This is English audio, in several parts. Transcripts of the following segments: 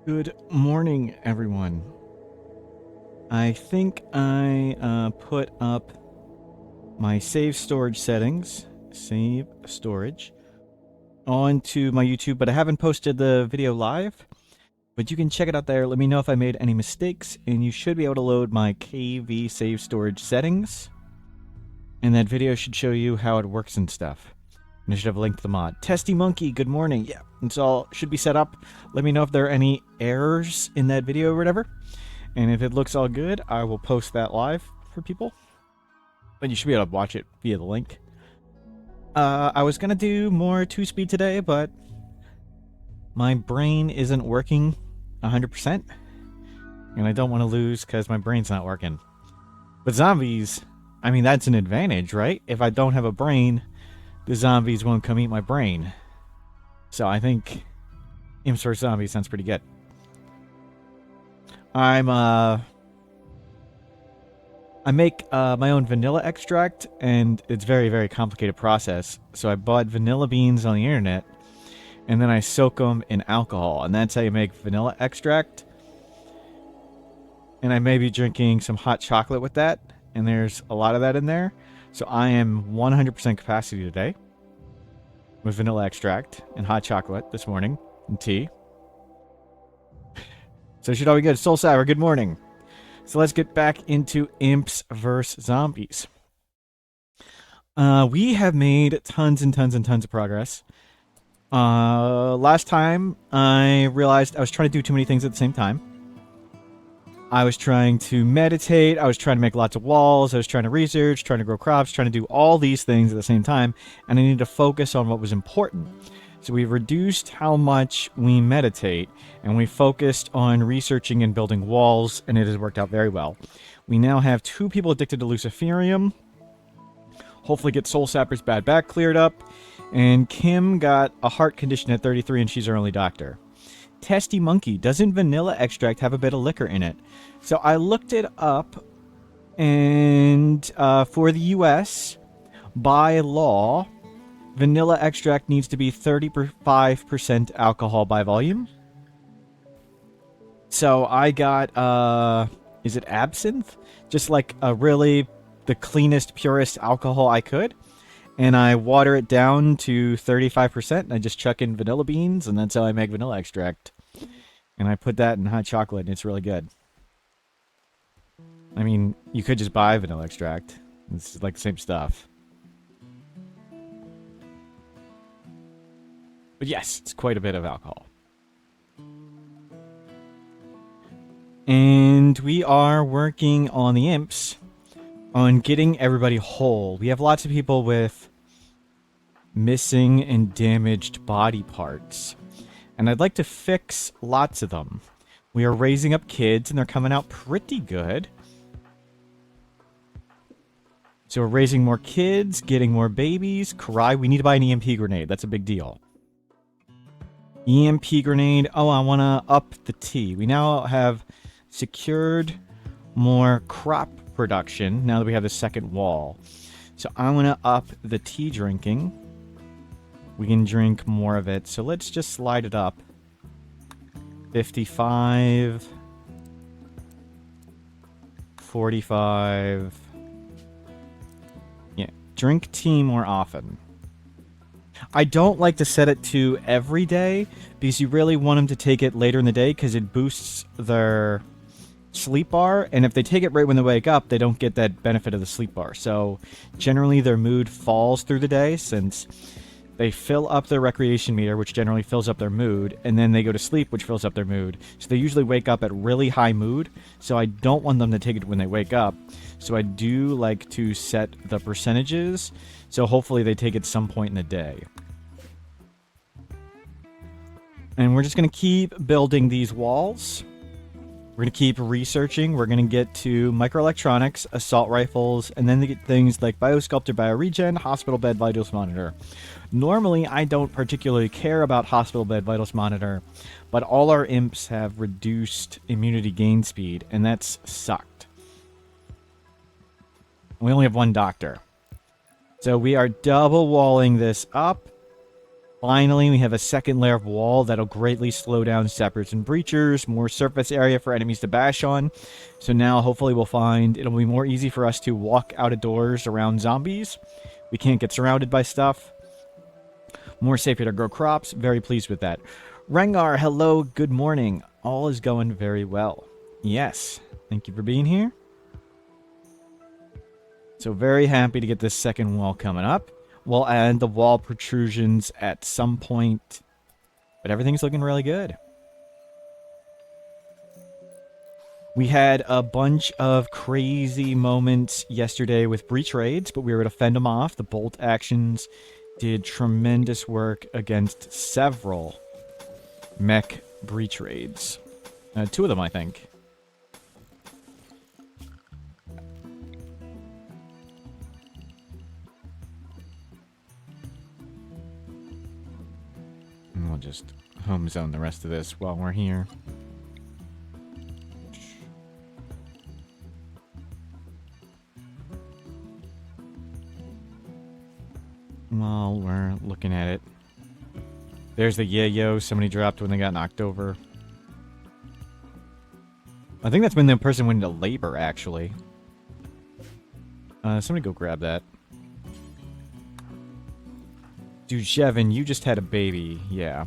Good morning, everyone. I think I put up my save storage settings, save storage, onto my YouTube, but I haven't posted the video live. But you can check it out there. Let me know if I made any mistakes, and you should be able to load my KV save storage settings. And that video should show you how it works and stuff. And I should have a link to the mod. Testy Monkey, good morning. Yeah, it's all should be set up. Let me know if there are any errors in that video or whatever. And if it looks all good, I will post that live for people. But you should be able to watch it via the link. I was going to do more 2-speed today, but my brain isn't working 100%. And I don't want to lose because my brain's not working. But zombies, I mean, that's an advantage, right? If I don't have a brain, the zombies won't come eat my brain. So I think Imps vs. Zombies sounds pretty good. I make my own vanilla extract, and it's very, very complicated process. So I bought vanilla beans on the internet, and then I soak them in alcohol, and that's how you make vanilla extract. And I may be drinking some hot chocolate with that, and there's a lot of that in there. So I am 100% capacity today with vanilla extract and hot chocolate this morning and tea. So it should all be good. Soul Sour, good morning. So let's get back into Imps vs. Zombies. We have made tons and tons and tons of progress. Last time I realized I was trying to do too many things at the same time. I was trying to meditate, I was trying to make lots of walls, I was trying to research, trying to grow crops, trying to do all these things at the same time, and I needed to focus on what was important. So we reduced how much we meditate, and we focused on researching and building walls, and it has worked out very well. We now have 2 people addicted to Luciferium. Hopefully get Soul Sapper's bad back cleared up, and Kim got a heart condition at 33, and she's our only doctor. Testy Monkey, doesn't vanilla extract have a bit of liquor in it? So I looked it up, and for the US, by law, vanilla extract needs to be 35% alcohol by volume. So I got, is it absinthe? Just like a really, the cleanest, purest alcohol I could. And I water it down to 35%, and I just chuck in vanilla beans, and that's how I make vanilla extract. And I put that in hot chocolate, and it's really good. I mean, you could just buy vanilla extract. It's like the same stuff. But yes, it's quite a bit of alcohol. And we are working on the Imps on getting everybody whole. We have lots of people with missing and damaged body parts. And I'd like to fix lots of them. We are raising up kids, and they're coming out pretty good. So we're raising more kids, getting more babies. Karai, we need to buy an EMP grenade. That's a big deal. EMP grenade. Oh, I want to up the tea. We now have secured more crop production now that we have the second wall. So I want to up the tea drinking. We can drink more of it. So let's just slide it up. 55. 45. Yeah, drink tea more often. I don't like to set it to every day because you really want them to take it later in the day because it boosts their sleep bar, and if they take it right when they wake up, they don't get that benefit of the sleep bar. So generally their mood falls through the day since they fill up their recreation meter, which generally fills up their mood, and then they go to sleep, which fills up their mood. So they usually wake up at really high mood, so I don't want them to take it when they wake up. So I do like to set the percentages, so hopefully they take it some point in the day. And we're just going to keep building these walls. We're going to keep researching. We're going to get to microelectronics, assault rifles, and then they get things like biosculptor, bioregen, hospital bed, vitals monitor. Normally, I don't particularly care about hospital bed, vitals monitor, but all our imps have reduced immunity gain speed, and that's sucked. We only have one doctor. So we are double walling this up. Finally, we have a second layer of wall that'll greatly slow down sappers and breachers, more surface area for enemies to bash on. So now, hopefully, we'll find it'll be more easy for us to walk out of doors around zombies. We can't get surrounded by stuff. More safer to grow crops. Very pleased with that. Rengar, hello, good morning. All is going very well. Yes, thank you for being here. So very happy to get this second wall coming up. We'll add the wall protrusions at some point, but everything's looking really good. We had a bunch of crazy moments yesterday with breach raids, but we were able to fend them off. The bolt actions did tremendous work against several mech breach raids. 2 of them, I think. And we'll just home zone the rest of this while we're here. While we're looking at it. There's the yayo somebody dropped when they got knocked over. I think that's when the person went into labor, actually. Somebody go grab that. Dude, Jevin, you just had a baby. Yeah.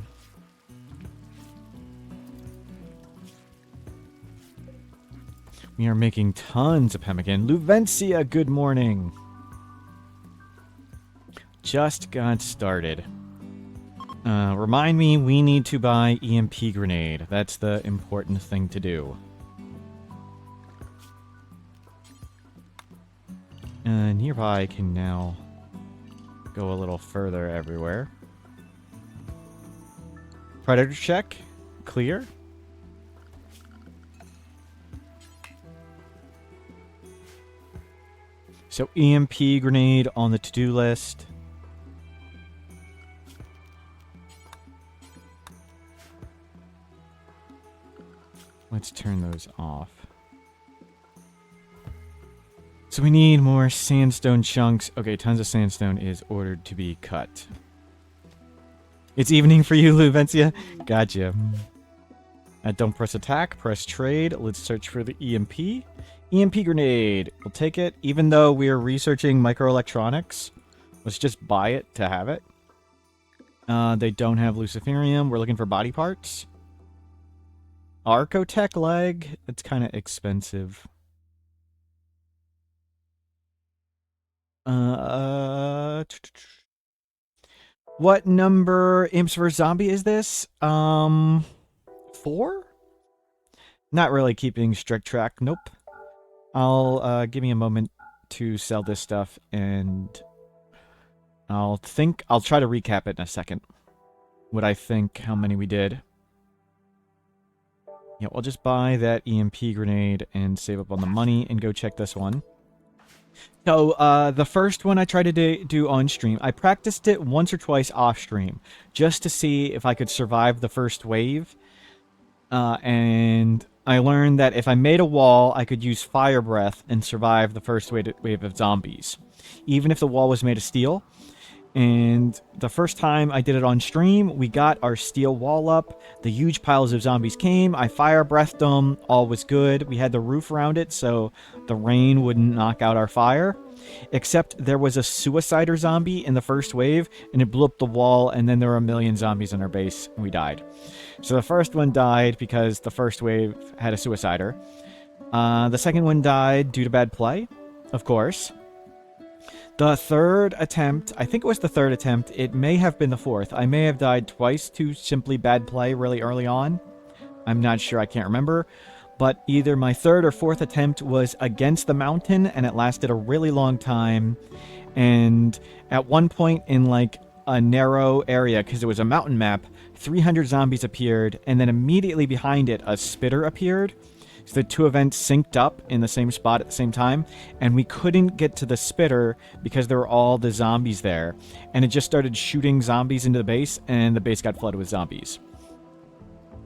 We are making tons of pemmican. Luvencia, good morning. Just got started. Remind me, we need to buy EMP grenade. That's the important thing to do. Nearby can now go a little further everywhere. Predator check. Clear. So EMP grenade on the to-do list. Let's turn those off. So we need more sandstone chunks. Okay, tons of sandstone is ordered to be cut. It's evening for you, Luvencia. Gotcha. Don't press attack, press trade. Let's search for the EMP. EMP grenade. We'll take it. Even though we are researching microelectronics, let's just buy it to have it. They don't have luciferium. We're looking for body parts. Archotech leg. It's kind of expensive. What number Imps vs. Zombie is this? 4? Not really keeping strict track. Nope. I'll give me a moment to sell this stuff, and I'll try to recap it in a second. What I think, how many we did. Yeah, we'll just buy that EMP grenade and save up on the money and go check this one. So, the first one I tried to do on stream, I practiced it once or twice off stream, just to see if I could survive the first wave. And I learned that if I made a wall, I could use fire breath and survive the first wave of zombies, even if the wall was made of steel. And the first time I did it on stream, we got our steel wall up. The huge piles of zombies came. I fire breathed them. All was good. We had the roof around it, so the rain wouldn't knock out our fire. Except there was a suicider zombie in the first wave, and it blew up the wall, and then there were a million zombies in our base, and we died. So the first one died because the first wave had a suicider. The second one died due to bad play, of course. The third attempt, I think it was the third attempt, it may have been the fourth. I may have died twice to simply bad play really early on. I'm not sure, I can't remember. But either my third or fourth attempt was against the mountain, and it lasted a really long time. And at one point in like a narrow area, because it was a mountain map, 300 zombies appeared, and then immediately behind it, a spitter appeared. So the two events synced up in the same spot at the same time, and we couldn't get to the spitter because there were all the zombies there. And it just started shooting zombies into the base, and the base got flooded with zombies.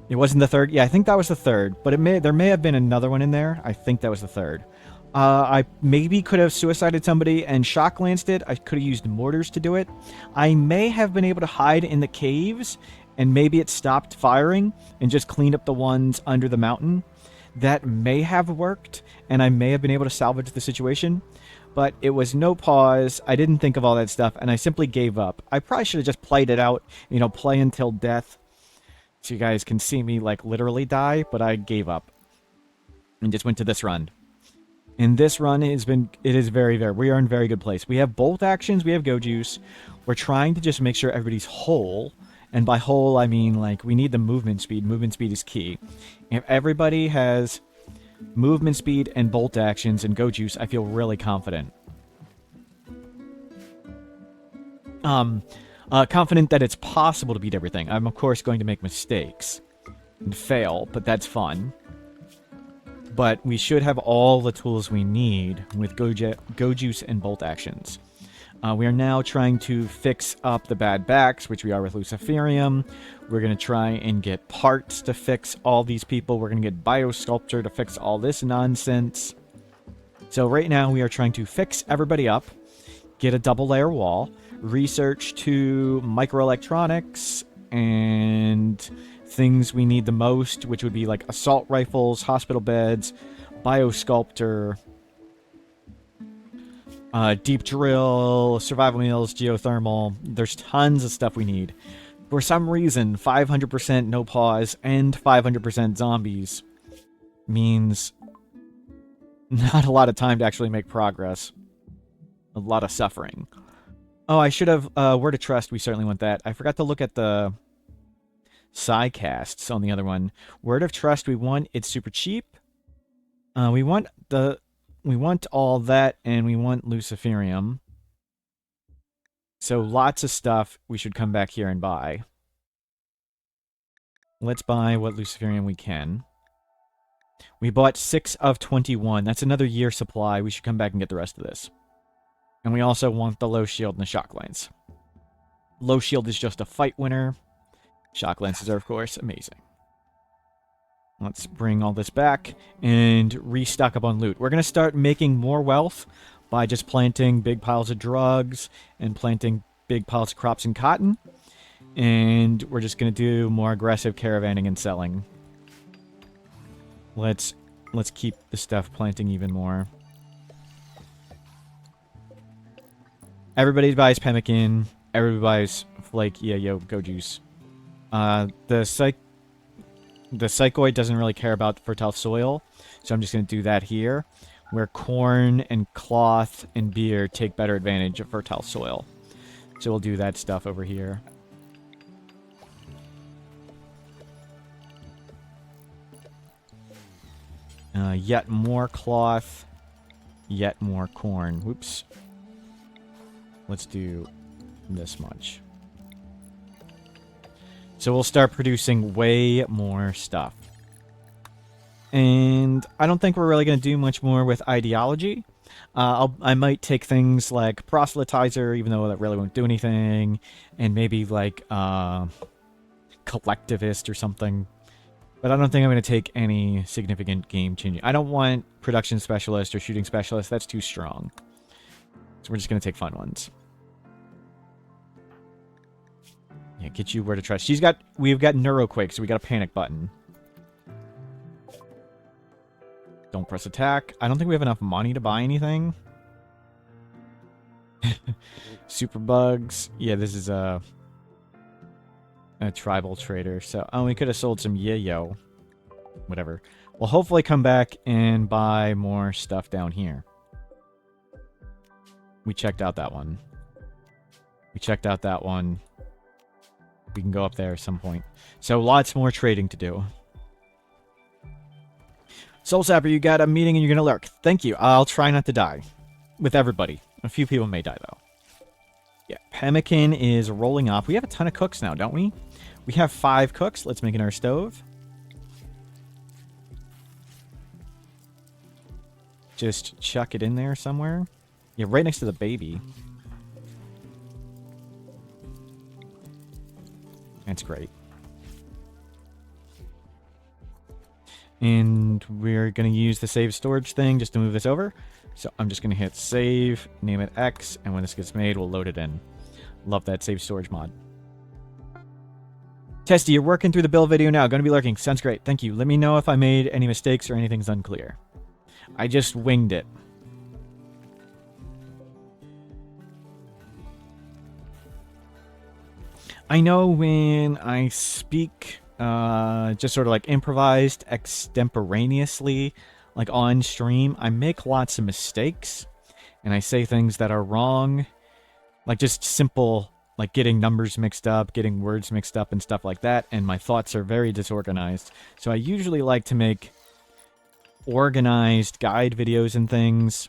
It wasn't the third. Yeah, I think that was the third, but there may have been another one in there. I think that was the third. I maybe could have suicided somebody and shock lanced it. I could have used mortars to do it. I may have been able to hide in the caves, and maybe it stopped firing and just cleaned up the ones under the mountain. That may have worked, and I may have been able to salvage the situation. But it was no pause. I didn't think of all that stuff, and I simply gave up. I probably should have just played it out, play until death, so you guys can see me, like, literally die, but I gave up and just went to this run. And this run it is very, very, we are in very good place. We have bolt actions, we have go juice. We're trying to just make sure everybody's whole. And by whole, I mean, like, we need the movement speed. Movement speed is key. If everybody has movement speed and bolt actions and go juice, I feel really confident. Confident that it's possible to beat everything. I'm, of course, going to make mistakes and fail, but that's fun. But we should have all the tools we need with go juice and bolt actions. We are now trying to fix up the bad backs, which we are with Luciferium. We're going to try and get parts to fix all these people. We're going to get Biosculpture to fix all this nonsense. So right now we are trying to fix everybody up, get a double layer wall, research to microelectronics, and things we need the most, which would be like assault rifles, hospital beds, biosculptor, deep drill, survival meals, geothermal. There's tons of stuff we need. For some reason, 500% no pause and 500% zombies means not a lot of time to actually make progress. A lot of suffering. Oh, I should have Word of Trust. We certainly want that. I forgot to look at the Psycasts on the other one. Word of Trust we want. It's super cheap. We want all that, and we want Luciferium. So lots of stuff we should come back here and buy. Let's buy what Luciferium we can. We bought 6 of 21. That's another year supply. We should come back and get the rest of this. And we also want the low shield and the shock lance. Low shield is just a fight winner. Shock lances are, of course, amazing. Let's bring all this back and restock up on loot. We're going to start making more wealth by just planting big piles of drugs and planting big piles of crops and cotton. And we're just going to do more aggressive caravanning and selling. Let's keep the stuff planting even more. Everybody buys pemmican. Everybody buys flake, go juice. The psychoid doesn't really care about fertile soil, so I'm just going to do that here, where corn and cloth and beer take better advantage of fertile soil. So we'll do that stuff over here. Yet more cloth, yet more corn. Whoops. Let's do this much. So we'll start producing way more stuff. And I don't think we're really going to do much more with ideology. I might take things like proselytizer, even though that really won't do anything. And maybe like collectivist or something. But I don't think I'm going to take any significant game changing. I don't want production specialist or shooting specialist. That's too strong. So we're just going to take fun ones. Yeah, get you Word of Trust. We've got Neuroquake, so we got a panic button. Don't press attack. I don't think we have enough money to buy anything. Super bugs. Yeah, this is a tribal trader. So, we could have sold some yayo. Whatever. We'll hopefully come back and buy more stuff down here. We checked out that one. We checked out that one. We can go up there at some point. So lots more trading to do. Soul Sapper, you got a meeting and you're going to lurk. Thank you. I'll try not to die. With everybody. A few people may die, though. Yeah, pemmican is rolling off. We have a ton of cooks now, don't we? We have 5 cooks. Let's make it our stove. Just chuck it in there somewhere. Yeah, right next to the baby. That's great. And we're going to use the save storage thing just to move this over. So I'm just going to hit save, name it X, and when this gets made, we'll load it in. Love that save storage mod. Testy, you're working through the build video now. Going to be lurking. Sounds great. Thank you. Let me know if I made any mistakes or anything's unclear. I just winged it. I know when I speak just sort of like improvised extemporaneously, like on stream, I make lots of mistakes and I say things that are wrong, like just simple, like getting numbers mixed up, getting words mixed up and stuff like that, and my thoughts are very disorganized. So I usually like to make organized guide videos and things,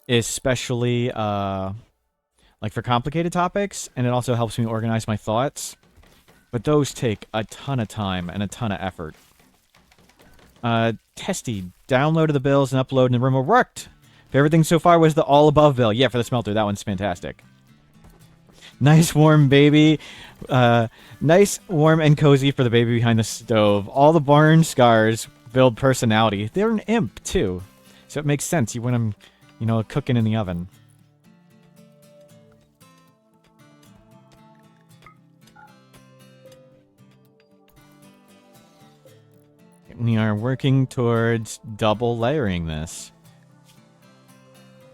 especially like for complicated topics, and it also helps me organize my thoughts. But those take a ton of time and a ton of effort. Testy, downloaded the bills and uploaded and the room worked. Everything so far was the all above bill. Yeah, for the smelter, that one's fantastic. Nice warm baby. Nice warm and cozy for the baby behind the stove. All the barn scars build personality. They're an imp too, so it makes sense. You want them, you know, cooking in the oven. We are working towards double layering this.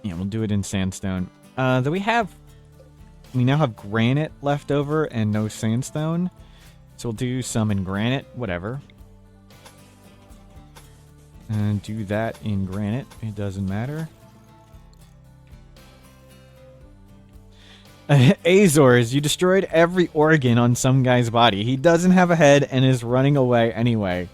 Yeah, we'll do it in sandstone. Though we now have granite left over and no sandstone. So we'll do some in granite, whatever. And do that in granite. It doesn't matter. Azores, you destroyed every organ on some guy's body. He doesn't have a head and is running away anyway.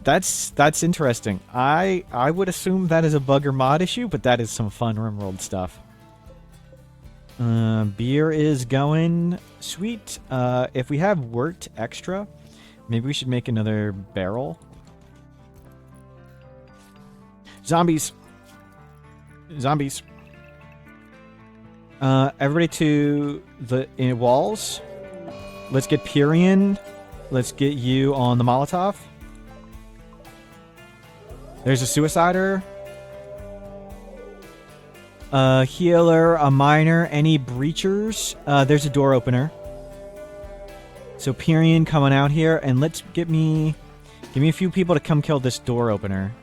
That's interesting. I would assume that is a bug or mod issue, but that is some fun RimWorld stuff. Beer is going. Sweet. If we have worked extra, maybe we should make another barrel. Zombies. Zombies. Everybody to the walls. Let's get Pyrian. Let's get you on the Molotov. There's a suicider. A healer, a miner, any breachers. There's a door opener. So Pyrian coming out here, and let's give me a few people to come kill this door opener.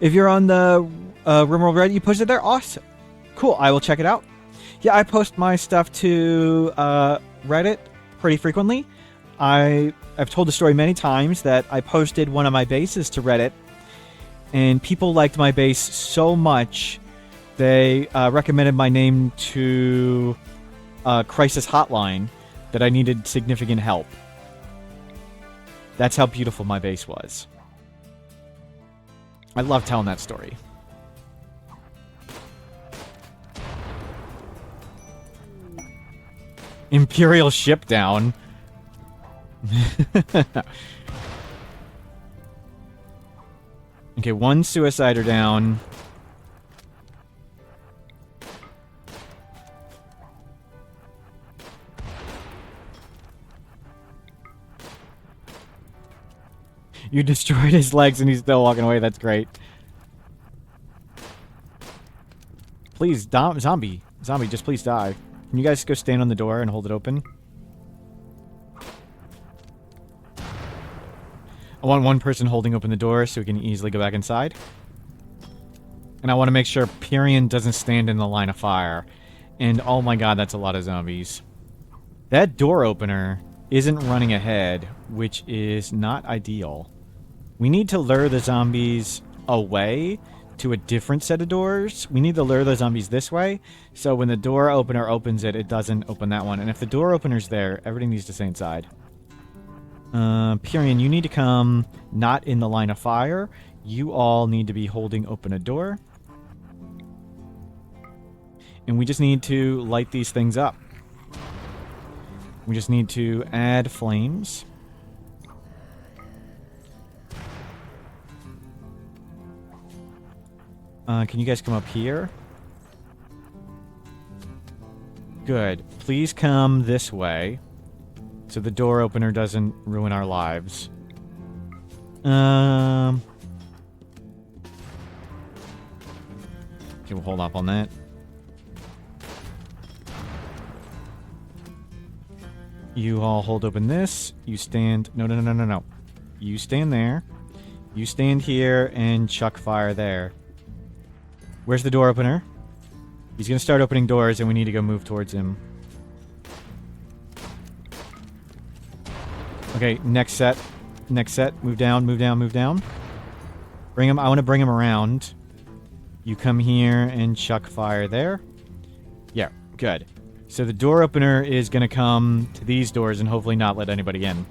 If you're on the RimWorld Reddit, you posted there? Awesome. Cool, I will check it out. Yeah, I post my stuff to Reddit pretty frequently. I've told the story many times that I posted one of my bases to Reddit, and people liked my base so much, they recommended my name to Crisis Hotline that I needed significant help. That's how beautiful my base was. I love telling that story. Imperial ship down. Okay, one suicider down. You destroyed his legs and he's still walking away. That's great. Please, zombie, just please die. Can you guys go stand on the door and hold it open? I want one person holding open the door so we can easily go back inside. And I want to make sure Pyrian doesn't stand in the line of fire. And oh my god, that's a lot of zombies. That door opener isn't running ahead, which is not ideal. We need to lure the zombies away to a different set of doors. We need to lure the zombies this way, so when the door opener opens it, it doesn't open that one. And if the door opener's there, everything needs to stay inside. Pyrian, you need to come not in the line of fire. You all need to be holding open a door. And we just need to light these things up. We just need to add flames. Can you guys come up here? Good. Please come this way. So the door opener doesn't ruin our lives. Okay, we'll hold off on that. You all hold open this. You stand... No. You stand there. You stand here and chuck fire there. Where's the door opener? He's gonna start opening doors and we need to go move towards him. Okay, next set. Next set. Move down, move down, move down. Bring him... I want to bring him around. You come here and chuck fire there. Yeah, good. So the door opener is going to come to these doors and hopefully not let anybody in.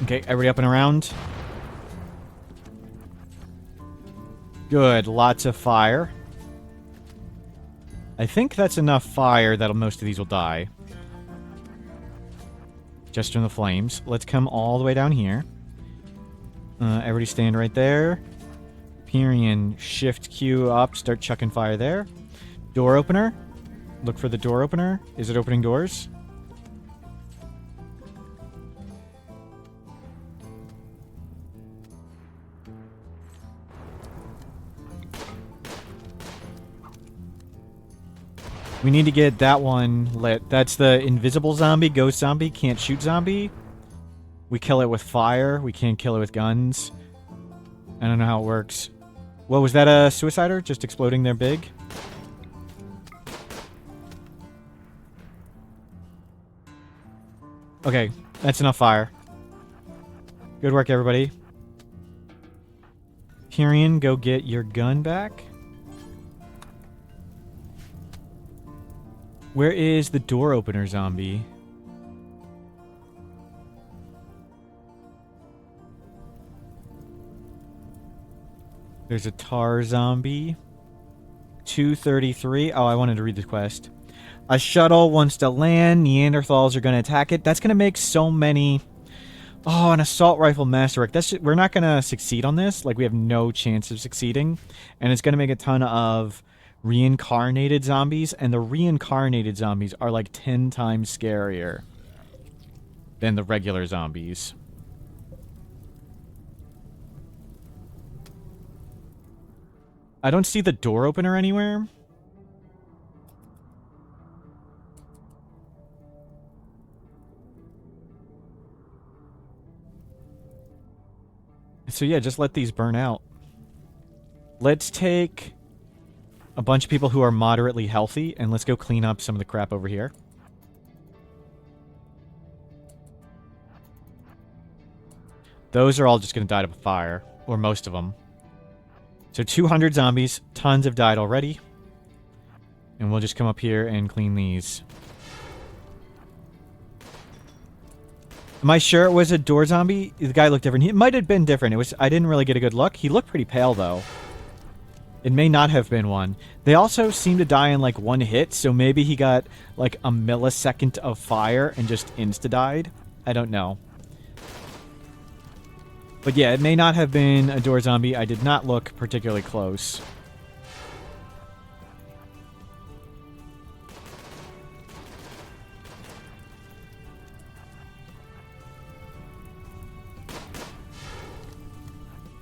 Okay, everybody up and around. Good, lots of fire. I think that's enough fire that most of these will die. Just from the flames. Let's come all the way down here. Everybody stand right there. Pyrian, shift Q up, start chucking fire there. Door opener. Look for the door opener. Is it opening doors? We need to get that one lit. That's the invisible zombie, ghost zombie, can't shoot zombie. We kill it with fire. We can't kill it with guns. I don't know how it works. What was that, a suicider? Just exploding their big? Okay, that's enough fire. Good work, everybody. Pyrian, go get your gun back. Where is the door opener zombie? There's a tar zombie. 233. Oh, I wanted to read the quest. A shuttle wants to land. Neanderthals are going to attack it. That's going to make so many... Oh, an assault rifle master. We're not going to succeed on this. Like, we have no chance of succeeding. And it's going to make a ton of reincarnated zombies. And the reincarnated zombies are like 10 times scarier than the regular zombies. I don't see the door opener anywhere. So yeah, just let these burn out. Let's take a bunch of people who are moderately healthy and let's go clean up some of the crap over here. Those are all just going to die to fire, or most of them. So 200 zombies, tons have died already. And we'll just come up here and clean these. Am I sure it was a door zombie? The guy looked different. It might have been different. I didn't really get a good look. He looked pretty pale, though. It may not have been one. They also seem to die in, like, one hit, so maybe he got, like, a millisecond of fire and just insta-died. I don't know. But yeah, it may not have been a door zombie. I did not look particularly close.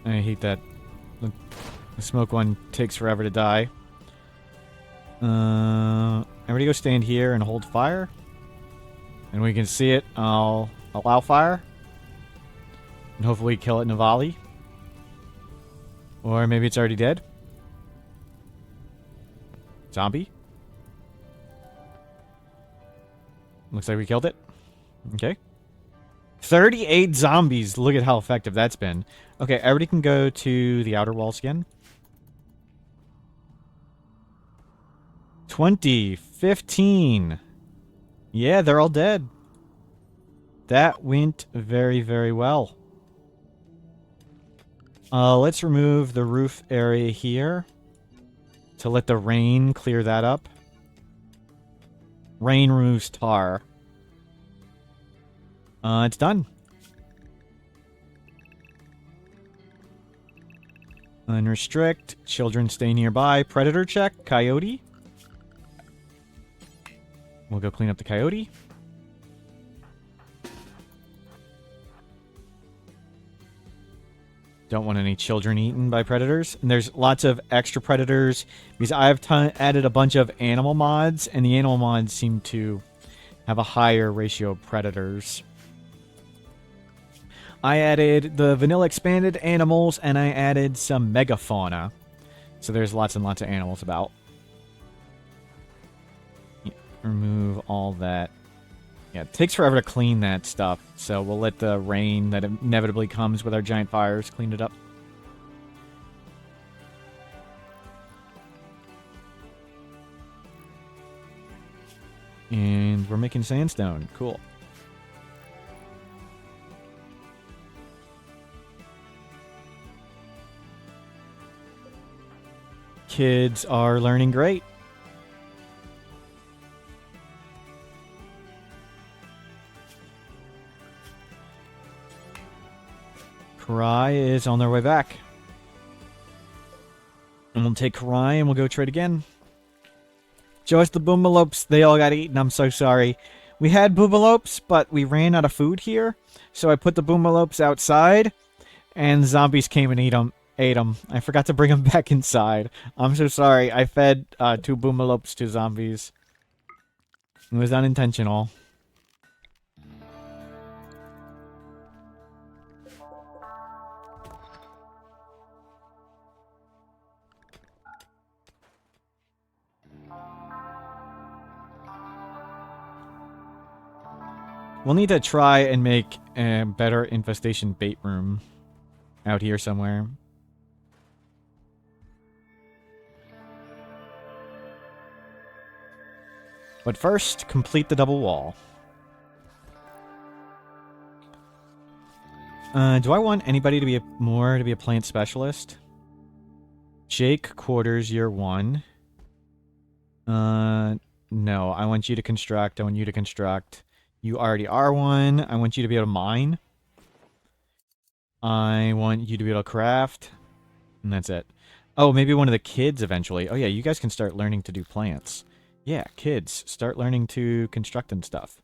I hate that. The smoke one takes forever to die. Everybody go stand here and hold fire. And we can see it. I'll allow fire. And hopefully kill it in a volley. Or maybe it's already dead. Zombie. Looks like we killed it. Okay. 38 zombies. Look at how effective that's been. Okay, everybody can go to the outer walls again. 20. 15. Yeah, they're all dead. That went very, very well. Let's remove the roof area here to let the rain clear that up. Rain removes tar. It's done. Unrestrict. Children stay nearby. Predator check. Coyote. We'll go clean up the coyote. Don't want any children eaten by predators. And there's lots of extra predators because I've added a bunch of animal mods, and the animal mods seem to have a higher ratio of predators. I added the vanilla expanded animals, and I added some megafauna. So there's lots and lots of animals about. Remove all that. Yeah, it takes forever to clean that stuff, so we'll let the rain that inevitably comes with our giant fires clean it up. And we're making sandstone. Cool. Kids are learning great. Karai is on their way back. And we'll take Karai and we'll go trade again. Show us the boomalopes. They all got eaten. I'm so sorry. We had boomalopes, but we ran out of food here. So I put the boomalopes outside, and zombies came and ate them. I forgot to bring them back inside. I'm so sorry. I fed 2 boomalopes to zombies. It was unintentional. We'll need to try and make a better infestation bait room out here somewhere. But first, complete the double wall. Do I want anybody to be a plant specialist? Jake Quarters, year 1. No, I want you to construct. I want you to construct. You already are one. I want you to be able to mine. I want you to be able to craft. And that's it. Oh, maybe one of the kids eventually. Oh yeah, you guys can start learning to do plants. Yeah, kids, start learning to construct and stuff.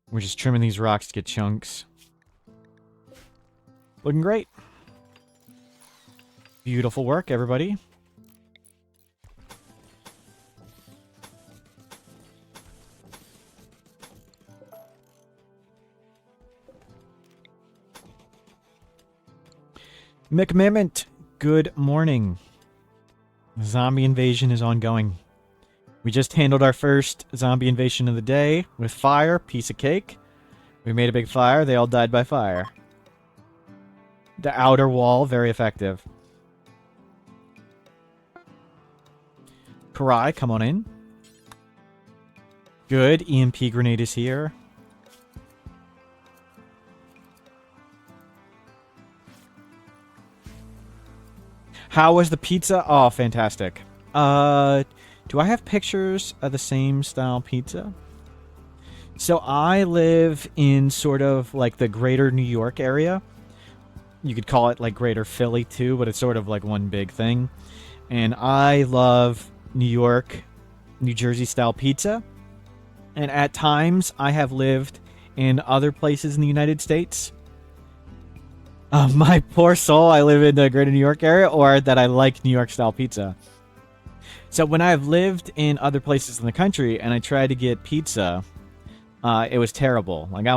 We're just trimming these rocks to get chunks. Looking great. Beautiful work, everybody. McMimment, good morning. Zombie invasion is ongoing. We just handled our first zombie invasion of the day with fire, piece of cake. We made a big fire, they all died by fire. The outer wall, very effective. Karai, come on in. Good, EMP grenade is here. How was the pizza? Oh, fantastic. Do I have pictures of the same style pizza? So I live in sort of like the greater New York area. You could call it like greater Philly too, but it's sort of like one big thing. And I love New York, New Jersey style pizza. And at times I have lived in other places in the United States. My poor soul, I live in the greater New York area, or that I like New York style pizza. So when I've lived in other places in the country and I tried to get pizza, it was terrible. Like I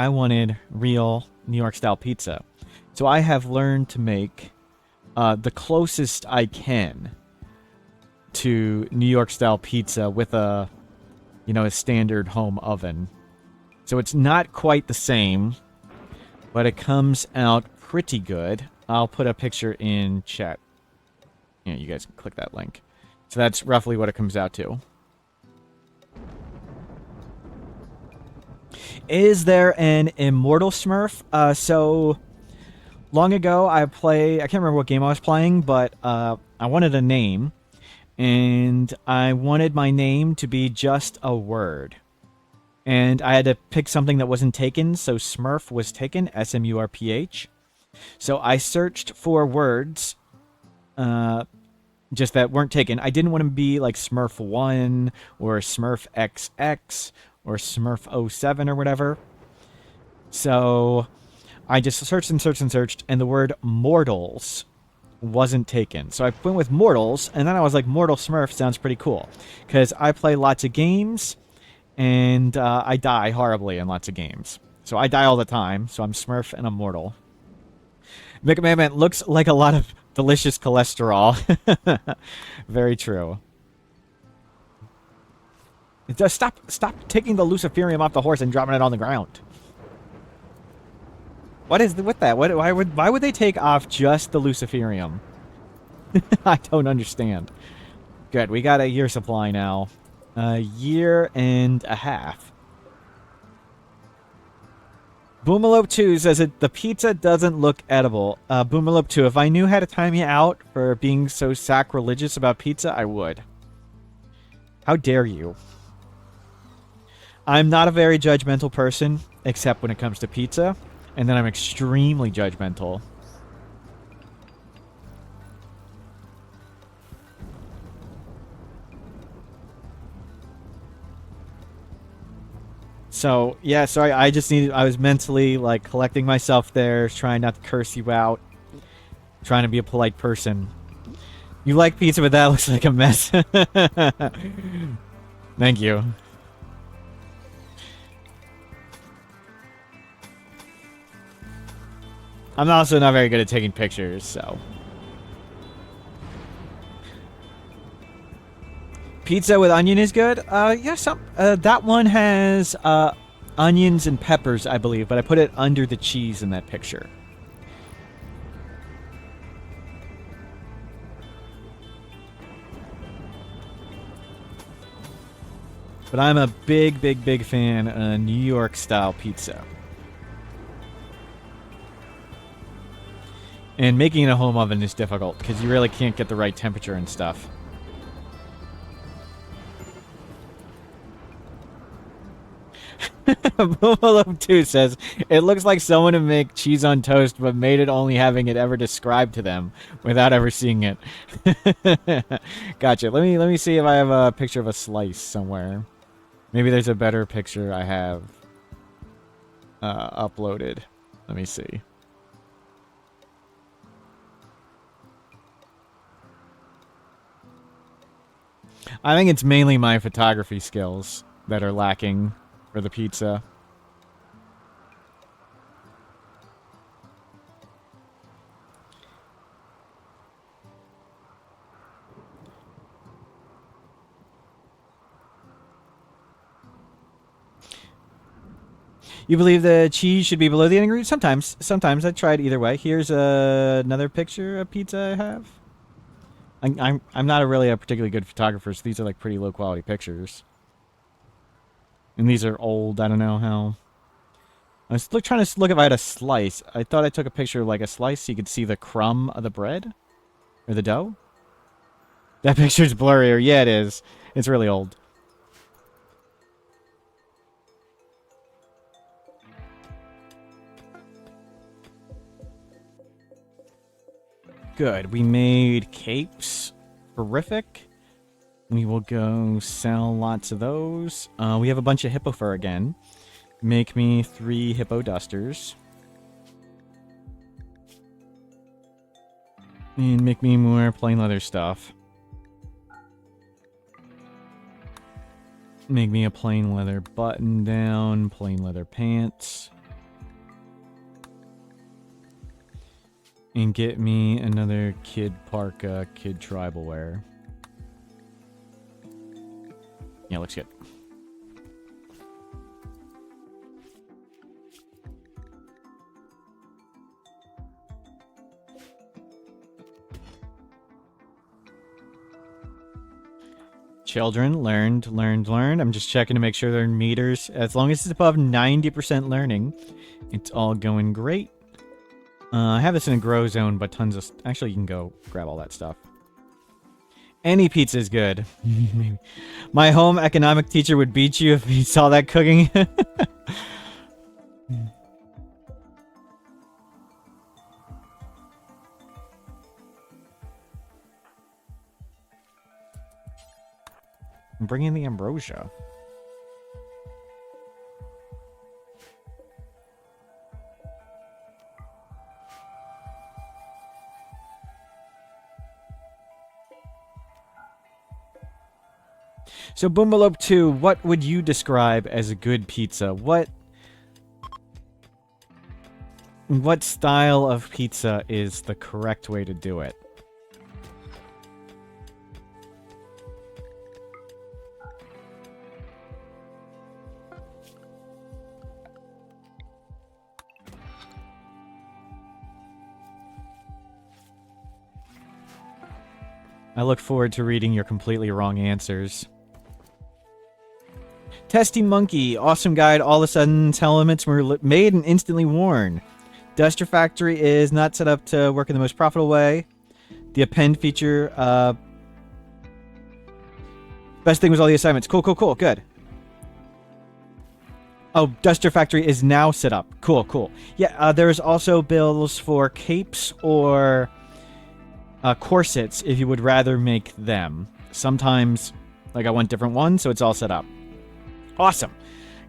wanted real New York style pizza. So I have learned to make the closest I can to New York style pizza with a standard home oven. So it's not quite the same, but it comes out pretty good. I'll put a picture in chat. Yeah, you guys can click that link. So that's roughly what it comes out to. Is there an immortal Smurf? So long ago I can't remember what game I was playing, but I wanted a name. and I wanted my name to be just a word. And I had to pick something that wasn't taken, so Smurf was taken, S-M-U-R-P-H. So I searched for words just that weren't taken. I didn't want to be like Smurf 1 or Smurf XX or Smurf 07 or whatever. So I just searched and searched and searched, and the word mortals wasn't taken. So I went with mortals, and then I was like, Mortal Smurf sounds pretty cool. Because I play lots of games, and I die horribly in lots of games. So I die all the time, so I'm Smurf and I'm mortal. McMahon looks like a lot of delicious cholesterol. Very true. Just stop taking the Luciferium off the horse and dropping it on the ground. What is with that? Why would they take off just the Luciferium? I don't understand. Good, we got a year supply now. A year and a half. Boomalope 2 says that the pizza doesn't look edible. Boomalope 2, if I knew how to time you out for being so sacrilegious about pizza, I would. How dare you? I'm not a very judgmental person, except when it comes to pizza, and then I'm extremely judgmental. So, yeah, sorry, I was mentally, like, collecting myself there, trying not to curse you out, trying to be a polite person. You like pizza, but that looks like a mess. Thank you. I'm also not very good at taking pictures, so... Pizza with onion is good? Yeah, that one has, onions and peppers, I believe, but I put it under the cheese in that picture. But I'm a big, big, big fan of New York-style pizza. And making it in a home oven is difficult, because you really can't get the right temperature and stuff. Boomalum 2 says, it looks like someone would make cheese on toast, but made it only having it ever described to them without ever seeing it. Gotcha. Let me see if I have a picture of a slice somewhere. Maybe there's a better picture I have uploaded. Let me see. I think it's mainly my photography skills that are lacking for the pizza. You believe the cheese should be below the ingredient? Sometimes. Sometimes. I tried either way. Here's another picture of pizza I have. I'm not really a particularly good photographer, so these are like pretty low quality pictures. And these are old. I don't know how. I was trying to look if I had a slice. I thought I took a picture of like a slice so you could see the crumb of the bread. Or the dough. That picture's blurrier. Yeah, it is. It's really old. Good. We made capes. Terrific. We will go sell lots of those. We have a bunch of hippo fur again. Make me 3 hippo dusters. And make me more plain leather stuff. Make me a plain leather button down, plain leather pants. And get me another kid parka, kid tribal wear. Yeah, looks good. Children, learned. I'm just checking to make sure they're in meters. As long as it's above 90% learning, it's all going great. I have this in a grow zone, but tons of... Actually, you can go grab all that stuff. Any pizza is good. My home economic teacher would beat you if he saw that cooking. I'm bringing the ambrosia. So, Boomalope 2, what would you describe as a good pizza? What style of pizza is the correct way to do it? I look forward to reading your completely wrong answers. Testy Monkey, awesome guide. All of a sudden, elements were made and instantly worn. Duster Factory is not set up to work in the most profitable way. The append feature, best thing was all the assignments. Cool, cool, cool. Good. Oh, Duster Factory is now set up. Cool, cool. Yeah, there's also bills for capes or corsets if you would rather make them. Sometimes, like, I want different ones, so it's all set up. Awesome.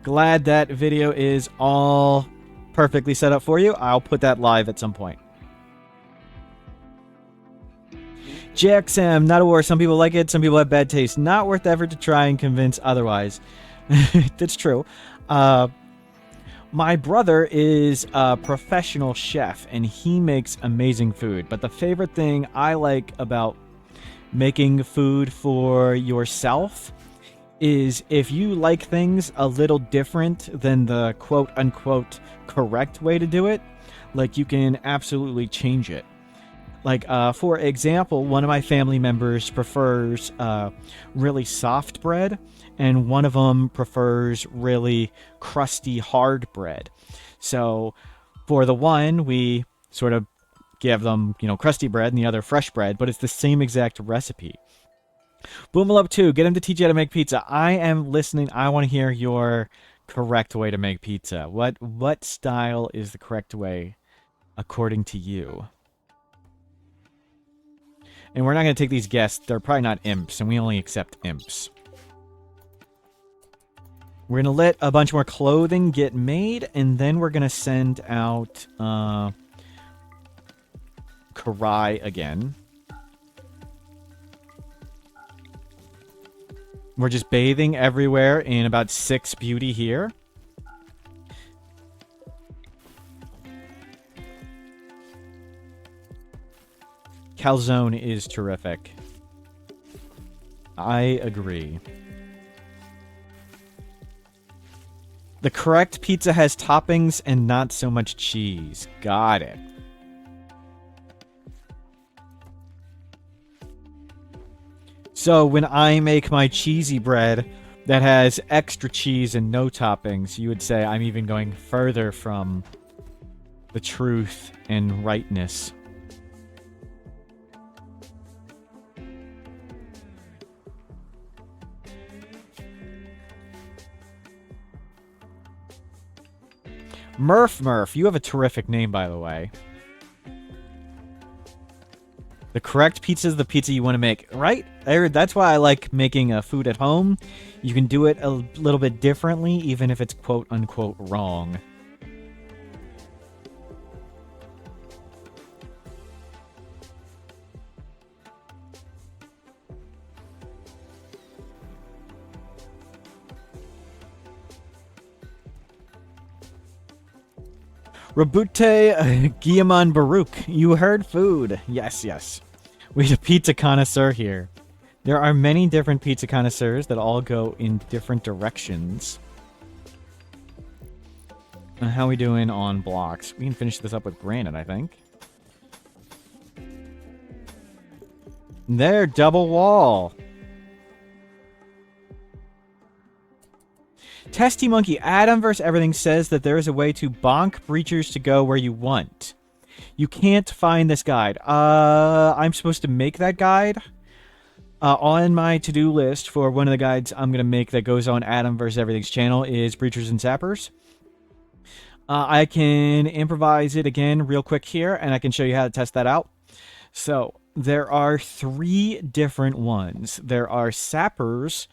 Glad that video is all perfectly set up for you. I'll put that live at some point. JXM, not a war. Some people like it, some people have bad taste. Not worth the effort to try and convince otherwise. That's true. My brother is a professional chef, and he makes amazing food. But the favorite thing I like about making food for yourself is if you like things a little different than the quote-unquote correct way to do it, like, you can absolutely change it. Like, for example, one of my family members prefers really soft bread, and one of them prefers really crusty, hard bread. So, for the one, we sort of give them, crusty bread, and the other fresh bread, but it's the same exact recipe. Boomalop 2, get him to teach you how to make pizza. I am listening. I want to hear your correct way to make pizza. What style is the correct way, according to you? And we're not going to take these guests. They're probably not imps, and we only accept imps. We're going to let a bunch more clothing get made, and then we're going to send out Karai again. We're just bathing everywhere in about 6 beauty here. Calzone is terrific. I agree. The correct pizza has toppings and not so much cheese. Got it. So when I make my cheesy bread that has extra cheese and no toppings, you would say I'm even going further from the truth and rightness. Murph, you have a terrific name, by the way. The correct pizza is the pizza you want to make, right? That's why I like making food at home. You can do it a little bit differently, even if it's quote-unquote wrong. Rabute Guillemon Baruch, you heard food. Yes, yes. We have a pizza connoisseur here. There are many different pizza connoisseurs that all go in different directions. How are we doing on blocks? We can finish this up with granite, I think. There, double wall. Testy Monkey, Adam vs. Everything says that there is a way to bonk breachers to go where you want. You can't find this guide. I'm supposed to make that guide? On my to-do list for one of the guides I'm going to make that goes on Adam vs. Everything's channel is Breachers and Sappers. I can improvise it again real quick here, and I can show you how to test that out. So, there are 3 different ones. There are Sappers,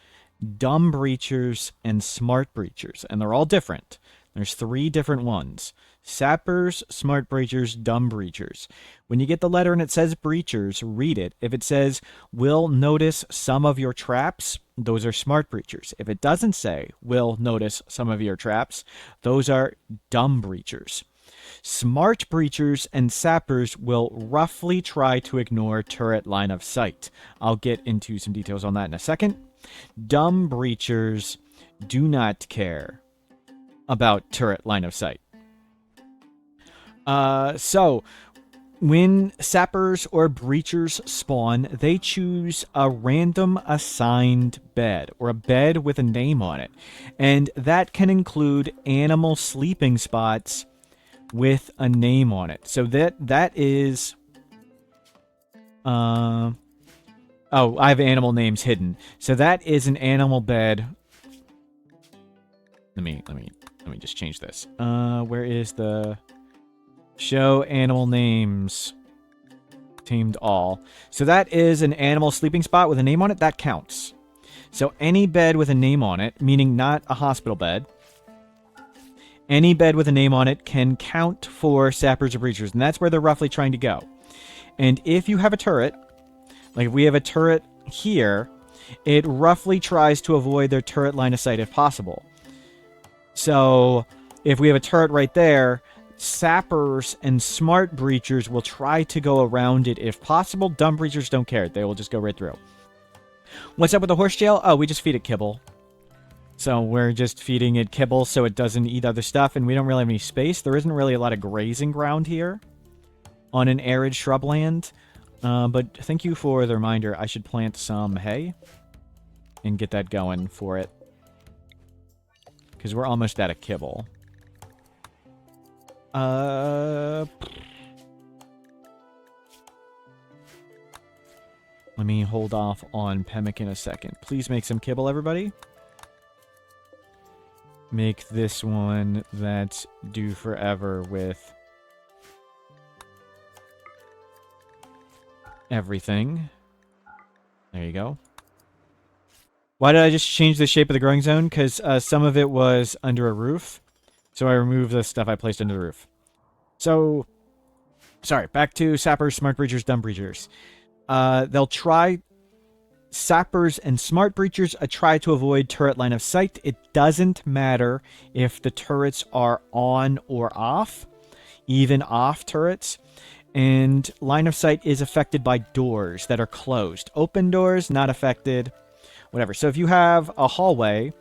Dumb Breachers, and Smart Breachers, and they're all different. There's 3 different ones. Sappers, Smart Breachers, Dumb Breachers. When you get the letter and it says Breachers, read it. If it says, will notice some of your traps, those are Smart Breachers. If it doesn't say, will notice some of your traps, those are Dumb Breachers. Smart Breachers and Sappers will roughly try to ignore turret line of sight. I'll get into some details on that in a second. Dumb Breachers do not care about turret line of sight. So, when Sappers or Breachers spawn, they choose a random assigned bed, or a bed with a name on it. And that can include animal sleeping spots with a name on it. So that is... oh, I have animal names hidden. So that is an animal bed. Let me just change this. Where is the... Show animal names. Tamed all. So that is an animal sleeping spot with a name on it. That counts. So any bed with a name on it, meaning not a hospital bed, any bed with a name on it can count for Sappers or Breachers. And that's where they're roughly trying to go. And if you have a turret, like if we have a turret here, it roughly tries to avoid their turret line of sight if possible. So if we have a turret right there, Sappers and Smart Breachers will try to go around it if possible. Dumb Breachers don't care. They will just go right through. What's up with the horse jail? Oh, we just feed it kibble. So we're just feeding it kibble so it doesn't eat other stuff, and we don't really have any space. There isn't really a lot of grazing ground here on an arid shrubland. But thank you for the reminder. I should plant some hay and get that going for it, because we're almost out of kibble. Let me hold off on pemmican a second. Please make some kibble, everybody. Make this one that's due forever with everything. There you go. Why did I just change the shape of the growing zone? Because some of it was under a roof. So I removed the stuff I placed under the roof. So, sorry, back to Sappers, Smart Breachers, Dumb Breachers. They'll try... Sappers and Smart Breachers try to avoid turret line of sight. It doesn't matter if the turrets are on or off. Even off turrets. And line of sight is affected by doors that are closed. Open doors, not affected. Whatever. So if you have a hallway...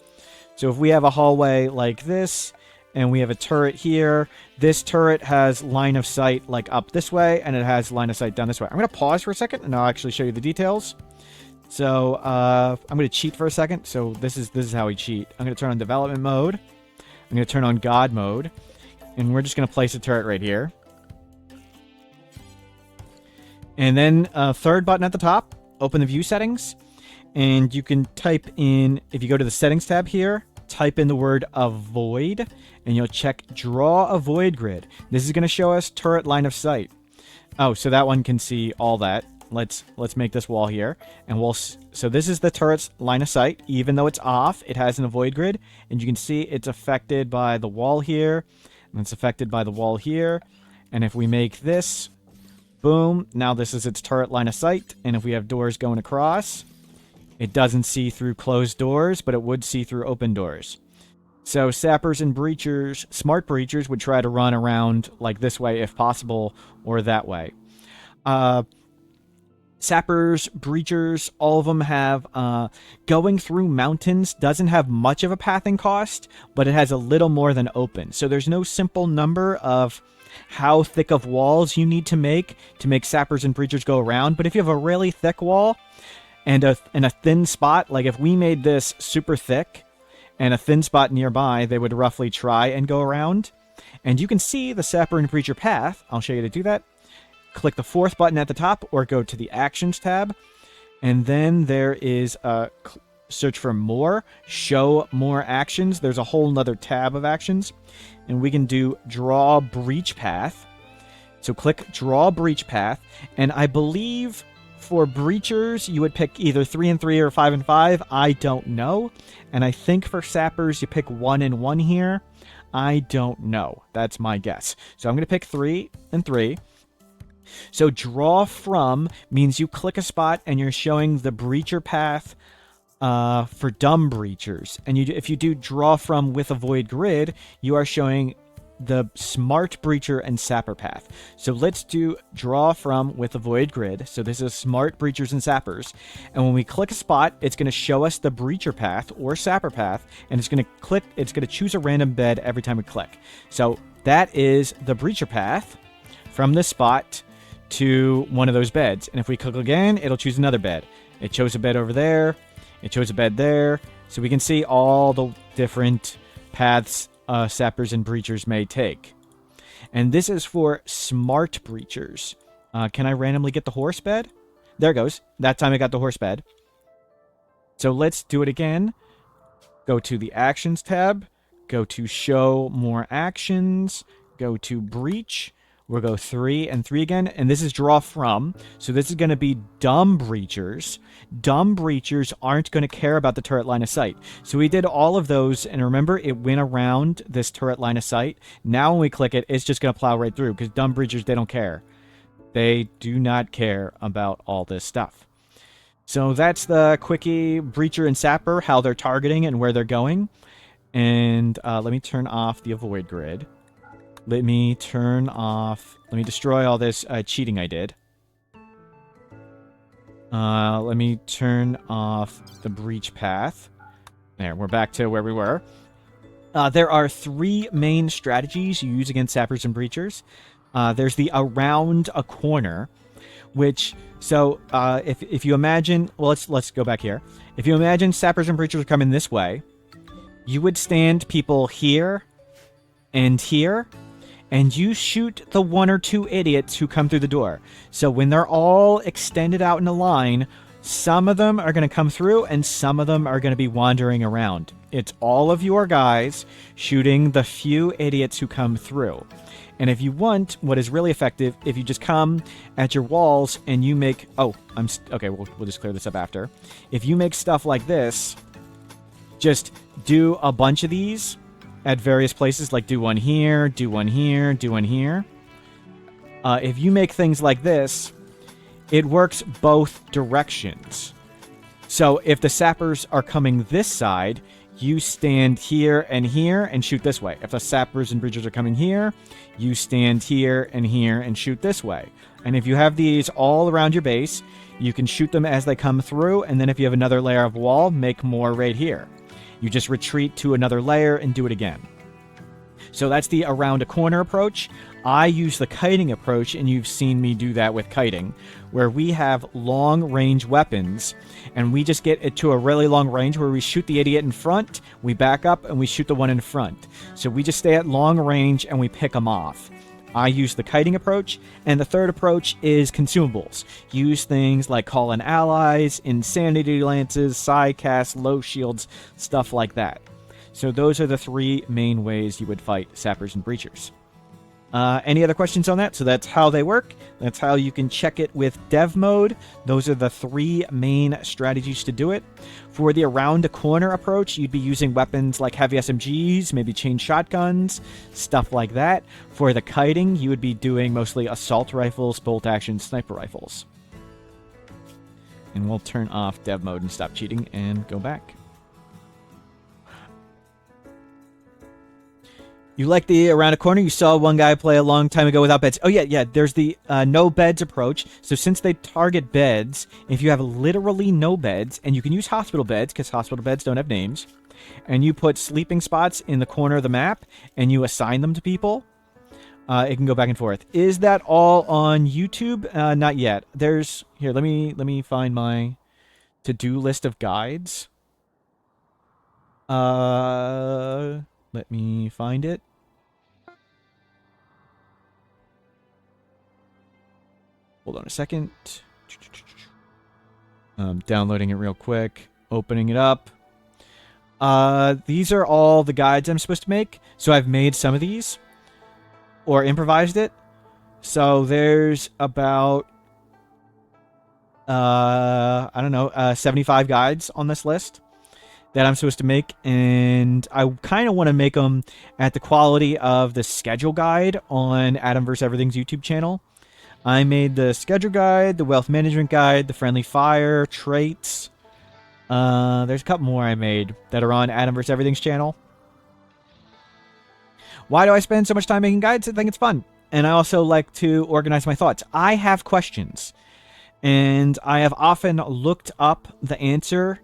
So if we have a hallway like this... And we have a turret here. This turret has line of sight like up this way, and it has line of sight down this way. I'm going to pause for a second, and I'll actually show you the details. So I'm going to cheat for a second. So this is how we cheat. I'm going to turn on development mode. I'm going to turn on God mode, and we're just going to place a turret right here. And then third button at the top, open the view settings, and you can type in, if you go to the settings tab here, type in the word avoid, and you'll check draw a void grid. This is going to show us turret line of sight. Oh, so that one can see all that. Let's make this wall here, and so this is the turret's line of sight. Even though it's off, it has an avoid grid, and you can see it's affected by the wall here, and it's affected by the wall here. And if we make this, boom, now this is its turret line of sight. And if we have doors going across, it doesn't see through closed doors, but it would see through open doors. So Sappers and Breachers, Smart Breachers, would try to run around like this way if possible, or that way. Sappers, Breachers, all of them have... going through mountains doesn't have much of a pathing cost, but it has a little more than open. So there's no simple number of how thick of walls you need to make Sappers and Breachers go around. But if you have a really thick wall and a thin spot, like if we made this super thick and a thin spot nearby, they would roughly try and go around. And you can see the Sapper and Breacher path. I'll show you to do that. Click the fourth button at the top, or go to the Actions tab, And then there is search for more, show more actions. There's a whole nother tab of actions. And we can do draw breach path. So click draw breach path. And I believe for breachers, you would pick either 3 and 3 or 5 and 5. I don't know. And I think for sappers, you pick 1 and 1 here. I don't know. That's my guess. So I'm going to pick 3 and 3. So draw from means you click a spot and you're showing the breacher path for dumb breachers. And if you do draw from with a void grid, you are showing the smart breacher and sapper path. So let's do draw from with a void grid. So this is smart breachers and sappers. And when we click a spot, it's going to show us the breacher path or sapper path. And it's going to choose a random bed every time we click. So that is the breacher path from this spot to one of those beds. And if we click again, it'll choose another bed. It chose a bed over there. It chose a bed there. So we can see all the different paths sappers and breachers may take. And this is for smart breachers. Can I randomly get the horse bed? There it goes. That time I got the horse bed. So let's do it again. Go to the actions tab. Go to show more actions. Go to breach. We'll go 3 and 3 again, and this is draw from. So this is going to be dumb breachers. Dumb breachers aren't going to care about the turret line of sight. So we did all of those, and remember, it went around this turret line of sight. Now when we click it, it's just going to plow right through, because dumb breachers, they don't care. They do not care about all this stuff. So that's the quickie breacher and sapper, how they're targeting and where they're going. And let me turn off the avoid grid. Let me destroy all this cheating I did. Let me turn off the breach path. There, we're back to where we were. There are 3 main strategies you use against sappers and breachers. There's the around a corner, which, so if you imagine, well, let's go back here. If you imagine sappers and breachers are coming this way, you would stand people here and here, and you shoot the 1 or 2 idiots who come through the door. So when they're all extended out in a line, some of them are going to come through and some of them are going to be wandering around. It's all of your guys shooting the few idiots who come through. And if you want, what is really effective, if you just come at your walls and you make... okay, we'll just clear this up after. If you make stuff like this, just do a bunch of these at various places, like do one here, do one here, do one here. If you make things like this, it works both directions. So if the sappers are coming this side, you stand here and shoot this way. If the sappers and breachers are coming here, you stand here and shoot this way. And if you have these all around your base, you can shoot them as they come through, and then if you have another layer of wall, make more right here. You just retreat to another layer and do it again. So that's the around a corner approach. I use the kiting approach, and you've seen me do that with kiting, where we have long-range weapons, and we just get it to a really long range where we shoot the idiot in front, we back up, and we shoot the one in front. So we just stay at long range, and we pick them off. I use the kiting approach, and the third approach is consumables. Use things like call in allies, insanity lances, psycast, low shields, stuff like that. So those are the 3 main ways you would fight sappers and breachers. Any other questions on that? So that's how they work. That's how you can check it with dev mode. Those are the 3 main strategies to do it. For the around a corner approach, you'd be using weapons like heavy SMGs, maybe chain shotguns, stuff like that. For the kiting, you would be doing mostly assault rifles, bolt action, sniper rifles. And we'll turn off dev mode and stop cheating and go back. You like the around a corner? You saw one guy play a long time ago without beds. Oh, yeah. There's the no beds approach. So since they target beds, if you have literally no beds, and you can use hospital beds, because hospital beds don't have names, and you put sleeping spots in the corner of the map, and you assign them to people, it can go back and forth. Is that all on YouTube? Not yet. There's... Here, let me find my to-do list of guides. Let me find it. Hold on a second. Downloading it real quick. Opening it up. These are all the guides I'm supposed to make. So I've made some of these. Or improvised it. So there's about... I don't know, 75 guides on this list that I'm supposed to make, and I kind of want to make them at the quality of the schedule guide on Adam vs. Everything's YouTube channel. I made the schedule guide, the wealth management guide, the friendly fire, traits. There's a couple more I made that are on Adam vs. Everything's channel. Why do I spend so much time making guides? I think it's fun. And I also like to organize my thoughts. I have questions. And I have often looked up the answer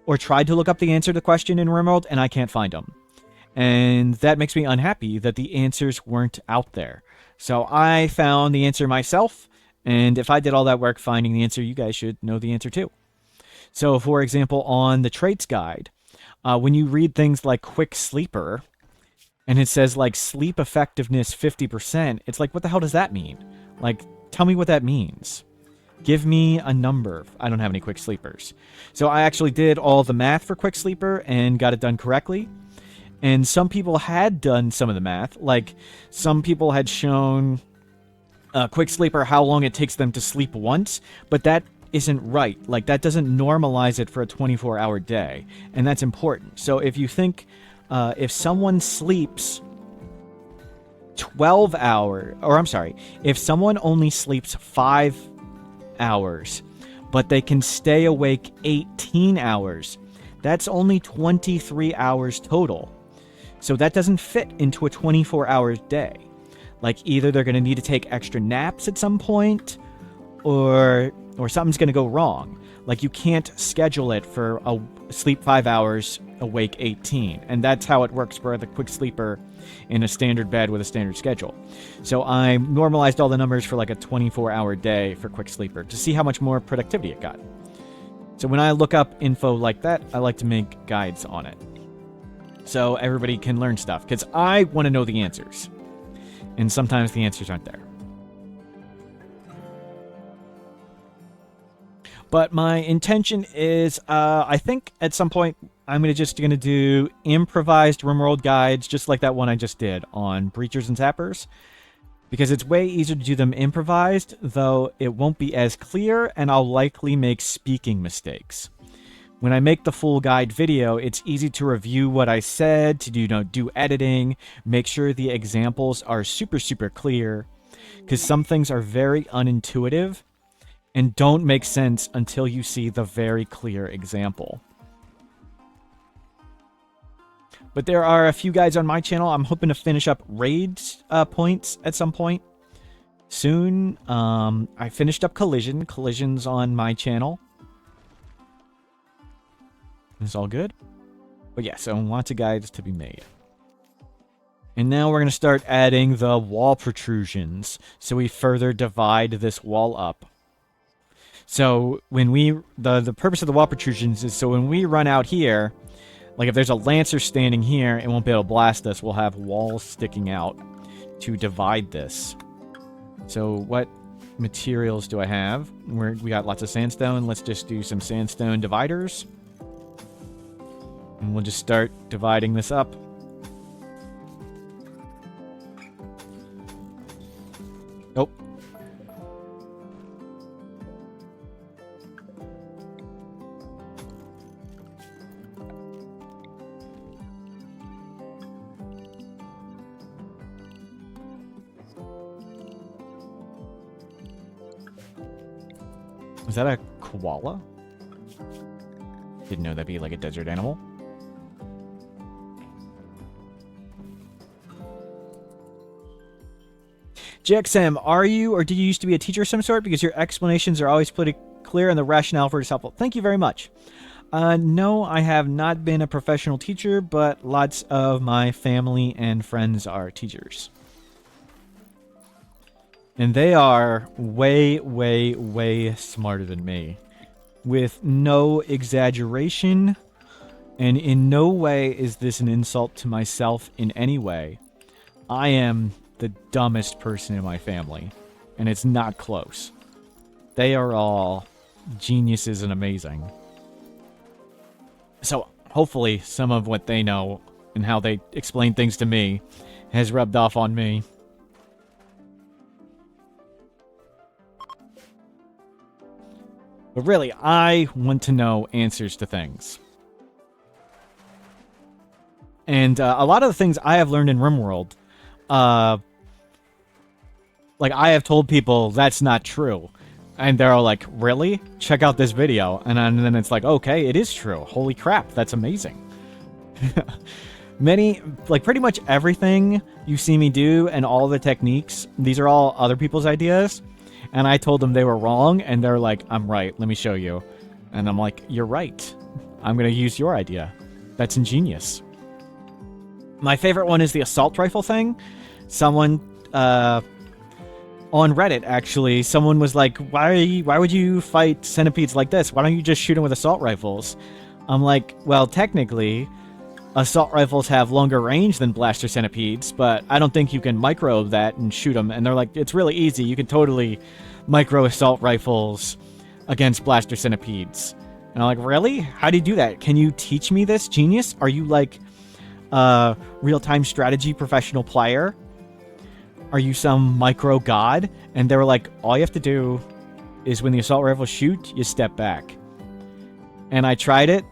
or tried to look up the answer to the question in RimWorld, and I can't find them. And that makes me unhappy that the answers weren't out there. So I found the answer myself, and if I did all that work finding the answer, you guys should know the answer too. So, for example, on the traits guide, when you read things like quick sleeper, and it says like sleep effectiveness 50%, it's like, what the hell does that mean? Like, tell me what that means. Give me a number. I don't have any quick sleepers. So I actually did all the math for quick sleeper and got it done correctly. And some people had done some of the math. Like, some people had shown quick sleeper how long it takes them to sleep once, but that isn't right. Like, that doesn't normalize it for a 24-hour day. And that's important. So if you think if someone sleeps 12 hours, or I'm sorry, if someone only sleeps 5 hours, but they can stay awake 18 hours. That's only 23 hours total. So that doesn't fit into a 24-hour day. Like, either they're going to need to take extra naps at some point, or something's going to go wrong. Like, you can't schedule it for a sleep 5 hours, awake 18. And that's how it works for the quick sleeper in a standard bed with a standard schedule. So I normalized all the numbers for like a 24-hour day for quick sleeper to see how much more productivity it got. So when I look up info like that, I like to make guides on it. So everybody can learn stuff, because I want to know the answers. And sometimes the answers aren't there. But my intention is, I think at some point, I'm just going to do improvised RimWorld guides, just like that one I just did on Breachers and Zappers. Because it's way easier to do them improvised, though it won't be as clear, and I'll likely make speaking mistakes. When I make the full guide video, it's easy to review what I said, to do editing, make sure the examples are super, super clear, because some things are very unintuitive and don't make sense until you see the very clear example. But there are a few guides on my channel. I'm hoping to finish up raid points at some point soon. I finished up Collision. Collision's on my channel. It's all good. But yeah, so lots of guides to be made. And now we're going to start adding the wall protrusions, so we further divide this wall up. So when the purpose of the wall protrusions is so when we run out here, like if there's a Lancer standing here, it won't be able to blast us. We'll have walls sticking out to divide this. So what materials do I have? We got lots of sandstone. Let's just do some sandstone dividers. And we'll just start dividing this up. Nope. Is that a koala? Didn't know that'd be like a desert animal. JXM, are you or did you used to be a teacher of some sort? Because your explanations are always pretty clear and the rationale for it is helpful. Thank you very much. No, I have not been a professional teacher, but lots of my family and friends are teachers. And they are way, way, way smarter than me. With no exaggeration, and in no way is this an insult to myself in any way. I am the dumbest person in my family, and it's not close. They are all geniuses and amazing. So hopefully some of what they know and how they explain things to me has rubbed off on me. But really, I want to know answers to things. And a lot of the things I have learned in RimWorld, like, I have told people that's not true. And they're all like, really? Check out this video. And then it's like, okay, it is true. Holy crap, that's amazing. Pretty much everything you see me do and all the techniques, these are all other people's ideas. And I told them they were wrong, and they're like, I'm right, let me show you. And I'm like, you're right. I'm going to use your idea. That's ingenious. My favorite one is the assault rifle thing. Someone, on Reddit, actually, someone was like, why would you fight centipedes like this? Why don't you just shoot them with assault rifles? I'm like, well, technically, assault rifles have longer range than blaster centipedes, but I don't think you can micro that and shoot them. And they're like, it's really easy. You can totally micro assault rifles against blaster centipedes. And I'm like, really? How do you do that? Can you teach me this, genius? Are you like a real-time strategy professional player? Are you some micro god? And they were like, all you have to do is when the assault rifles shoot, you step back. And I tried it,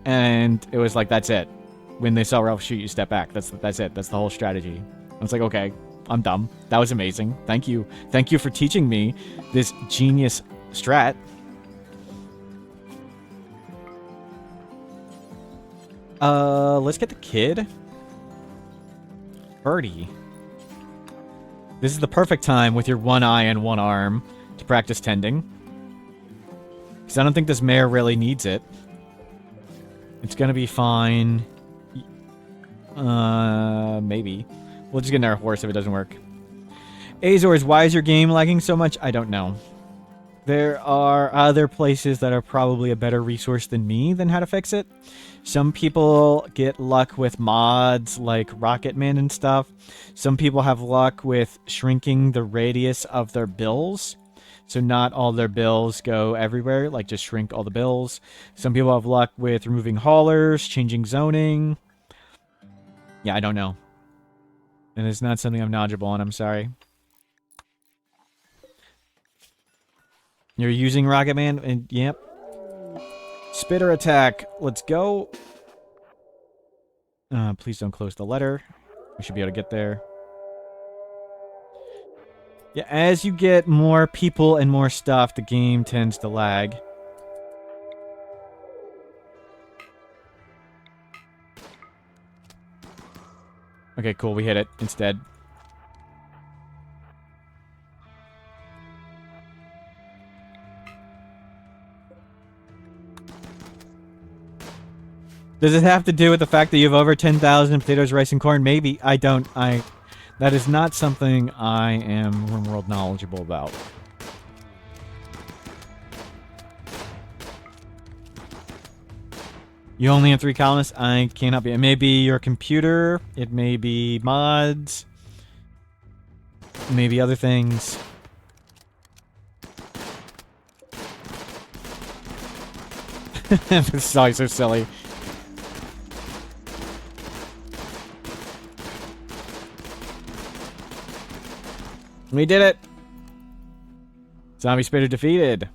and it was like, that's it. When the assault rifles shoot, you step back. That's it. That's the whole strategy. I was like, okay, I'm dumb. That was amazing. Thank you. Thank you for teaching me this genius strat. Let's get the kid. Birdie. This is the perfect time with your one eye and one arm to practice tending. Because I don't think this mare really needs it. It's gonna be fine. Maybe. We'll just get another horse if it doesn't work. Azores, why is your game lagging so much? I don't know. There are other places that are probably a better resource than me than how to fix it. Some people get luck with mods like Rocket Man and stuff. Some people have luck with shrinking the radius of their bills. So not all their bills go everywhere, like just shrink all the bills. Some people have luck with removing haulers, changing zoning. Yeah, I don't know. And it's not something I'm knowledgeable on, I'm sorry. You're using Rocket Man? And yep. Spitter attack. Let's go. Please don't close the letter. We should be able to get there. Yeah, as you get more people and more stuff, the game tends to lag. Okay, cool. We hit it instead. Does it have to do with the fact that you have over 10,000 potatoes, rice, and corn? Maybe. I don't. That is not something I am RimWorld knowledgeable about. You only have 3 columnists? I cannot be. It may be your computer. It may be mods. It may be other things. This is always so silly. We did it! Zombie Spitter defeated.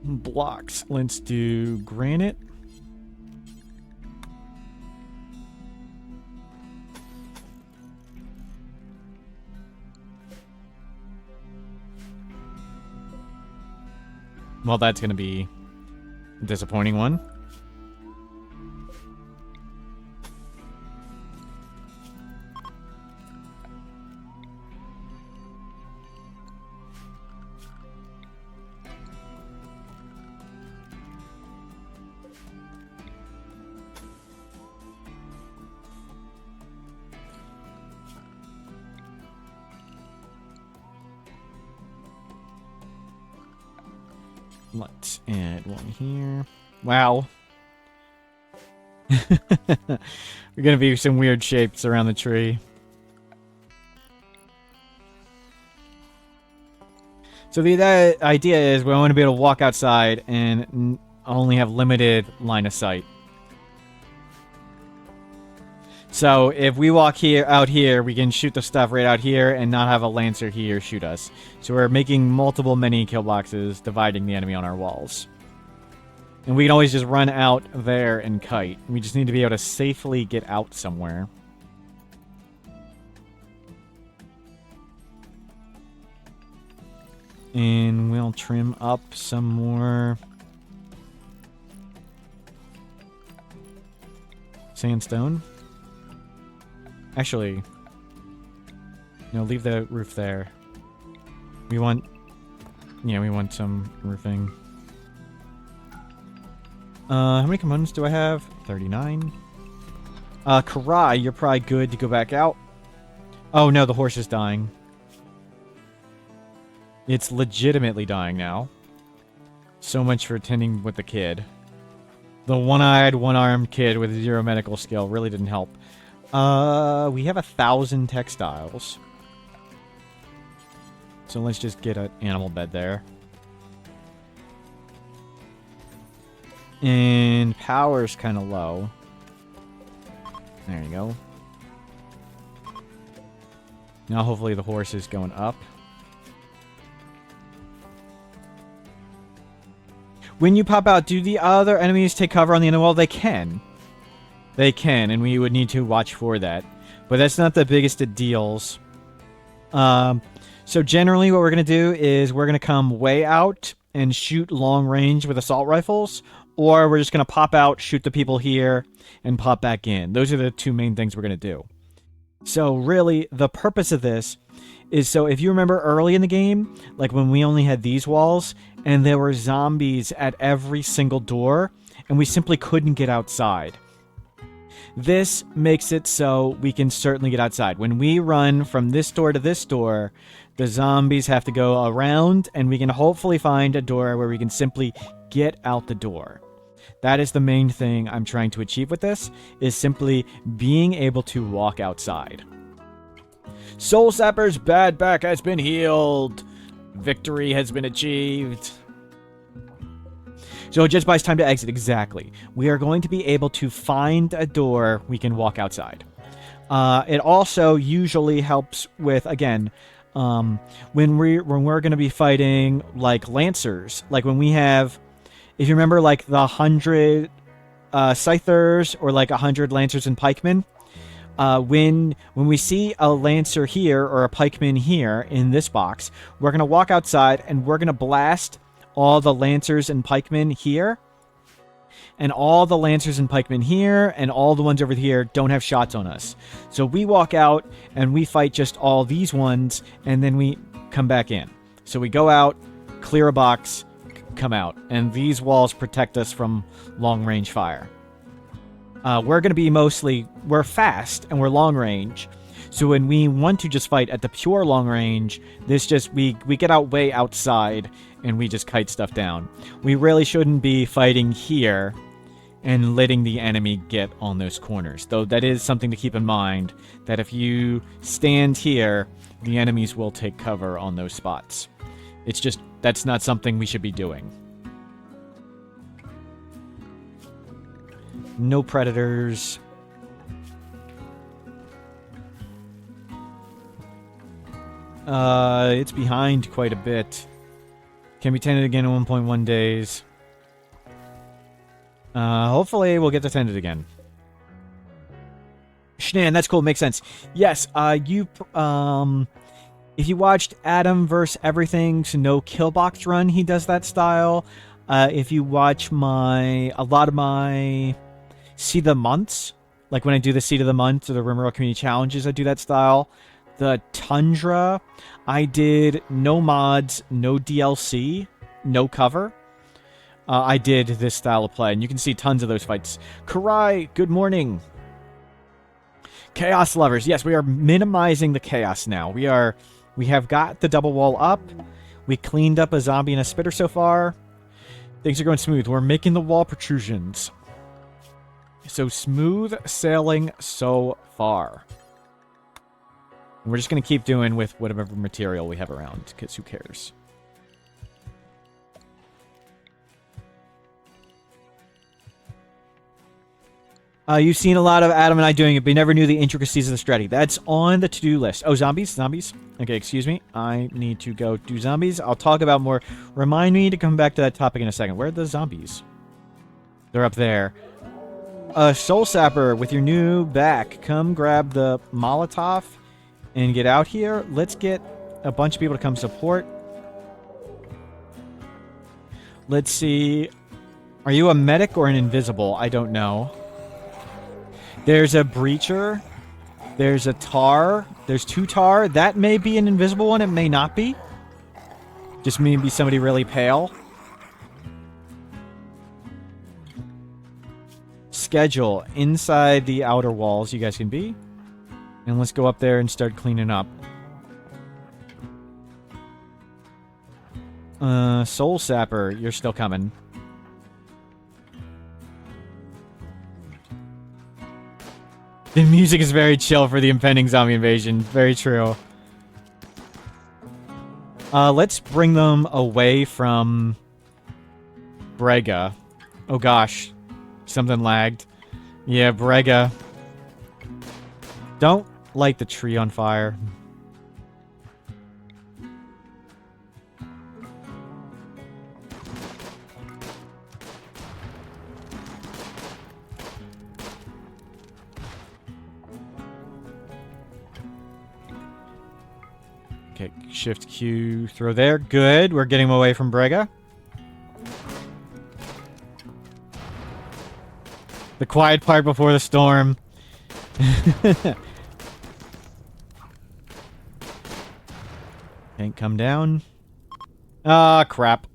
Blocks. Let's do granite. Well, that's gonna be a disappointing one. Let's add one here. Wow. We're gonna be some weird shapes around the tree. So the idea is we want to be able to walk outside and only have limited line of sight. So if we walk out here, we can shoot the stuff right out here and not have a lancer here shoot us. So we're making multiple mini kill boxes, dividing the enemy on our walls. And we can always just run out there and kite. We just need to be able to safely get out somewhere. And we'll trim up some more sandstone. Actually, no, leave the roof there. We want, yeah, we want some roofing. How many components do I have? 39. Karai, you're probably good to go back out. Oh no, the horse is dying. It's legitimately dying now. So much for attending with the kid. The one-eyed, one-armed kid with 0 medical skill really didn't help. We have 1,000 textiles. So let's just get an animal bed there. And power's kind of low. There you go. Now hopefully the horse is going up. When you pop out, do the other enemies take cover on the inner wall? They can. They can, and we would need to watch for that. But that's not the biggest of deals. So generally what we're going to do is we're going to come way out and shoot long range with assault rifles. Or we're just going to pop out, shoot the people here, and pop back in. Those are the two main things we're going to do. So really, the purpose of this is so if you remember early in the game, like when we only had these walls, and there were zombies at every single door, and we simply couldn't get outside. This makes it so we can certainly get outside. When we run from this door to this door, the zombies have to go around, and we can hopefully find a door where we can simply get out the door. That is the main thing I'm trying to achieve with this, is simply being able to walk outside. Soul Sapper's bad back has been healed. Victory has been achieved. So it just buys time to exit, exactly. We are going to be able to find a door we can walk outside. It also usually helps with, again, when we're going to be fighting like lancers, like when we have, if you remember, like the 100 scythers or like 100 lancers and pikemen, when we see a lancer here or a pikeman here in this box, we're going to walk outside and we're going to blast all the lancers and pikemen here, and all the lancers and pikemen here, and all the ones over here don't have shots on us. So we walk out and we fight just all these ones, and then we come back in. So we go out, clear a box, come out, and these walls protect us from long-range fire. We're going to be we're fast and we're long-range. So when we want to just fight at the pure long range, we get out way outside and we just kite stuff down. We really shouldn't be fighting here and letting the enemy get on those corners. Though that is something to keep in mind, that if you stand here, the enemies will take cover on those spots. It's just, that's not something we should be doing. No predators. It's behind quite a bit. Can be tended again in 1.1 days. Hopefully we'll get to tend it again. Schnan, that's cool, makes sense. Yes, if you watched Adam vs. Everything's No Killbox run, he does that style. If you watch a lot of my Seed of the Months, like when I do the Seed of the Month or the Rimworld Community Challenges, I do that style. The Tundra, I did no mods, no DLC, no cover. I did this style of play, and you can see tons of those fights. Karai, good morning. Chaos lovers, yes, we are minimizing the chaos now. We have got the double wall up. We cleaned up a zombie and a spitter so far. Things are going smooth. We're making the wall protrusions. So smooth sailing so far. And we're just going to keep doing with whatever material we have around, because who cares? You've seen a lot of Adam and I doing it, but you never knew the intricacies of the strategy. That's on the to-do list. Oh, zombies? Zombies? Okay, excuse me. I need to go do zombies. I'll talk about more. Remind me to come back to that topic in a second. Where are the zombies? They're up there. Soul Sapper, with your new back, come grab the Molotov and get out here. Let's get a bunch of people to come support. Let's see. Are you a medic or an invisible? I don't know. There's a breacher. There's a tar. There's 2 tar. That may be an invisible one. It may not be. Just maybe somebody really pale. Schedule. Inside the outer walls you guys can be. And let's go up there and start cleaning up. Soul Sapper, you're still coming. The music is very chill for the impending zombie invasion. Very true. Let's bring them away from Brega. Oh gosh. Something lagged. Yeah, Brega. Don't light the tree on fire. Okay, shift Q, throw there. Good, we're getting away from Brega. The quiet part before the storm. Can't come down. Ah, crap.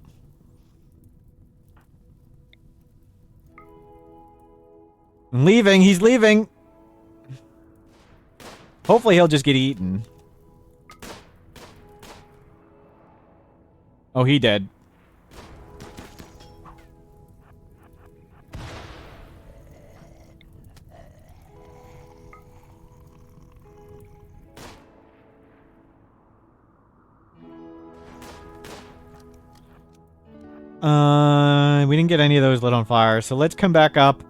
I'm leaving, he's leaving. Hopefully he'll just get eaten. Oh, he did. We didn't get any of those lit on fire, so let's come back up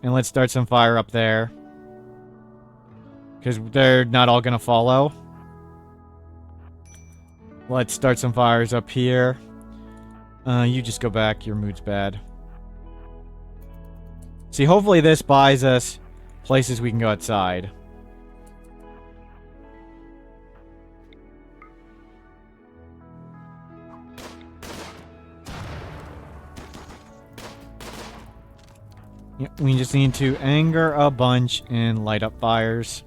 and let's start some fire up there. Because they're not all gonna follow. Let's start some fires up here. You just go back, your mood's bad. See, hopefully this buys us places we can go outside. Yeah, we just need to anger a bunch and light up fires.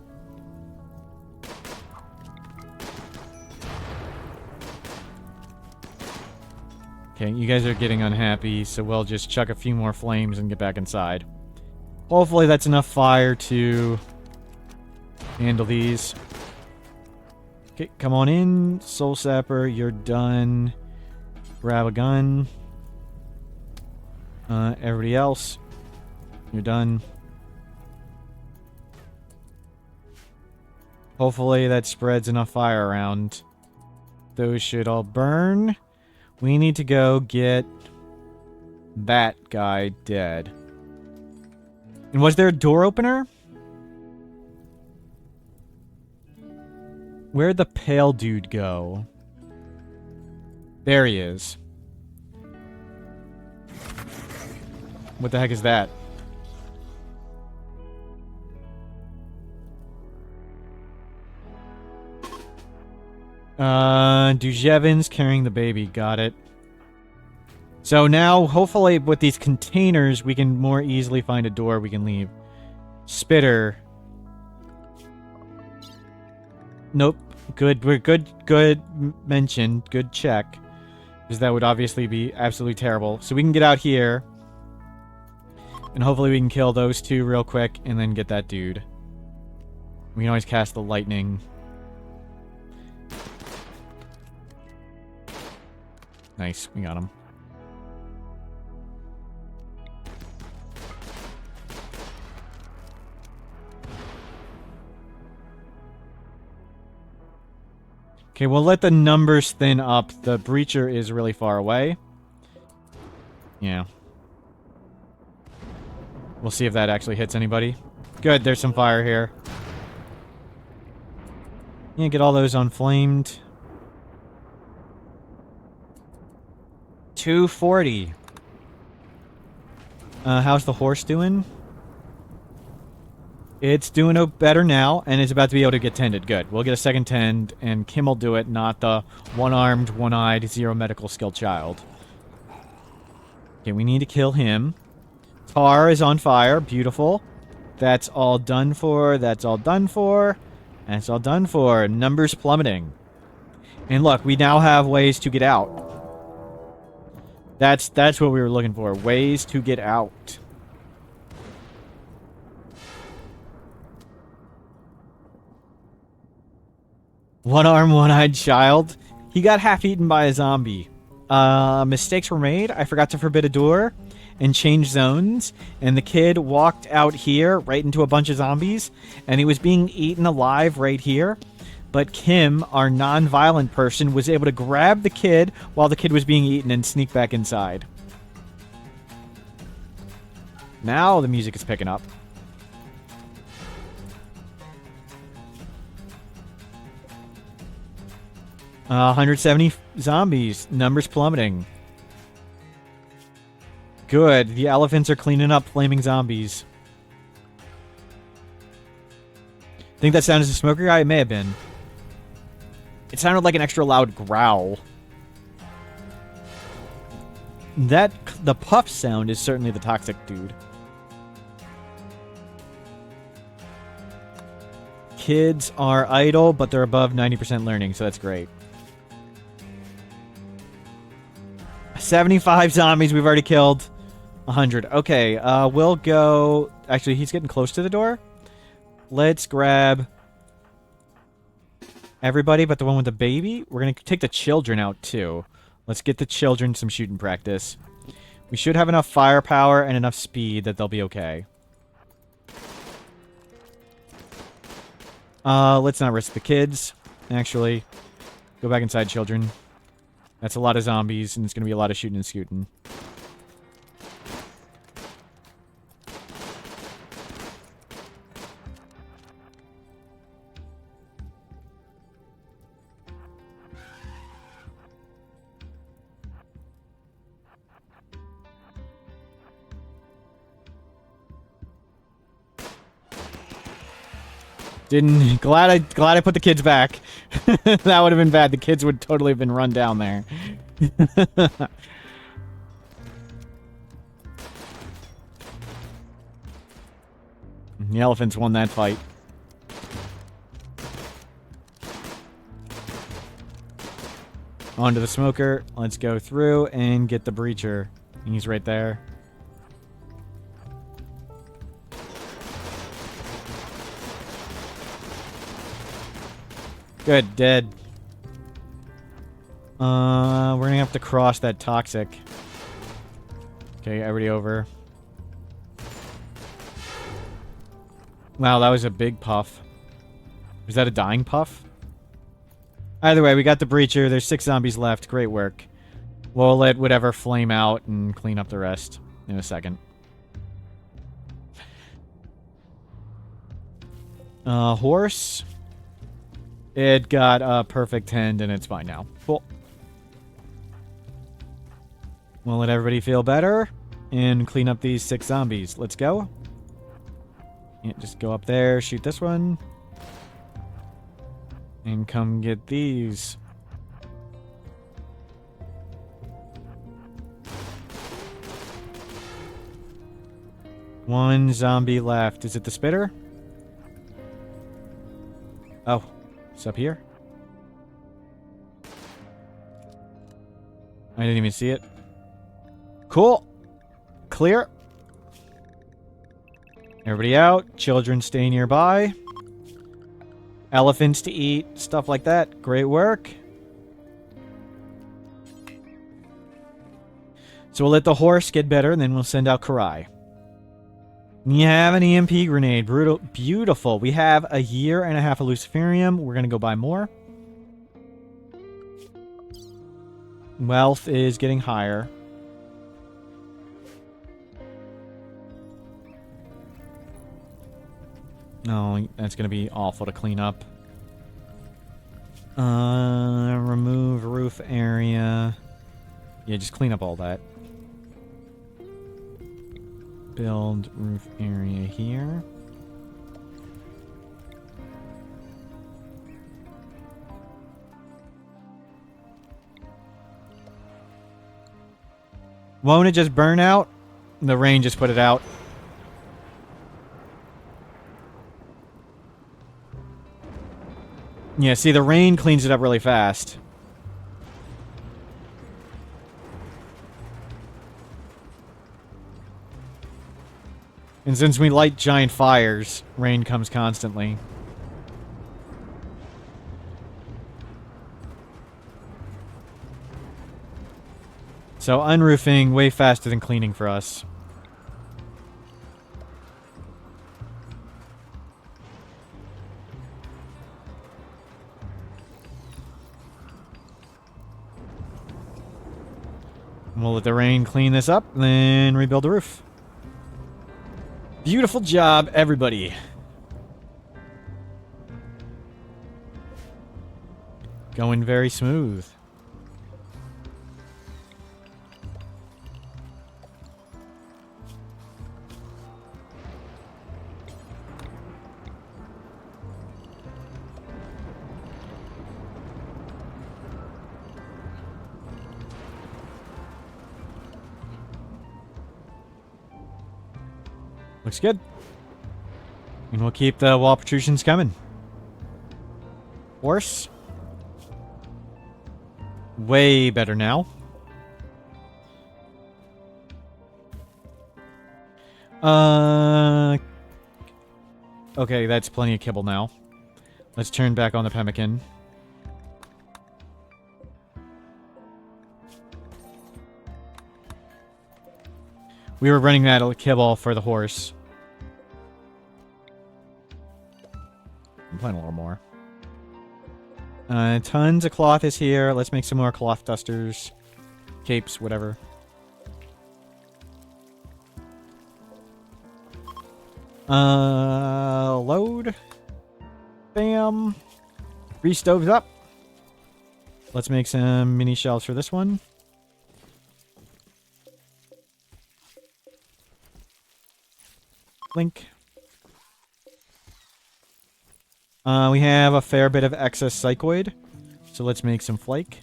Okay, you guys are getting unhappy, so we'll just chuck a few more flames and get back inside. Hopefully that's enough fire to handle these. Okay, come on in. Soul Sapper, you're done. Grab a gun. Everybody else, you're done. Hopefully that spreads enough fire around. Those should all burn. We need to go get that guy dead. And was there a door opener? Where'd the pale dude go? There he is. What the heck is that? Dujevins carrying the baby. Got it. So now, hopefully, with these containers, we can more easily find a door we can leave. Spitter. Nope. Good. We're good. Good mention. Good check. Because that would obviously be absolutely terrible. So we can get out here. And hopefully we can kill those two real quick and then get that dude. We can always cast the lightning. Nice, we got him. Okay, we'll let the numbers thin up. The breacher is really far away. Yeah. We'll see if that actually hits anybody. Good, there's some fire here. Yeah, get all those unflamed. 240. How's the horse doing? It's doing better now, and it's about to be able to get tended. Good. We'll get a second tend, and Kim will do it, not the one-armed, one-eyed, zero medical skill child. Okay, we need to kill him. Tar is on fire. Beautiful. That's all done for. That's all done for. That's all done for. Numbers plummeting. And look, we now have ways to get out. That's what we were looking for. Ways to get out. One-armed, one-eyed child. He got half-eaten by a zombie. Mistakes were made. I forgot to forbid a door and change zones. And the kid walked out here right into a bunch of zombies. And he was being eaten alive right here. But Kim, our non-violent person, was able to grab the kid while the kid was being eaten and sneak back inside. Now the music is picking up. Uh, 170 zombies. Numbers plummeting. Good. The elephants are cleaning up flaming zombies. Think that sounded as a smoker guy? It may have been. It sounded like an extra loud growl. The puff sound is certainly the toxic dude. Kids are idle, but they're above 90% learning, so that's great. 75 zombies we've already killed. 100. Okay, we'll go... Actually, he's getting close to the door. Let's grab everybody but the one with the baby. We're going to take the children out, too. Let's get the children some shooting practice. We should have enough firepower and enough speed that they'll be okay. Let's not risk the kids. Actually, go back inside, children. That's a lot of zombies, and it's going to be a lot of shooting and scooting. Glad I put the kids back. That would have been bad. The kids would totally have been run down there. The elephants won that fight. Onto the smoker. Let's go through and get the breacher. He's right there. Good, dead. We're gonna have to cross that toxic. Okay, everybody over. Wow, that was a big puff. Was that a dying puff? Either way, we got the breacher. There's 6 zombies left. Great work. We'll let whatever flame out and clean up the rest in a second. Horse. It got a perfect 10 and it's fine now. Cool. We'll let everybody feel better and clean up these 6 zombies. Let's go. Yeah, just go up there, shoot this one. And come get these. One zombie left. Is it the spitter? Oh. It's up here. I didn't even see it. Cool. Clear. Everybody out. Children stay nearby. Elephants to eat. Stuff like that. Great work. So we'll let the horse get better, and then we'll send out Karai. You have an EMP grenade. Brutal. Beautiful. We have a year and a half of Luciferium. We're going to go buy more. Wealth is getting higher. Oh, that's gonna be awful to clean up. Remove roof area. Yeah, just clean up all that. Build roof area here. Won't it just burn out? The rain just put it out. Yeah, see, the rain cleans it up really fast. And since we light giant fires, rain comes constantly. So unroofing way faster than cleaning for us. We'll let the rain clean this up, then rebuild the roof. Beautiful job, everybody. Going very smooth. Looks good. And we'll keep the wall protrusions coming. Horse. Way better now. Okay, that's plenty of kibble now. Let's turn back on the pemmican. We were running that kibble for the horse. I'm playing a little more. Tons of cloth is here. Let's make some more cloth dusters. Capes, whatever. Load. Bam. 3 stoves up. Let's make some mini shelves for this one. Blink. We have a fair bit of excess psychoid, so let's make some flake.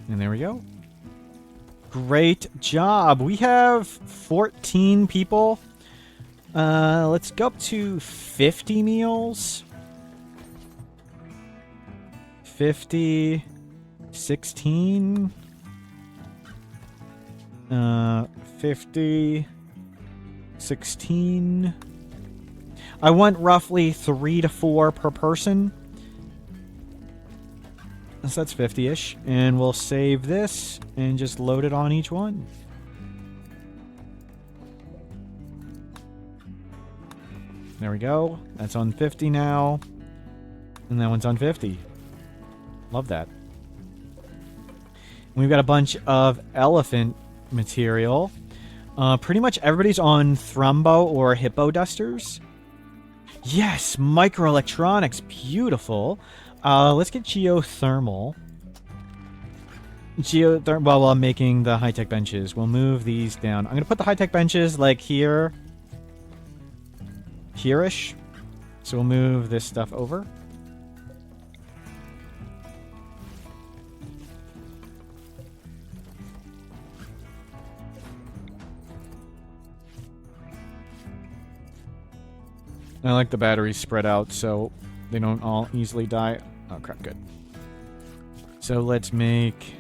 And there we go. Great job. We have 14 people. Let's go up to 50 meals. 50... 16 50 16 I want roughly 3 to 4 per person, so that's 50-ish, and we'll save this and just load it on each one. There we go. That's on 50 now, and that one's on 50. Love that. We've got a bunch of elephant material. Pretty much everybody's on Thrumbo or Hippo dusters. Yes, microelectronics. Beautiful. Let's get geothermal. While I'm making the high-tech benches. We'll move these down. I'm going to put the high-tech benches like here. Here-ish. So we'll move this stuff over. I like the batteries spread out so they don't all easily die. Oh crap, good. So let's make...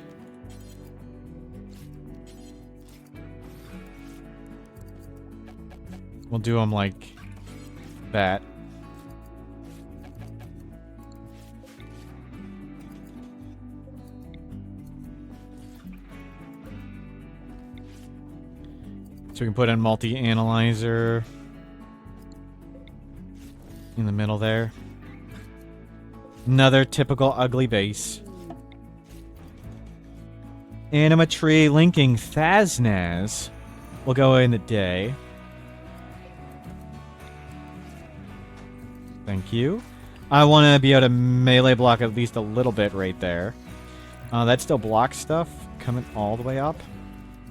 We'll do them like that. So we can put in multi-analyzer in the middle there. Another typical ugly base. Anima tree linking Thaznaz will go in the day. Thank you. I want to be able to melee block at least a little bit right there. That still blocks stuff coming all the way up.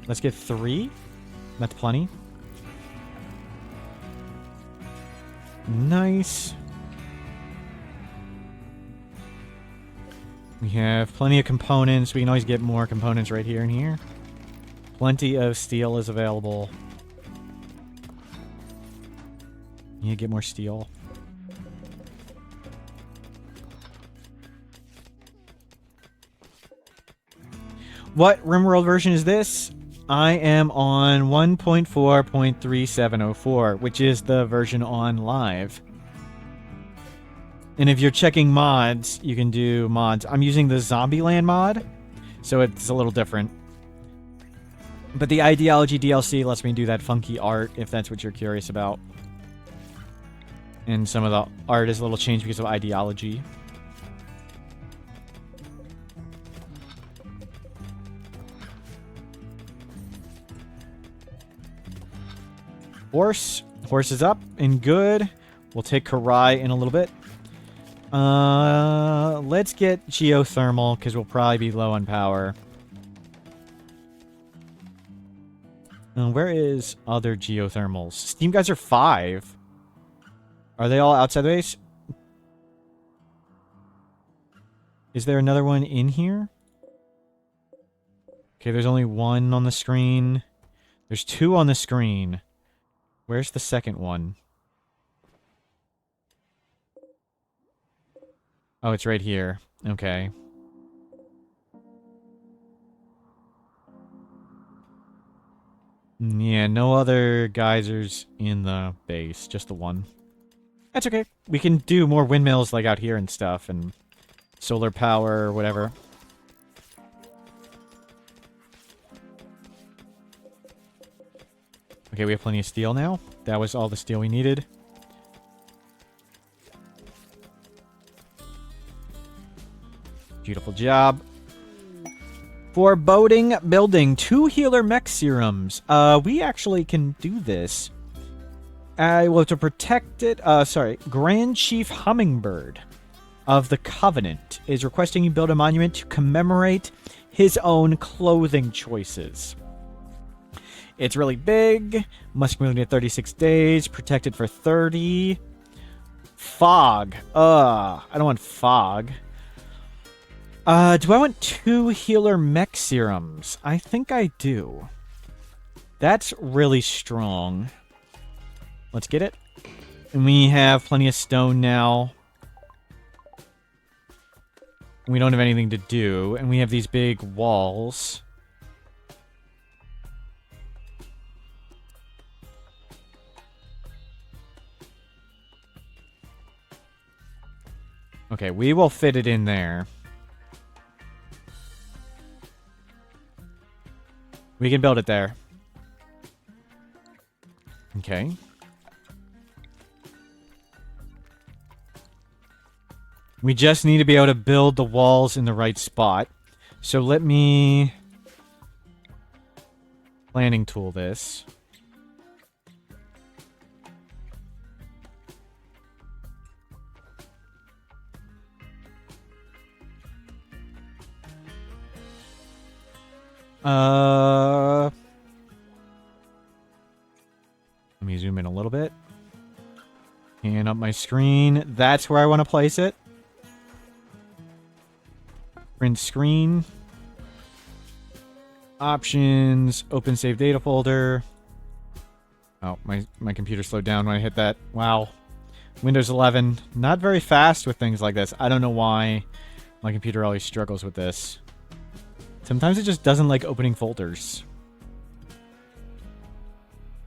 Let's get 3. That's plenty. Nice. We have plenty of components. We can always get more components right here and here. Plenty of steel is available. You get more steel. What RimWorld version is this? I am on 1.4.3704, which is the version on live. And if you're checking mods, you can do mods. I'm using the Zombieland mod, so it's a little different. But the Ideology DLC lets me do that funky art, if that's what you're curious about. And some of the art is a little changed because of Ideology. Horse. Horse is up and good. We'll take Karai in a little bit. Let's get geothermal, because we'll probably be low on power. Where is other geothermals? Steam guys are 5. Are they all outside the base? Is there another one in here? Okay, there's only 1 on the screen. There's 2 on the screen. Where's the second one? Oh, it's right here. Okay. Yeah, no other geysers in the base. Just the one. That's okay. We can do more windmills like out here and stuff, and solar power or whatever. Okay, we have plenty of steel now. That was all the steel we needed. Beautiful job. Foreboding building. 2 healer mech serums. We actually can do this. Well, to protect it... Grand Chief Hummingbird of the Covenant is requesting you build a monument to commemorate his own clothing choices. It's really big. Must move in 36 days. Protected for 30. Fog. I don't want fog. Do I want 2 healer mech serums? I think I do. That's really strong. Let's get it. And we have plenty of stone now. We don't have anything to do. And we have these big walls. Okay, we will fit it in there. We can build it there. Okay. We just need to be able to build the walls in the right spot. So let me... planning tool this. Let me zoom in a little bit. And up my screen. That's where I want to place it. Print screen. Options. Open save data folder. Oh, my computer slowed down when I hit that. Wow. Windows 11. Not very fast with things like this. I don't know why my computer always struggles with this. Sometimes it just doesn't like opening folders.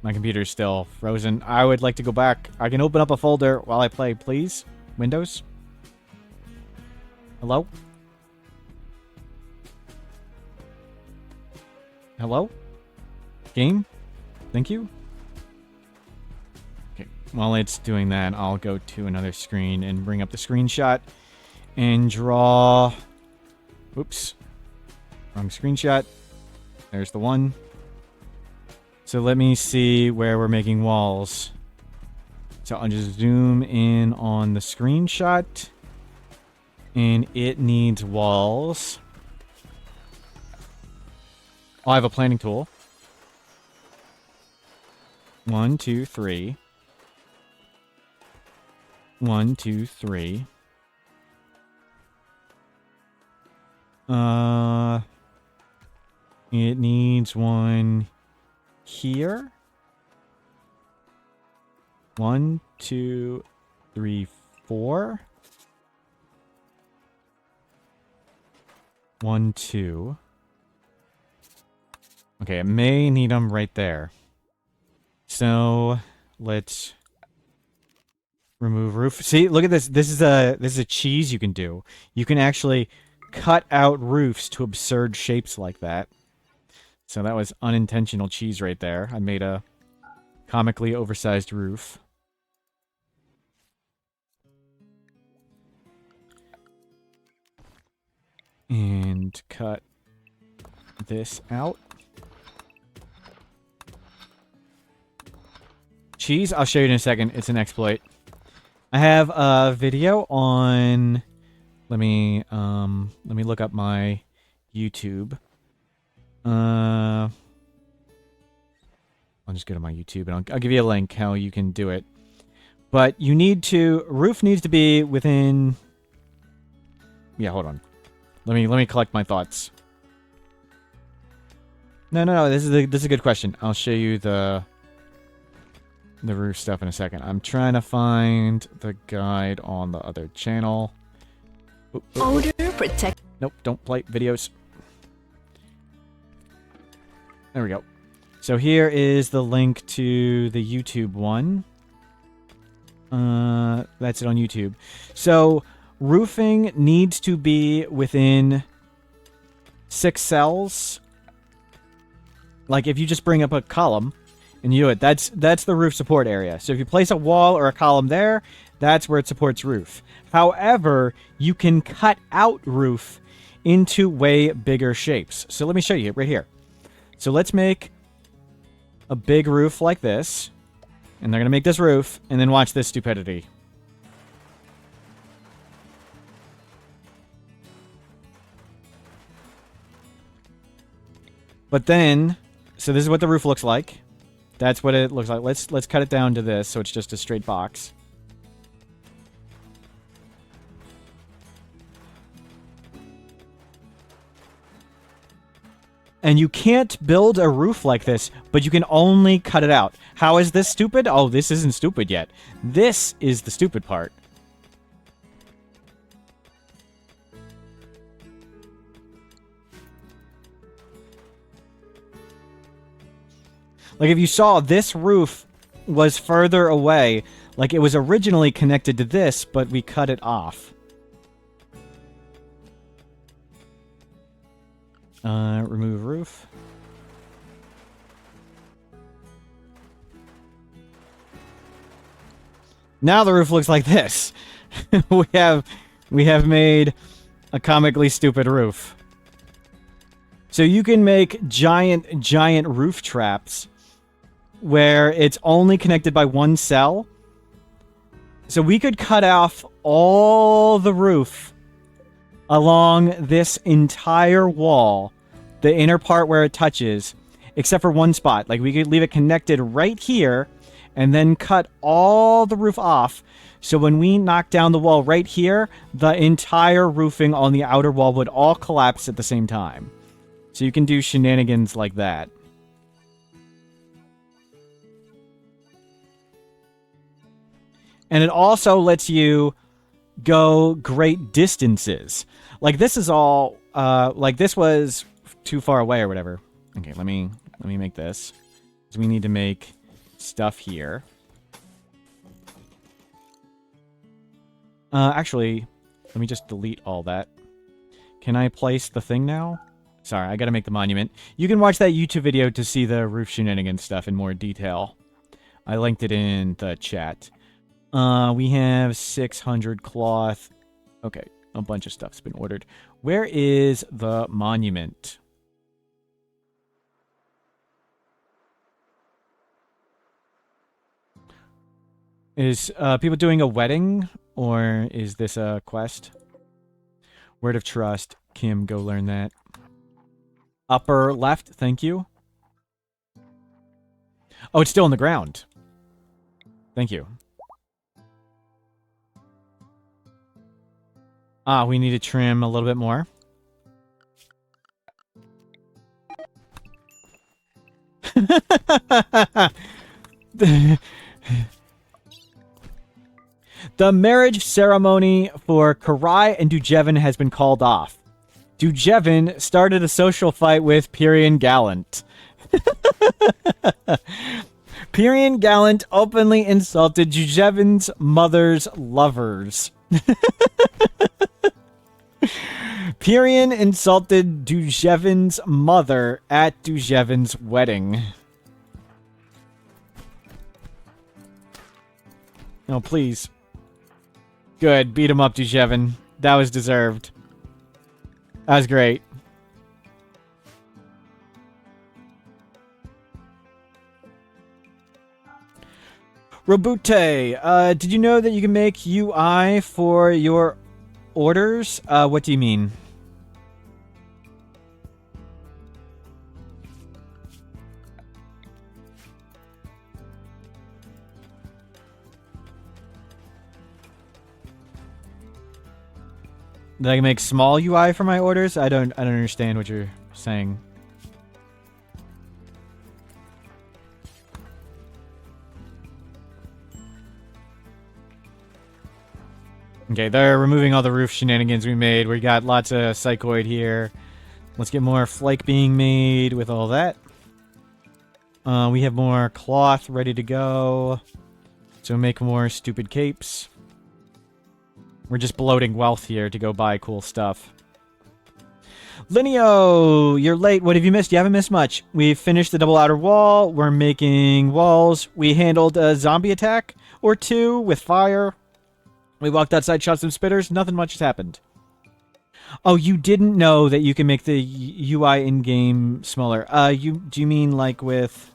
My computer's still frozen. I would like to go back. I can open up a folder while I play, please. Windows? Hello? Hello? Game? Thank you. Okay, while it's doing that, I'll go to another screen and bring up the screenshot and draw... Oops. Wrong screenshot. There's the one. So let me see where we're making walls. So I'll just zoom in on the screenshot. And it needs walls. Oh, I have a planning tool. 1, 2, 3. 1, 2, 3. It needs one here. 1, 2, 3, 4. 1, 2. Okay, it may need them right there. So let's remove roof. See, look at this. This is a cheese you can do. You can actually cut out roofs to absurd shapes like that. So that was unintentional cheese right there. I made a comically oversized roof. And cut this out. Cheese, I'll show you in a second. It's an exploit. I have a video on... Let me look up my YouTube. I'll just go to my YouTube and I'll give you a link how you can do it. But you need to... Roof needs to be within... Yeah, hold on. Let me collect my thoughts. No. This is a good question. I'll show you the roof stuff in a second. I'm trying to find the guide on the other channel. Odor protect. Nope, don't play videos. There we go. So here is the link to the YouTube one. That's it on YouTube. So roofing needs to be within 6 cells. Like if you just bring up a column and you do it, that's the roof support area. So if you place a wall or a column there, that's where it supports roof. However, you can cut out roof into way bigger shapes. So let me show you right here. So let's make a big roof like this. And they're going to make this roof, and then watch this stupidity. But then, so this is what the roof looks like. That's what it looks like. Let's cut it down to this, so it's just a straight box. And you can't build a roof like this, but you can only cut it out. How is this stupid? Oh, this isn't stupid yet. This is the stupid part. Like if you saw, this roof was further away. Like it was originally connected to this, but we cut it off. Remove roof. Now the roof looks like this. we have made a comically stupid roof. So you can make giant roof traps where it's only connected by one cell. So we could cut off all the roof along this entire wall, the inner part where it touches, except for one spot. Like, we could leave it connected right here, and then cut all the roof off, so when we knock down the wall right here, the entire roofing on the outer wall would all collapse at the same time. So you can do shenanigans like that. And it also lets you go great distances. Like this is all, like this was too far away or whatever. Okay, let me make this. So we need to make stuff here. Actually, let me just delete all that. Can I place the thing now? Sorry, I gotta make the monument. You can watch that YouTube video to see the roof shenanigans stuff in more detail. I linked it in the chat. We have 600 cloth. Okay, a bunch of stuff's been ordered. Where is the monument? Is people doing a wedding, or is this a quest? Word of trust. Kim, go learn that. Upper left, thank you. Oh, it's still on the ground. Thank you. Ah, we need to trim a little bit more. The marriage ceremony for Karai and Dujevin has been called off. Dujevin started a social fight with Pyrian Gallant. Pyrian Gallant openly insulted Dujevin's mother's lovers. Pyrian insulted Dujevin's mother at Dujevin's wedding. Oh, please. Good. Beat him up, Dujevin. That was deserved. That was great. Robute, did you know that you can make UI for your orders? What do you mean? That I can make small UI for my orders? I don't understand what you're saying. Okay, they're removing all the roof shenanigans we made. We got lots of psychoid here. Let's get more flake being made with all that. We have more cloth ready to go. So make more stupid capes. We're just bloating wealth here to go buy cool stuff. Lineo, you're late. What have you missed? You haven't missed much. We've finished the double outer wall. We're making walls. We handled a zombie attack or two with fire. We walked outside, shot some spitters. Nothing much has happened. Oh, you didn't know that you can make the UI in-game smaller. Do you mean like with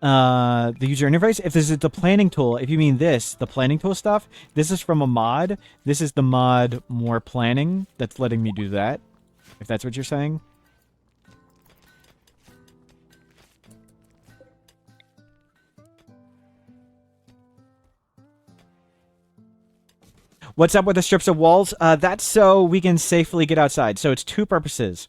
the user interface? If this is the planning tool, if you mean this, the planning tool stuff, this is from a mod. This is the mod more planning that's letting me do that, if that's what you're saying. What's up with the strips of walls? That's so we can safely get outside. So it's two purposes.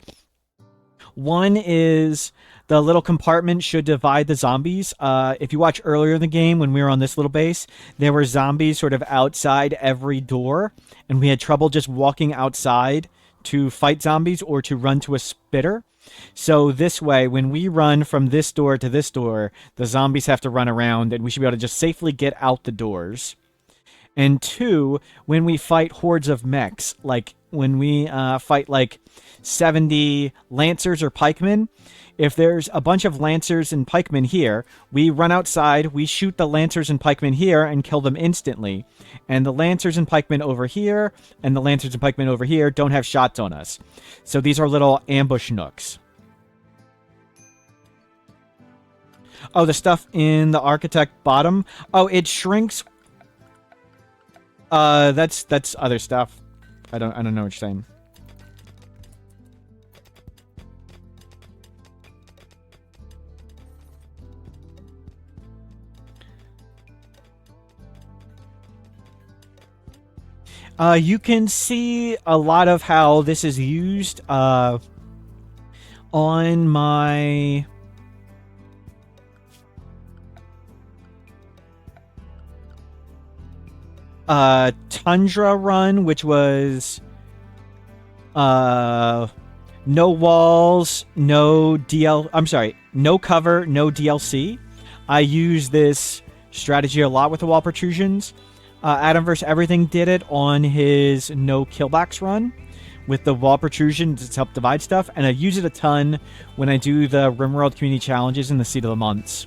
One is the little compartment should divide the zombies. If you watch earlier in the game when we were on this little base, there were zombies sort of outside every door, and we had trouble just walking outside to fight zombies or to run to a spitter. So this way, when we run from this door to this door, the zombies have to run around, and we should be able to just safely get out the doors. And two, when we fight hordes of mechs, like when we fight like 70 lancers or pikemen, if there's a bunch of lancers and pikemen here, we run outside, we shoot the lancers and pikemen here and kill them instantly. And the lancers and pikemen over here and the lancers and pikemen over here don't have shots on us. So these are little ambush nooks. Oh, the stuff in the architect bottom. Oh, it shrinks. That's other stuff. I don't know what you're saying. You can see a lot of how this is used on my Tundra run, which was no walls, no cover, no DLC. I use this strategy a lot with the wall protrusions. Adam vs. Everything did it on his no killbacks run with the wall protrusions to help divide stuff, and I use it a ton when I do the RimWorld community challenges and the Seat of the Months.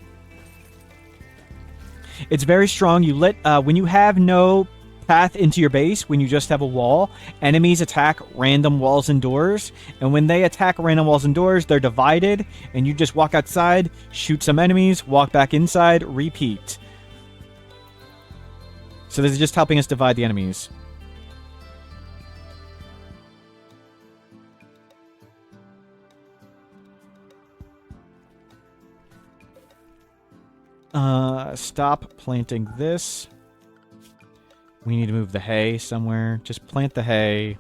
It's very strong. When you have no path into your base, when you just have a wall, enemies attack random walls and doors, and when they attack random walls and doors, they're divided, and you just walk outside, shoot some enemies, walk back inside, repeat. So this is just helping us divide the enemies. Stop planting this. We need to move the hay somewhere. Just plant the hay.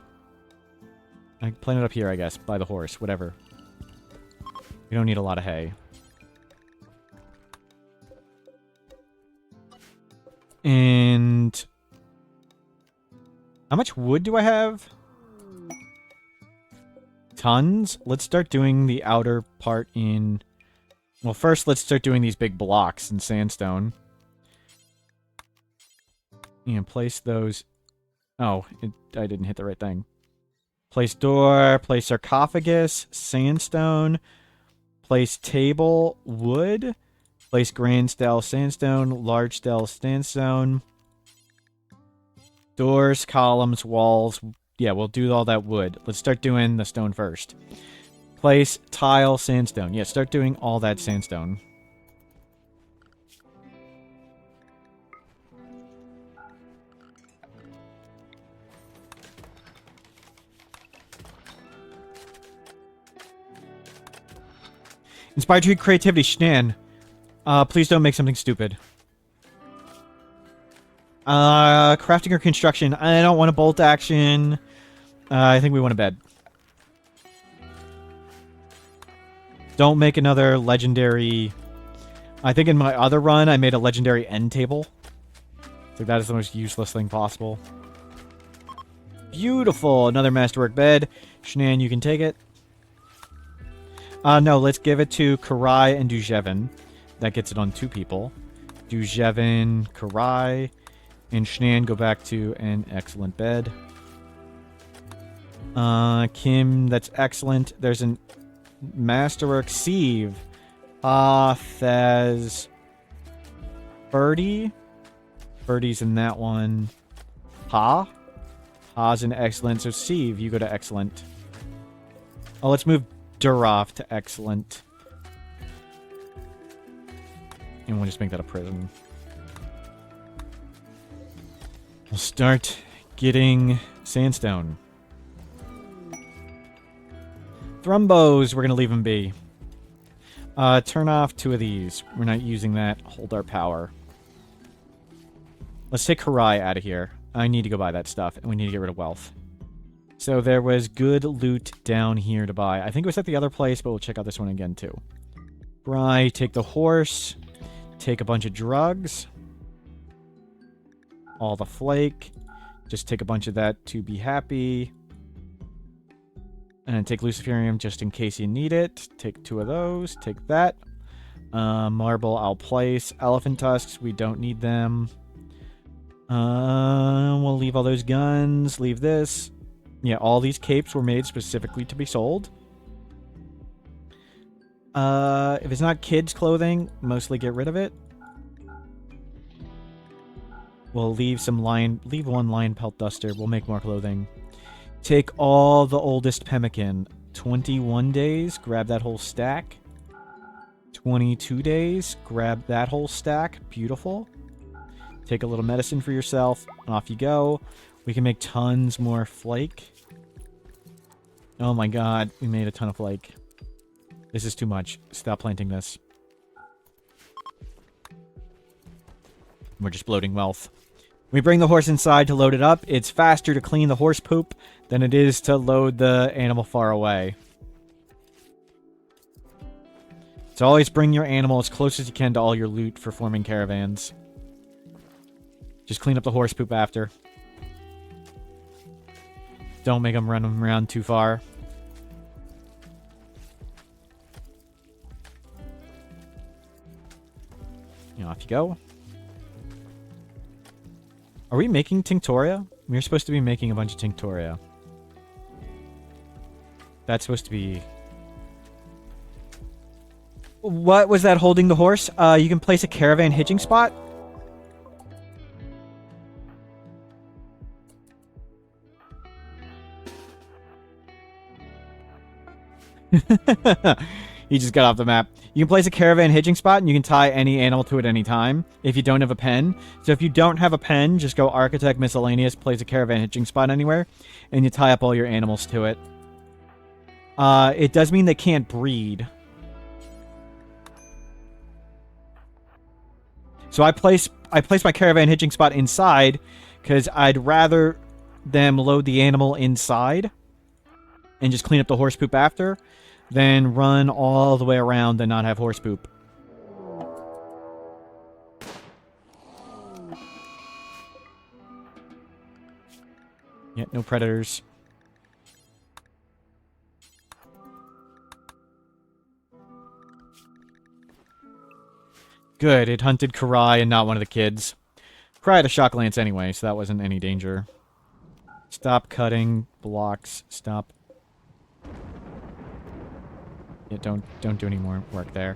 I plant it up here, I guess, by the horse, whatever. We don't need a lot of hay. And how much wood do I have? Tons. Let's start doing the outer part in... Well, first let's start doing these big blocks in sandstone. And place those... Oh, I didn't hit the right thing. Place door, place sarcophagus, sandstone, place table, wood, place grand style sandstone, large style sandstone, doors, columns, walls. Yeah, we'll do all that wood. Let's start doing the stone first. Place tile, sandstone. Yeah, start doing all that sandstone. Inspired to creativity, Shnan. Please don't make something stupid. Crafting or construction. I don't want a bolt action. I think we want a bed. Don't make another legendary... I think in my other run, I made a legendary end table. So that is the most useless thing possible. Beautiful! Another masterwork bed. Shnan, you can take it. No, let's give it to Karai and Dujevin. That gets it on 2 people. Dujevin, Karai, and Shnan go back to an excellent bed. Kim, that's excellent. There's an masterwork sieve. Thez, Birdie. Birdie's in that one. Ha's an excellent. So sieve, you go to excellent. Oh, let's move Durov to excellent. And we'll just make that a prison. We'll start getting sandstone. Thrumbos, we're going to leave them be. Turn off 2 of these. We're not using that. Hold our power. Let's take Karai out of here. I need to go buy that stuff, and we need to get rid of wealth. So there was good loot down here to buy. I think it was at the other place, but we'll check out this one again, too. Bry, take the horse. Take a bunch of drugs. All the flake. Just take a bunch of that to be happy. And take Luciferium just in case you need it. Take 2 of those. Take that. Marble, I'll place. Elephant tusks, we don't need them. We'll leave all those guns. Leave this. Yeah, all these capes were made specifically to be sold. If it's not kids' clothing, mostly get rid of it. We'll leave some leave 1 lion pelt duster. We'll make more clothing. Take all the oldest pemmican. 21 days, grab that whole stack. 22 days, grab that whole stack. Beautiful. Take a little medicine for yourself. Off you go. We can make tons more flake. Oh my god, we made a ton of flake. This is too much. Stop planting this. We're just bloating wealth. We bring the horse inside to load it up. It's faster to clean the horse poop than it is to load the animal far away. So always bring your animal as close as you can to all your loot for forming caravans. Just clean up the horse poop after. Don't make them run around too far. Off you go. Are we making Tinctoria? We're supposed to be making a bunch of Tinctoria. That's supposed to be... What was that holding the horse? You can place a caravan hitching spot? He just got off the map. You can place a caravan hitching spot, and you can tie any animal to it any time if you don't have a pen. So if you don't have a pen, just go Architect Miscellaneous, place a caravan hitching spot anywhere, and you tie up all your animals to it. It does mean they can't breed. So I place my caravan hitching spot inside because I'd rather them load the animal inside and just clean up the horse poop after than run all the way around and not have horse poop. Yeah, no predators. Good, it hunted Karai and not one of the kids. Karai had a shock lance anyway, so that wasn't any danger. Stop cutting blocks. Stop. Yeah, don't do any more work there.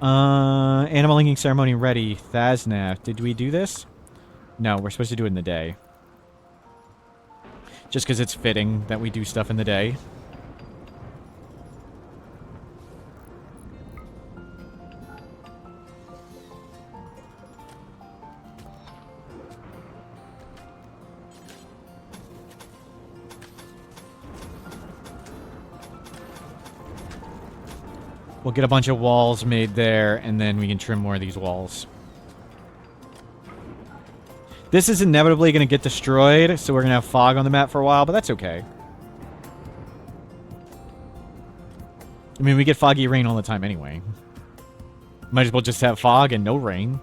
Animal linking ceremony ready. Thaznath. Did we do this? No, we're supposed to do it in the day. Just because it's fitting that we do stuff in the day. We'll get a bunch of walls made there, and then we can trim more of these walls. This is inevitably going to get destroyed, so we're going to have fog on the map for a while, but that's okay. I mean, we get foggy rain all the time anyway. Might as well just have fog and no rain.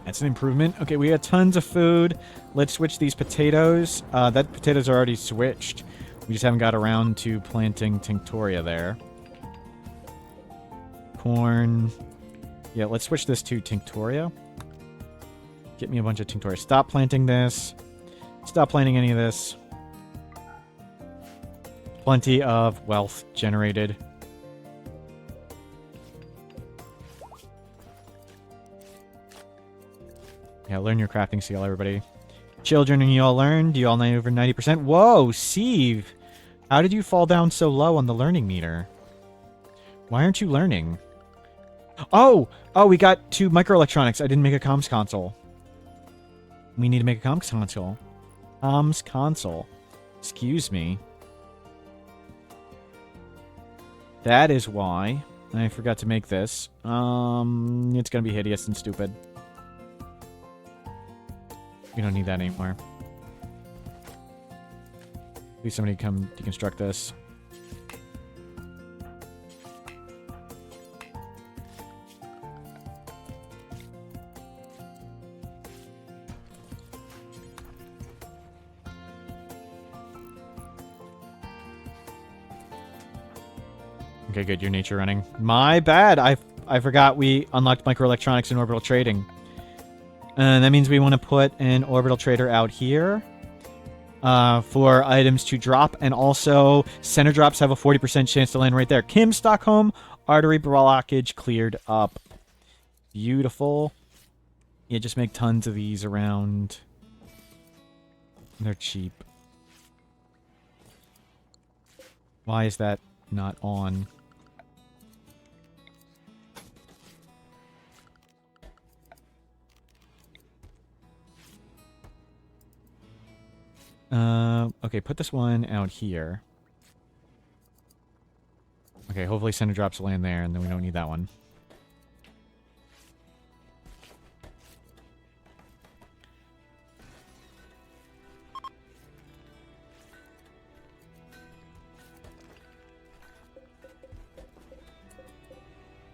That's an improvement. Okay, we got tons of food. Let's switch these potatoes. That potatoes are already switched. We just haven't got around to planting Tinctoria there. Corn. Yeah, let's switch this to Tinctoria. Get me a bunch of Tinctoria. Stop planting this. Stop planting any of this. Plenty of wealth generated. Yeah, learn your crafting skill, everybody. Children, and you all learn? Do you all know over 90%? Whoa, Sieve! How did you fall down so low on the learning meter? Why aren't you learning? Oh! Oh, we got 2 microelectronics. I didn't make a comms console. We need to make a comms console. Comms console. Excuse me. That is why I forgot to make this. It's gonna be hideous and stupid. We don't need that anymore. Please somebody come deconstruct this. Okay, good. You're nature running. My bad. I forgot we unlocked microelectronics and orbital trading. And that means we want to put an orbital trader out here for items to drop. And also, center drops have a 40% chance to land right there. Kim, Stockholm, artery blockage cleared up. Beautiful. Yeah, just make tons of these around. They're cheap. Why is that not on? Okay, put this one out here. Okay, hopefully center drops land there, and then we don't need that one.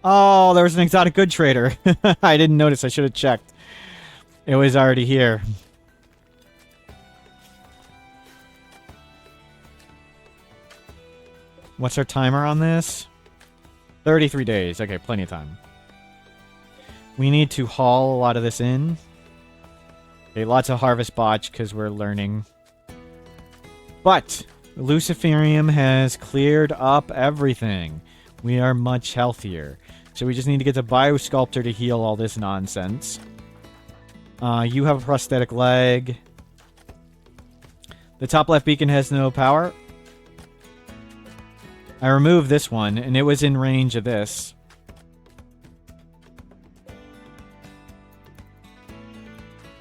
Oh, there was an exotic good trader. I didn't notice. I should have checked. It was already here. What's our timer on this? 33 days. Okay, plenty of time. We need to haul a lot of this in. Okay, lots of harvest botch because we're learning. But Luciferium has cleared up everything. We are much healthier. So we just need to get the Biosculptor to heal all this nonsense. You have a prosthetic leg. The top left beacon has no power. I removed this one, and it was in range of this.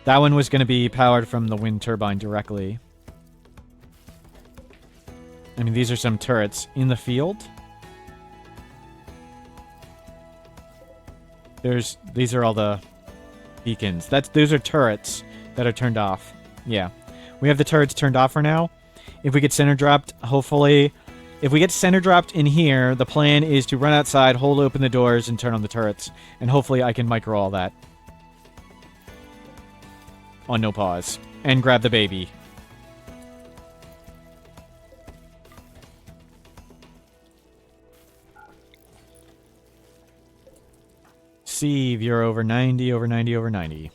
That one was going to be powered from the wind turbine directly. I mean, these are some turrets in the field. These are all the beacons. Those are turrets that are turned off. Yeah. We have the turrets turned off for now. If we get center dropped, hopefully... If we get center dropped in here, the plan is to run outside, hold open the doors, and turn on the turrets. And hopefully I can micro all that. On no pause. And grab the baby. Sieve, you're over 90, over 90, over 90.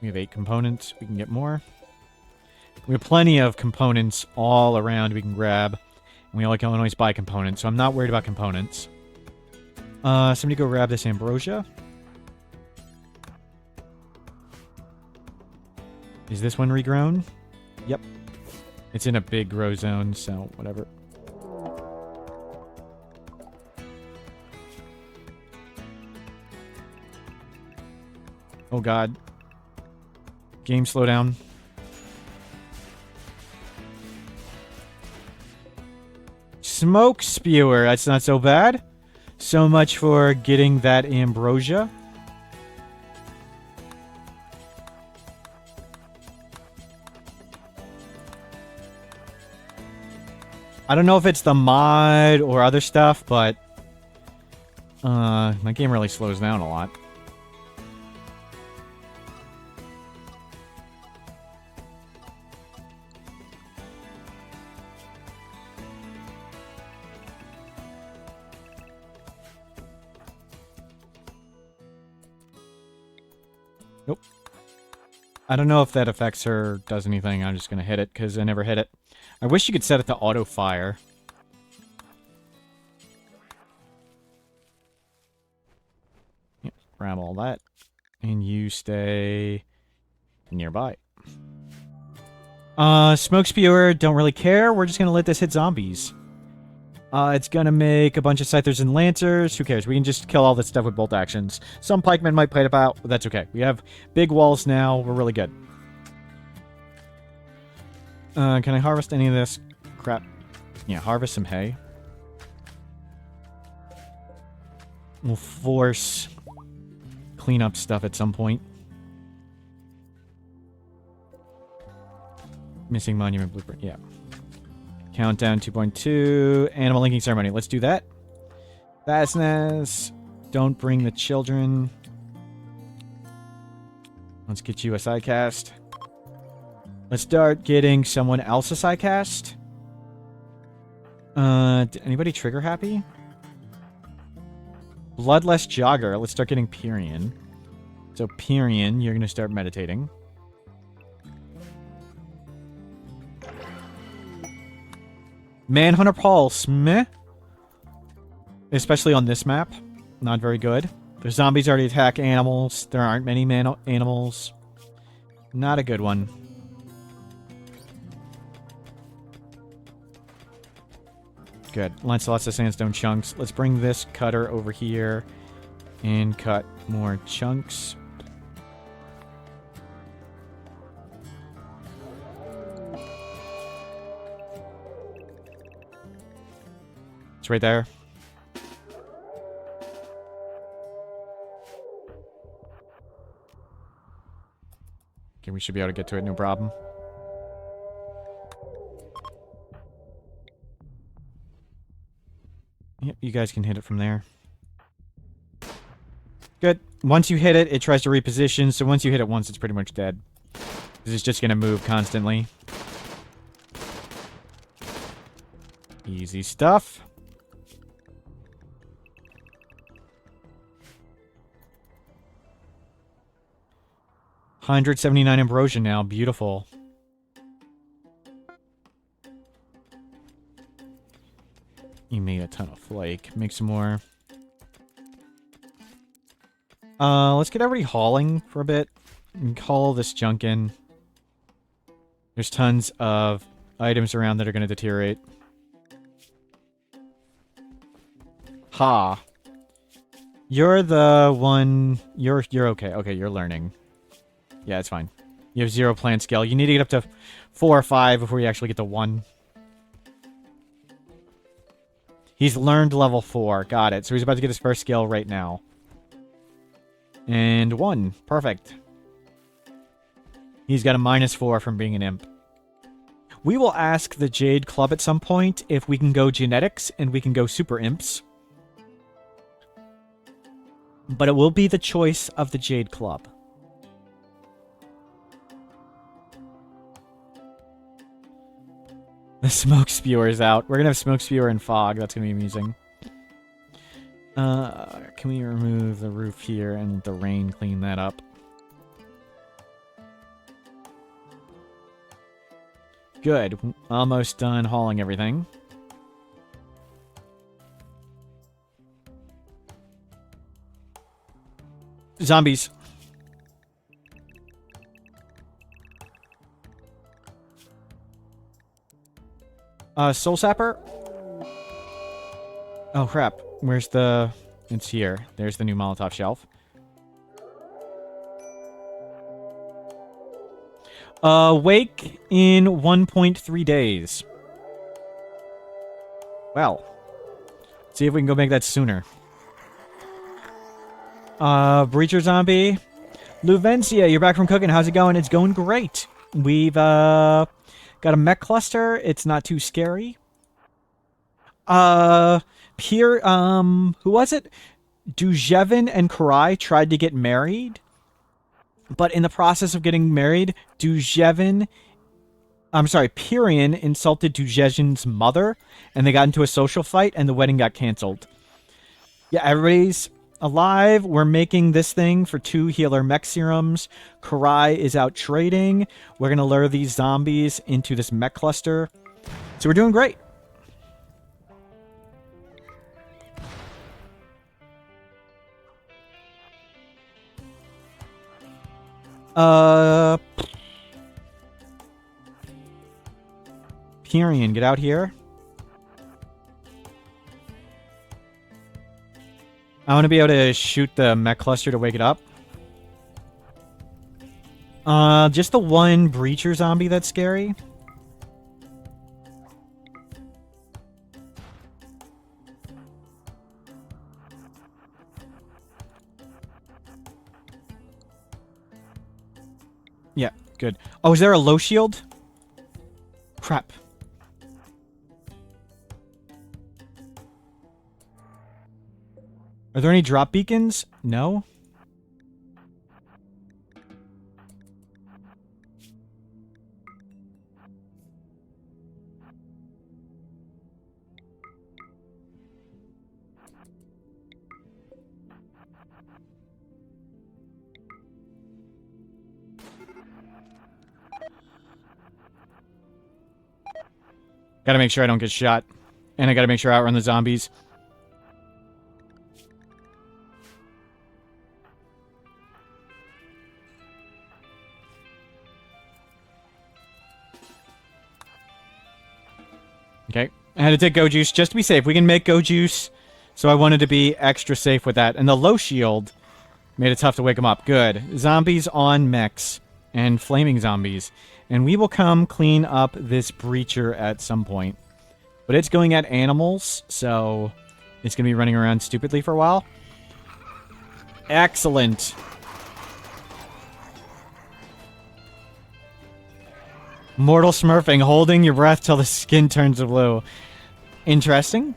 We have 8 components. We can get more. We have plenty of components all around we can grab. And we only can always buy components, so I'm not worried about components. Somebody go grab this ambrosia. Is this one regrown? Yep. It's in a big grow zone, so whatever. Oh god. Game slowdown. Smoke spewer, that's not so bad. So much for getting that ambrosia. I don't know if it's the mod or other stuff, but my game really slows down a lot. Nope. I don't know if that affects her, does anything. I'm just going to hit it because I never hit it. I wish you could set it to auto fire. Yep, grab all that. And you stay nearby. Smoke spewer, don't really care. We're just going to let this hit zombies. It's going to make a bunch of scythers and lancers. Who cares? We can just kill all this stuff with bolt actions. Some pikemen might play it about, but that's okay. We have big walls now. We're really good. Can I harvest any of this crap? Yeah, harvest some hay. We'll force clean up stuff at some point. Missing monument blueprint. Yeah. Countdown 2.2. Animal linking ceremony. Let's do that. Fastness. Don't bring the children. Let's get you a sidecast. Let's start getting someone else a sidecast. Anybody trigger happy? Bloodless jogger. Let's start getting Pyrian. So Pyrian, you're going to start meditating. Manhunter Pulse, meh. Especially on this map. Not very good. The zombies already attack animals. There aren't many animals. Not a good one. Good. Lots of sandstone chunks. Let's bring this cutter over here and cut more chunks. It's right there. Okay, we should be able to get to it, no problem. Yep, you guys can hit it from there. Good. Once you hit it, it tries to reposition, so once you hit it once, it's pretty much dead. This is just going to move constantly. Easy stuff. $179 ambrosia now. Beautiful. ton of flake. Make some more. Let's get everybody hauling for a bit. And haul this junk in. There's tons of items around that are going to deteriorate. Ha. You're the one... You're okay. Okay, you're learning. Yeah, it's fine. You have 0 plant skill. You need to get up to 4 or 5 before you actually get to 1. He's learned level 4. Got it. So he's about to get his first skill right now. And 1. Perfect. He's got a -4 from being an imp. We will ask the Jade Club at some point if we can go genetics and we can go super imps. But it will be the choice of the Jade Club. The smoke spewer is out. We're going to have smoke spewer and fog. That's going to be amusing. Can we remove the roof here and let the rain clean that up? Good. Almost done hauling everything. Zombies. Soul Sapper? Oh, crap. Where's the... It's here. There's the new Molotov shelf. Wake in 1.3 days. Well. Let's see if we can go make that sooner. Breacher Zombie. Luvencia, you're back from cooking. How's it going? It's going great. We've, got a mech cluster. It's not too scary. Who was it? Dujevin and Karai tried to get married. But in the process of getting married, Pyrian insulted Dujevin's mother, and they got into a social fight, and the wedding got canceled. Yeah, everybody's alive. We're making this thing for 2 healer mech serums. Karai is out trading. We're going to lure these zombies into this mech cluster. So we're doing great. Pyrian, get out here. I want to be able to shoot the mech cluster to wake it up. Just the one breacher zombie that's scary. Yeah, good. Oh, is there a low shield? Crap. Are there any drop beacons? No? Gotta make sure I don't get shot. And I gotta make sure I outrun the zombies. Okay. I had to take go juice just to be safe. We can make go juice, so I wanted to be extra safe with that. And the low shield made it tough to wake them up. Good. Zombies on mechs. And flaming zombies. And we will come clean up this breacher at some point. But it's going at animals, so it's going to be running around stupidly for a while. Excellent. Mortal smurfing, holding your breath till the skin turns blue. Interesting.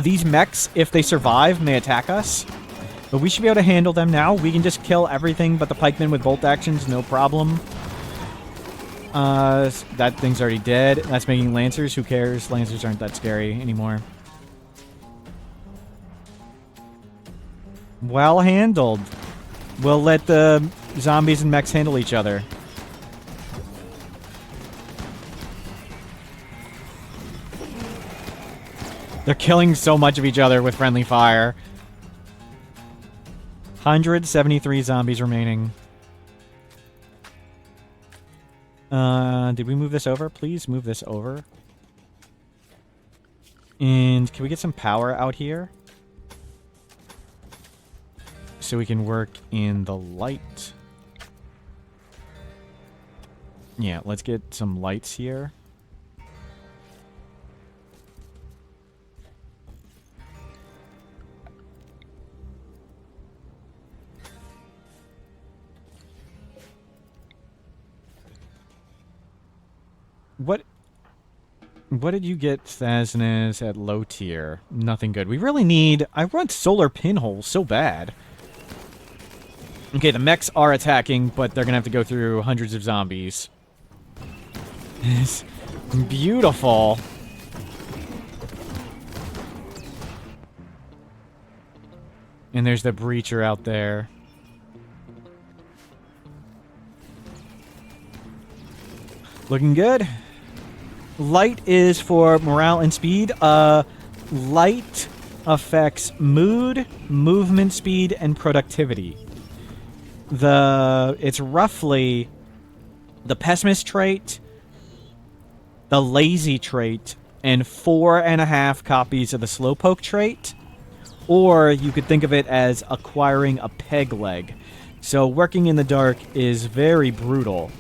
These mechs, if they survive, may attack us. But we should be able to handle them now. We can just kill everything but the pikemen with bolt actions, no problem. That thing's already dead. That's making lancers. Who cares? Lancers aren't that scary anymore. Well handled. We'll let the zombies and mechs handle each other. They're killing so much of each other with friendly fire. 173 zombies remaining. Did we move this over? Please move this over. And can we get some power out here? So we can work in the light. Yeah, let's get some lights here. What did you get, Thasnaz, at low tier? Nothing good. We really need... I want solar pinholes so bad. Okay, the mechs are attacking, but they're gonna have to go through hundreds of zombies. It's beautiful. And there's the breacher out there. Looking good. Light is for morale and speed. Light affects mood, movement speed, and productivity. It's roughly the pessimist trait, the lazy trait, and 4.5 copies of the slowpoke trait. Or you could think of it as acquiring a peg leg. So working in the dark is very brutal.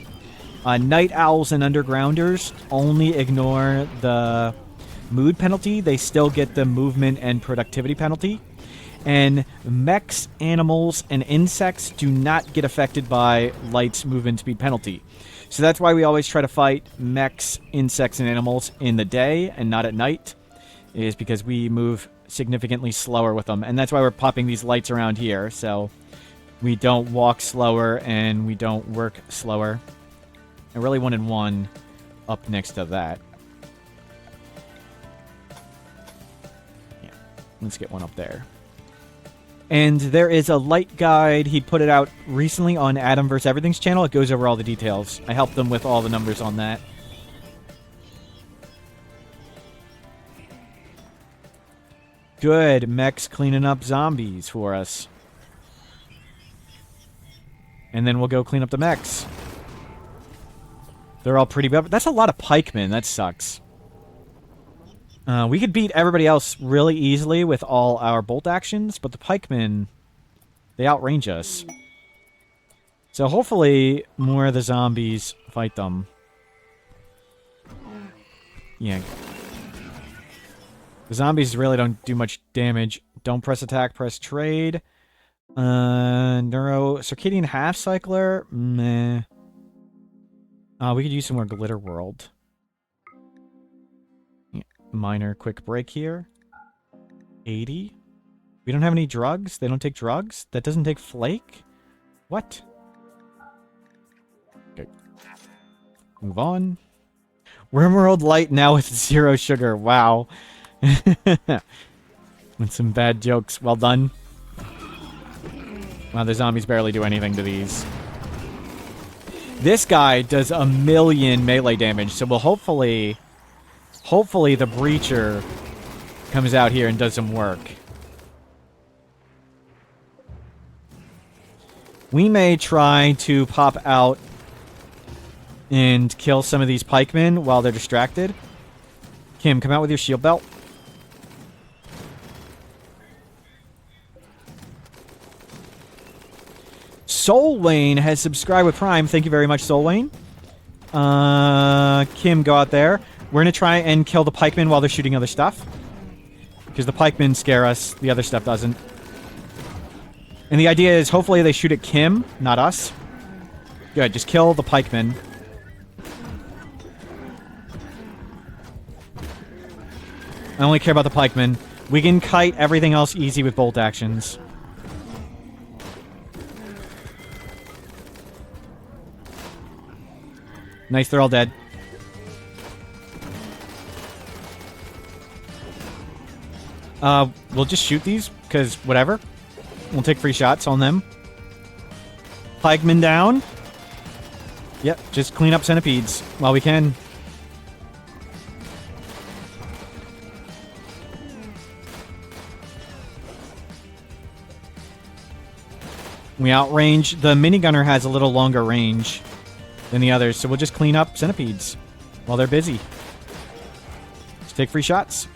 Night owls and undergrounders only ignore the mood penalty. They still get the movement and productivity penalty. And mechs, animals, and insects do not get affected by light's movement speed penalty. So that's why we always try to fight mechs, insects, and animals in the day and not at night, is because we move significantly slower with them. And that's why we're popping these lights around here, so we don't walk slower and we don't work slower. I really wanted one up next to that. Yeah, let's get one up there. And there is a light guide. He put it out recently on Adam vs. Everything's channel. It goes over all the details. I helped them with all the numbers on that. Good. Mech's cleaning up zombies for us. And then we'll go clean up the mechs. They're all pretty bad. That's a lot of pikemen. That sucks. We could beat everybody else really easily with all our bolt actions, but the pikemen, they outrange us. So hopefully more of the zombies fight them. Yeah. The zombies really don't do much damage. Don't press attack, press trade. Circadian half cycler? Meh. We could use some more glitter world. Yeah. Minor quick break here. 80. We don't have any drugs? They don't take drugs? That doesn't take flake? What? Okay. Move on. Wormworld light now with 0 sugar. Wow. With some bad jokes. Well done. Wow, the zombies barely do anything to these. This guy does 1,000,000 melee damage, so we'll hopefully the breacher comes out here and does some work. We may try to pop out and kill some of these pikemen while they're distracted. Kim, come out with your shield belt. Soul Wayne has subscribed with Prime. Thank you very much, Soul Wayne. Kim, go out there. We're going to try and kill the pikemen while they're shooting other stuff. Because the pikemen scare us. The other stuff doesn't. And the idea is hopefully they shoot at Kim, not us. Good, just kill the pikemen. I only care about the pikemen. We can kite everything else easy with bolt actions. Nice, they're all dead. We'll just shoot these, because whatever. We'll take free shots on them. Pikemen down. Yep, just clean up centipedes while we can. We outrange. The minigunner has a little longer range than the others, so we'll just clean up centipedes while they're busy. Just take free shots.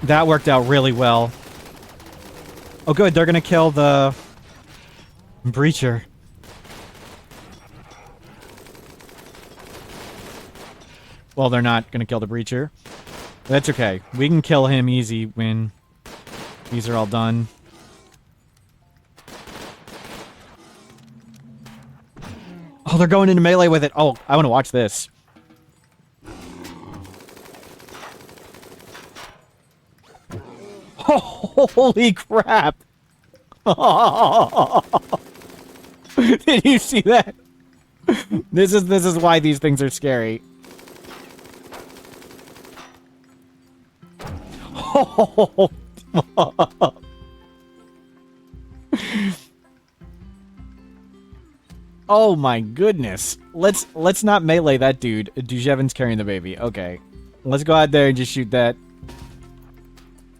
That worked out really well. Oh, good. They're going to kill the breacher. Well, they're not going to kill the breacher. That's okay. We can kill him easy when these are all done. Oh, they're going into melee with it. Oh, I want to watch this. Holy crap! Did you see that? This is why these things are scary. Oh my goodness. Let's not melee that dude. Dujevin's carrying the baby. Okay. Let's go out there and just shoot that.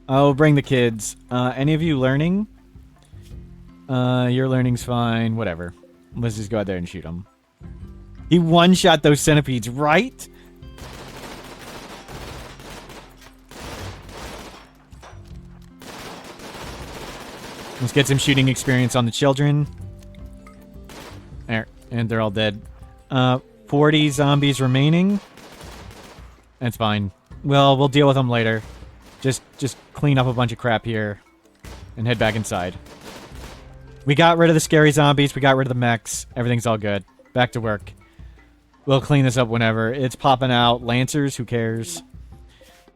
Oh, bring the kids. Any of you learning? Your learning's fine. Whatever. Let's just go out there and shoot them. He one-shot those centipedes, right? Let's get some shooting experience on the children. There. And they're all dead. 40 zombies remaining. That's fine. Well, we'll deal with them later. Just clean up a bunch of crap here and head back inside. We got rid of the scary zombies. We got rid of the mechs. Everything's all good. Back to work. We'll clean this up whenever. It's popping out. Lancers, who cares?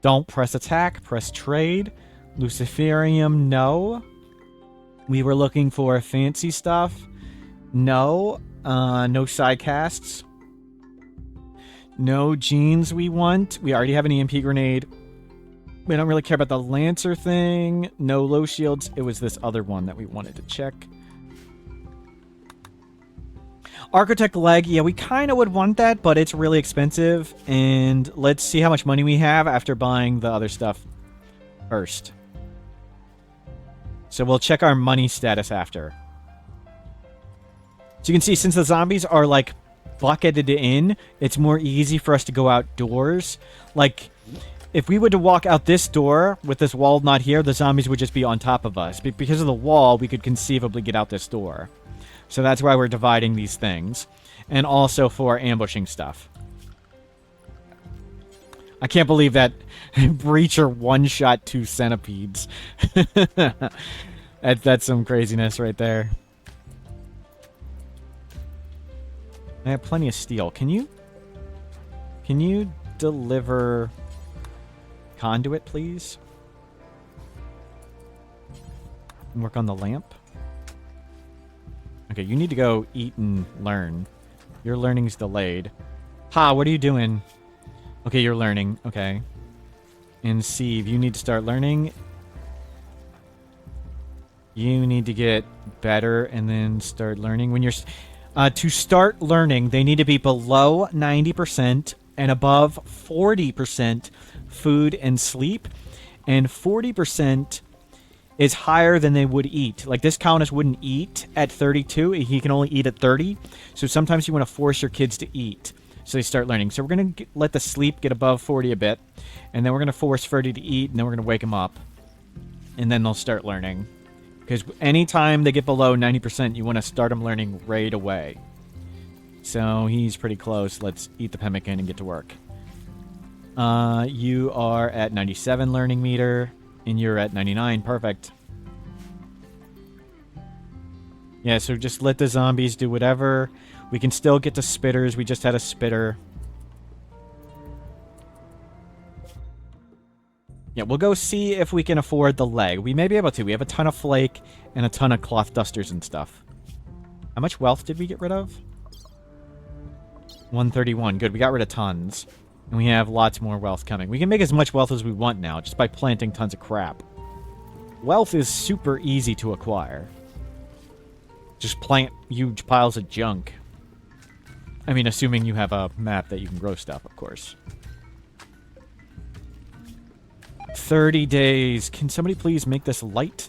Don't press attack. Press trade. Luciferium, no. We were looking for fancy stuff. No. No side casts. No genes we want. We already have an EMP grenade. We don't really care about the Lancer thing. No low shields. It was this other one that we wanted to check. Architect leg. Yeah, we kind of would want that, but it's really expensive. And let's see how much money we have after buying the other stuff first. So we'll check our money status after. So you can see, since the zombies are, like, bucketed in, it's more easy for us to go outdoors. Like, if we were to walk out this door with this wall not here, the zombies would just be on top of us. Because of the wall, we could conceivably get out this door. So that's why we're dividing these things. And also for ambushing stuff. I can't believe that Breacher one-shot 2 centipedes. That's some craziness right there. I have plenty of steel. Can you deliver conduit, please? And work on the lamp. Okay, you need to go eat and learn. Your learning's delayed. Ha, what are you doing? Okay, you're learning. Okay. And Steve, you need to start learning. You need to get better and then start learning. When you're... to start learning, they need to be below 90% and above 40% food and sleep. And 40% is higher than they would eat. Like, this Countess wouldn't eat at 32. He can only eat at 30. So sometimes you want to force your kids to eat so they start learning. So we're going to let the sleep get above 40 a bit. And then we're going to force 30 to eat. And then we're going to wake them up. And then they'll start learning. Because anytime they get below 90%, you want to start them learning right away. So he's pretty close. Let's eat the pemmican and get to work. You are at 97 learning meter. And you're at 99. Perfect. Yeah, so just let the zombies do whatever. We can still get to spitters. We just had a spitter. Yeah, we'll go see if we can afford the leg. We may be able to. We have a ton of flake and a ton of cloth dusters and stuff. How much wealth did we get rid of? 131. Good, we got rid of tons. And we have lots more wealth coming. We can make as much wealth as we want now, just by planting tons of crap. Wealth is super easy to acquire. Just plant huge piles of junk. I mean, assuming you have a map that you can grow stuff, of course. 30 days. Can somebody please make this light?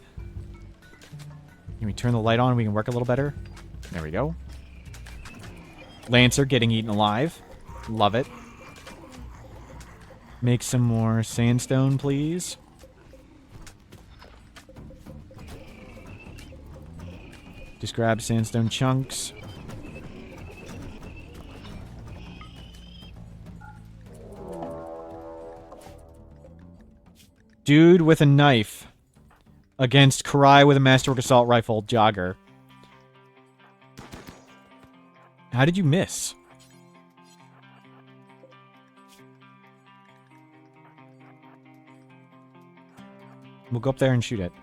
Can we turn the light on? We can work a little better. There we go. Lancer getting eaten alive. Love it. Make some more sandstone, please. Just grab sandstone chunks. Dude with a knife against Karai with a Masterwork Assault Rifle jogger. How did you miss? We'll go up there and shoot it.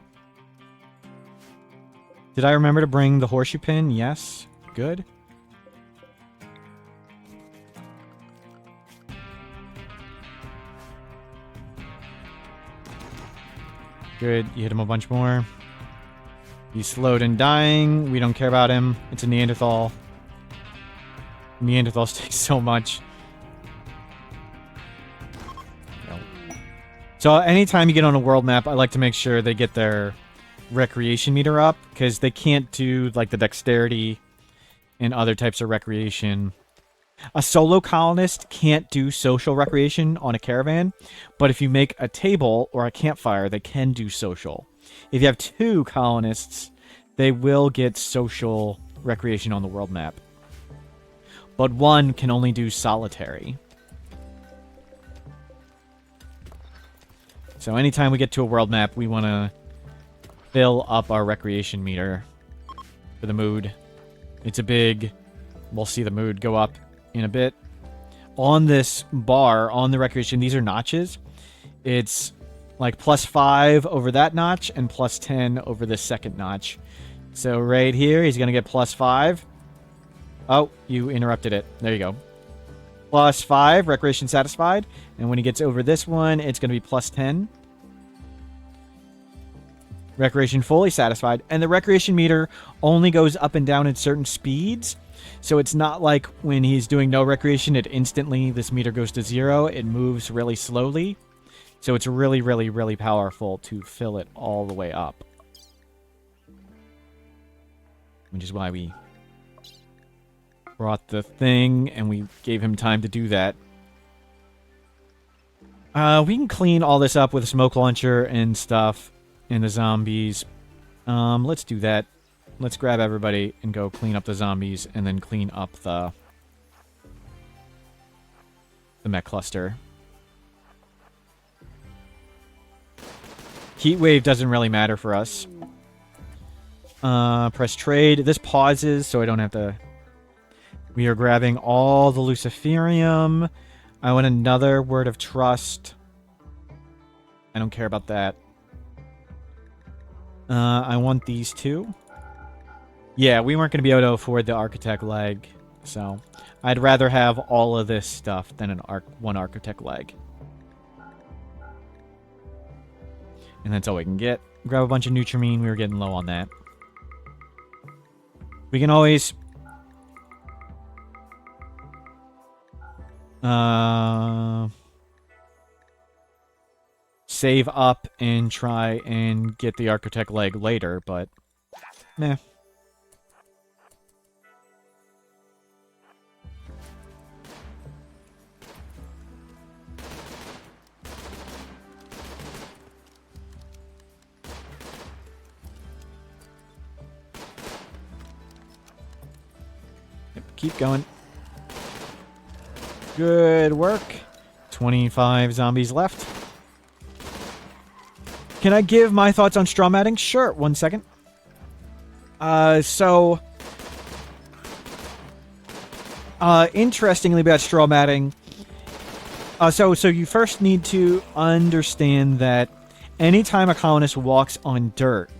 Did I remember to bring the horseshoe pin? Yes. Good. Good. You hit him a bunch more. He's slowed and dying. We don't care about him. It's a Neanderthal. Neanderthals take so much. So anytime you get on a world map, I like to make sure they get their recreation meter up, because they can't do like the dexterity and other types of recreation. A solo colonist can't do social recreation on a caravan, but if you make a table or a campfire, they can do social. If you have two colonists, they will get social recreation on the world map. But one can only do solitary. So anytime we get to a world map, we want to fill up our recreation meter for the mood. It's a big... We'll see the mood go up in a bit. On this bar, on the recreation, these are notches. It's like +5 over that notch and +10 over the second notch. So right here, he's going to get +5. Oh, you interrupted it. There you go. +5, recreation satisfied. And when he gets over this one, it's going to be +10. Recreation fully satisfied. And the recreation meter only goes up and down at certain speeds. So it's not like when he's doing no recreation, it instantly, this meter goes to 0. It moves really slowly. So it's really, really, really powerful to fill it all the way up. Which is why we brought the thing and we gave him time to do that. We can clean all this up with a smoke launcher and stuff and the zombies. Let's do that. Let's grab everybody and go clean up the zombies and then clean up the mech cluster. Heat wave doesn't really matter for us. Press trade. This pauses so I don't have to... We are grabbing all the Luciferium. I want another word of trust. I don't care about that. I want these two. Yeah, we weren't going to be able to afford the Architect leg, so I'd rather have all of this stuff than one Architect leg. And that's all we can get. Grab a bunch of Nutrimine. We were getting low on that. We can always... save up and try and get the Architect leg later, but... meh. Yep, keep going. Good work. 25 zombies left. Can I give my thoughts on straw matting? Sure. 1 second. Interestingly about straw matting. So you first need to understand that anytime a colonist walks on dirt,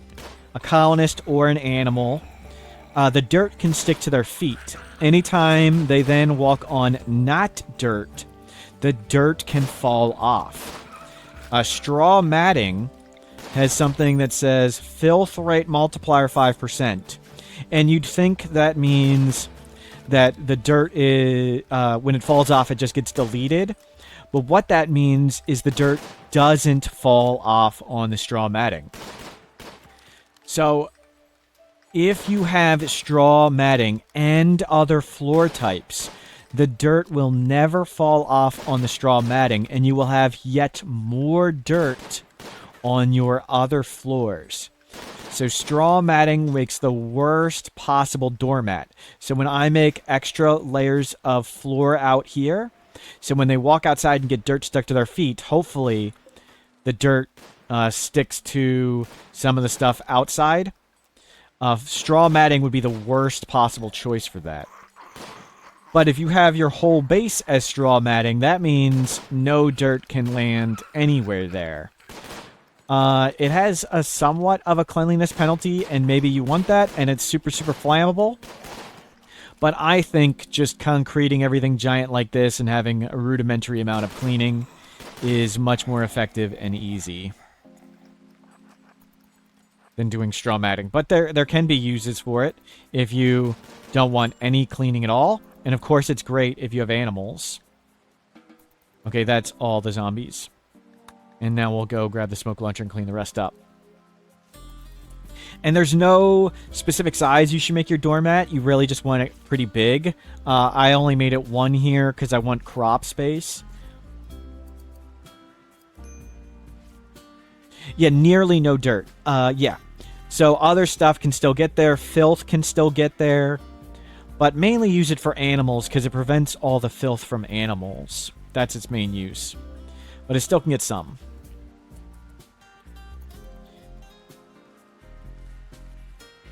a colonist or an animal, the dirt can stick to their feet. Anytime they then walk on not dirt, the dirt can fall off. Straw matting has something that says filth rate multiplier 5%. And you'd think that means that the dirt is, when it falls off, it just gets deleted. But what that means is the dirt doesn't fall off on the straw matting. So if you have straw matting and other floor types, the dirt will never fall off on the straw matting, and you will have yet more dirt on your other floors. So straw matting makes the worst possible doormat. So when I make extra layers of floor out here, so when they walk outside and get dirt stuck to their feet, hopefully the dirt sticks to some of the stuff outside. Straw matting would be the worst possible choice for that. But if you have your whole base as straw matting, that means no dirt can land anywhere there. It has a somewhat of a cleanliness penalty, and maybe you want that, and it's super, super flammable. But I think just concreting everything giant like this and having a rudimentary amount of cleaning is much more effective and easy than doing straw matting. But there can be uses for it if you don't want any cleaning at all. And of course, it's great if you have animals. Okay, that's all the zombies. And now we'll go grab the smoke launcher and clean the rest up. And there's no specific size you should make your doormat. You really just want it pretty big. I only made it 1 here because I want crop space. Yeah, nearly no dirt. Yeah. So other stuff can still get there. Filth can still get there. But mainly use it for animals because it prevents all the filth from animals. That's its main use. But it still can get some.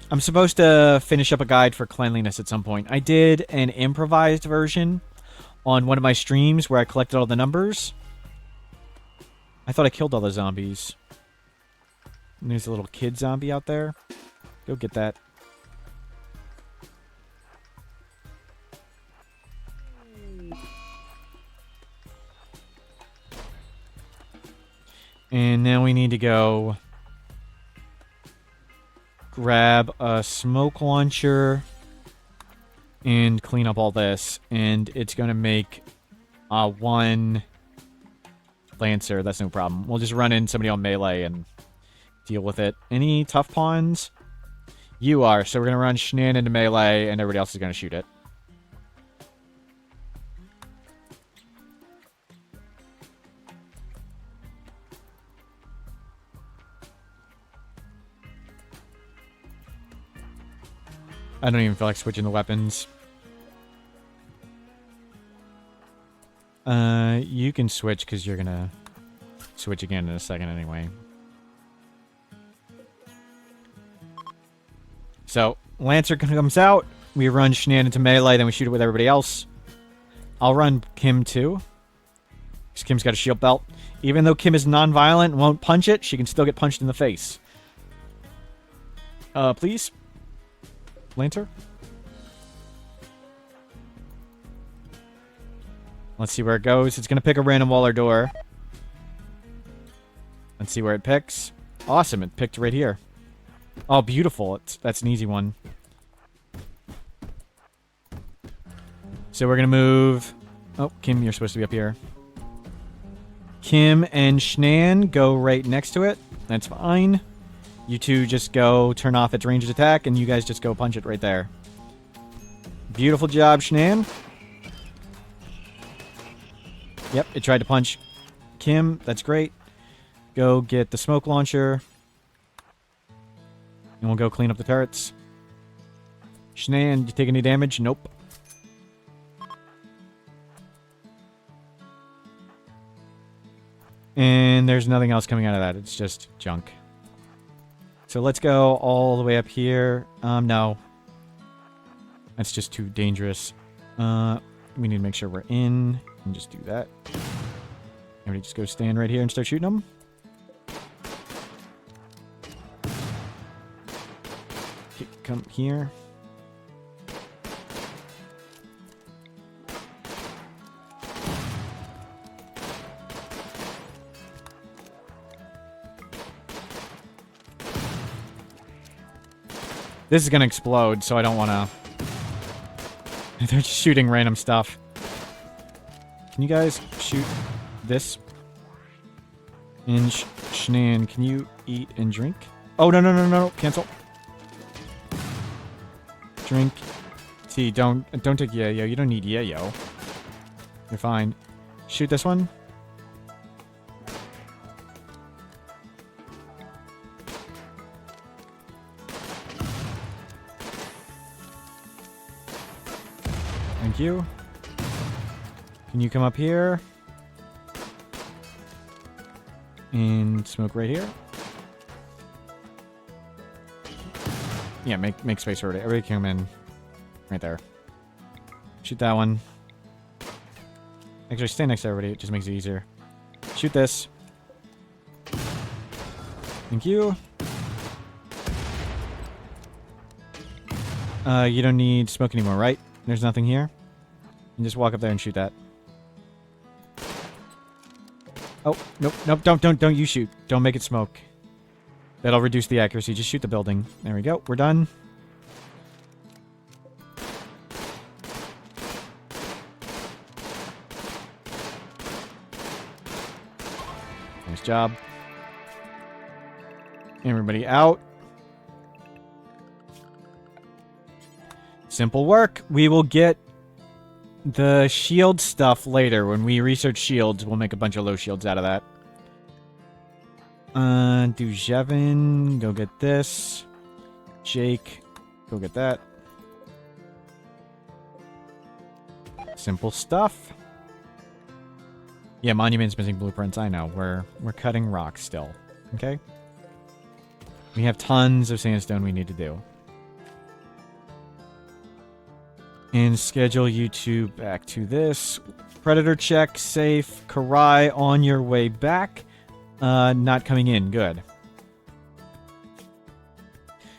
I'm supposed to finish up a guide for cleanliness at some point. I did an improvised version on one of my streams where I collected all the numbers. I thought I killed all the zombies. And there's a little kid zombie out there. Go get that. And now we need to go grab a smoke launcher and clean up all this. And it's going to make 1 Lancer. That's no problem. We'll just run in somebody on melee and deal with it. Any tough pawns? You are. So we're going to run Schnan into melee and everybody else is going to shoot it. I don't even feel like switching the weapons. You can switch because you're gonna switch again in a second anyway. So, Lancer comes out. We run Schnan into melee, then we shoot it with everybody else. I'll run Kim too. Because Kim's got a shield belt. Even though Kim is non-violent and won't punch it, she can still get punched in the face. Please? Lancer? Let's see where it goes. It's going to pick a random wall or door. Let's see where it picks. Awesome, it picked right here. Oh, beautiful. That's an easy one. So we're going to move... Oh, Kim, you're supposed to be up here. Kim and Schnan go right next to it. That's fine. You two just go turn off its ranged attack, and you guys just go punch it right there. Beautiful job, Schnan. Yep, it tried to punch Kim. That's great. Go get the smoke launcher. And we'll go clean up the turrets. Schnan, did you take any damage? Nope. And there's nothing else coming out of that. It's just junk. So let's go all the way up here. No. That's just too dangerous. We need to make sure we're in. And just do that. Everybody just go stand right here and start shooting them. Okay, come here. This is gonna explode, so I don't wanna... They're just shooting random stuff. Can you guys shoot this? And Schnan, can you eat and drink? Oh, no, no, no, no, cancel. Drink. T. Don't take yayo. You don't need yayo. You're fine. Shoot this one. Thank you. Can you come up here? And smoke right here. Yeah, make space for it. Everybody come in. Right there. Shoot that one. Actually, stay next to everybody. It just makes it easier. Shoot this. Thank you. You don't need smoke anymore, right? There's nothing here. You just walk up there and shoot that. Oh, nope, don't you shoot. Don't make it smoke. That'll reduce the accuracy. Just shoot the building. There we go. We're done. Nice job. Everybody out. Simple work. We will get the shield stuff later. When we research shields, we'll make a bunch of low shields out of that. Dujevin, go get this. Jake, go get that. Simple stuff. Yeah, Monument's missing blueprints. I know. We're cutting rocks still. Okay? We have tons of sandstone we need to do. And schedule you two back to this. Predator check, safe. Karai on your way back. Not coming in. Good.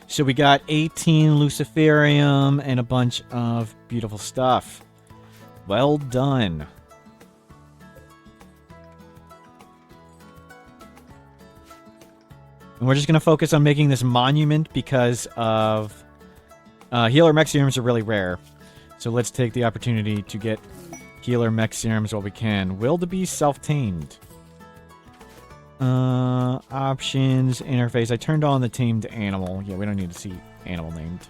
So we got 18 Luciferium and a bunch of beautiful stuff. Well done. And we're just going to focus on making this monument because of... healer mech serums are really rare. So let's take the opportunity to get healer mech serums while we can. Will to be self-tamed. Options, interface. I turned on the tamed animal. Yeah, we don't need to see animal named.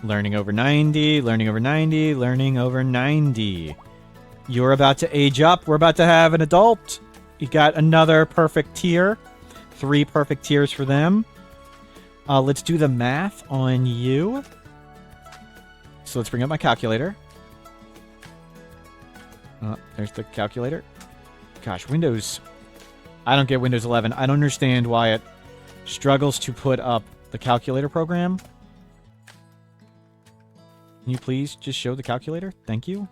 Learning over 90, learning over 90, learning over 90. You're about to age up. We're about to have an adult. You got another perfect tier. 3 perfect tiers for them. Let's do the math on you. So let's bring up my calculator. There's the calculator. Gosh, Windows... I don't get Windows 11. I don't understand why it struggles to put up the calculator program. Can you please just show the calculator? Thank you.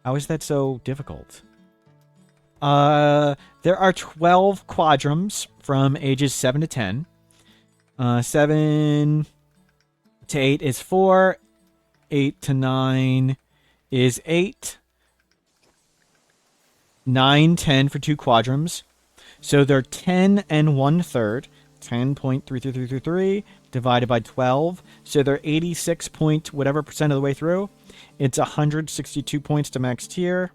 How is that so difficult? There are 12 quadrums from ages 7 to 10. 7 to 8 is 4. 8 to 9 is 8. 9, 10 for 2 quadrums. So they're 10 and 1/3. 10.33333 divided by 12. So they're 86 point whatever percent of the way through. It's 162 points to max tier.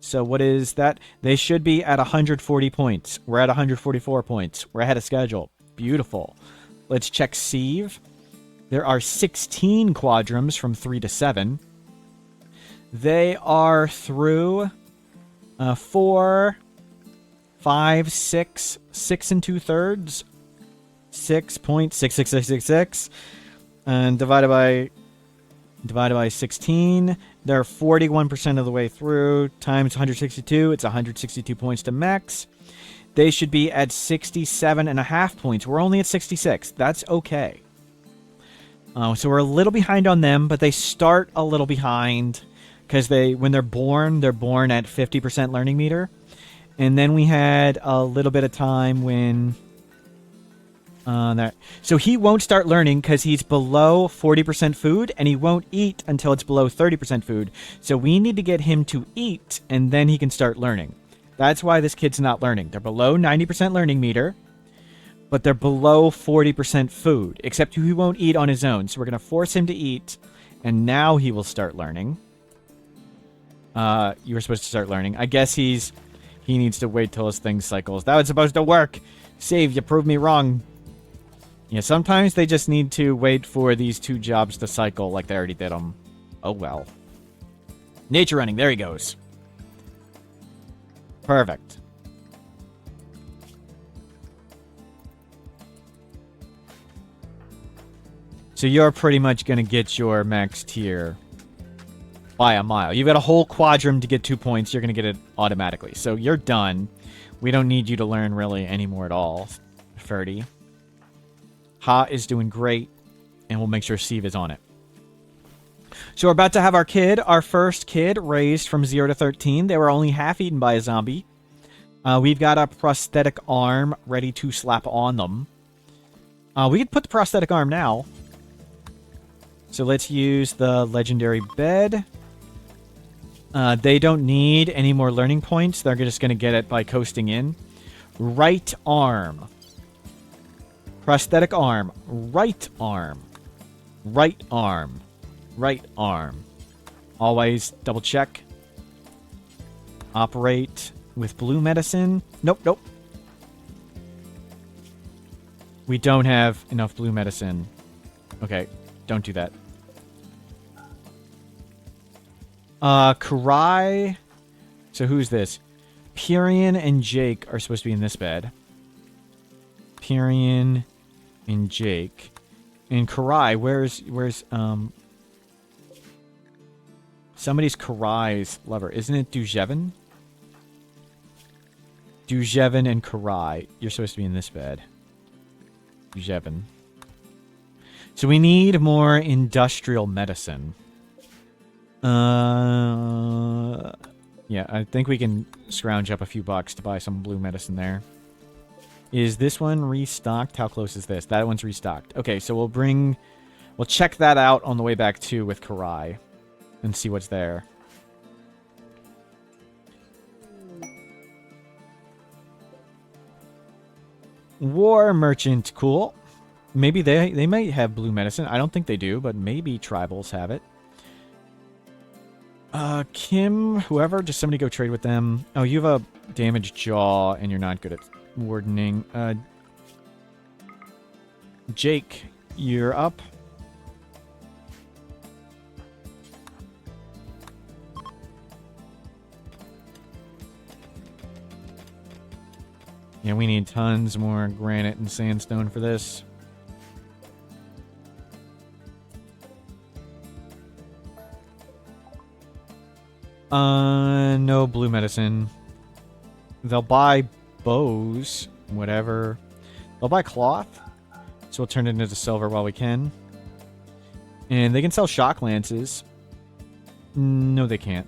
So what is that? They should be at 140 points. We're at 144 points. We're ahead of schedule. Beautiful. Let's check Sieve. There are 16 quadrums from 3 to 7. They are through 4, 5, 6, 6 and 2/3. 6.66666. And divided by 16. They're 41% of the way through. Times 162. It's 162 points to max. They should be at 67.5 points. We're only at 66. That's okay. So we're a little behind on them, but they start a little behind because when they're born at 50% learning meter. And then we had a little bit of time when... So he won't start learning because he's below 40% food, and he won't eat until it's below 30% food. So we need to get him to eat, and then he can start learning. That's why this kid's not learning. They're below 90% learning meter, but they're below 40% food, except he won't eat on his own. So we're going to force him to eat, and now he will start learning. You were supposed to start learning. I guess he's He needs to wait till his thing cycles. That was supposed to work. Save, you proved me wrong. Yeah, sometimes they just need to wait for these 2 jobs to cycle like they already did them. Oh, well. Nature running. There he goes. Perfect. So you're pretty much going to get your max tier by a mile. You've got a whole quadrum to get 2 points. You're going to get it automatically. So you're done. We don't need you to learn really anymore at all, Ferdy. Ha is doing great, and we'll make sure Steve is on it. So we're about to have our first kid, raised from 0 to 13. They were only half eaten by a zombie. We've got a prosthetic arm ready to slap on them. We could put the prosthetic arm now. So let's use the legendary bed. They don't need any more learning points. They're just going to get it by coasting in. Right arm. Prosthetic arm. Right arm. Right arm. Right arm. Always double check. Operate with blue medicine. Nope, nope. We don't have enough blue medicine. Okay, don't do that. Karai. So who's this? Pyrian and Jake are supposed to be in this bed. Pyrian and Jake. And Karai, where's somebody's Karai's lover. Isn't it Dujevin? Dujevin and Karai. You're supposed to be in this bed. Dujevin. So we need more industrial medicine. Yeah, I think we can scrounge up a few bucks to buy some blue medicine there. Is this one restocked? How close is this? That one's restocked. Okay, so we'll check that out on the way back too with Karai and see what's there. War merchant, cool. Maybe they might have blue medicine. I don't think they do, but maybe tribals have it. Kim, whoever, just somebody go trade with them. Oh, you have a damaged jaw and you're not good at wardening. Jake, you're up. Yeah, we need tons more granite and sandstone for this. No blue medicine. They'll buy bows, whatever. They'll buy cloth, so we'll turn it into silver while we can. And they can sell shock lances. No, they can't.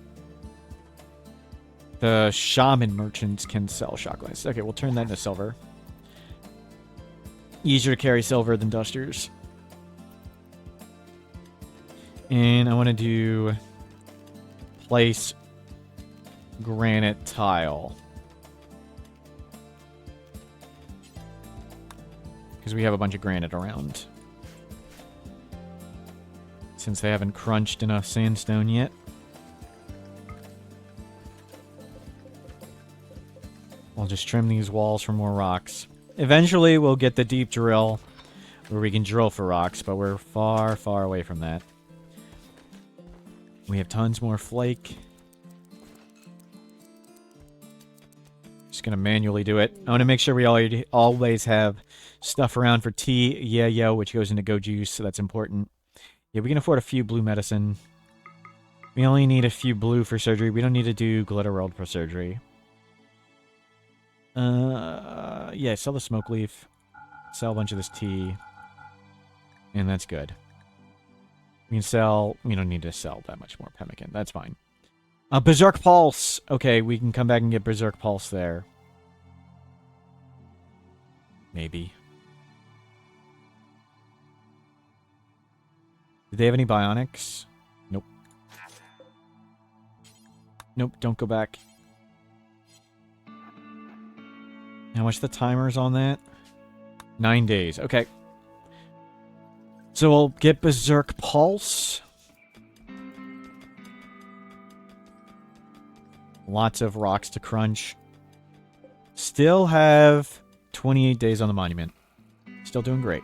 The shaman merchants can sell shock lances. Okay, we'll turn that into silver. Easier to carry silver than dusters. And I want to do place granite tile. Because we have a bunch of granite around. Since they haven't crunched enough sandstone yet. I'll just trim these walls for more rocks. Eventually we'll get the deep drill where we can drill for rocks, but we're far, far away from that. We have tons more flake. Just gonna manually do it. I want to make sure we always have stuff around for tea, yeah, which goes into go juice, so that's important. Yeah, we can afford a few blue medicine. We only need a few blue for surgery. We don't need to do glitter world for surgery. Yeah, sell the smoke leaf. Sell a bunch of this tea. And that's good. We can sell... We don't need to sell that much more pemmican. That's fine. Berserk Pulse. Okay, we can come back and get Berserk Pulse there. Maybe. Do they have any bionics? Nope. Nope, don't go back. How much the timer's on that? 9 days. Okay. So we'll get Berserk Pulse. Lots of rocks to crunch. Still have 28 days on the monument. Still doing great.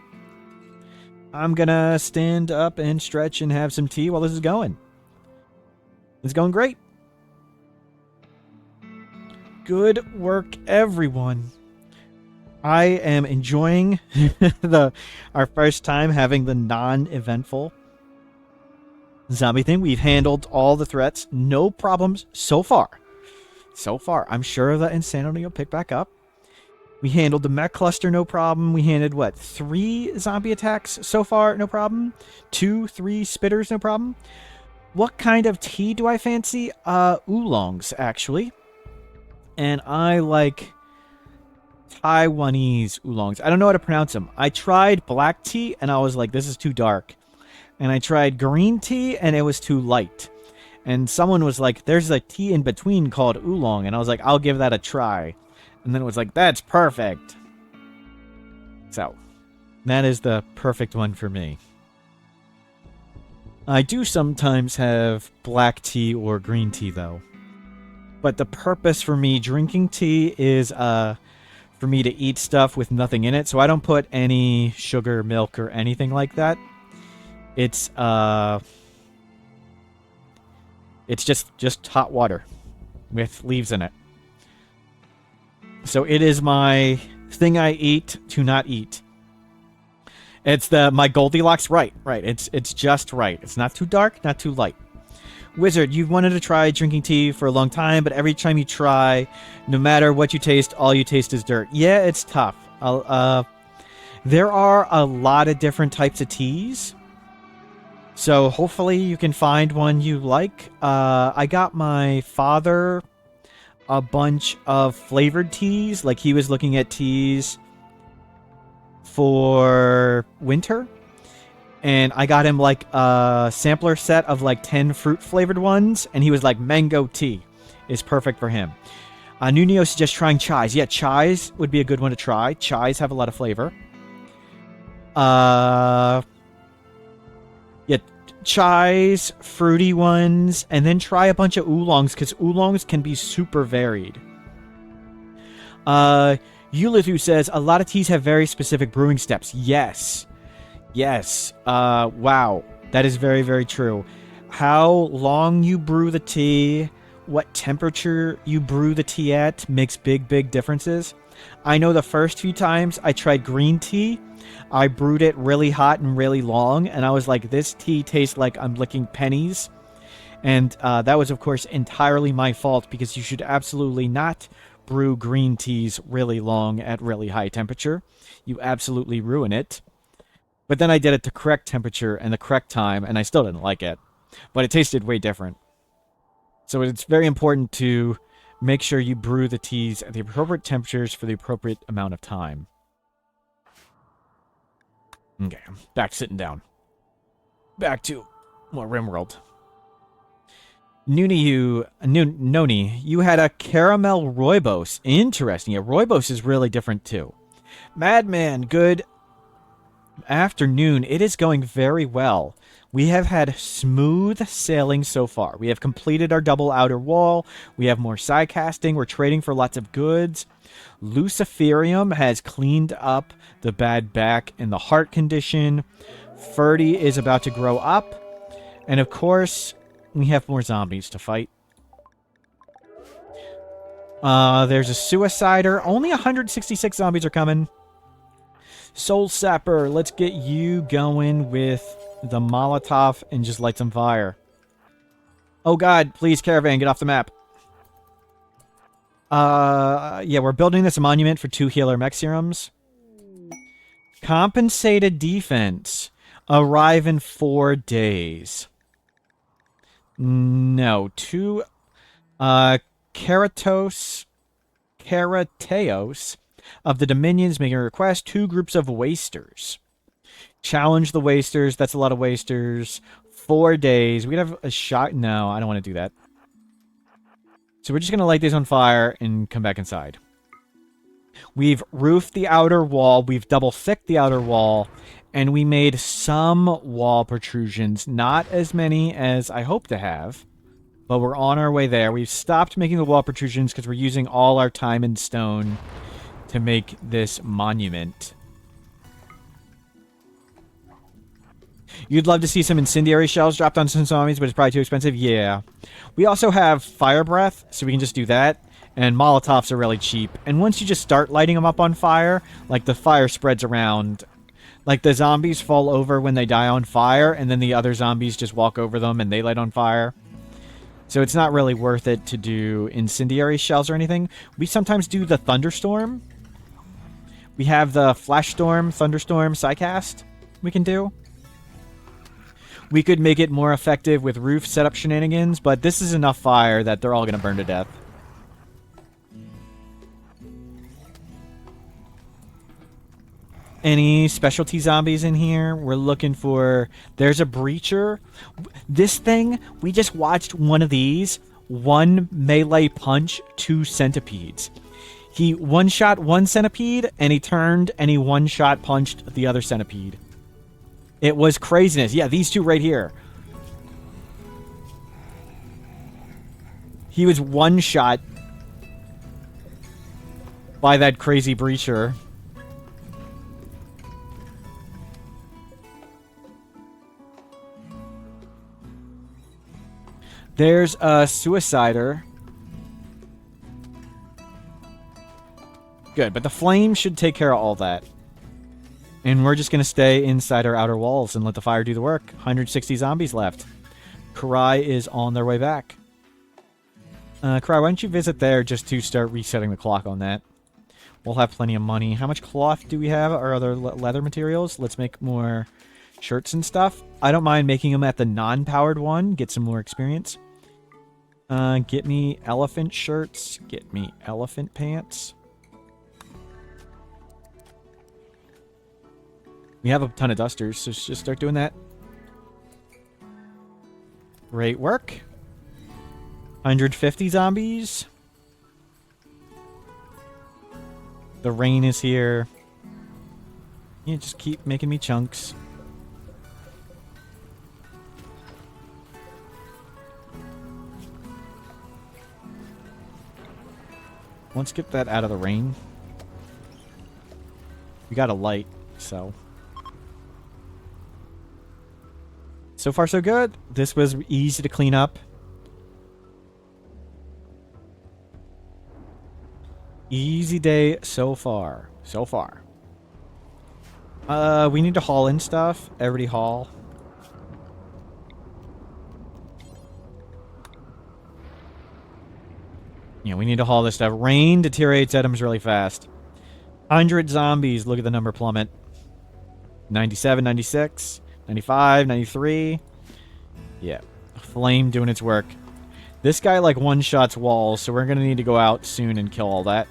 I'm gonna stand up and stretch and have some tea while this is going. It's going great. Good work, everyone. I am enjoying our first time having the non-eventful zombie thing. We've handled all the threats. No problems so far. So far. I'm sure the insanity will pick back up. We handled the mech cluster, no problem. We handled, what, 3 zombie attacks so far? No problem. 2, 3 spitters, no problem. What kind of tea do I fancy? Oolongs, actually. And I like Taiwanese oolongs. I don't know how to pronounce them. I tried black tea, and I was like, this is too dark. And I tried green tea, and it was too light. And someone was like, there's a tea in between called oolong. And I was like, I'll give that a try. And then it was like, that's perfect. So, that is the perfect one for me. I do sometimes have black tea or green tea, though. But the purpose for me drinking tea is for me to eat stuff with nothing in it. So I don't put any sugar, milk, or anything like that. It's just hot water with leaves in it. So it is my thing I eat to not eat. It's my Goldilocks right. It's just right. It's not too dark, not too light. Wizard, you've wanted to try drinking tea for a long time, but every time you try, no matter what you taste, all you taste is dirt. Yeah, it's tough. There are a lot of different types of teas. So hopefully you can find one you like. I got my father a bunch of flavored teas. Like, he was looking at teas for winter. And I got him, like, a sampler set of, like, 10 fruit-flavored ones. And he was like, mango tea is perfect for him. Nunio suggests trying chais. Yeah, chais would be a good one to try. Chais have a lot of flavor. Yeah, chais, fruity ones, and then try a bunch of oolongs, because oolongs can be super varied. Ulithu says, a lot of teas have very specific brewing steps. Yes. Wow. That is very, very true. How long you brew the tea, what temperature you brew the tea at makes big, big differences. I know the first few times I tried green tea, I brewed it really hot and really long, and I was like, this tea tastes like I'm licking pennies. And that was, of course, entirely my fault, because you should absolutely not brew green teas really long at really high temperature. You absolutely ruin it. But then I did it to correct temperature and the correct time, and I still didn't like it. But it tasted way different. So it's very important to make sure you brew the teas at the appropriate temperatures for the appropriate amount of time. Okay, I'm back sitting down. Back to more RimWorld. Noni, you had a caramel rooibos. Interesting. Yeah, rooibos is really different too. Madman, good afternoon. It is going very well. We have had smooth sailing so far. We have completed our double outer wall. We have more side casting. We're trading for lots of goods. Luciferium has cleaned up the bad back and the heart condition. Ferdy is about to grow up. And of course, we have more zombies to fight. There's a suicider. Only 166 zombies are coming. Soul Sapper, let's get you going with the Molotov and just light some fire. Oh god, please, Caravan, get off the map. Yeah, we're building this monument for 2 healer mech serums. Compensated defense. Arrive in 4 days. No, 2... Kerateos of the Dominions making a request. 2 groups of wasters. Challenge the wasters. That's a lot of wasters. 4 days. We could have a shot. No, I don't want to do that. So we're just going to light these on fire and come back inside. We've roofed the outer wall. We've double-thicked the outer wall. And we made some wall protrusions. Not as many as I hope to have. But we're on our way there. We've stopped making the wall protrusions because we're using all our time and stone to make this monument. You'd love to see some incendiary shells dropped on some zombies, but it's probably too expensive. Yeah. We also have fire breath, so we can just do that. And Molotovs are really cheap. And once you just start lighting them up on fire, like the fire spreads around. Like the zombies fall over when they die on fire, and then the other zombies just walk over them and they light on fire. So it's not really worth it to do incendiary shells or anything. We sometimes do the thunderstorm. We have the flash storm, thunderstorm, psycast we can do. We could make it more effective with roof setup shenanigans, but this is enough fire that they're all going to burn to death. Any specialty zombies in here? We're looking for... There's a breacher. This thing, we just watched one of these. One melee punch, 2 centipedes. He one-shot one centipede, and he turned and he one-shot punched the other centipede. It was craziness. Yeah, these two right here. He was one-shot by that crazy breacher. There's a suicider. Good, but the flame should take care of all that. And we're just going to stay inside our outer walls and let the fire do the work. 160 zombies left. Karai is on their way back. Karai, why don't you visit there just to start resetting the clock on that? We'll have plenty of money. How much cloth do we have? Or other leather materials? Let's make more shirts and stuff. I don't mind making them at the non-powered one. Get some more experience. Get me elephant shirts. Get me elephant pants. We have a ton of dusters, so just start doing that. Great work. 150 zombies. The rain is here. Yeah, just keep making me chunks. Let's get that out of the rain. We got a light, so... So far, so good. This was easy to clean up. Easy day so far. So far. We need to haul in stuff. Everybody haul. Yeah, we need to haul this stuff. Rain deteriorates items really fast. 100 zombies. Look at the number plummet. 97, 96, 95, 93. Yeah. Flame doing its work. This guy, like, one-shots walls, so we're going to need to go out soon and kill all that.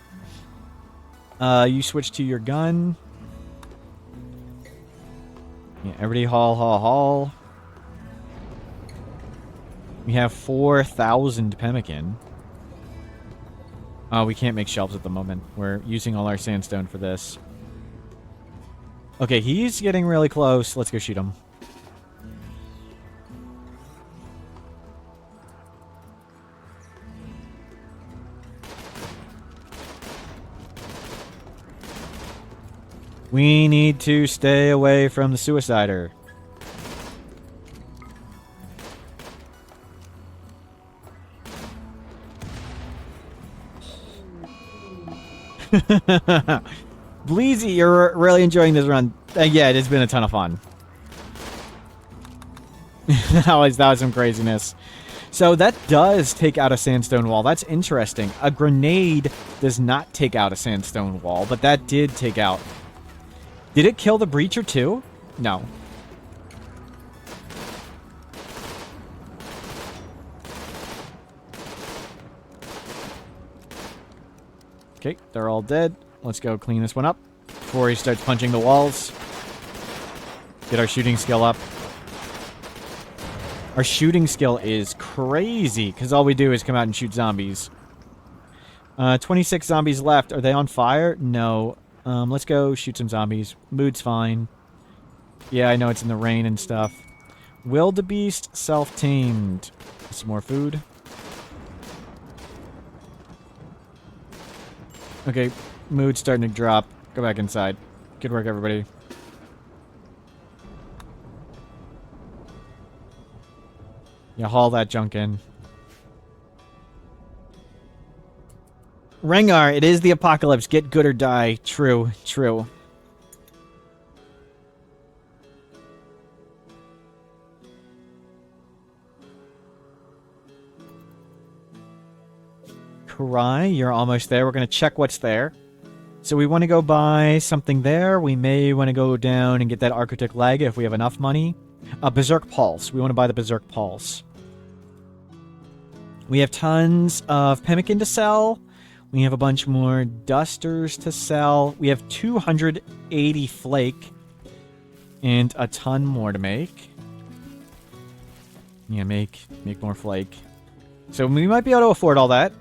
You switch to your gun. Yeah, everybody haul, haul, haul. We have 4,000 pemmican. We can't make shelves at the moment. We're using all our sandstone for this. Okay, he's getting really close. Let's go shoot him. We need to stay away from the suicider. Bleezy, you're really enjoying this run. Yeah, it has been a ton of fun. that was some craziness. So that does take out a sandstone wall. That's interesting. A grenade does not take out a sandstone wall, but that did take out. Did it kill the breacher too? No. Okay, they're all dead. Let's go clean this one up before he starts punching the walls. Get our shooting skill up. Our shooting skill is crazy because all we do is come out and shoot zombies. 26 zombies left. Are they on fire? No. Let's go shoot some zombies. Mood's fine. Yeah, I know it's in the rain and stuff. Wildebeest self-tamed. Some more food. Okay, mood's starting to drop. Go back inside. Good work, everybody. Yeah, haul that junk in. Rengar, it is the apocalypse. Get good or die. True, true. Karai, you're almost there. We're going to check what's there. So we want to go buy something there. We may want to go down and get that Arctic leg if we have enough money. Berserk Pulse. We want to buy the Berserk Pulse. We have tons of pemmican to sell. We have a bunch more dusters to sell. We have 280 flake and a ton more to make. Yeah, make more flake. So we might be able to afford all that.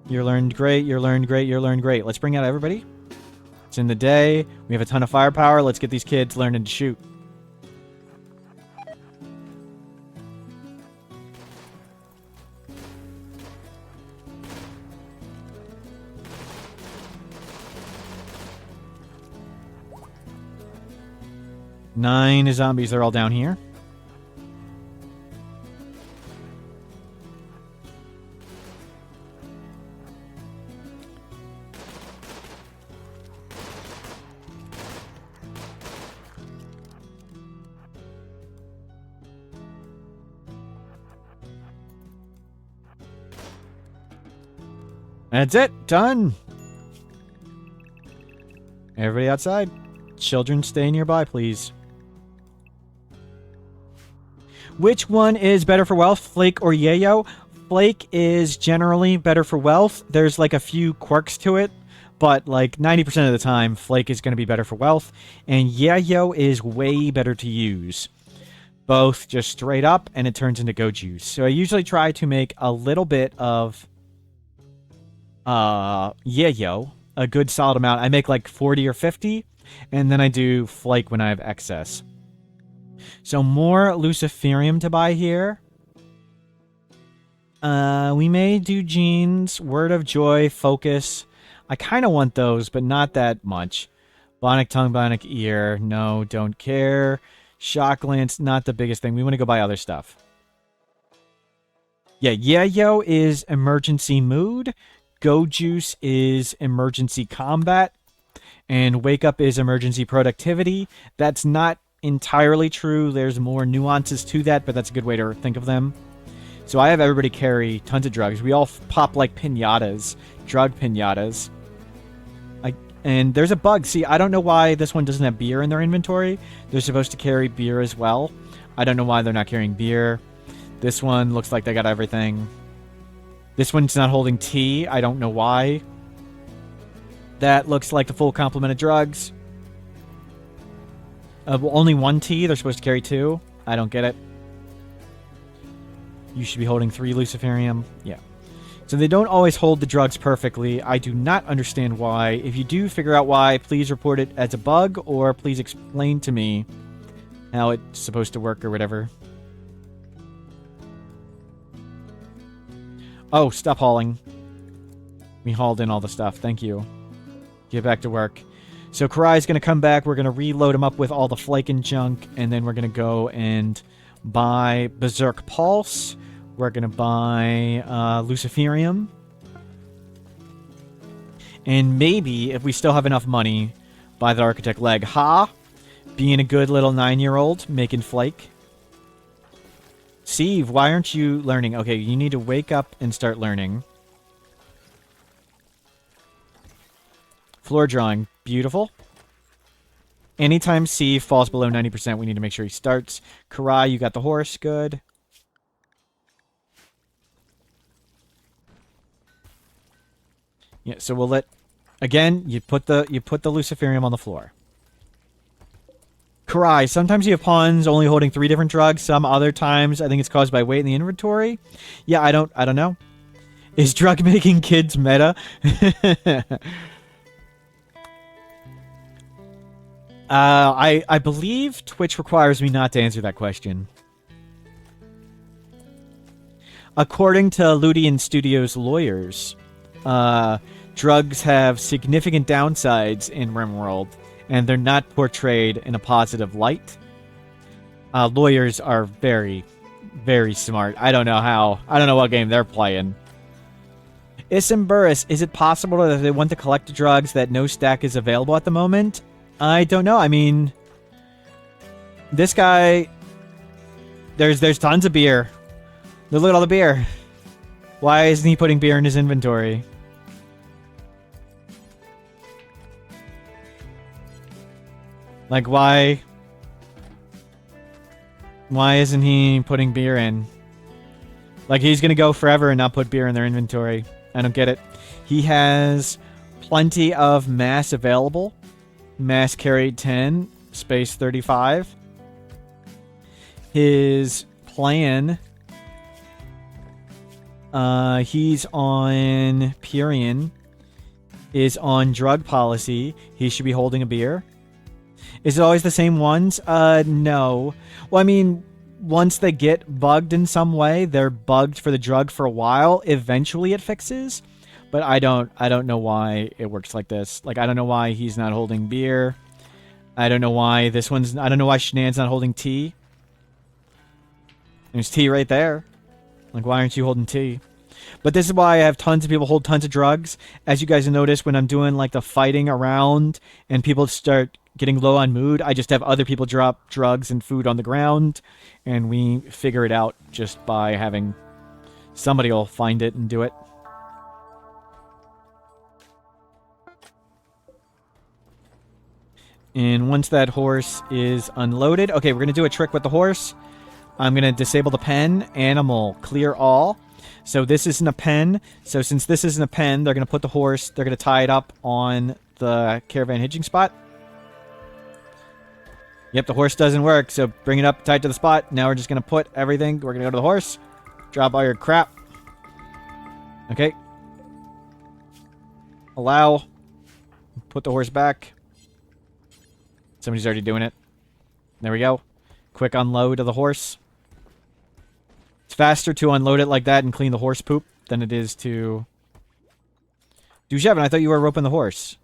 You learned great, you learned great, you learned great. Let's bring out everybody. It's in the day. We have a ton of firepower. Let's get these kids learning to shoot. Nine zombies, they're all down here. That's it. Done. Everybody outside. Children, stay nearby, please. Which one is better for wealth, Flake or Yayo? Flake is generally better for wealth. There's like a few quirks to it, but like 90% of the time, Flake is going to be better for wealth, and Yayo is way better to use. Both just straight up, and it turns into go juice. So I usually try to make a little bit of Yayo, a good solid amount. I make like 40 or 50, and then I do Flake when I have excess. So more Luciferium to buy here. We may do Genes, Word of Joy, Focus. I kind of want those, but not that much. Bionic Tongue, Bionic Ear. No, don't care. Shock Lance, not the biggest thing. We want to go buy other stuff. Yeah, Yayo is Emergency Mood. Go Juice is Emergency Combat. And Wake Up is Emergency Productivity. That's not entirely true. There's more nuances to that, but that's a good way to think of them. So I have everybody carry tons of drugs. We all pop like pinatas, drug pinatas. And there's a bug. See, I don't know why this one doesn't have beer in their inventory. They're supposed to carry beer as well. I don't know why they're not carrying beer. This one looks like they got everything. This one's not holding tea. I don't know why. That looks like the full complement of drugs. Well, only one tea. They're supposed to carry two. I don't get it. You should be holding 3 Luciferium. Yeah. So they don't always hold the drugs perfectly. I do not understand why. If you do figure out why, please report it as a bug, or please explain to me how it's supposed to work or whatever. Oh, stop hauling. We hauled in all the stuff. Thank you. Get back to work. So Karai's going to come back. We're going to reload him up with all the flake and junk, and then we're going to go and buy Berserk Pulse. We're going to buy Luciferium. And maybe, if we still have enough money, buy the Architect Leg. Ha! Being a good little 9-year-old, making flake. Steve, why aren't you learning? Okay, you need to wake up and start learning. Floor drawing. Beautiful. Anytime Steve falls below 90%, we need to make sure he starts. Karai, you got the horse. Good. Yeah, so we'll let... Again, you put the Luciferium on the floor. Karai, sometimes you have pawns only holding 3 different drugs. Some other times, I think it's caused by weight in the inventory. Yeah, I don't know. Is drug making kids meta? I believe Twitch requires me not to answer that question. According to Ludian Studios lawyers, drugs have significant downsides in RimWorld, and they're not portrayed in a positive light. Lawyers are very, very smart. I don't know what game they're playing. Isimburus, is it possible that they want to collect the drugs that no stack is available at the moment? I don't know. I mean, this guy, there's tons of beer. Look at all the beer. Why isn't he putting beer in his inventory? Like, why isn't he putting beer in? Like, he's gonna go forever and not put beer in their inventory. I don't get it. He has plenty of mass available. Mass carried 10, space 35. His plan... he's on Purian. Is on drug policy. He should be holding a beer. Is it always the same ones? No. Well, I mean, once they get bugged in some way, they're bugged for the drug for a while. Eventually it fixes. But I don't know why it works like this. Like, I don't know why he's not holding beer. I don't know why this one's... I don't know why Shenan's not holding tea. There's tea right there. Like, why aren't you holding tea? But this is why I have tons of people hold tons of drugs. As you guys have noticed, when I'm doing, like, the fighting around and people start getting low on mood, I just have other people drop drugs and food on the ground, and we figure it out just by having somebody will find it and do it. And once that horse is unloaded... Okay, we're going to do a trick with the horse. I'm going to disable the pen. Animal, clear all. So this isn't a pen. So since this isn't a pen, they're going to put the horse... They're going to tie it up on the caravan hitching spot. Yep, the horse doesn't work, so bring it up, tie it to the spot. Now we're just going to put everything... We're going to go to the horse. Drop all your crap. Okay. Allow. Put the horse back. Somebody's already doing it. There we go. Quick unload of the horse. It's faster to unload it like that and clean the horse poop than it is to... Dujevin, I thought you were roping the horse.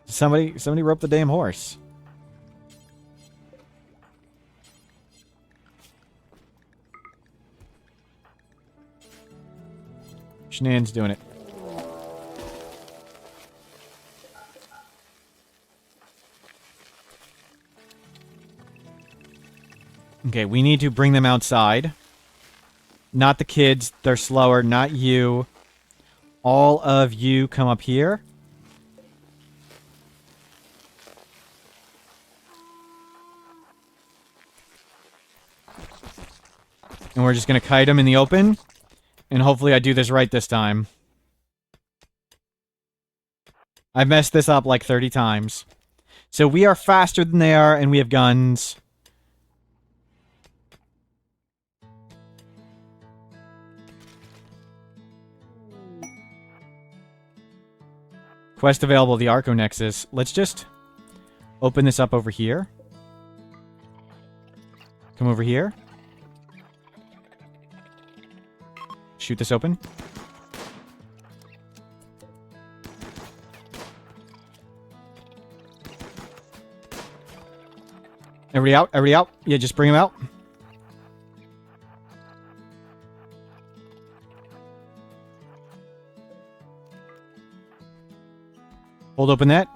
Somebody rope the damn horse. Shenan's doing it. Okay, we need to bring them outside. Not the kids. They're slower. Not you. All of you come up here. And we're just going to kite them in the open. And hopefully I do this right this time. I've messed this up like 30 times. So we are faster than they are, and we have guns. Quest available, the Arco Nexus. Let's just open this up over here. Come over here. Shoot this open. Everybody out? Everybody out? Yeah, just bring him out. Hold open that.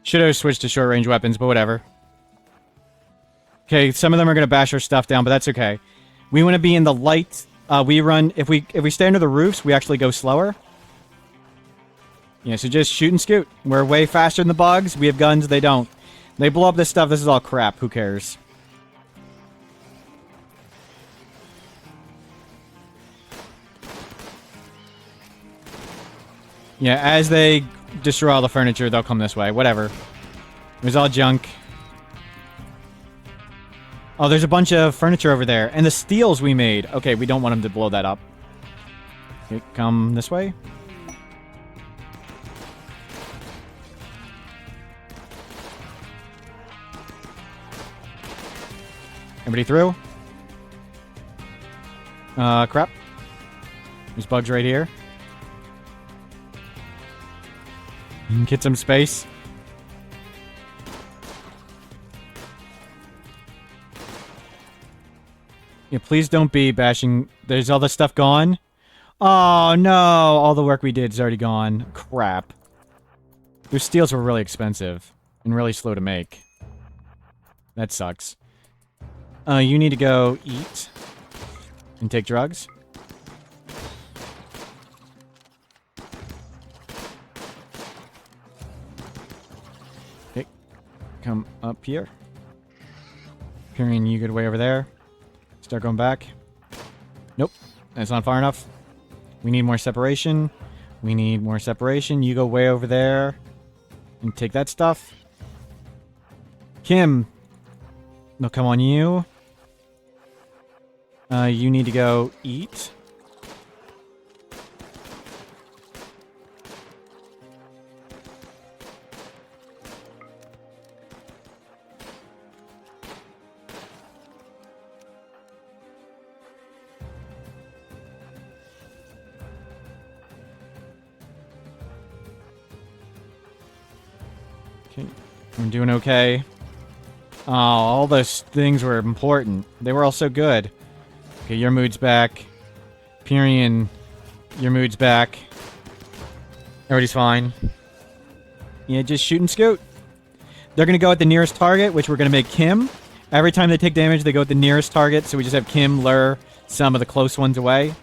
Should have switched to short range weapons, but whatever. Okay, some of them are going to bash our stuff down, but that's okay. We want to be in the light. We run... If we stay under the roofs, we actually go slower. Yeah, so just shoot and scoot. We're way faster than the bugs. We have guns. They don't. They blow up this stuff. This is all crap. Who cares? Yeah, as they destroy all the furniture, they'll come this way. Whatever. It was all junk. Oh, there's a bunch of furniture over there. And the steels we made. Okay, we don't want them to blow that up. Okay, come this way. Everybody through? Crap. There's bugs right here. Get some space. Yeah, please don't be bashing. There's all the stuff gone. Oh, no. All the work we did is already gone. Crap. Those steels were really expensive and really slow to make. That sucks. You need to go eat and take drugs. Okay. Come up here. Period, you get way over there. Start going back. Nope. That's not far enough. We need more separation. We need more separation. You go way over there. And take that stuff. Kim. No, come on, you. You need to go eat. Okay, I'm doing okay. Oh, all those things were important. They were all so good. Okay, your mood's back. Pyrian, your mood's back. Everybody's fine. Yeah, just shoot and scoot. They're going to go at the nearest target, which we're going to make Kim. Every time they take damage, they go at the nearest target, so we just have Kim lure some of the close ones away.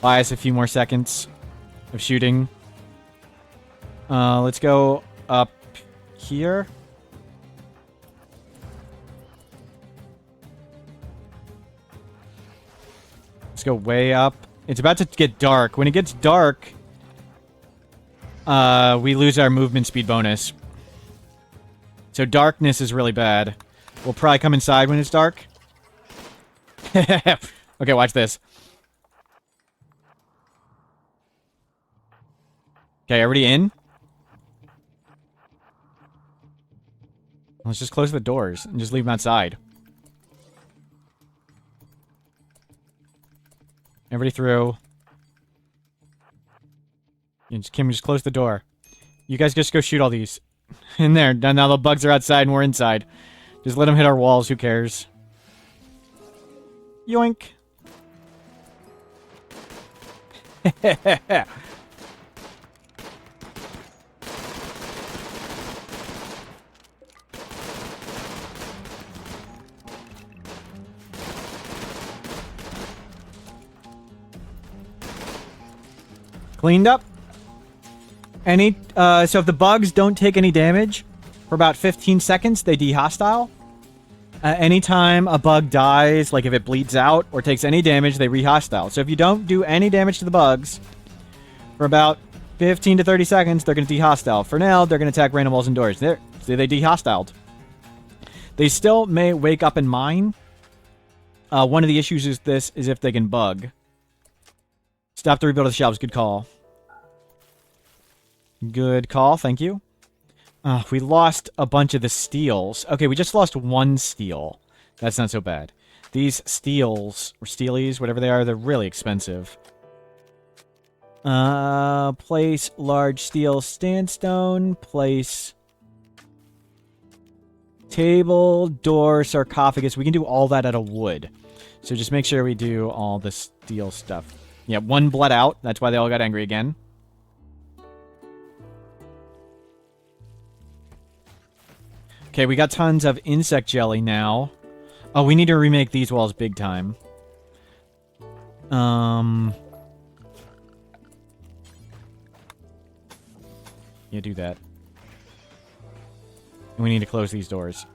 Buy us a few more seconds of shooting. Let's go up here. Let's go way up. It's about to get dark. When it gets dark, we lose our movement speed bonus. So darkness is really bad. We'll probably come inside when it's dark. Okay, watch this. Okay, everybody in? Let's just close the doors and just leave them outside. Everybody through. Kim, just close the door. You guys just go shoot all these. In there. Now the bugs are outside and we're inside. Just let them hit our walls. Who cares? Yoink. Cleaned up. So if the bugs don't take any damage for about 15 seconds, they de-hostile. Anytime a bug dies, like if it bleeds out or takes any damage, they re-hostile. So if you don't do any damage to the bugs for about 15 to 30 seconds, they're going to de-hostile. For now, they're going to attack random walls and doors. There, see, they de-hostiled. They still may wake up and mine. One of the issues is if they can bug. Stop the rebuild of the shelves. Good call. Good call. Thank you. We lost a bunch of the steels. Okay, we just lost one steel. That's not so bad. These steels, or steelies, whatever they are, they're really expensive. Place large steel sandstone. Place table, door, sarcophagus. We can do all that out of wood. So just make sure we do all the steel stuff. Yeah, one bled out. That's why they all got angry again. Okay, we got tons of insect jelly now. Oh, we need to remake these walls big time. Yeah, do that. And we need to close these doors.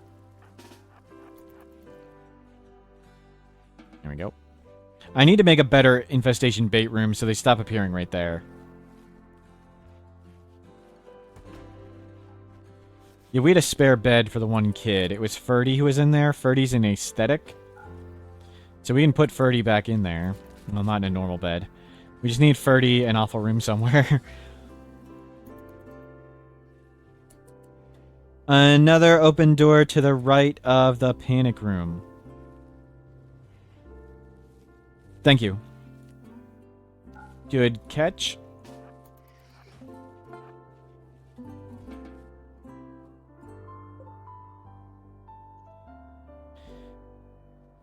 There we go. I need to make a better infestation bait room so they stop appearing right there. Yeah, we had a spare bed for the one kid. It was Ferdy who was in there. Ferdy's in aesthetic. So we can put Ferdy back in there. Well, not in a normal bed. We just need Ferdy an awful room somewhere. Another open door to the right of the panic room. Thank you. Good catch.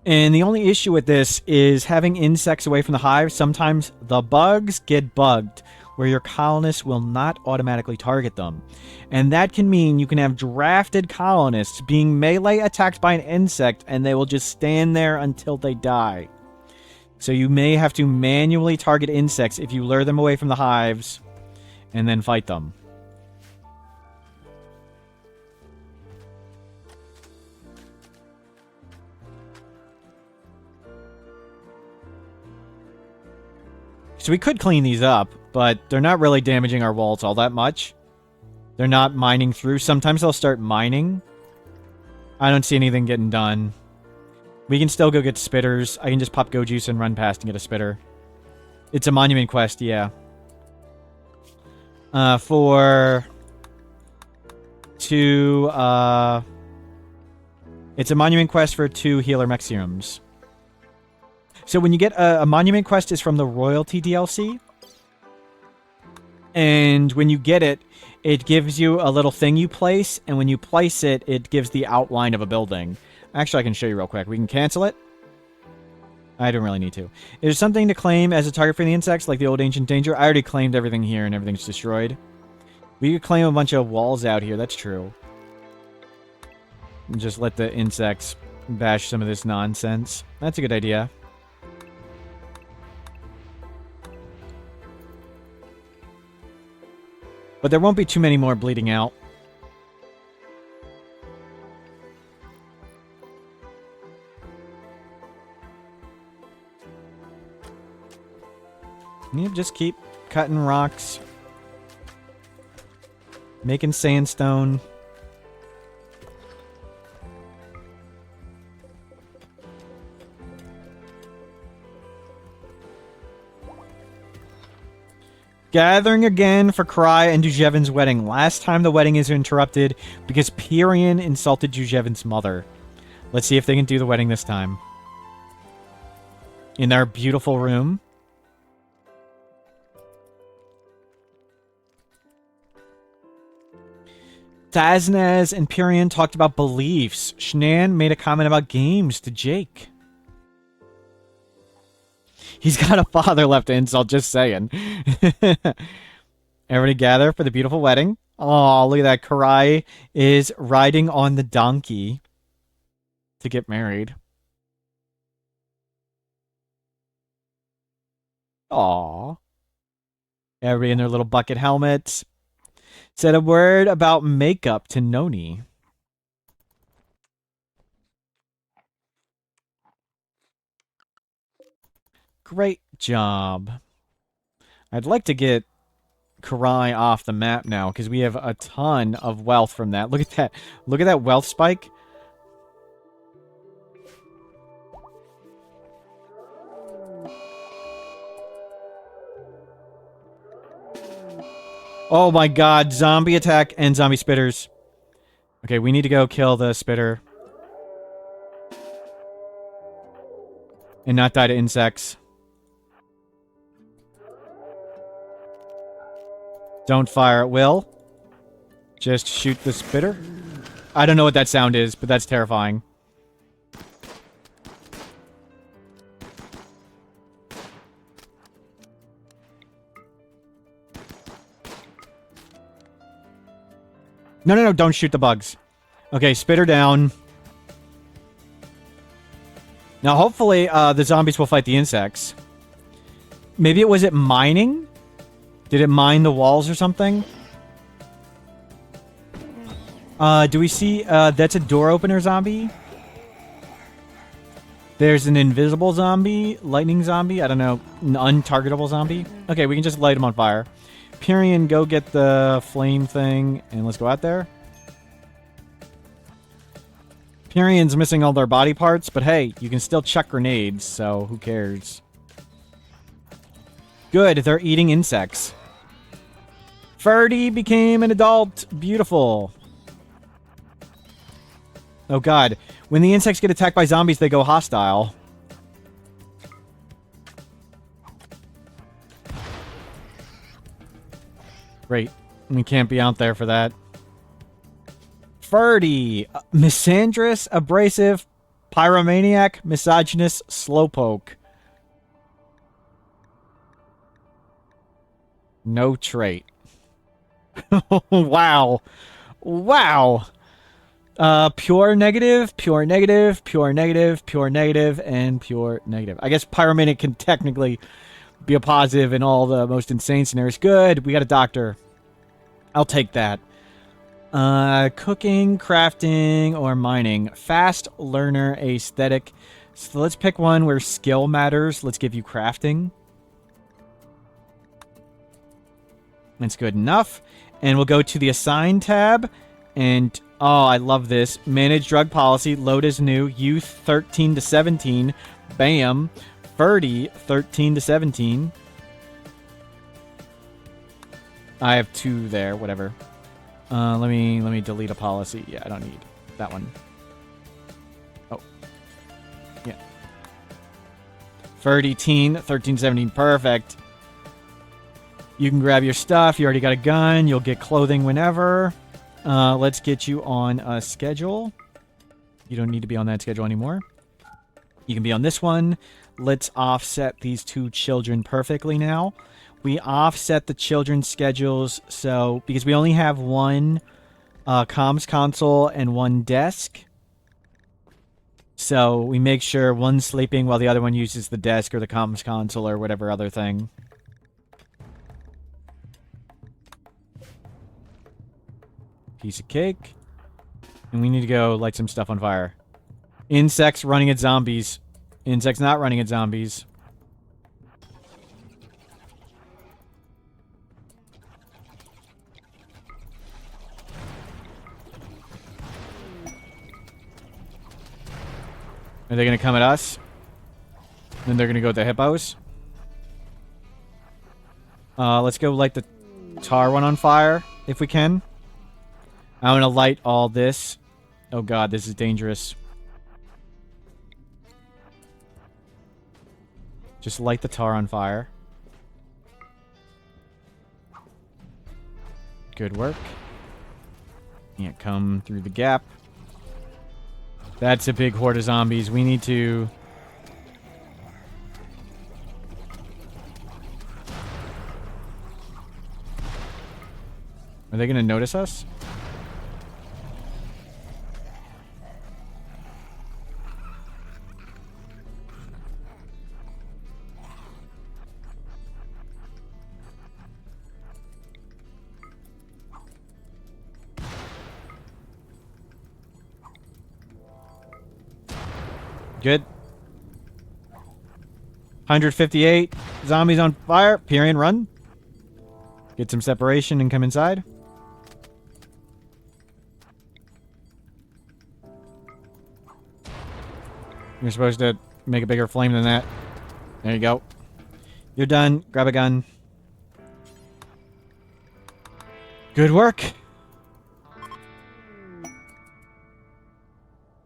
And the only issue with this is having insects away from the hive. Sometimes the bugs get bugged, where your colonists will not automatically target them. And that can mean you can have drafted colonists being melee attacked by an insect, and they will just stand there until they die. So you may have to manually target insects if you lure them away from the hives, and then fight them. So we could clean these up, but they're not really damaging our walls all that much. They're not mining through. Sometimes they'll start mining. I don't see anything getting done. We can still go get spitters. I can just pop go juice and run past and get a spitter. It's a monument quest, yeah. It's a monument quest for 2 healer mech serums. So when you get a monument quest is from the royalty DLC. And when you get it, it gives you a little thing you place. And when you place it, it gives the outline of a building. Actually, I can show you real quick. We can cancel it. I don't really need to. Is something to claim as a target for the insects, like the old ancient danger? I already claimed everything here and everything's destroyed. We could claim a bunch of walls out here. That's true. And just let the insects bash some of this nonsense. That's a good idea. But there won't be too many more bleeding out. You just keep cutting rocks. Making sandstone. Gathering again for Cry and Dujevin's wedding. Last time the wedding is interrupted because Pyrian insulted Dujevin's mother. Let's see if they can do the wedding this time. In our beautiful room. Taznaz and Pyrian talked about beliefs. Shnan made a comment about games to Jake. He's got a father left to insult, just saying. Everybody gather for the beautiful wedding. Oh, look at that. Karai is riding on the donkey to get married. Aw. Everybody in their little bucket helmets. Said a word about makeup to Noni. Great job. I'd like to get Karai off the map now, because we have a ton of wealth from that. Look at that. Look at that wealth spike. Oh my god, zombie attack and zombie spitters. Okay, we need to go kill the spitter. And not die to insects. Don't fire at will. Just shoot the spitter. I don't know what that sound is, but that's terrifying. No, don't shoot the bugs. Okay, spitter down. Now, hopefully, the zombies will fight the insects. Maybe it was it mining? Did it mine the walls or something? Do we see... that's a door opener zombie? There's an invisible zombie, lightning zombie, I don't know, an untargetable zombie. Okay, we can just light them on fire. Pyrian, go get the flame thing, and let's go out there. Pyrian's missing all their body parts, but hey, you can still chuck grenades, so who cares? Good, they're eating insects. Ferdy became an adult. Beautiful. Oh god. When the insects get attacked by zombies, they go hostile. Great. We can't be out there for that. Ferdy. Misandrous, abrasive, pyromaniac, misogynist, slowpoke. No trait. Wow. Wow. Pure negative, pure negative, pure negative, pure negative, and pure negative. I guess pyromaniac can technically be a positive in all the most insane scenarios. Good. We got a doctor. I'll take that. Cooking, crafting, or mining. Fast learner, aesthetic. So let's pick one where skill matters. Let's give you crafting. That's good enough. And we'll go to the assign tab. And, oh, I love this. Manage drug policy. Load as new. Youth 13 to 17. Bam. Ferdy 13 to 17. I have 2 there. Whatever. Let me delete a policy. Yeah, I don't need that one. Oh. Yeah. Ferdy teen 13 to 17. Perfect. You can grab your stuff. You already got a gun. You'll get clothing whenever. Let's get you on a schedule. You don't need to be on that schedule anymore. You can be on this one. Let's offset these 2 children perfectly now. We offset the children's schedules so because we only have 1 comms console and 1 desk. So we make sure one's sleeping while the other one uses the desk or the comms console or whatever other thing. Piece of cake. And we need to go light some stuff on fire. Insects running at zombies. Insects not running at zombies. Are they going to come at us? Then they're going to go with the hippos. Let's go light the tar one on fire, if we can. I'm going to light all this. Oh god, this is dangerous. Just light the tar on fire. Good work. Can't come through the gap. That's a big horde of zombies. We need to... Are they going to notice us? Good. 158 zombies on fire. Pyrian, run. Get some separation and come inside. You're supposed to make a bigger flame than that. There you go. You're done. Grab a gun. Good work.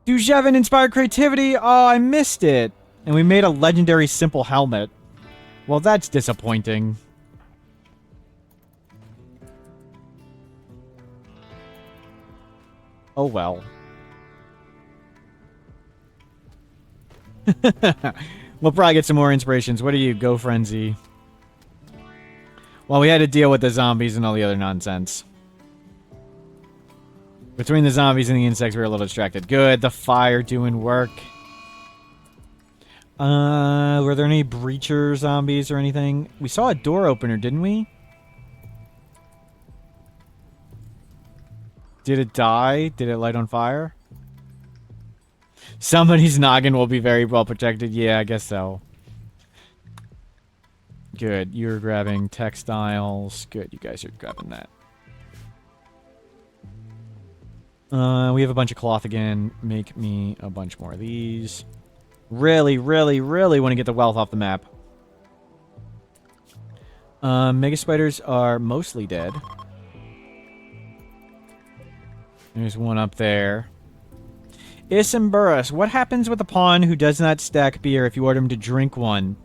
Dujevin inspired creativity. Oh, I missed it. And we made a legendary simple helmet. Well, that's disappointing. Oh well. We'll probably get some more inspirations. What are you, Go Frenzy? Well, we had to deal with the zombies and all the other nonsense. Between the zombies and the insects, we were a little distracted. Good, the fire doing work. Were there any breacher zombies or anything? We saw a door opener, didn't we? Did it die? Did it light on fire? Somebody's noggin will be very well protected. Yeah, I guess so. Good. You're grabbing textiles. Good. You guys are grabbing that. We have a bunch of cloth again. Make me a bunch more of these. Really, really, really want to get the wealth off the map. Mega spiders are mostly dead. There's one up there. Isimburus, what happens with a pawn who does not stack beer if you order him to drink one?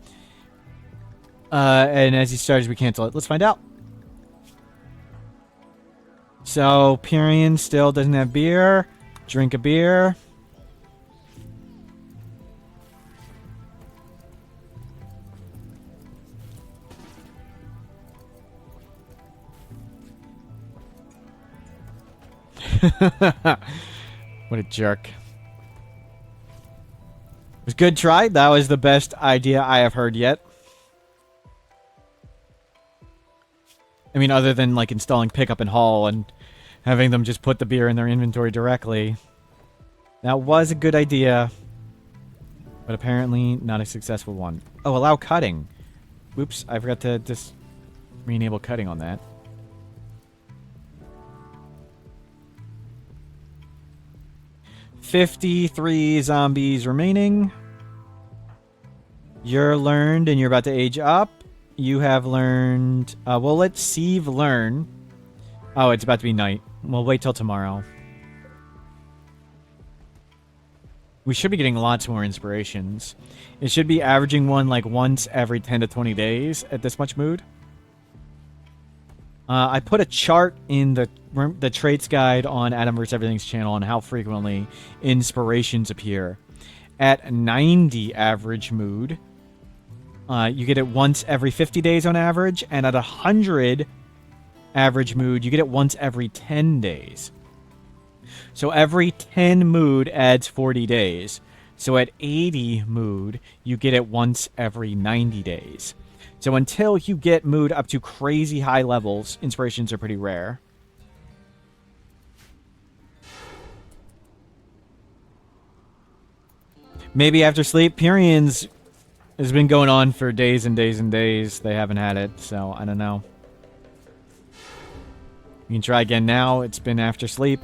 And as he starts, we cancel it. Let's find out. So, Pyrian still doesn't have beer. Drink a beer. What a jerk. It was a good try. That was the best idea I have heard yet. I mean, other than, like, installing pickup and haul and having them just put the beer in their inventory directly. That was a good idea. But apparently not a successful one. Oh, allow cutting. Oops, I forgot to just re-enable cutting on that. "53 zombies remaining. You're learned and you're about to age up. You have learned... well, let Sieve learn. Oh, it's about to be night. We'll wait till tomorrow. We should be getting lots more inspirations. It should be averaging one like once every 10 to 20 days at this much mood. I put a chart in the traits guide on Adam vs. Everything's channel on how frequently inspirations appear. At 90 average mood, you get it once every 50 days on average, and at 100 average mood, you get it once every 10 days. So every 10 mood adds 40 days. So at 80 mood, you get it once every 90 days. So until you get mood up to crazy high levels, inspirations are pretty rare. Maybe after sleep. Pyrian's has been going on for days and days and days. They haven't had it, so I don't know. You can try again now. It's been after sleep.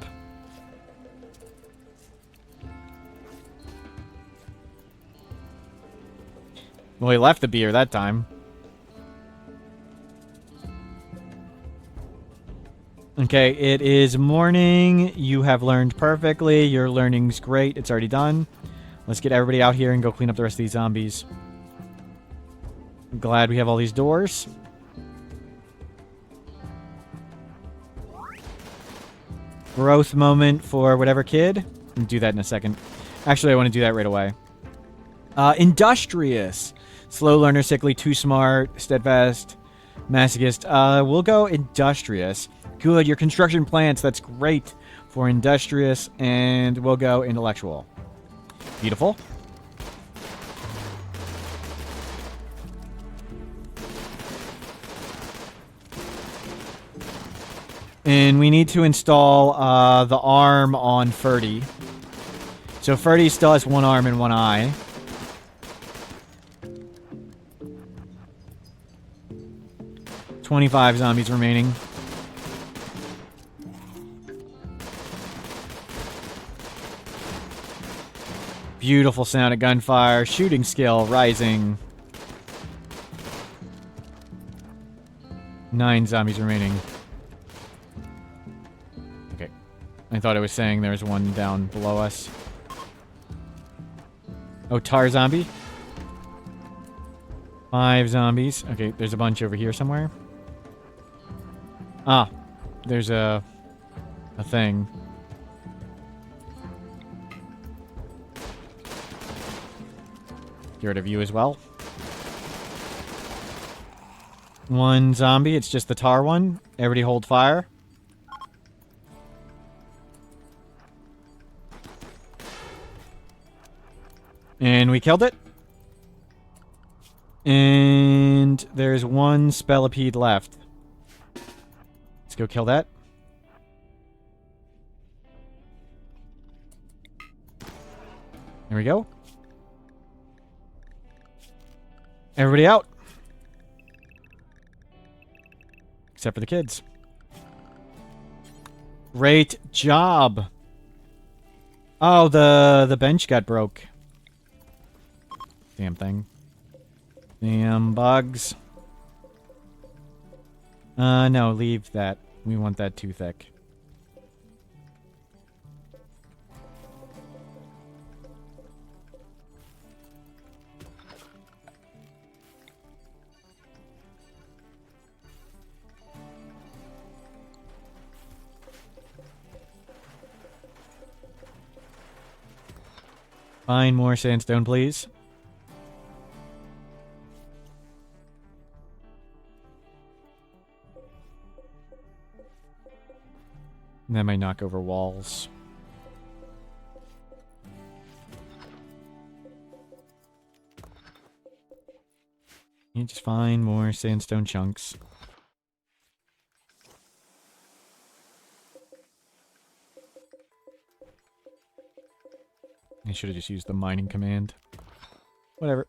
Well, he left the beer that time. Okay, it is morning. You have learned perfectly. Your learning's great. It's already done. Let's get everybody out here and go clean up the rest of these zombies. I'm glad we have all these doors. Growth moment for whatever kid. I'll do that in a second. Actually, I want to do that right away. Industrious. Slow learner, sickly, too smart, steadfast, masochist. We'll go industrious. Good, your construction plants, that's great for industrious, and we'll go intellectual. Beautiful. And we need to install the arm on Ferdy. So Ferdy still has one arm and one eye. "25 zombies remaining. Beautiful sound of gunfire. Shooting skill rising. 9 zombies remaining. Okay. I thought it was saying there's one down below us. Oh, tar zombie. 5 zombies. Okay, there's a bunch over here somewhere. Ah, there's a thing. Get rid of you as well. 1 zombie. It's just the tar one. Everybody hold fire. And we killed it. And there's 1 spellipede left. Let's go kill that. There we go. Everybody out. Except for the kids. Great job. Oh, the bench got broke. Damn thing. Damn bugs. No, leave that. We want that too thick. Find more sandstone, please. And that might knock over walls. You just find more sandstone chunks. I should have just used the mining command. Whatever.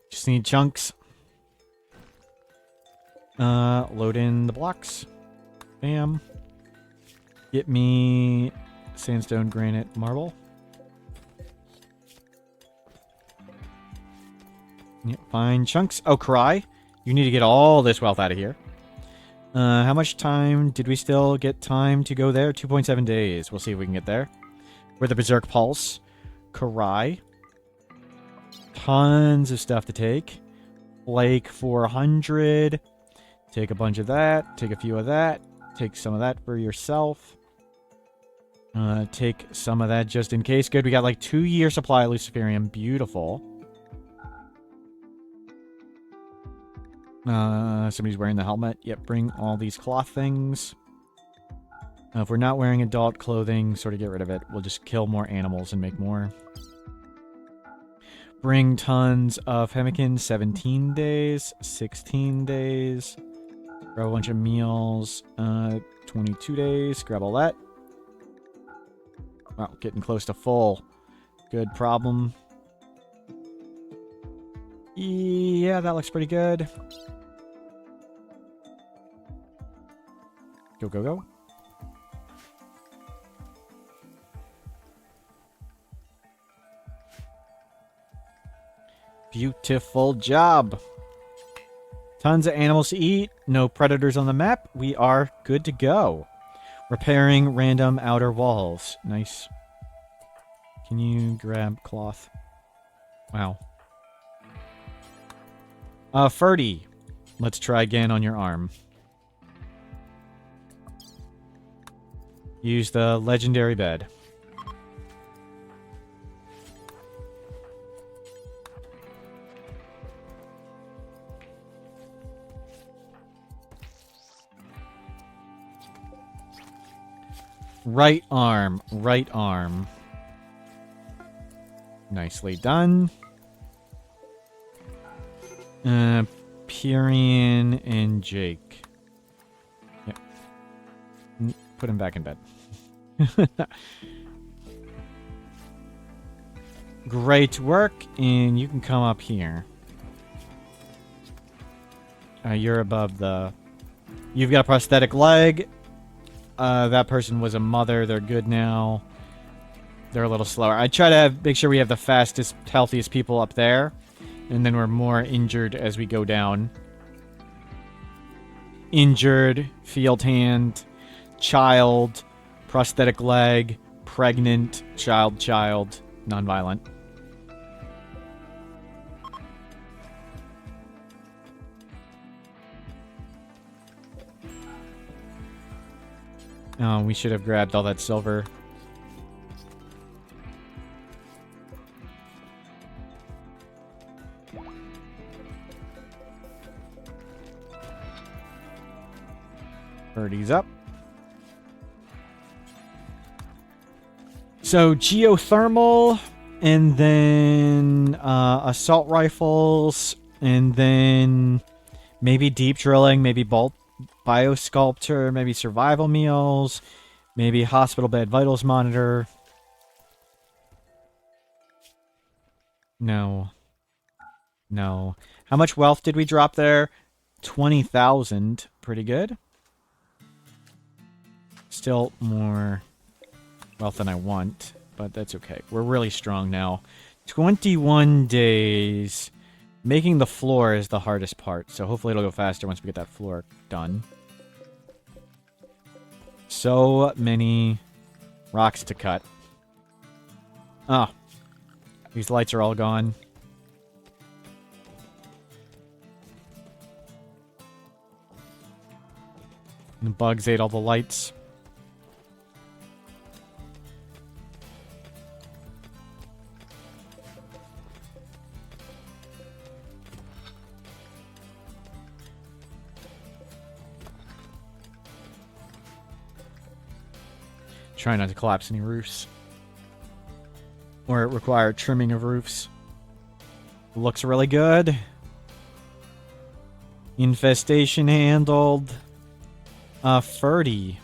Just need chunks. Load in the blocks. Bam. Get me sandstone, granite, marble. Yep, fine chunks. Oh, cry. You need to get all this wealth out of here. How much time did we still get time to go there? 2.7 days. We'll see if we can get there. We're the Berserk Pulse. Karai. Tons of stuff to take. Flake 400. Take a bunch of that. Take a few of that. Take some of that for yourself. Take some of that just in case. Good, we got like 2-year supply of Luciferium. Beautiful. Somebody's wearing the helmet. Yep, bring all these cloth things. If we're not wearing adult clothing, sort of get rid of it. We'll just kill more animals and make more. Bring tons of pemmican. 17 days. 16 days. Grab a bunch of meals. 22 days. Grab all that. Wow, getting close to full. Good problem. Yeah, that looks pretty good. Go, go, go. Beautiful job. Tons of animals to eat. No predators on the map. We are good to go. Repairing random outer walls. Nice. Can you grab cloth? Wow. Ferdy. Let's try again on your arm. Use the legendary bed. Right arm, right arm. Nicely done. Pyrian and Jake. Yep. Put him back in bed. Great work, and you can come up here. You're above the... You've got a prosthetic leg. That person was a mother. They're good now. They're a little slower. I try to make sure we have the fastest, healthiest people up there. And then we're more injured as we go down. Injured, field hand, child, prosthetic leg, pregnant, child, nonviolent. Oh, we should have grabbed all that silver. Birdie's up. So, geothermal, and then assault rifles, and then maybe deep drilling, maybe bolt biosculpture, maybe survival meals, maybe hospital bed vitals monitor. No. No. How much wealth did we drop there? 20,000. Pretty good. Still more wealth than I want, but that's okay. We're really strong now. 21 days. Making the floor is the hardest part, so hopefully it'll go faster once we get that floor done. So many rocks to cut. Ah. These lights are all gone. The bugs ate all the lights. Try not to collapse any roofs. Or require trimming of roofs. Looks really good. Infestation handled. Ferdy.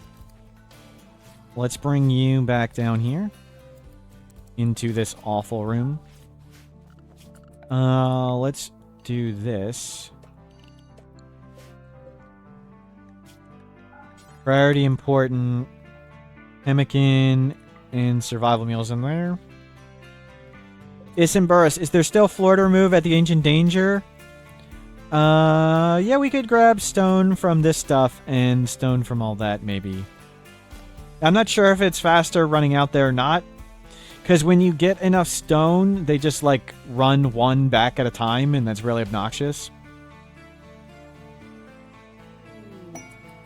Let's bring you back down here. Into this awful room. Let's do this. Priority important. Pemmican and survival meals in there. Isimburus, is there still floor to remove at the Ancient Danger? Yeah, we could grab stone from this stuff and stone from all that, maybe. I'm not sure if it's faster running out there or not. Because when you get enough stone, they just, like, run one back at a time, and that's really obnoxious.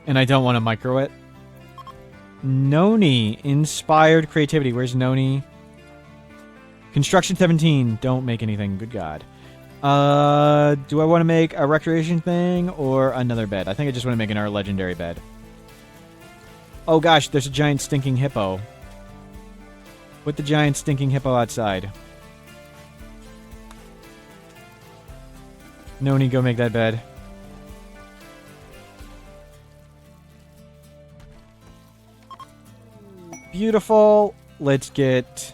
And I don't want to micro it. Noni. Inspired creativity. Where's Noni? Construction 17. Don't make anything. Good God. Do I want to make a recreation thing or another bed? I think I just want to make another legendary bed. Oh gosh, there's a giant stinking hippo. Put the giant stinking hippo outside. Noni, go make that bed. Beautiful. Let's get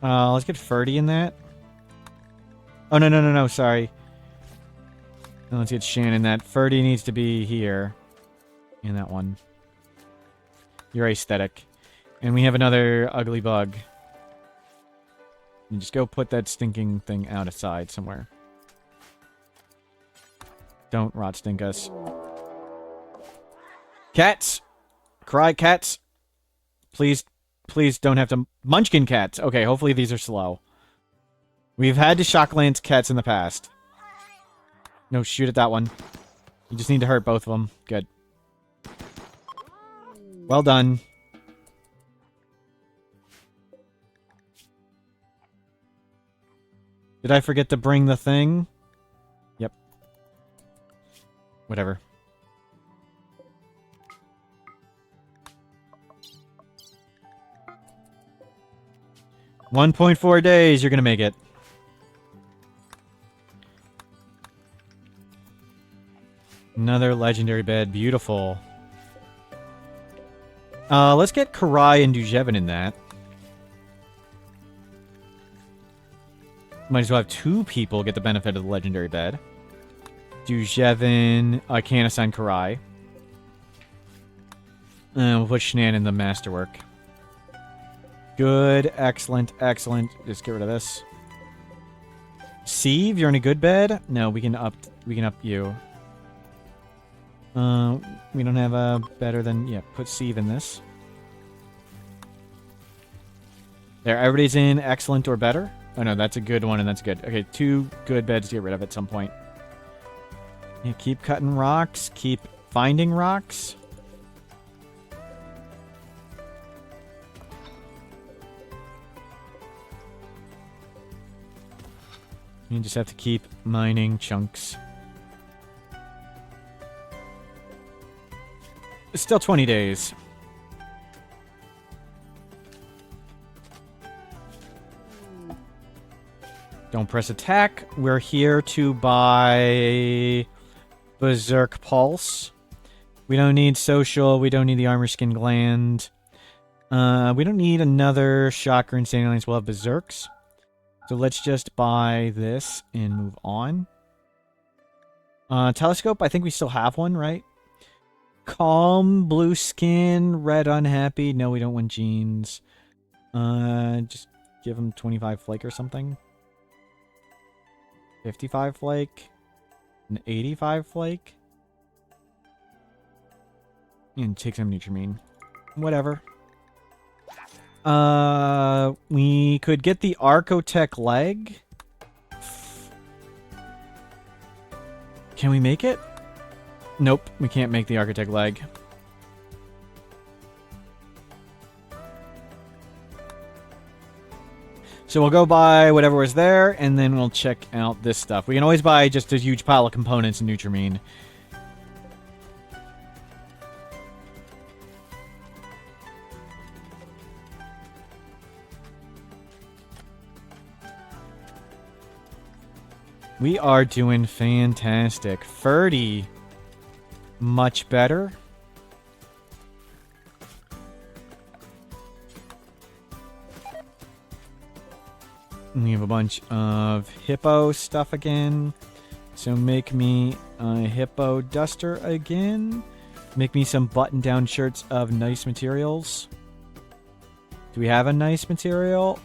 Ferdy in that. Oh, no, sorry. And let's get Shannon in that. Ferdy needs to be here. In that one. You're aesthetic. And we have another ugly bug. And just go put that stinking thing out aside somewhere. Don't rot stink us. Cats! Cry cats! Please don't have to... Munchkin cats! Okay, hopefully these are slow. We've had to shock lance cats in the past. No, shoot at that one. You just need to hurt both of them. Good. Well done. Did I forget to bring the thing? Yep. Whatever. $1.4 days, you're gonna make it. Another legendary bed, beautiful. Let's get Karai and Dujevin in that. Might as well have two people get the benefit of the legendary bed. Dujevin, I can't assign Karai. And we'll put Shannon in the masterwork. Good, excellent, excellent. Just get rid of this. Sieve, you're in a good bed? No, we can up you. We don't have a better than... Yeah, put Sieve in this. There, everybody's in excellent or better. Oh no, that's a good one and that's good. Okay, 2 good beds to get rid of at some point. Yeah, keep cutting rocks. Keep finding rocks. You just have to keep mining chunks. It's still 20 days. Don't press attack. We're here to buy Berserk Pulse. We don't need social. We don't need the armor skin gland. We don't need another Chakra and Standing Lines. We'll have Berserks. So let's just buy this and move on. Telescope, I think we still have one, right? Calm, blue skin, red unhappy. No, we don't want jeans. Just give him 25 flake or something. 55 flake. An 85 flake. And take some Nutrimine. Whatever. We could get the Archotech leg. Can we make it? Nope, we can't make the architect leg. So we'll go buy whatever was there, and then we'll check out this stuff. We can always buy just a huge pile of components in Nutrimine. We are doing fantastic. 30. Much better. And we have a bunch of hippo stuff again. So make me a hippo duster again. Make me some button-down shirts of nice materials. Do we have a nice material?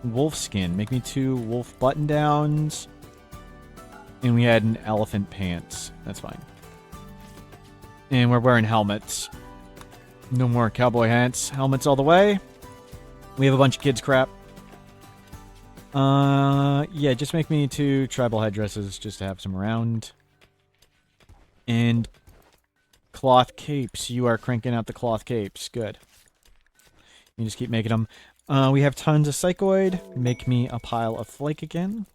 Wolf skin. Make me 2 wolf button-downs. And we had an elephant pants. That's fine. And we're wearing helmets. No more cowboy hats. Helmets all the way. We have a bunch of kids crap. Yeah, just make me 2 tribal headdresses just to have some around. And cloth capes. You are cranking out the cloth capes. Good. You just keep making them. We have tons of psychoid. Make me a pile of flake again.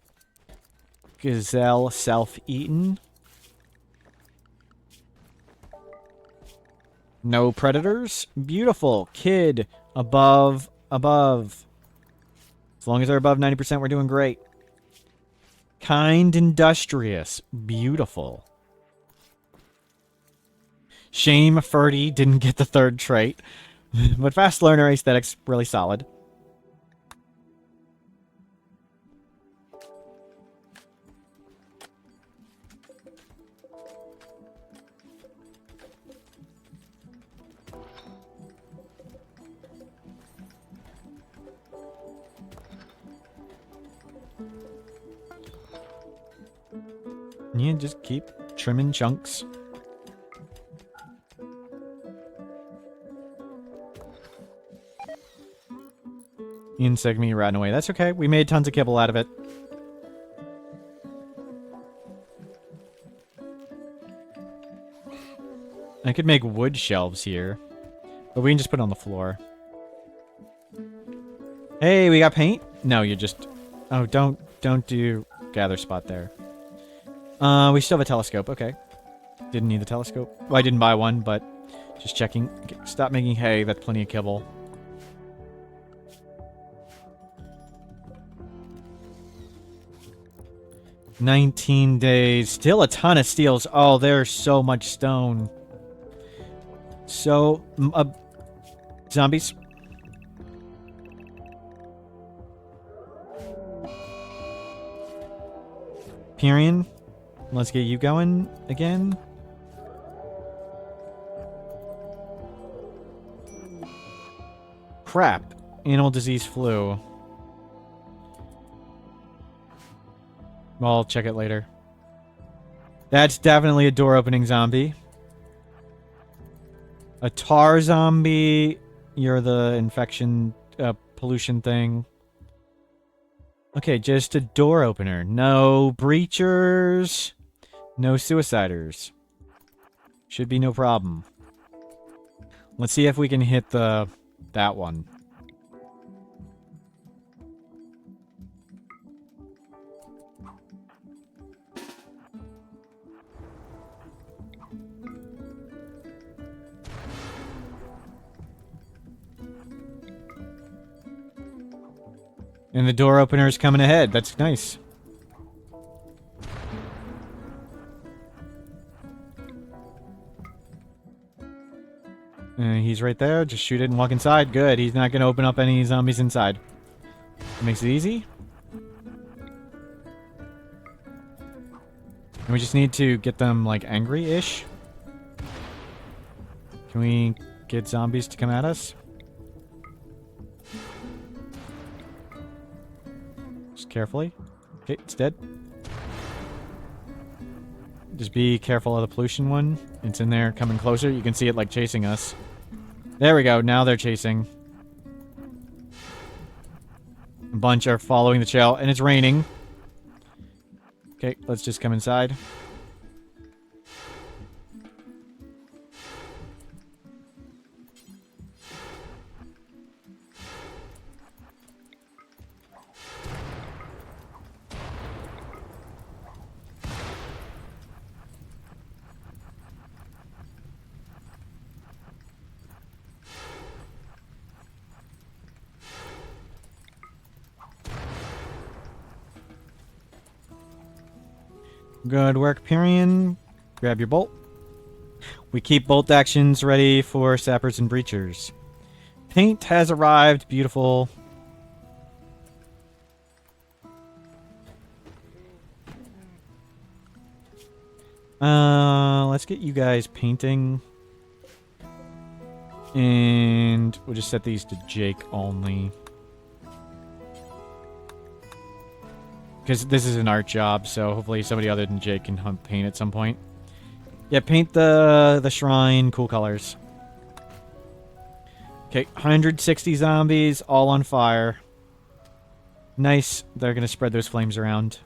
Gazelle self-eaten. No predators. Beautiful. Kid. Above. As long as they're above 90%, we're doing great. Kind, industrious. Beautiful. Shame, Ferdy didn't get the 3rd trait. But fast learner aesthetics, really solid. Yeah, just keep trimming chunks. Insect meat rotting away. That's okay. We made tons of kibble out of it. I could make wood shelves here. But we can just put it on the floor. Hey, we got paint? No, you're just... Oh, don't do gather spot there. We still have a telescope. Okay. Didn't need the telescope. Well, I didn't buy one, but just checking. Stop making hay. That's plenty of kibble. $19 days. Still a ton of steels. Oh, there's so much stone. So, zombies. Pyrian. Let's get you going again. Crap. Animal disease flu. Well, I'll check it later. That's definitely a door opening zombie. A tar zombie. You're the infection pollution thing. Okay, just a door opener. No breachers. No suiciders. Should be no problem. Let's see if we can hit that one. And the door opener is coming ahead. That's nice. He's right there. Just shoot it and walk inside. Good. He's not going to open up any zombies inside. Makes it easy. And we just need to get them, like, angry-ish. Can we get zombies to come at us? Just carefully. Okay, it's dead. Just be careful of the pollution one. It's in there, coming closer. You can see it, like, chasing us. There we go. Now they're chasing. A bunch are following the trail, and it's raining. Okay, let's just come inside. Good work, Pyrian. Grab your bolt. We keep bolt actions ready for sappers and breachers. Paint has arrived. Beautiful. Let's get you guys painting. And we'll just set these to Jake only. Because this is an art job, so hopefully somebody other than Jake can paint at some point. Yeah, paint the shrine cool colors. Okay, 160 zombies, all on fire. Nice. They're going to spread those flames around.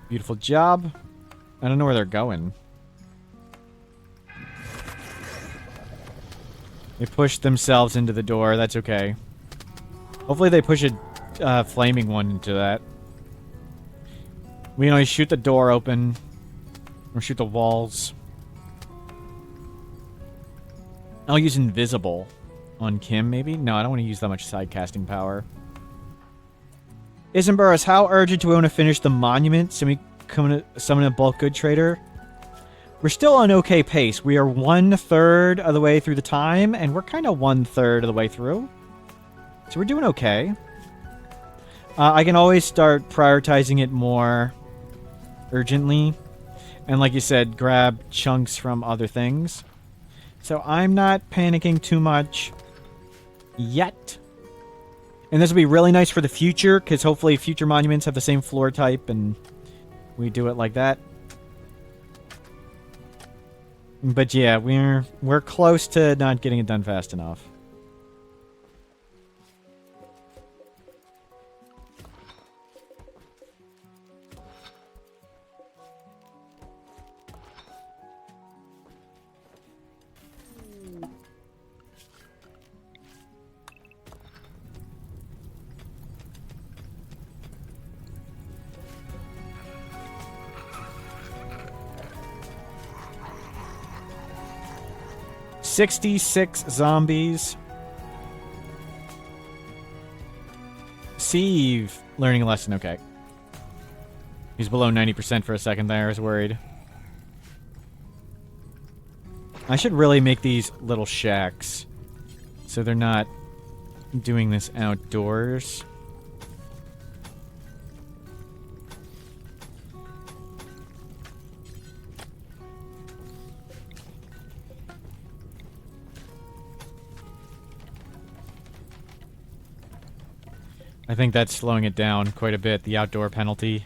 Beautiful job. I don't know where they're going. They pushed themselves into the door. That's okay. Hopefully they push a flaming one into that. We can always shoot the door open. Or shoot the walls. I'll use invisible on Kim, maybe? No, I don't want to use that much side casting power. Isenburris, how urgent do we want to finish the monument? So we summon a bulk good trader? We're still on okay pace. We are 1/3 of the way through the time, and we're kind of 1/3 of the way through. So we're doing okay. I can always start prioritizing it more urgently. And like you said, grab chunks from other things. So I'm not panicking too much yet. And this will be really nice for the future, because hopefully future monuments have the same floor type, and we do it like that. But yeah, we're close to not getting it done fast enough. "66 zombies." Sieve learning a lesson. Okay. He's below 90% for a second there. I was worried. I should really make these little shacks so they're not doing this outdoors. I think that's slowing it down quite a bit, the outdoor penalty.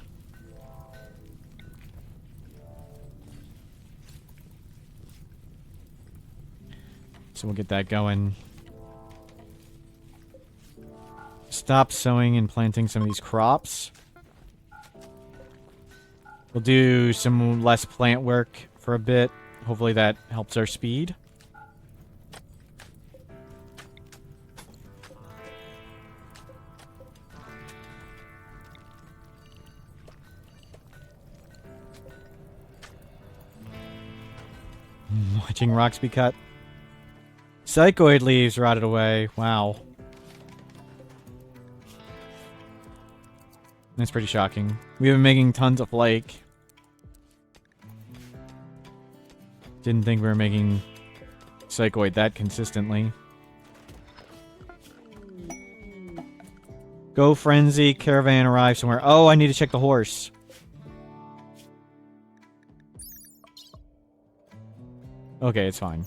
So we'll get that going. Stop sowing and planting some of these crops. We'll do some less plant work for a bit. Hopefully that helps our speed. Watching rocks be cut. Psychoid leaves rotted away. Wow. That's pretty shocking. We've been making tons of flake. Didn't think we were making psychoid that consistently. Go frenzy. Caravan arrive somewhere. Oh, I need to check the horse. Okay, it's fine.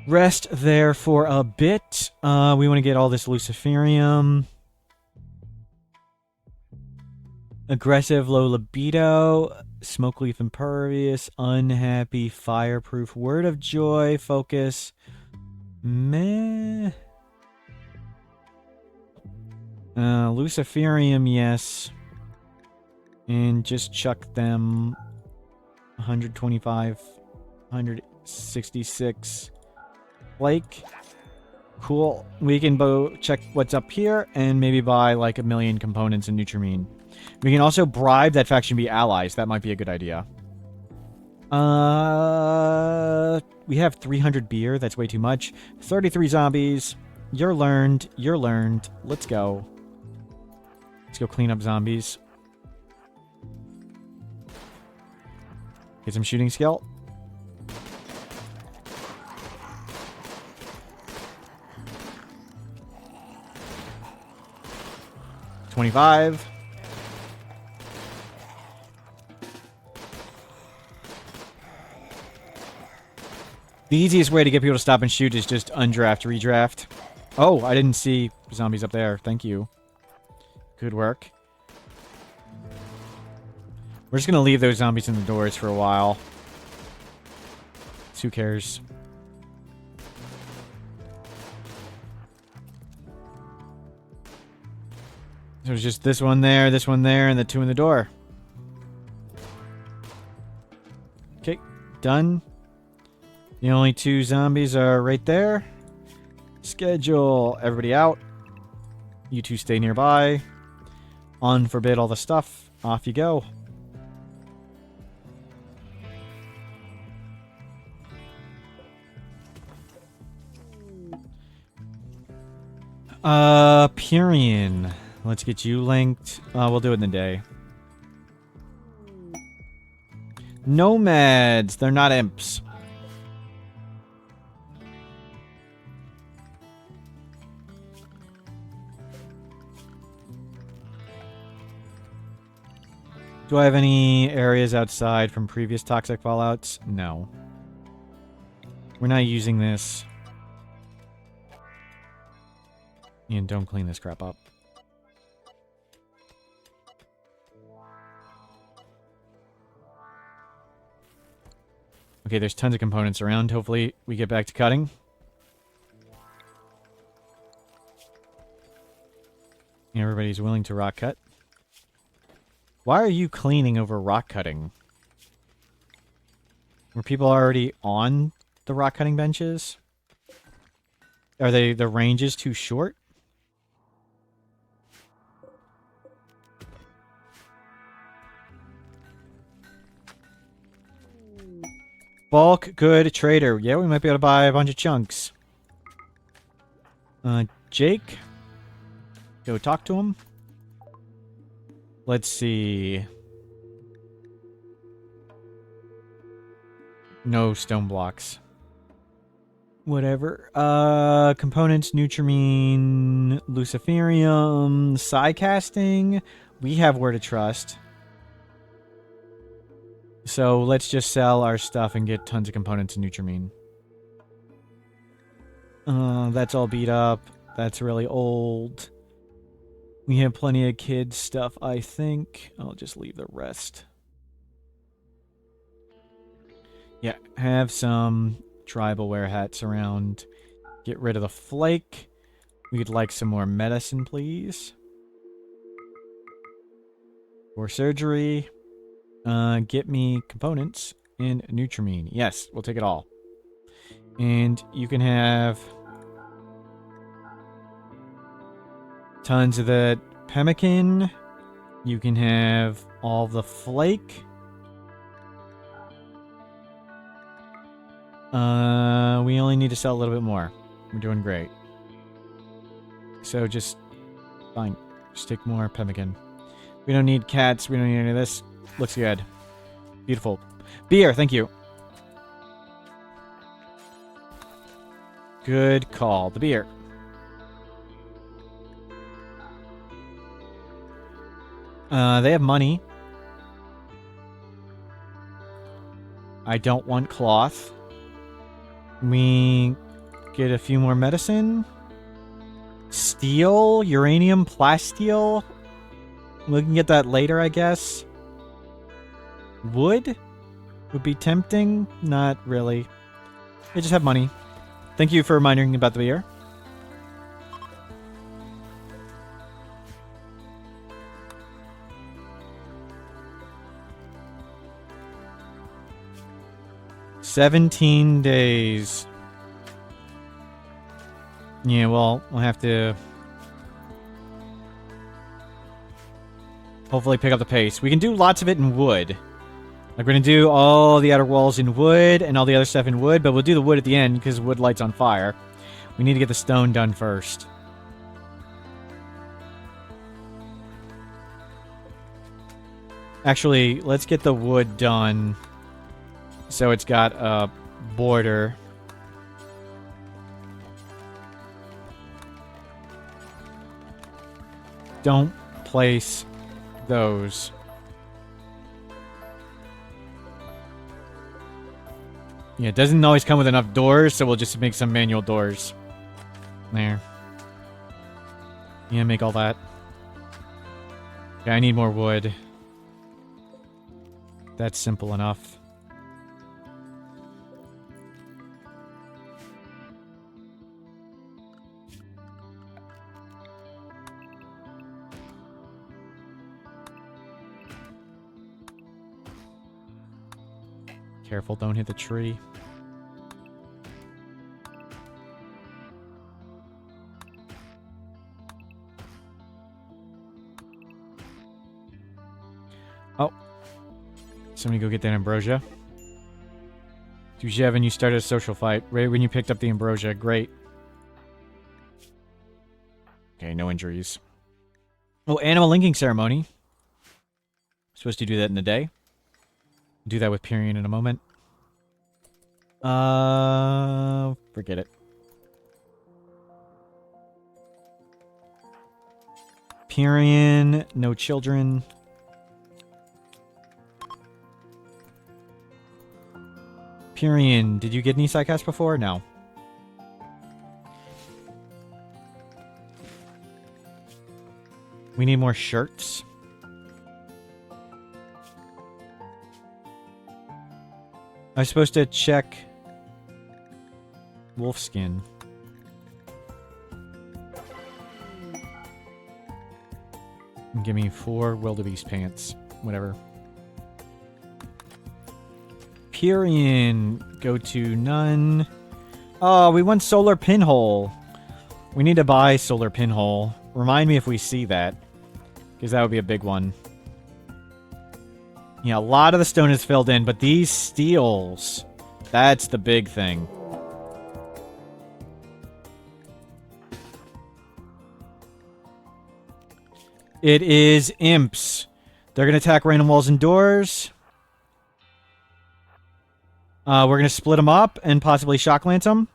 Rest there for a bit. We want to get all this luciferium. Aggressive, low libido. Smoke leaf impervious. Unhappy, fireproof. Word of joy, focus. Meh. Luciferium, yes. And just chuck them 125. 166 flake. Cool. We can check what's up here and maybe buy like 1 million components in Nutramine. We can also bribe that faction to be allies. That might be a good idea. We have 300 beer. That's way too much. 33 zombies. You're learned. You're learned. Let's go. Let's go clean up zombies. Get some shooting skill. $25. The easiest way to get people to stop and shoot is just undraft, redraft. Oh, I didn't see zombies up there. Thank you. Good work. We're just going to leave those zombies in the doors for a while. Who cares? So it's just this one there, and the two in the door. Okay, done. The only two zombies are right there. Schedule everybody out. You two stay nearby. Unforbid all the stuff. Off you go. Purian. Let's get you linked. We'll do it in the day. Nomads. They're not imps. Do I have any areas outside from previous toxic fallouts? No. We're not using this. And don't clean this crap up. Okay, there's tons of components around. Hopefully we get back to cutting. Everybody's willing to rock cut. Why are you cleaning over rock cutting? Were people already on the rock cutting benches? Are the ranges too short? Bulk good trader. Yeah, we might be able to buy a bunch of chunks. Jake? Go talk to him. Let's see. No stone blocks. Whatever. Components, Nutrimine, Luciferium, Psi casting. We have Word of Trust. So let's just sell our stuff and get tons of components and Nutrimine. That's all beat up. That's really old. We have plenty of kids stuff, I think. I'll just leave the rest. Yeah, have some tribal wear hats around. Get rid of the flake. We'd like some more medicine, please. For surgery. Get me components and Nutrimine. Yes, we'll take it all. And you can have tons of the pemmican. You can have all the flake. We only need to sell a little bit more. We're doing great. So just fine. Just take more pemmican. We don't need cats. We don't need any of this. Looks good. Beautiful. Beer, thank you. Good call. The beer. They have money. I don't want cloth. We get a few more medicine. Steel, uranium, plasteel. We can get that later, I guess. Wood would be tempting. Not really. They just have money. Thank you for reminding me about the beer. $17 days. Yeah, well, we'll have to hopefully pick up the pace. We can do lots of it in wood. Like, we're going to do all the outer walls in wood and all the other stuff in wood, but we'll do the wood at the end because wood lights on fire. We need to get the stone done first. Actually, let's get the wood done. So it's got a border. Don't place those. Yeah, it doesn't always come with enough doors, so we'll just make some manual doors. There. Yeah, make all that. Okay, I need more wood. That's simple enough. Careful, don't hit the tree. Oh. Somebody go get that ambrosia. Dujevin, you started a social fight right when you picked up the ambrosia. Great. Okay, no injuries. Oh, animal linking ceremony. Supposed to do that in a day. Do that with Pyrian in a moment. Forget it. Pyrian, no children. Pyrian, did you get any psychast before? No. We need more shirts. I was supposed to check wolfskin. Give me 4 wildebeest pants. Whatever. Pyrian, go to none. Oh, we want solar pinhole. We need to buy solar pinhole. Remind me if we see that, because that would be a big one. Yeah, a lot of the stone is filled in, but these steels, that's the big thing. It is imps. They're going to attack random walls and doors. We're going to split them up and possibly shock lance them.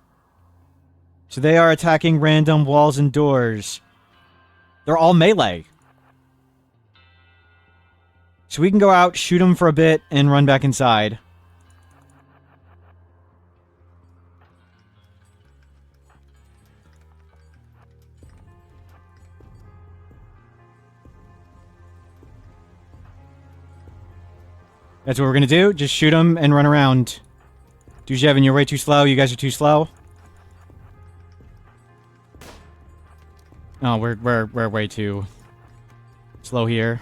So they are attacking random walls and doors. They're all melee. So we can go out, shoot them for a bit, and run back inside. That's what we're gonna do. Just shoot them and run around. Dujevin, you're way too slow. You guys are too slow. Oh, we're way too slow here.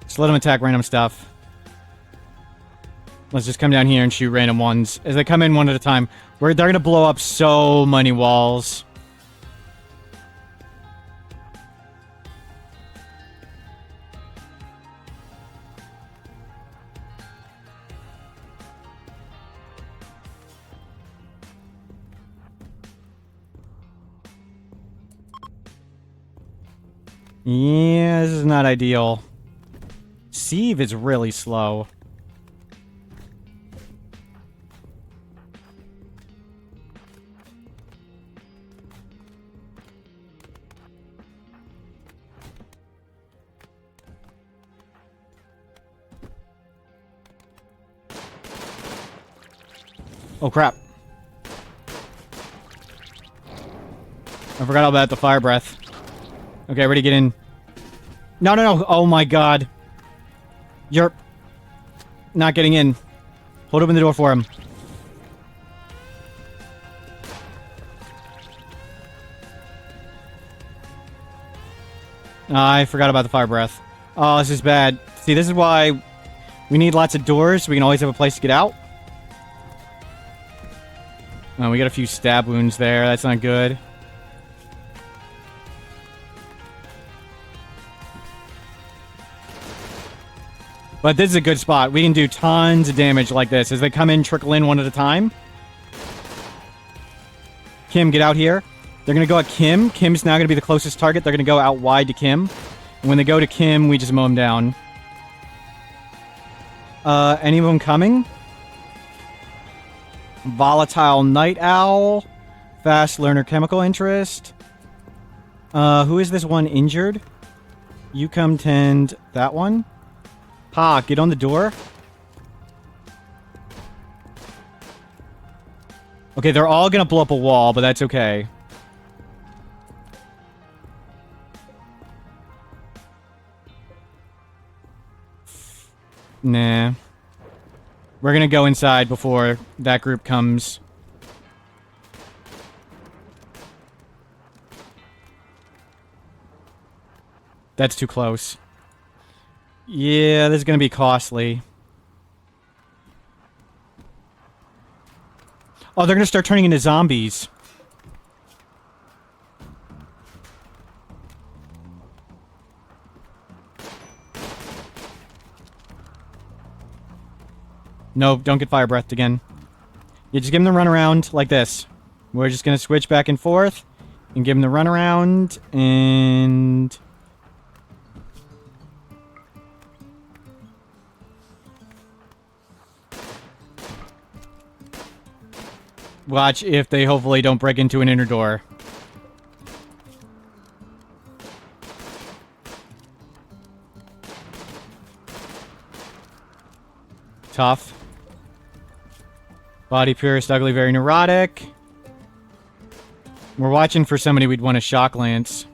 Just let them attack random stuff. Let's just come down here and shoot random ones. As they come in one at a time, they're going to blow up so many walls. Yeah, this is not ideal. Sieve is really slow. Oh, crap. I forgot all about the fire breath. Okay, ready to get in. No, no, no. Oh, my God. You're not getting in. Hold open the door for him. I forgot about the fire breath. Oh, this is bad. See, this is why we need lots of doors so we can always have a place to get out. Oh, we got a few stab wounds there. That's not good. But this is a good spot. We can do tons of damage like this as they come in, trickle in one at a time. Kim, get out here. They're going to go at Kim. Kim's now going to be the closest target. They're going to go out wide to Kim. And when they go to Kim, we just mow them down. Any of them coming? Volatile Night Owl. Fast Learner Chemical Interest. Who is this one injured? You come tend that one. Pa, get on the door. Okay, they're all gonna blow up a wall, but that's okay. Nah. We're gonna go inside before that group comes. That's too close. Yeah, this is gonna be costly. Oh, they're gonna start turning into zombies. No, don't get fire breathed again. You just give them the runaround like this. We're just gonna switch back and forth and give them the runaround and... watch if they hopefully don't break into an inner door. Tough. Body pierced, ugly, very neurotic. We're watching for somebody we'd want to shock lance.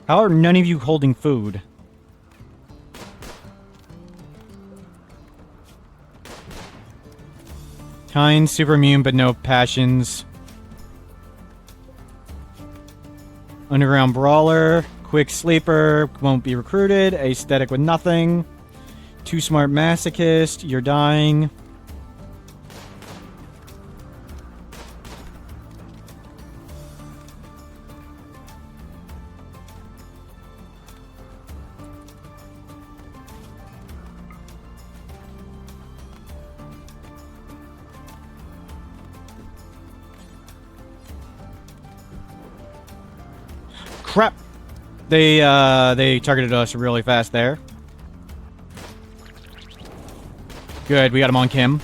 How are none of you holding food? Kind, super immune, but no passions. Underground Brawler. Quick Sleeper. Won't be recruited. Aesthetic with nothing. Too Smart Masochist. You're dying. Crap! They targeted us really fast there. Good, we got him on Kim.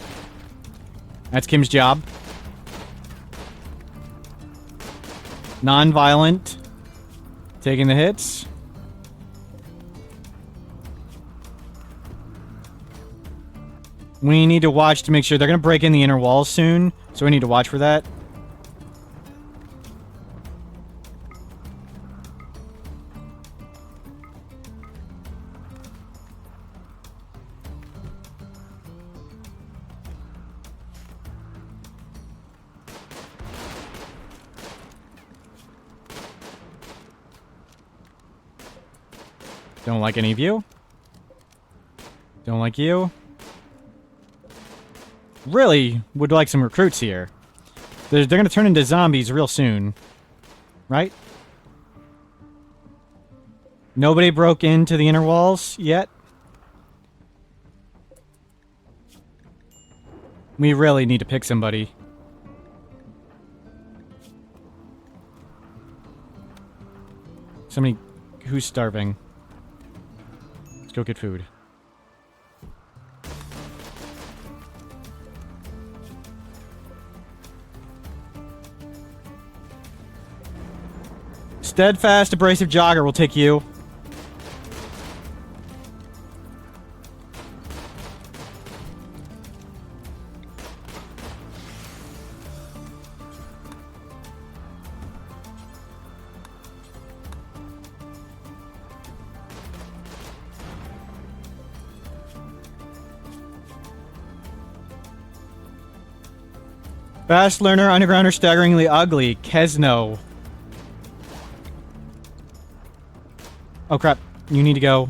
That's Kim's job. Non-violent. Taking the hits. We need to watch to make sure they're going to break in the inner walls soon, so we need to watch for that. Don't like any of you. Don't like you. Really would like some recruits here. They're going to turn into zombies real soon. Right? Nobody broke into the inner walls yet? We really need to pick somebody. Somebody who's starving. Let's go get food. Steadfast, abrasive jogger will take you. Fast learner, undergrounder, staggeringly ugly. Kesno. Oh crap, you need to go.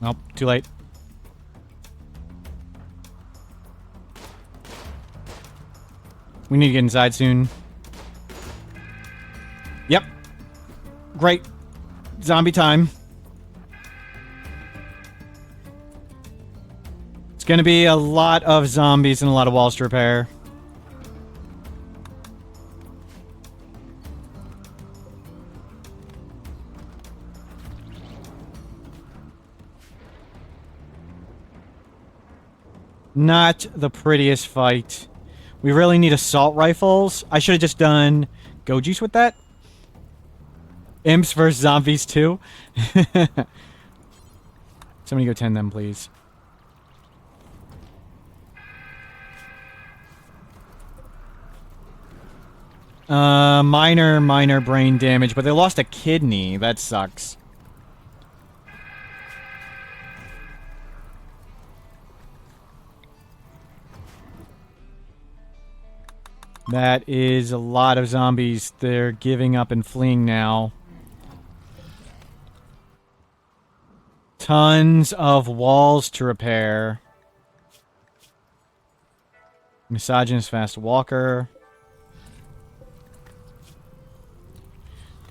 Nope, too late. We need to get inside soon. Yep. Great. Zombie time. gonna be a lot of zombies and a lot of walls to repair. Not the prettiest fight. We really need assault rifles. I should have just done go juice with that. Imps versus zombies too. Somebody go 10 them, please. Minor brain damage, but they lost a kidney. That sucks. That is a lot of zombies. They're giving up and fleeing now. Tons of walls to repair. Misogynist fast walker.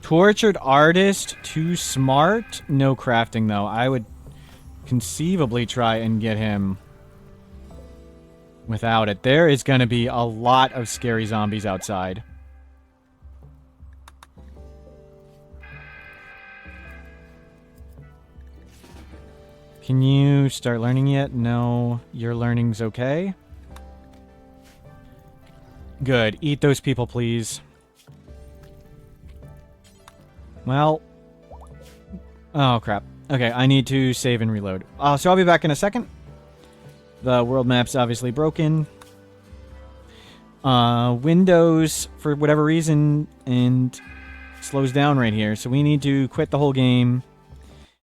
Tortured artist, too smart. No crafting though. I would conceivably try and get him without it. There is going to be a lot of scary zombies outside. Can you start learning yet? No, your learning's okay. Good. Eat those people, please. Well. Oh, crap. Okay, I need to save and reload. So I'll be back in a second. The world map's obviously broken. Windows, for whatever reason, and slows down right here. So we need to quit the whole game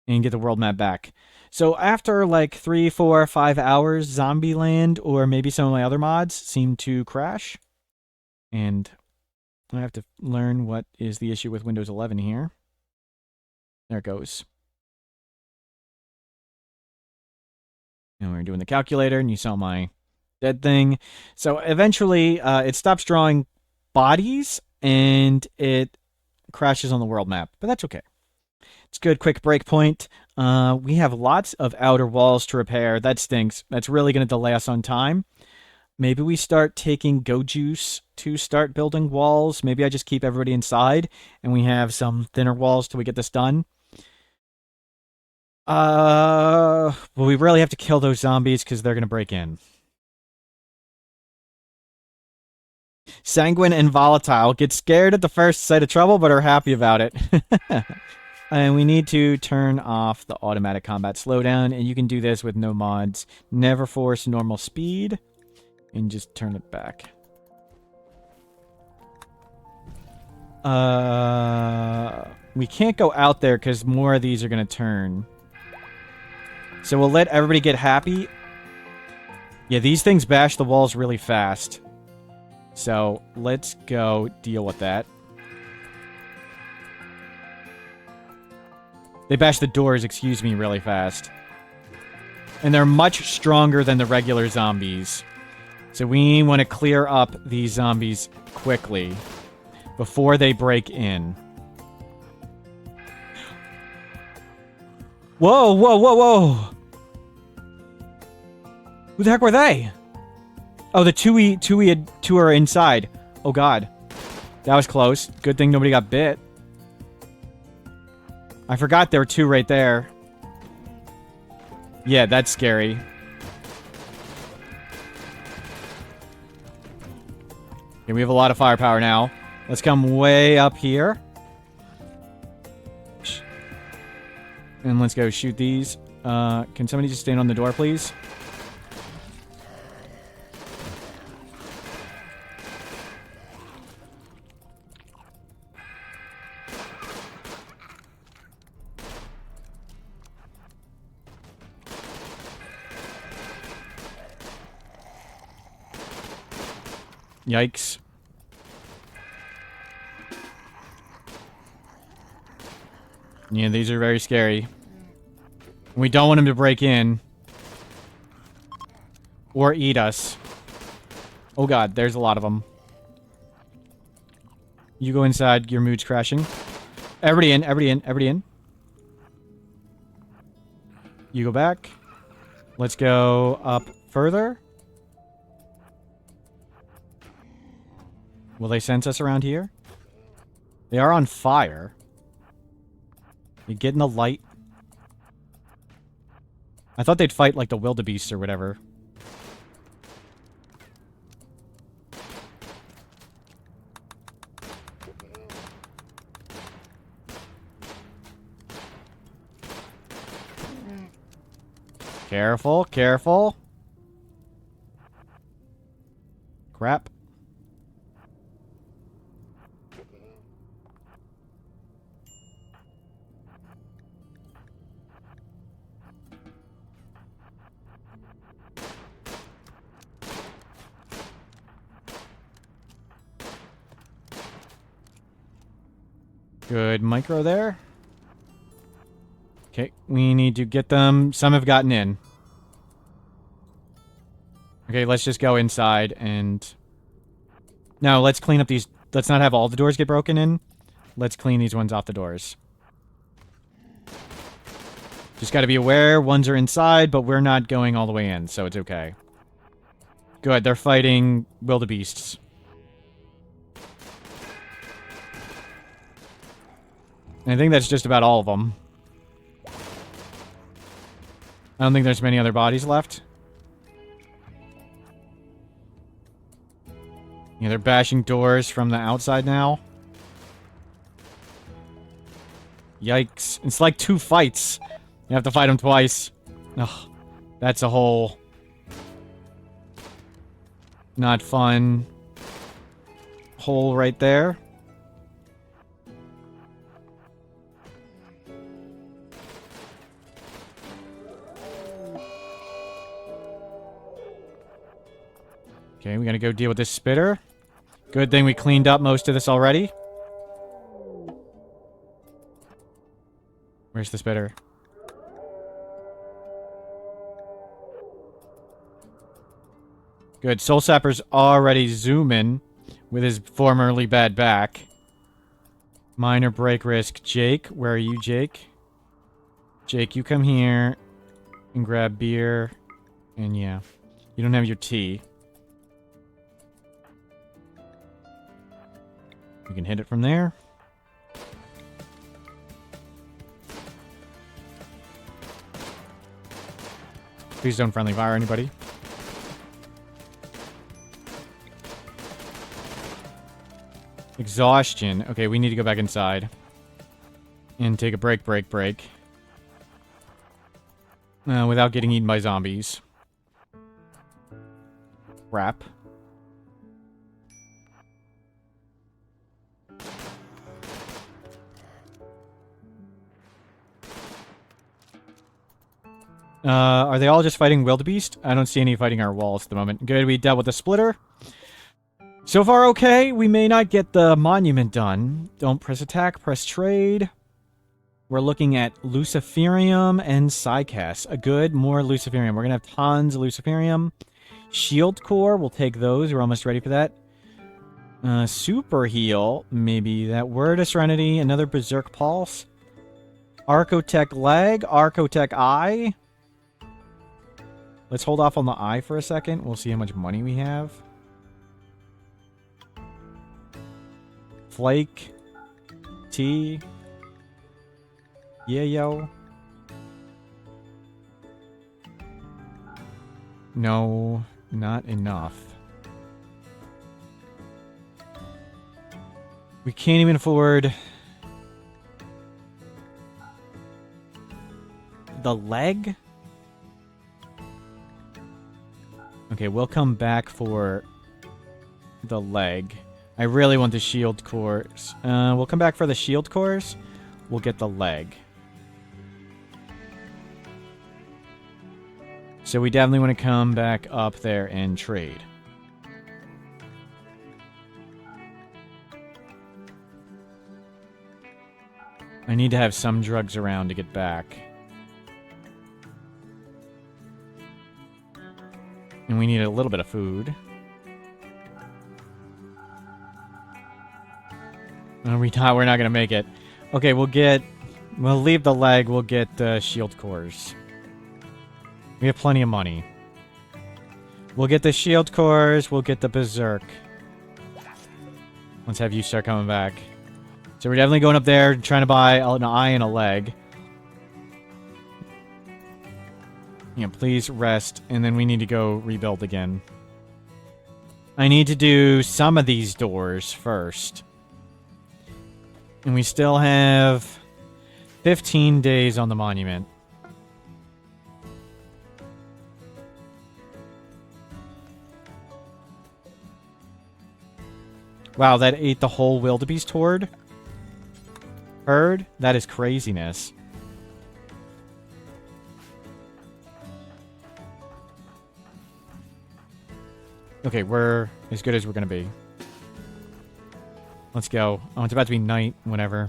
and get the world map back. So after like 3, 4, 5 hours, Zombieland or maybe some of my other mods seem to crash. And I have to learn what is the issue with Windows 11 here. There it goes. And we were doing the calculator, and you saw my dead thing. So eventually, it stops drawing bodies, and it crashes on the world map. But that's okay. It's a good quick break point. We have lots of outer walls to repair. That stinks. That's really going to delay us on time. Maybe we start taking Go Juice to start building walls. Maybe I just keep everybody inside, and we have some thinner walls till we get this done. Well, we really have to kill those zombies because they're going to break in. Sanguine and volatile. Get scared at the first sight of trouble, but are happy about it. And we need to turn off the automatic combat slowdown, and you can do this with no mods. Never force normal speed, and just turn it back. We can't go out there because more of these are going to turn. So we'll let everybody get happy. Yeah, these things bash the walls really fast. So let's go deal with that. They bash the doors, excuse me, really fast. And they're much stronger than the regular zombies. So we want to clear up these zombies quickly before they break in. Whoa, whoa, whoa, whoa! Who the heck were they? Oh, the two are inside. Oh god. That was close. Good thing nobody got bit. I forgot there were 2 right there. Yeah, that's scary. Okay, we have a lot of firepower now. Let's come way up here. And let's go shoot these. Can somebody just stand on the door, please? Yikes. Yeah, these are very scary. We don't want them to break in. Or eat us. Oh god, there's a lot of them. You go inside, your mood's crashing. Everybody in, everybody in, everybody in. You go back. Let's go up further? Will they sense us around here? They are on fire. You get in the light. I thought they'd fight like the wildebeest or whatever. Careful, careful. Crap. Good micro there. Okay, we need to get them. Some have gotten in. Okay, let's just go inside and... No, let's clean up these... Let's not have all the doors get broken in. Let's clean these ones off the doors. Just gotta be aware, ones are inside, but we're not going all the way in, so it's okay. Good, they're fighting wildebeests. And I think that's just about all of them. I don't think there's many other bodies left. Yeah, they're bashing doors from the outside now. Yikes. It's like 2 fights. You have to fight them twice. Ugh. That's a whole... not fun... hole right there. Okay, we gotta go deal with this spitter. Good thing we cleaned up most of this already. Where's the spitter? Good, Soul Sapper's already zooming with his formerly bad back. Minor break risk. Jake, where are you, Jake? Jake, you come here and grab beer. And yeah, you don't have your tea. We can hit it from there. Please don't friendly fire anybody. Exhaustion. Okay, we need to go back inside. And take a break. Without getting eaten by zombies. Crap. Are they all just fighting wildebeest? I don't see any fighting our walls at the moment. Good, we dealt with the splitter. So far, okay. We may not get the monument done. Don't press attack, press trade. We're looking at Luciferium and Psycast. A good, more Luciferium. We're gonna have tons of Luciferium. Shield Core, we'll take those. We're almost ready for that. Super Heal, maybe that. Word of Serenity, another Berserk Pulse. Archotech Leg, Archotech Eye. Let's hold off on the eye for a second. We'll see how much money we have. Flake. Tea. Yeah, yo. No, not enough. We can't even afford... the leg? Okay, we'll come back for the leg. I really want the shield cores. We'll come back for the shield cores. We'll get the leg. So we definitely want to come back up there and trade. I need to have some drugs around to get back. And we need a little bit of food. We're not gonna make it. Okay, we'll leave the leg, we'll get the shield cores. We have plenty of money. We'll get the shield cores. We'll get the berserk. Let's have you start coming back. So we're definitely going up there, trying to buy an eye and a leg. Yeah, please rest, and then we need to go rebuild again. I need to do some of these doors first. And we still have 15 days on the monument. Wow, that ate the whole wildebeest herd? That is craziness. Okay, we're as good as we're gonna be. Let's go. Oh, it's about to be night, whatever.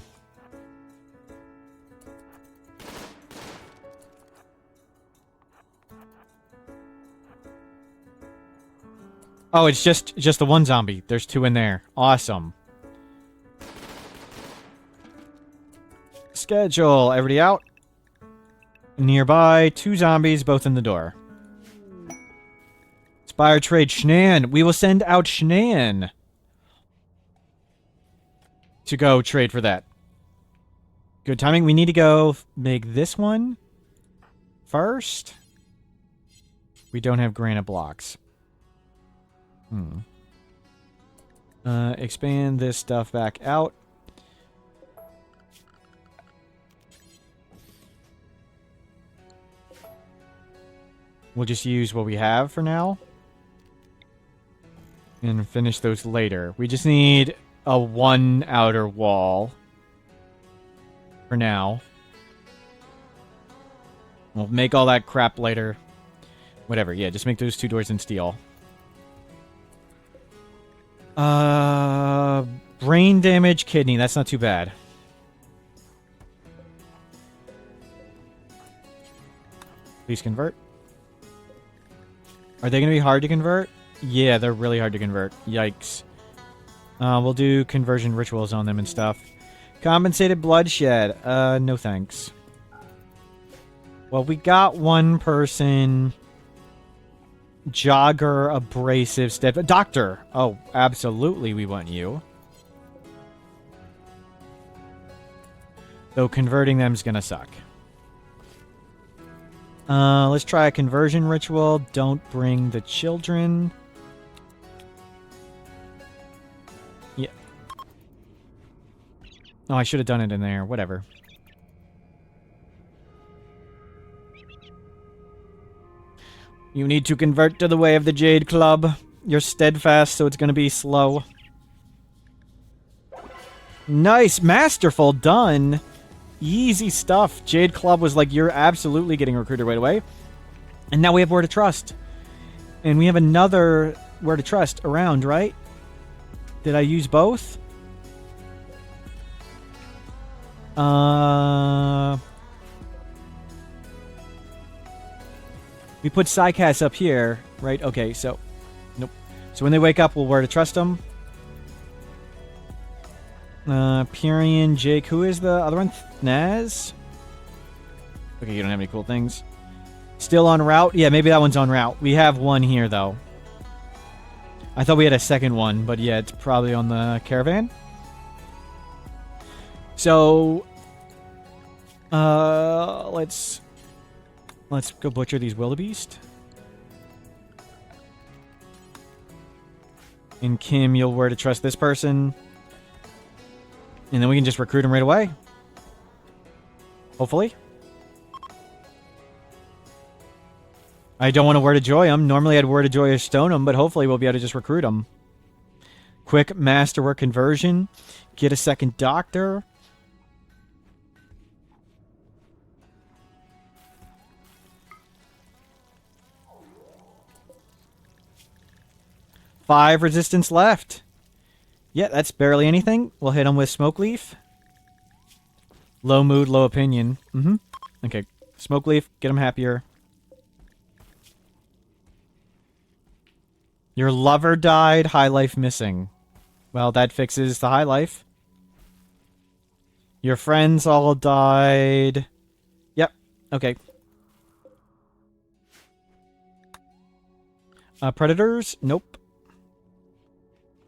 Oh, it's just the one zombie. There's two in there. Awesome. Schedule. Everybody out. Nearby, 2 zombies, both in the door. Spire trade Schnan. We will send out Schnan to go trade for that. Good timing. We need to go make this one first. We don't have granite blocks. Expand this stuff back out. We'll just use what we have for now. And finish those later. We just need a 1 outer wall. For now. We'll make all that crap later. Whatever, yeah, just make those 2 doors in steel. Brain damage, kidney. That's not too bad. Please convert. Are they going to be hard to convert? Yeah, they're really hard to convert. Yikes. We'll do conversion rituals on them and stuff. Compensated bloodshed. No thanks. Well, we got one person... Jogger, abrasive, doctor. Oh, absolutely, we want you. Though converting them is gonna suck. Let's try a conversion ritual. Don't bring the children. Yeah. Oh, I should have done it in there. Whatever. You need to convert to the way of the Jade Club. You're steadfast, so it's going to be slow. Nice! Masterful! Done! Easy stuff. Jade Club was like, you're absolutely getting recruited right away. And now we have Word of Trust. And we have another Word of Trust around, right? Did I use both? We put Psycast up here, right? Okay, so... Nope. So when they wake up, we'll Word of Trust them. Pyrian, Jake. Who is the other one? Naz? Okay, you don't have any cool things. Still on route? Yeah, maybe that one's on route. We have one here, though. I thought we had a second one, but yeah, it's probably on the caravan. So... Let's go butcher these wildebeest. And Kim, you'll Word to trust this person. And then we can just recruit him right away. Hopefully. I don't want to Word to joy him. Normally I'd Word to joy or stone him, but hopefully we'll be able to just recruit him. Quick masterwork conversion. Get a second doctor. Five resistance left. Yeah, that's barely anything. We'll hit him with Smoke Leaf. Low mood, low opinion. Okay. Smoke Leaf, get him happier. Your lover died, high life missing. Well, that fixes the high life. Your friends all died. Yep. Okay. Predators? Nope.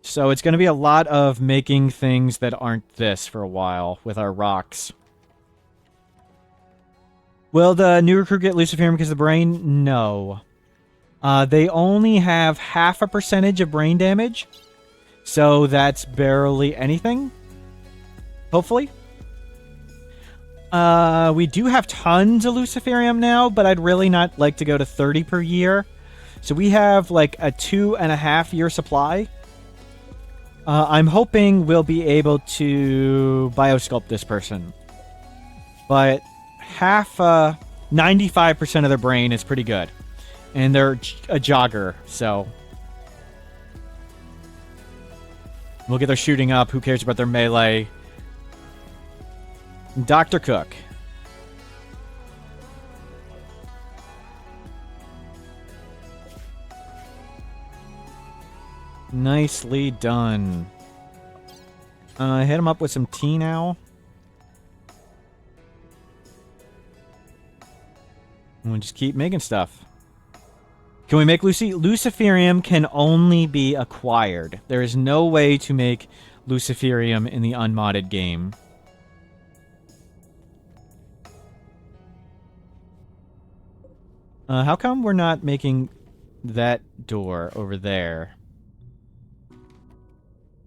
So it's going to be a lot of making things that aren't this for a while with our rocks. Will the new recruit get Luciferium because of the brain? No. They only have half a percentage of brain damage. So that's barely anything. Hopefully. We do have tons of Luciferium now, but I'd really not like to go to 30 per year. So we have like a 2.5 year supply. I'm hoping we'll be able to biosculpt this person. But 95% of their brain is pretty good. And they're a jogger, so... We'll get their shooting up. Who cares about their melee? Dr. Cook. Nicely done. Hit him up with some tea now. And we'll just keep making stuff. Can we make Luciferium can only be acquired. There is no way to make Luciferium in the unmodded game. How come we're not making that door over there?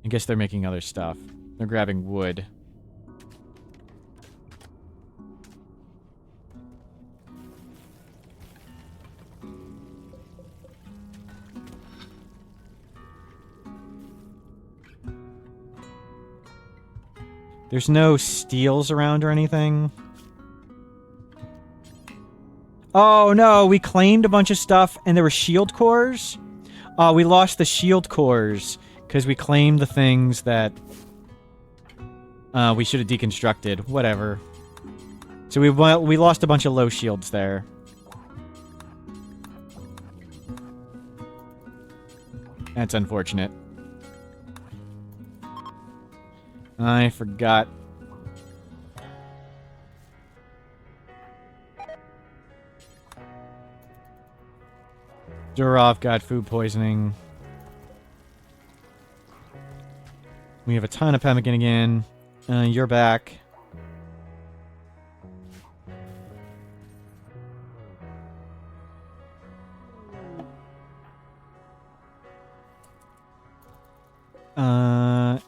I guess they're making other stuff. They're grabbing wood. There's no steels around or anything. Oh no, we claimed a bunch of stuff and there were shield cores. We lost the shield cores because we claimed the things that we should have deconstructed. Whatever. So we lost a bunch of low shields there. That's unfortunate. I forgot. Durov got food poisoning. We have a ton of pemmican again. You're back.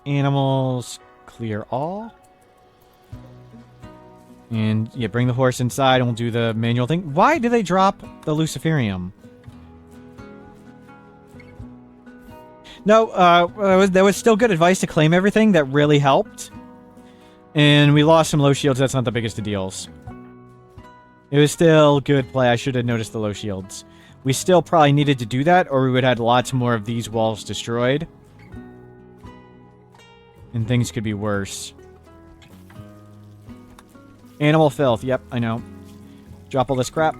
Animals, clear all. And, yeah, bring the horse inside and we'll do the manual thing. Why do they drop the Luciferium? No, there was still good advice to claim everything. That really helped. And we lost some low shields. That's not the biggest of deals. It was still good play. I should have noticed the low shields. We still probably needed to do that, or we would have had lots more of these walls destroyed. And things could be worse. Animal filth. Yep, I know. Drop all this crap.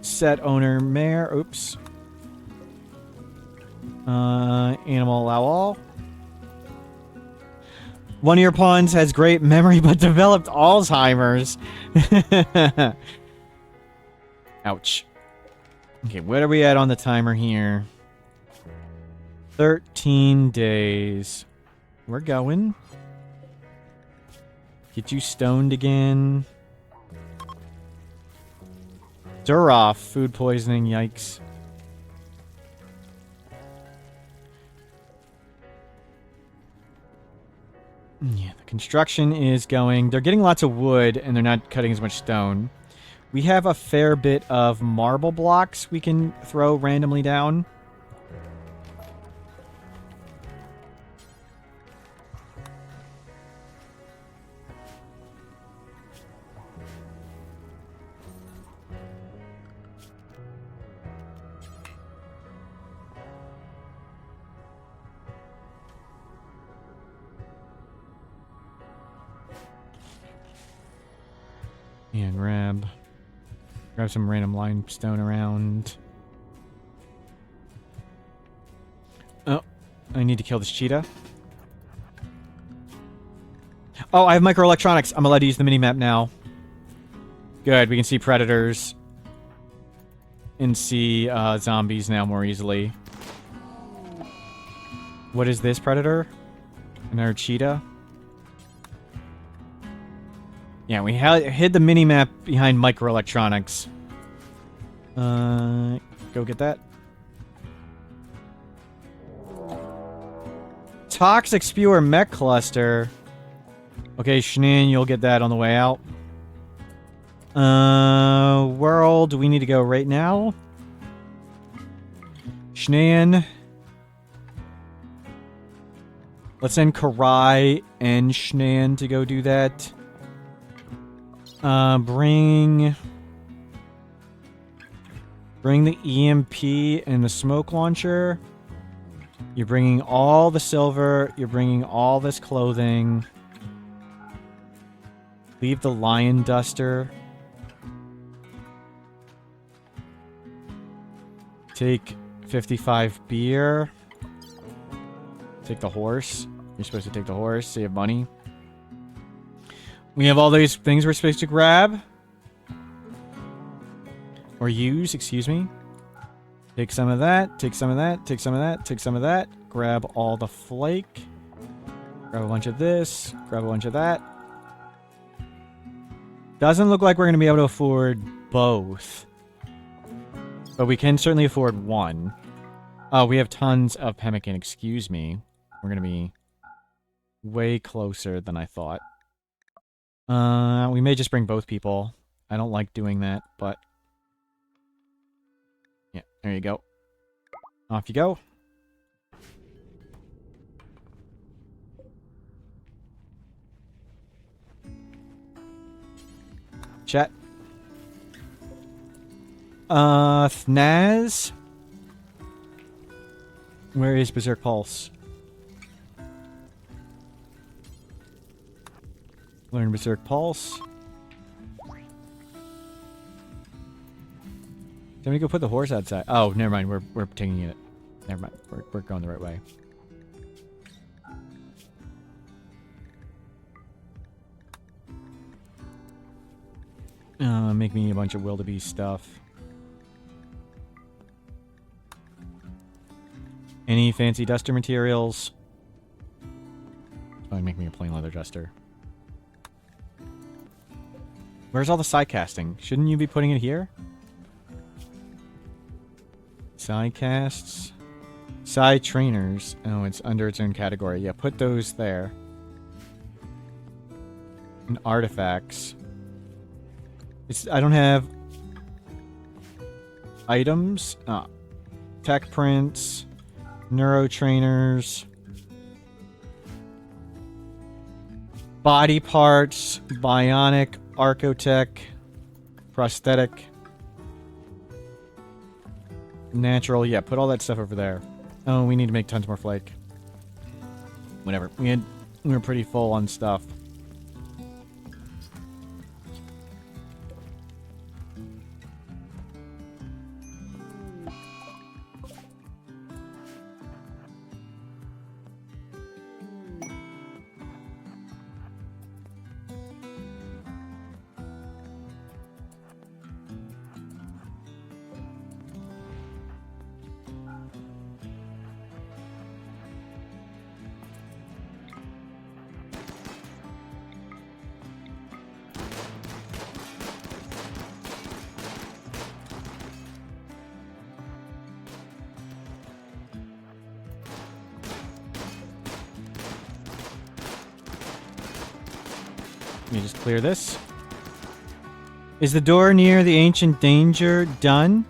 Set owner mare. Oops. Animal allow all. One of your pawns has great memory but developed Alzheimer's. Ouch. Okay, what are we at on the timer here? 13 days. We're going. Get you stoned again. Durov, food poisoning, yikes. Yeah, the construction is going. They're getting lots of wood, and they're not cutting as much stone. We have a fair bit of marble blocks we can throw randomly down. And grab some random limestone around. Oh, I need to kill this cheetah. Oh, I have microelectronics. I'm allowed to use the minimap now. Good, we can see predators. and see zombies now more easily. What is this predator? Another cheetah? Yeah, we hid the mini-map behind microelectronics. Go get that. Toxic Spewer Mech Cluster. Okay, Shnan, you'll get that on the way out. World, do we need to go right now? Shnan. Let's send Karai and Shnan to go do that. Bring the EMP and the smoke launcher. You're bringing all the silver. You're bringing all this clothing. Leave the lion duster. Take 55 beer. Take the horse. You're supposed to take the horse, save money. We have all these things we're supposed to grab. Or use, excuse me. Take some of that, take some of that, take some of that, take some of that. Grab all the flake. Grab a bunch of this, grab a bunch of that. Doesn't look like we're going to be able to afford both. But we can certainly afford one. Oh, we have tons of pemmican, excuse me. We're going to be way closer than I thought. We may just bring both people. I don't like doing that, but... yeah, there you go. Off you go. Chat. Thnaz? Where is Berserk Pulse? Learn Berserk Pulse. Somebody go put the horse outside. Oh, never mind. We're taking it. Never mind. We're going the right way. Make me a bunch of wildebeest stuff. Any fancy duster materials? Probably make me a plain leather duster. Where's all the side casting? Shouldn't you be putting it here? Side casts. Side trainers. Oh, it's under its own category. Yeah, put those there. And artifacts. I don't have items. Tech prints. Neuro trainers. Body parts. Bionic. Archotech. Prosthetic. Natural. Yeah, put all that stuff over there. Oh, we need to make tons more flake. Whatever. We were pretty full on stuff. Let me just clear this. Is the door near the ancient danger done?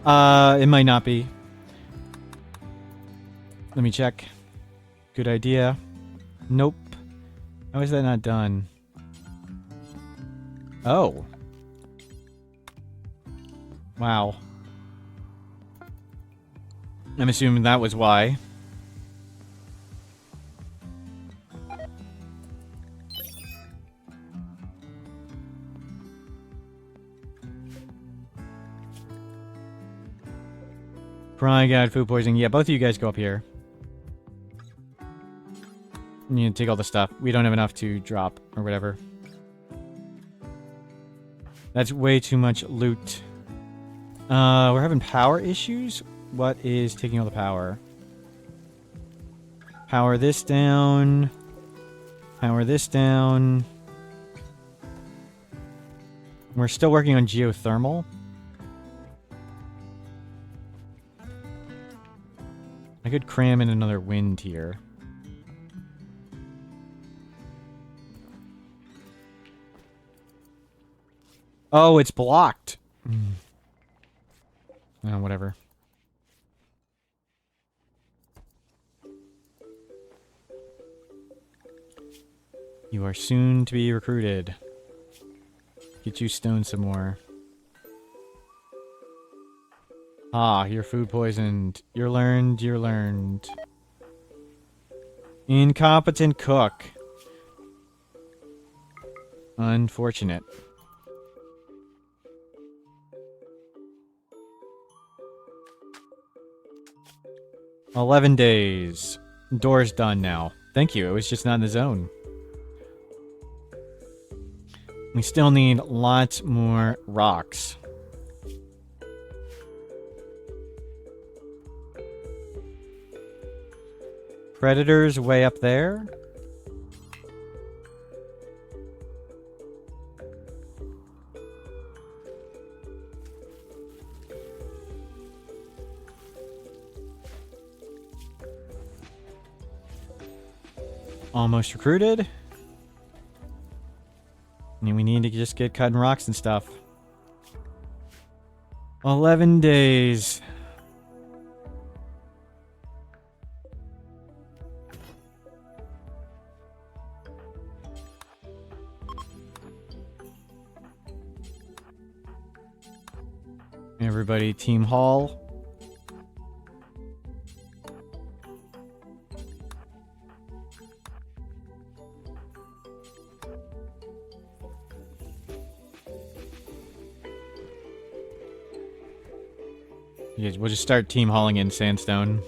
It might not be. Let me check. Good idea. Nope. How is that not done? Oh. Wow. I'm assuming that was why. Probably got food poisoning. Yeah, both of you guys go up here. You need to take all the stuff. We don't have enough to drop, or whatever. That's way too much loot. We're having power issues. What is taking all the power? Power this down. Power this down. We're still working on geothermal. I could cram in another wind here. Oh, it's blocked. Whatever. You are soon to be recruited. Get you stoned some more. Ah, you're food poisoned. You're learned, you're learned. Incompetent cook. Unfortunate. $11 days. Door's done now. Thank you, it was just not in the zone. We still need lots more rocks. Predators way up there. Almost recruited. And we need to just get cutting rocks and stuff. 11 days. Everybody, team hall. Yeah, we'll just start team hauling in sandstone.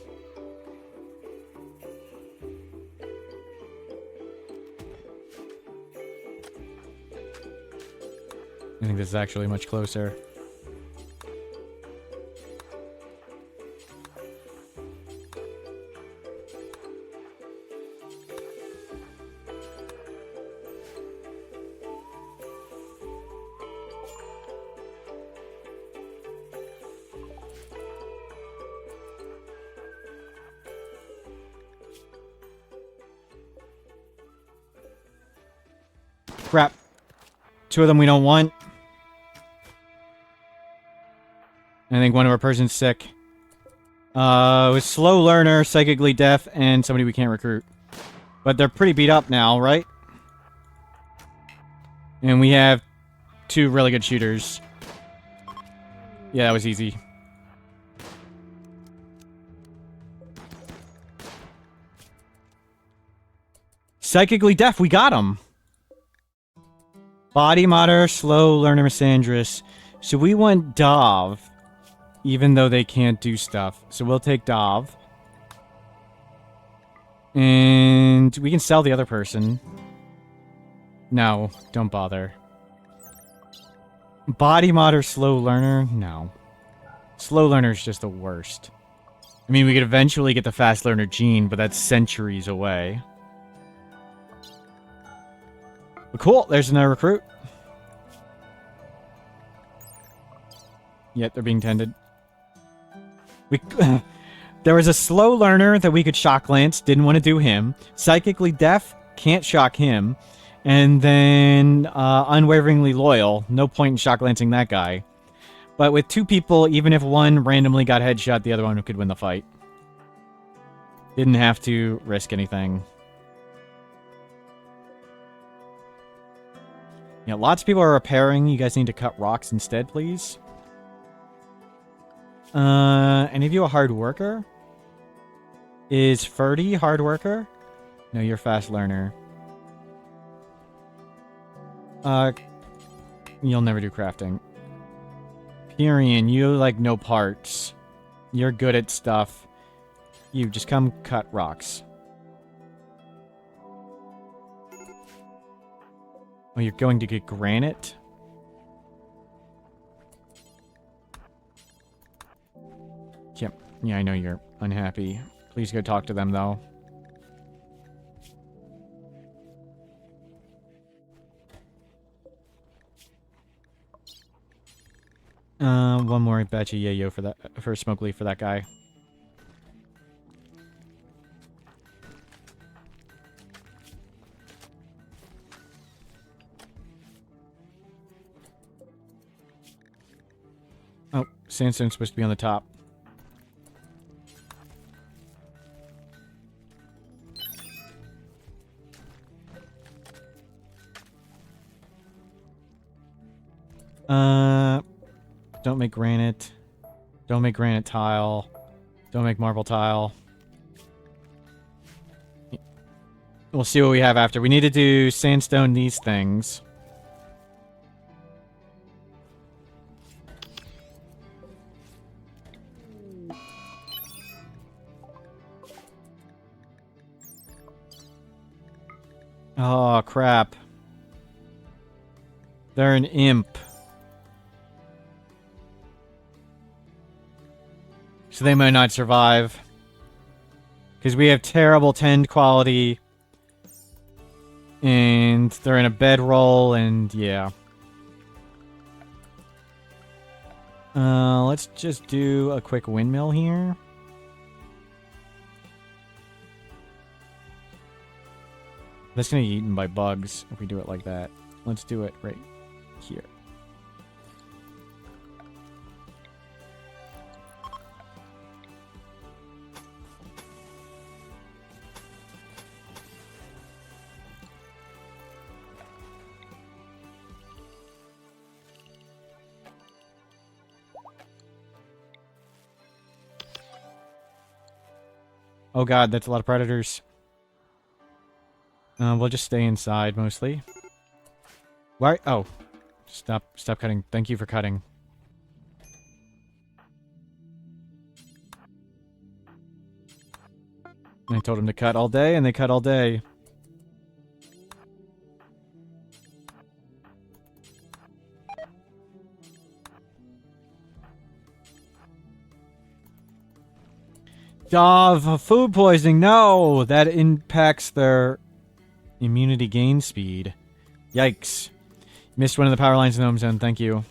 I think this is actually much closer. Crap. Two of them we don't want. I think one of our person's sick. With slow learner, psychically deaf, and somebody we can't recruit. But they're pretty beat up now, right? And we have two really good shooters. Yeah, that was easy. Psychically deaf, we got him! Body modder, slow learner, misandrous. So we want Dov, even though they can't do stuff. So we'll take Dov. And we can sell the other person. No, don't bother. Body modder, slow learner? No. Slow learner is just the worst. I mean, we could eventually get the fast learner gene, but that's centuries away. But cool, there's another recruit. Yep, they're being tended. There was a slow learner that we could shock lance, didn't want to do him. Psychically deaf, can't shock him. And then unwaveringly loyal, no point in shock lancing that guy. But with two people, even if one randomly got headshot, the other one could win the fight. Didn't have to risk anything. Yeah, lots of people are repairing. You guys need to cut rocks instead, please. Any of you a hard worker? Is Ferdy hard worker? No, you're fast learner. You'll never do crafting. Pyrian, you like no parts. You're good at stuff. You just come cut rocks. Oh, you're going to get granite? Yep. Yeah, I know you're unhappy. Please go talk to them, though. One more batch of yayo for smoke leaf for that guy. Oh, sandstone's supposed to be on the top. Don't make granite. Don't make granite tile. Don't make marble tile. We'll see what we have after. We need to do sandstone these things. Oh, crap. They're an imp. So they might not survive. Because we have terrible tend quality. And they're in a bedroll, and yeah. Let's just do a quick windmill here. That's gonna get eaten by bugs if we do it like that. Let's do it right here. Oh god, that's a lot of predators. We'll just stay inside, mostly. Why? Oh. Stop cutting. Thank you for cutting. I told them to cut all day, and they cut all day. Dove, food poisoning, no! That impacts their immunity gain speed. Yikes. Missed one of the power lines in the home zone, thank you.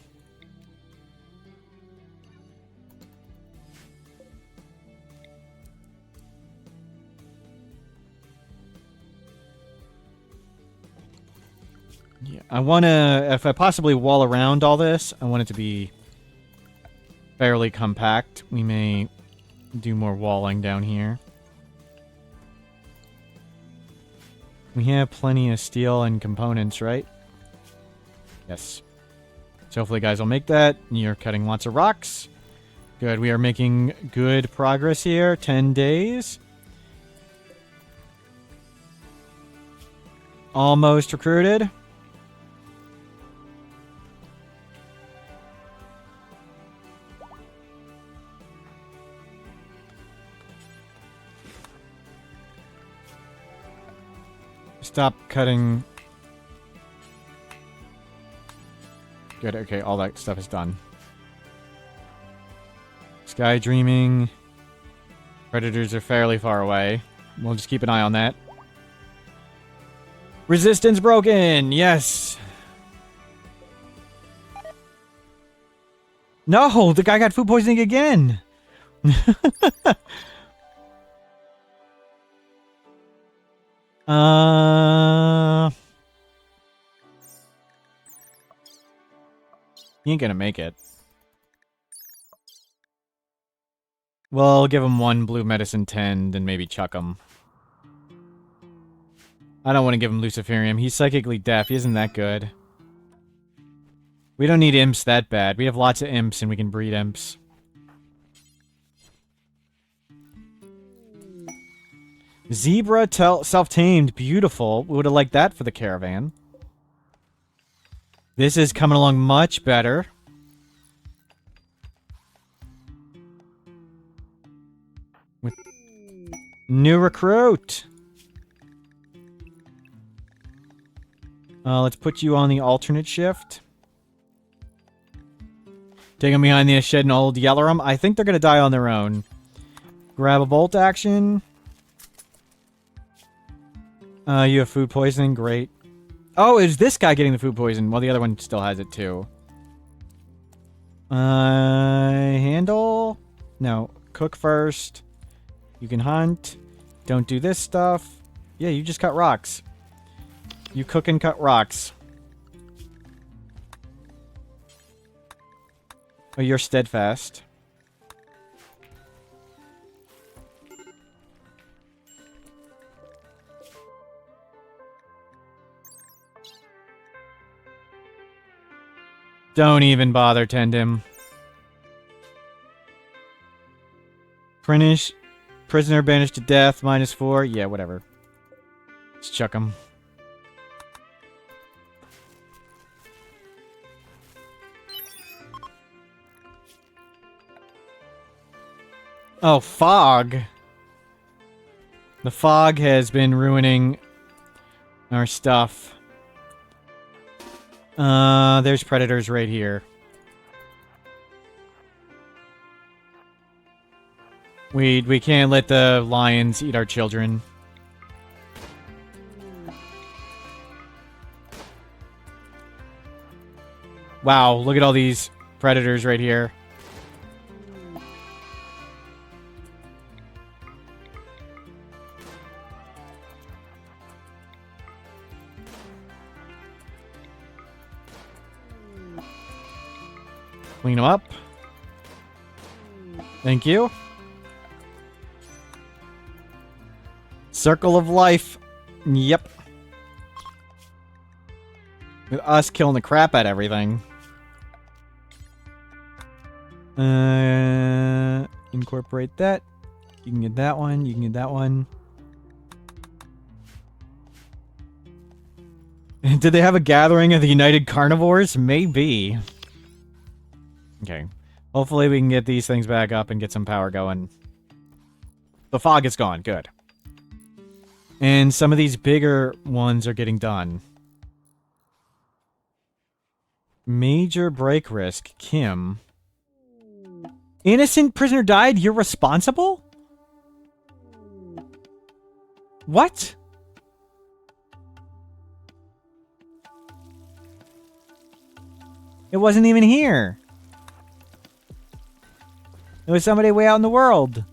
Yeah, I want to, if I possibly wall around all this, I want it to be fairly compact. We may do more walling down here. We have plenty of steel and components, right? Yes. So hopefully guys will make that. You're cutting lots of rocks. Good, we are making good progress here. 10 days. Almost recruited. Stop cutting. Good, okay, all that stuff is done. Sky dreaming. Predators are fairly far away. We'll just keep an eye on that. Resistance broken! Yes! No! The guy got food poisoning again! He ain't gonna make it. Well, give him one blue medicine tend and maybe chuck him. I don't want to give him Luciferium. He's psychically deaf. He isn't that good. We don't need imps that bad. We have lots of imps and we can breed imps. Zebra self-tamed. Beautiful. We would have liked that for the caravan. This is coming along much better. With new recruit. Let's put you on the alternate shift. Take them behind the shed and old yeller them. I think they're going to die on their own. Grab a bolt action. You have food poisoning. Great. Oh, is this guy getting the food poison? Well, the other one still has it too. Handle? No. Cook first. You can hunt. Don't do this stuff. Yeah, you just cut rocks. You cook and cut rocks. Oh, you're steadfast. Don't even bother, tend him. Prisoner banished to death, -4. Yeah, whatever. Let's chuck him. Oh, fog. The fog has been ruining our stuff. There's predators right here. We can't let the lions eat our children. Wow, look at all these predators right here. Clean them up. Thank you. Circle of life. Yep. With us killing the crap out of everything. Incorporate that. You can get that one. You can get that one. Did they have a gathering of the United Carnivores? Maybe. Okay. Hopefully we can get these things back up and get some power going. The fog is gone. Good. And some of these bigger ones are getting done. Major break risk. Kim. Innocent prisoner died? You're responsible? What? It wasn't even here. It was somebody way out in the world.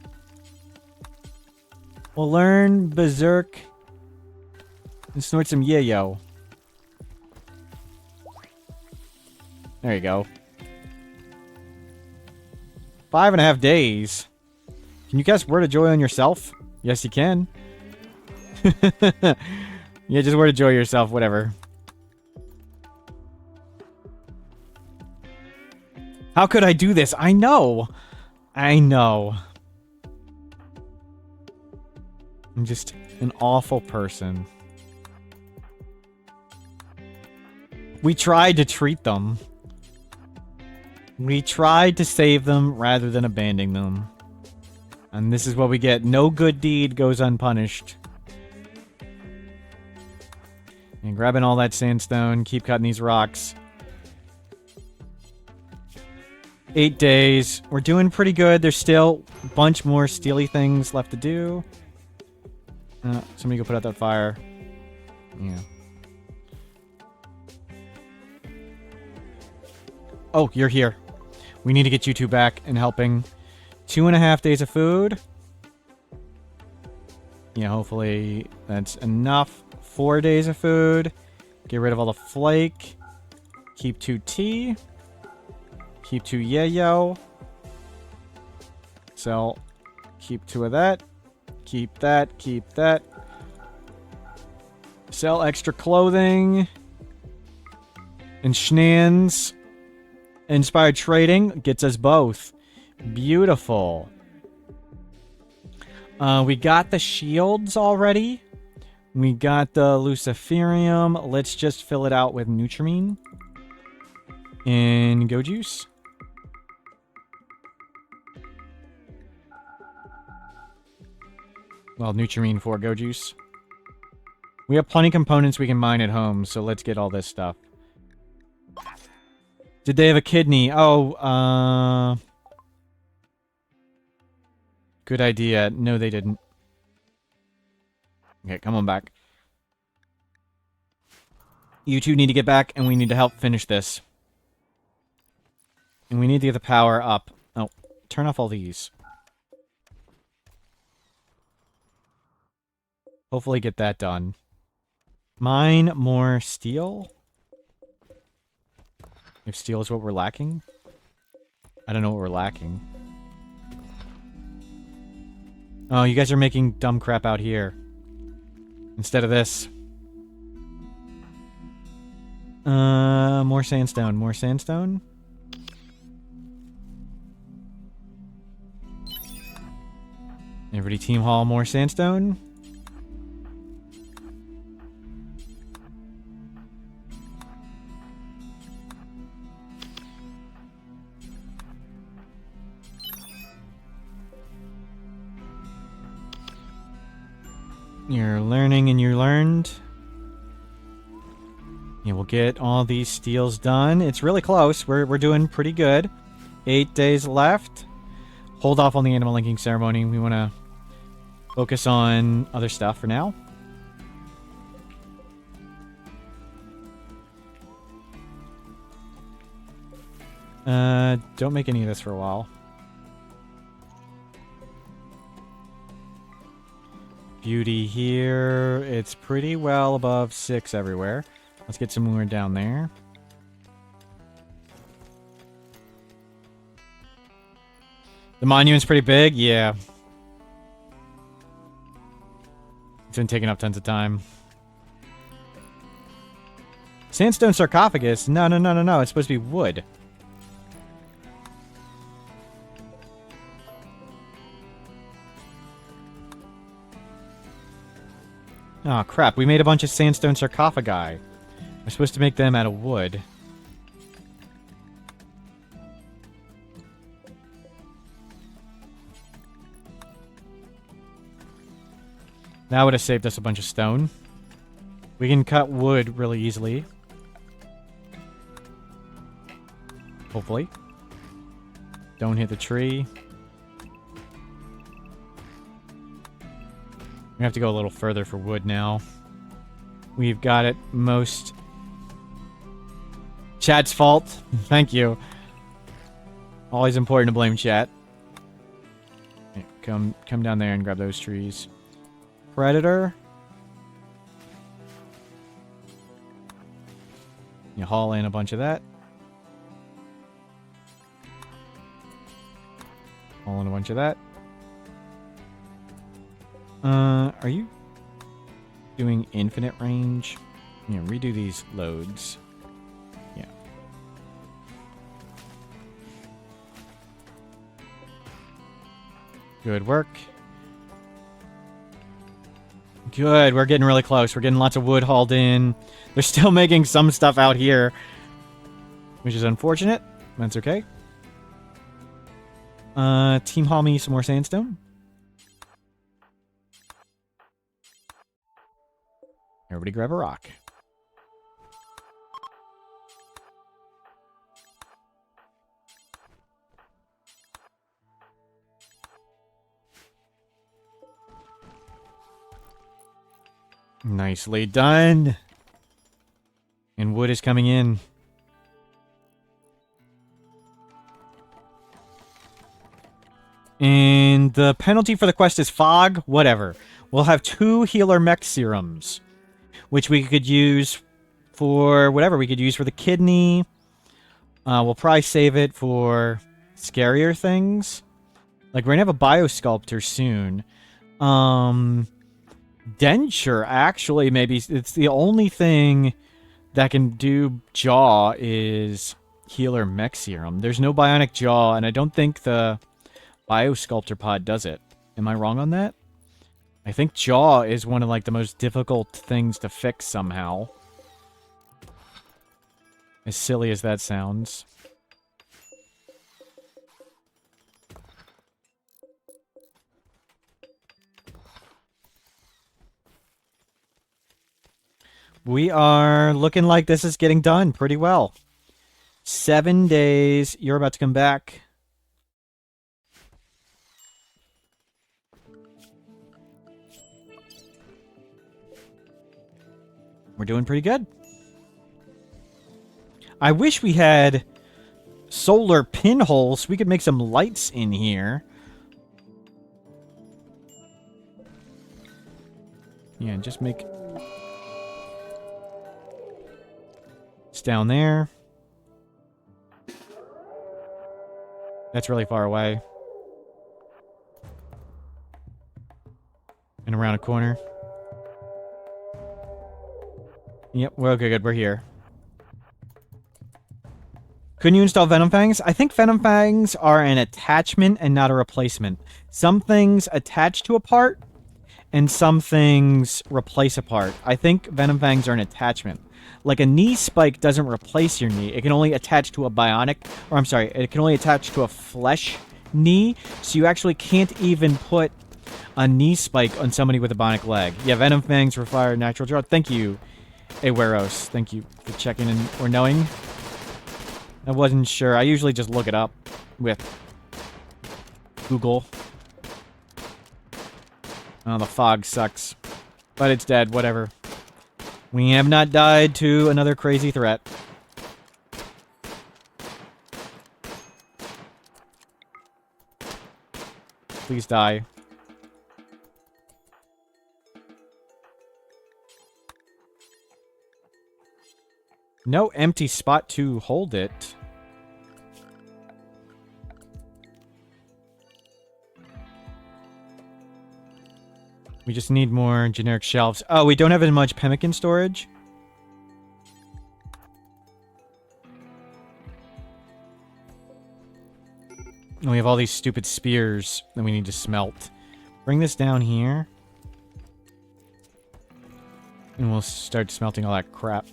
We'll learn Berserk and snort some yayo. There you go. 5.5 days. Can you cast Word of Joy on yourself? Yes, you can. Yeah, just Word of Joy yourself, whatever. How could I do this? I know. I know. I'm just an awful person. We tried to treat them. We tried to save them rather than abandoning them. And this is what we get. No good deed goes unpunished. And grabbing all that sandstone. Keep cutting these rocks. 8 days. We're doing pretty good. There's still a bunch more steely things left to do. Somebody go put out that fire. Yeah. Oh, you're here. We need to get you two back and helping. 2.5 days of food. Yeah, hopefully that's enough. 4 days of food. Get rid of all the flake. Keep 2 tea. Keep 2 yayo. Sell. Keep 2 of that. Keep that. Keep that. Sell extra clothing. And shenanigans. Inspired trading gets us both. Beautiful. We got the shields already. We got the luciferium. Let's just fill it out with Nutrimine. And go juice. Well, Nutrimine for go juice. We have plenty of components we can mine at home, so let's get all this stuff. Did they have a kidney? Oh, good idea. No, they didn't. Okay, come on back. You two need to get back, and we need to help finish this. And we need to get the power up. Oh, turn off all these. Hopefully get that done. Mine more steel? If steel is what we're lacking? I don't know what we're lacking. Oh, you guys are making dumb crap out here. Instead of this. More sandstone. More sandstone? Everybody team haul more sandstone? You're learning and you learned. Yeah, we'll get all these steels done. It's really close. We're doing pretty good. 8 days left. Hold off on the animal linking ceremony. We want to focus on other stuff for now. Don't make any of this for a while. Beauty here. It's pretty well above 6 everywhere. Let's get some more down there. The monument's pretty big? Yeah. It's been taking up tons of time. Sandstone sarcophagus? No. It's supposed to be wood. Oh, crap. We made a bunch of sandstone sarcophagi. We're supposed to make them out of wood. That would have saved us a bunch of stone. We can cut wood really easily. Hopefully. Don't hit the tree. We have to go a little further for wood now. We've got it most... Chat's fault. Thank you. Always important to blame chat. Yeah, come down there and grab those trees. Predator. You haul in a bunch of that. Haul in a bunch of that. Are you doing infinite range? Yeah, redo these loads. Yeah. Good work. Good, we're getting really close. We're getting lots of wood hauled in. They're still making some stuff out here, which is unfortunate. That's okay. Team haul me some more sandstone. Everybody grab a rock. Nicely done. And wood is coming in. And the penalty for the quest is fog. Whatever. We'll have 2 healer mech serums, which we could use for whatever. We could use for the kidney. We'll probably save it for scarier things. Like, we're going to have a biosculptor soon. Denture, actually, maybe. It's the only thing that can do jaw is healer mech serum. There's no bionic jaw, and I don't think the biosculptor pod does it. Am I wrong on that? I think jaw is one of, like, the most difficult things to fix somehow. As silly as that sounds. We are looking like this is getting done pretty well. 7 days. You're about to come back. We're doing pretty good. I wish we had solar pinholes so we could make some lights in here. Yeah, just make... It's down there. That's really far away. And around a corner. Yep, we're okay, good. We're here. Couldn't you install Venom Fangs? I think Venom Fangs are an attachment and not a replacement. Some things attach to a part, and some things replace a part. I think Venom Fangs are an attachment. Like a knee spike doesn't replace your knee. It can only attach to a bionic, or I'm sorry, it can only attach to a flesh knee, so you actually can't even put a knee spike on somebody with a bionic leg. Yeah, Venom Fangs require natural draw. Thank you, Aweros. Thank you for checking in or knowing. I wasn't sure. I usually just look it up with Google. Oh, the fog sucks. But it's dead, whatever. We have not died to another crazy threat. Please die. No empty spot to hold it. We just need more generic shelves. Oh, we don't have as much pemmican storage. And we have all these stupid spears that we need to smelt. Bring this down here. And we'll start smelting all that crap.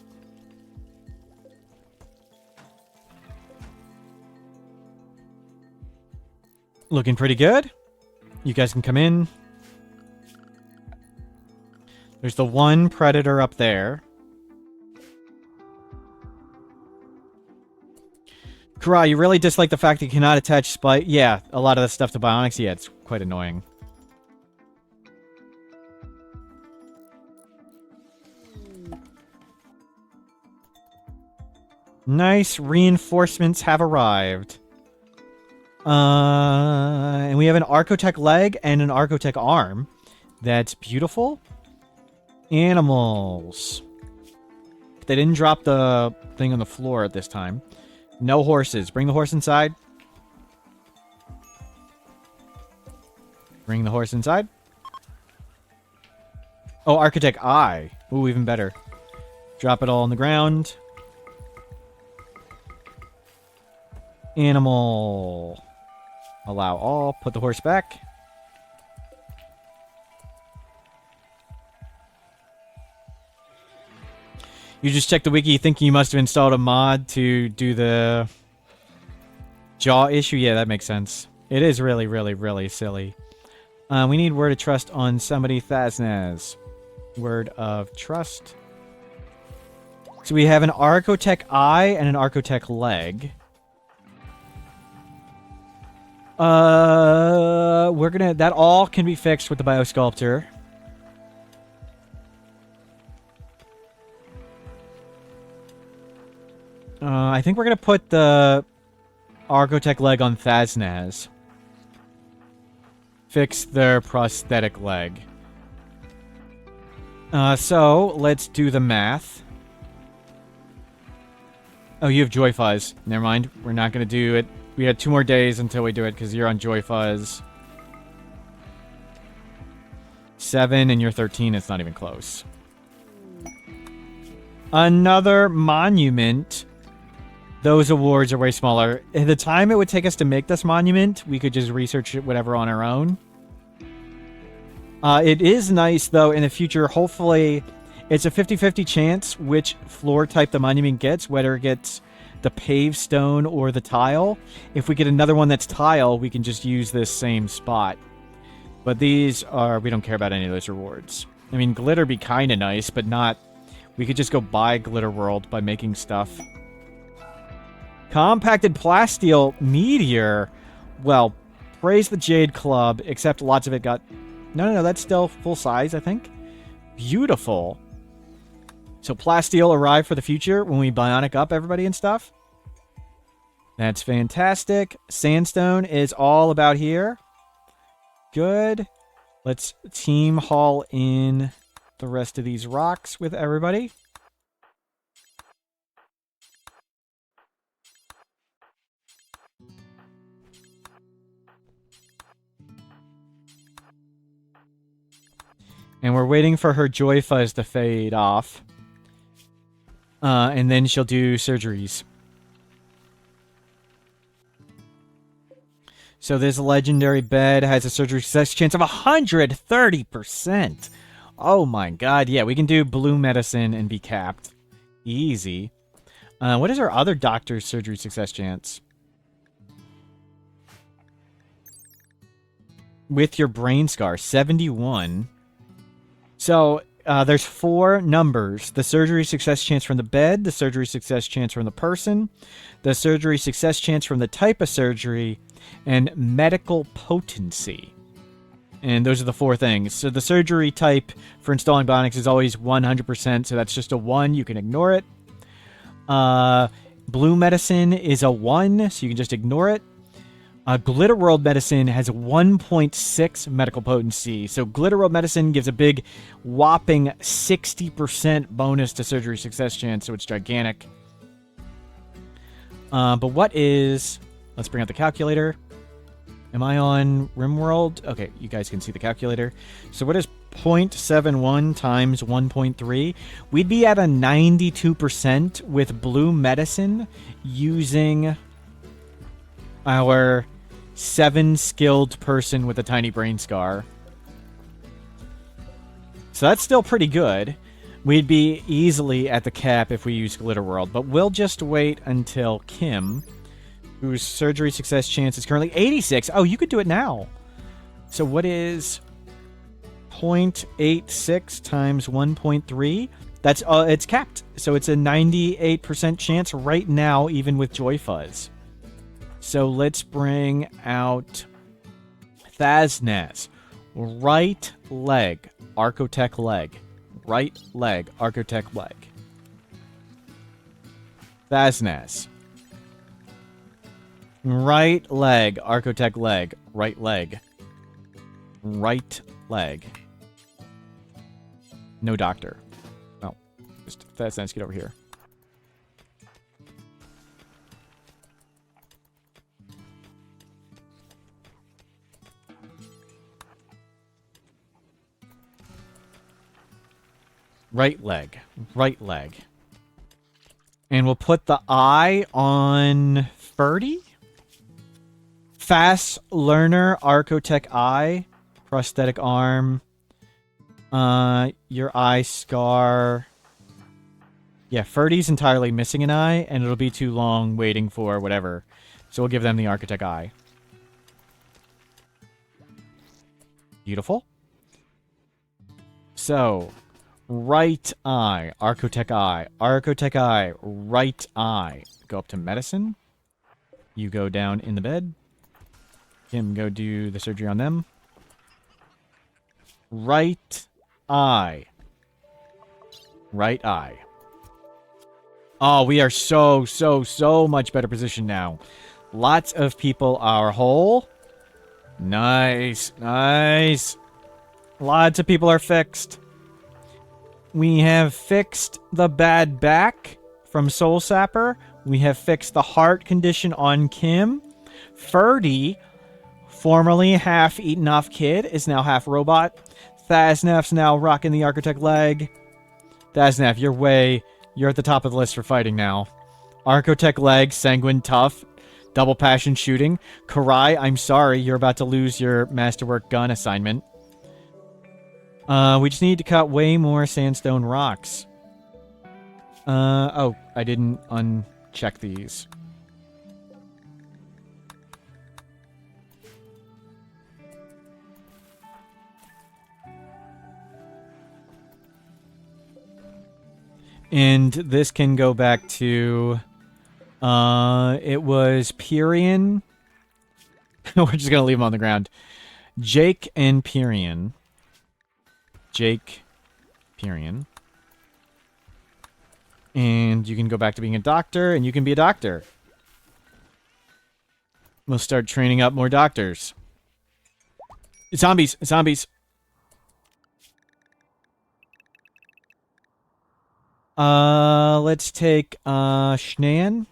Looking pretty good. You guys can come in. There's the one predator up there. Kara, you really dislike the fact that you cannot attach spike? Yeah, a lot of the stuff to bionics. Yeah, it's quite annoying. Nice reinforcements have arrived. And we have an Archotech leg and an Archotech arm. That's beautiful. Animals. They didn't drop the thing on the floor at this time. No horses. Bring the horse inside. Bring the horse inside. Oh, Architect Eye. Ooh, even better. Drop it all on the ground. Animal. Allow all. Put the horse back. You just checked the wiki thinking you must have installed a mod to do the jaw issue? Yeah, that makes sense. It is really, really, really silly. We need word of trust on somebody. Thaznaz. Word of trust. So we have an Archotech eye and an Archotech leg. We're gonna... That all can be fixed with the Biosculptor. I think we're gonna put the Archotech leg on Thaznaz. Fix their prosthetic leg. So, let's do the math. Oh, you have Joy Fuzz. Never mind. We're not gonna do it. We had 2 more days until we do it, because you're on Joy Fuzz. 7, and you're 13. It's not even close. Another monument. Those awards are way smaller. At the time it would take us to make this monument, we could just research it whatever on our own. It is nice, though, in the future, hopefully, it's a 50-50 chance which floor type the monument gets, whether it gets the paved stone or the tile. If we get another one that's tile, we can just use this same spot. But these are... we don't care about any of those rewards. I mean, glitter be kind of nice, but not... We could just go buy Glitter World by making stuff. Compacted plasteel meteor. Well, praise the Jade Club, except lots of it got... No, that's still full size, I think. Beautiful. So plasteel arrived for the future when we bionic up everybody and stuff. That's fantastic. Sandstone is all about here. Good. Let's team haul in the rest of these rocks with everybody. And we're waiting for her Joy Fuzz to fade off. And then she'll do surgeries. So this legendary bed has a surgery success chance of 130%. Oh my god, yeah, we can do blue medicine and be capped. Easy. What is our other doctor's surgery success chance? With your brain scar, 71. So, there's 4 numbers. The surgery success chance from the bed, the surgery success chance from the person, the surgery success chance from the type of surgery, and medical potency. And those are the 4 things. So the surgery type for installing bionics is always 100%, so that's just a 1. You can ignore it. Blue medicine is a 1, so you can just ignore it. Glitter World Medicine has 1.6 medical potency. So Glitter World Medicine gives a big whopping 60% bonus to surgery success chance, so it's gigantic. But what is... Let's bring out the calculator. Am I on RimWorld? Okay, you guys can see the calculator. So what is 0.71 times 1.3? We'd be at a 92% with blue medicine using our 7-skilled person with a tiny brain scar. So that's still pretty good. We'd be easily at the cap if we use Glitter World, but we'll just wait until Kim, whose surgery success chance is currently 86. Oh, you could do it now. So what is 0.86 times 1.3? That's it's capped. So it's a 98% chance right now, even with Joy Fuzz. So let's bring out Thaznaz. Right leg, Archotech leg. Right leg, Archotech leg. Thaznaz. Right leg, Archotech leg. Right leg. Right leg. No doctor. Oh. Just Thaznaz, get over here. Right leg. Right leg. And we'll put the eye on Ferdy. Fast learner, Archotech eye. Prosthetic arm. Your eye scar. Yeah, Ferdy's entirely missing an eye, and it'll be too long waiting for whatever. So we'll give them the Archotech eye. Beautiful. So... right eye, Archotech eye, Archotech eye, right eye. Go up to medicine. You go down in the bed. Kim, go do the surgery on them. Right eye. Right eye. Oh, we are so much better positioned now. Lots of people are whole. Nice, nice. Lots of people are fixed. We have fixed the bad back from Soul Sapper. We have fixed the heart condition on Kim. Ferdy, formerly half eaten off kid, is now half robot. Thaznaf's now rocking the Architect leg. Thaznaf, you're at the top of the list for fighting now. Architect leg, sanguine tough, double passion shooting. Karai, I'm sorry, you're about to lose your masterwork gun assignment. We just need to cut way more sandstone rocks. Oh, I didn't uncheck these. And this can go back to It was Pyrian. We're just gonna leave him on the ground. Jake and Pyrian. Jake, Pyrian. And you can go back to being a doctor, and you can be a doctor. We'll start training up more doctors. Zombies! Zombies! Let's take, Schnan?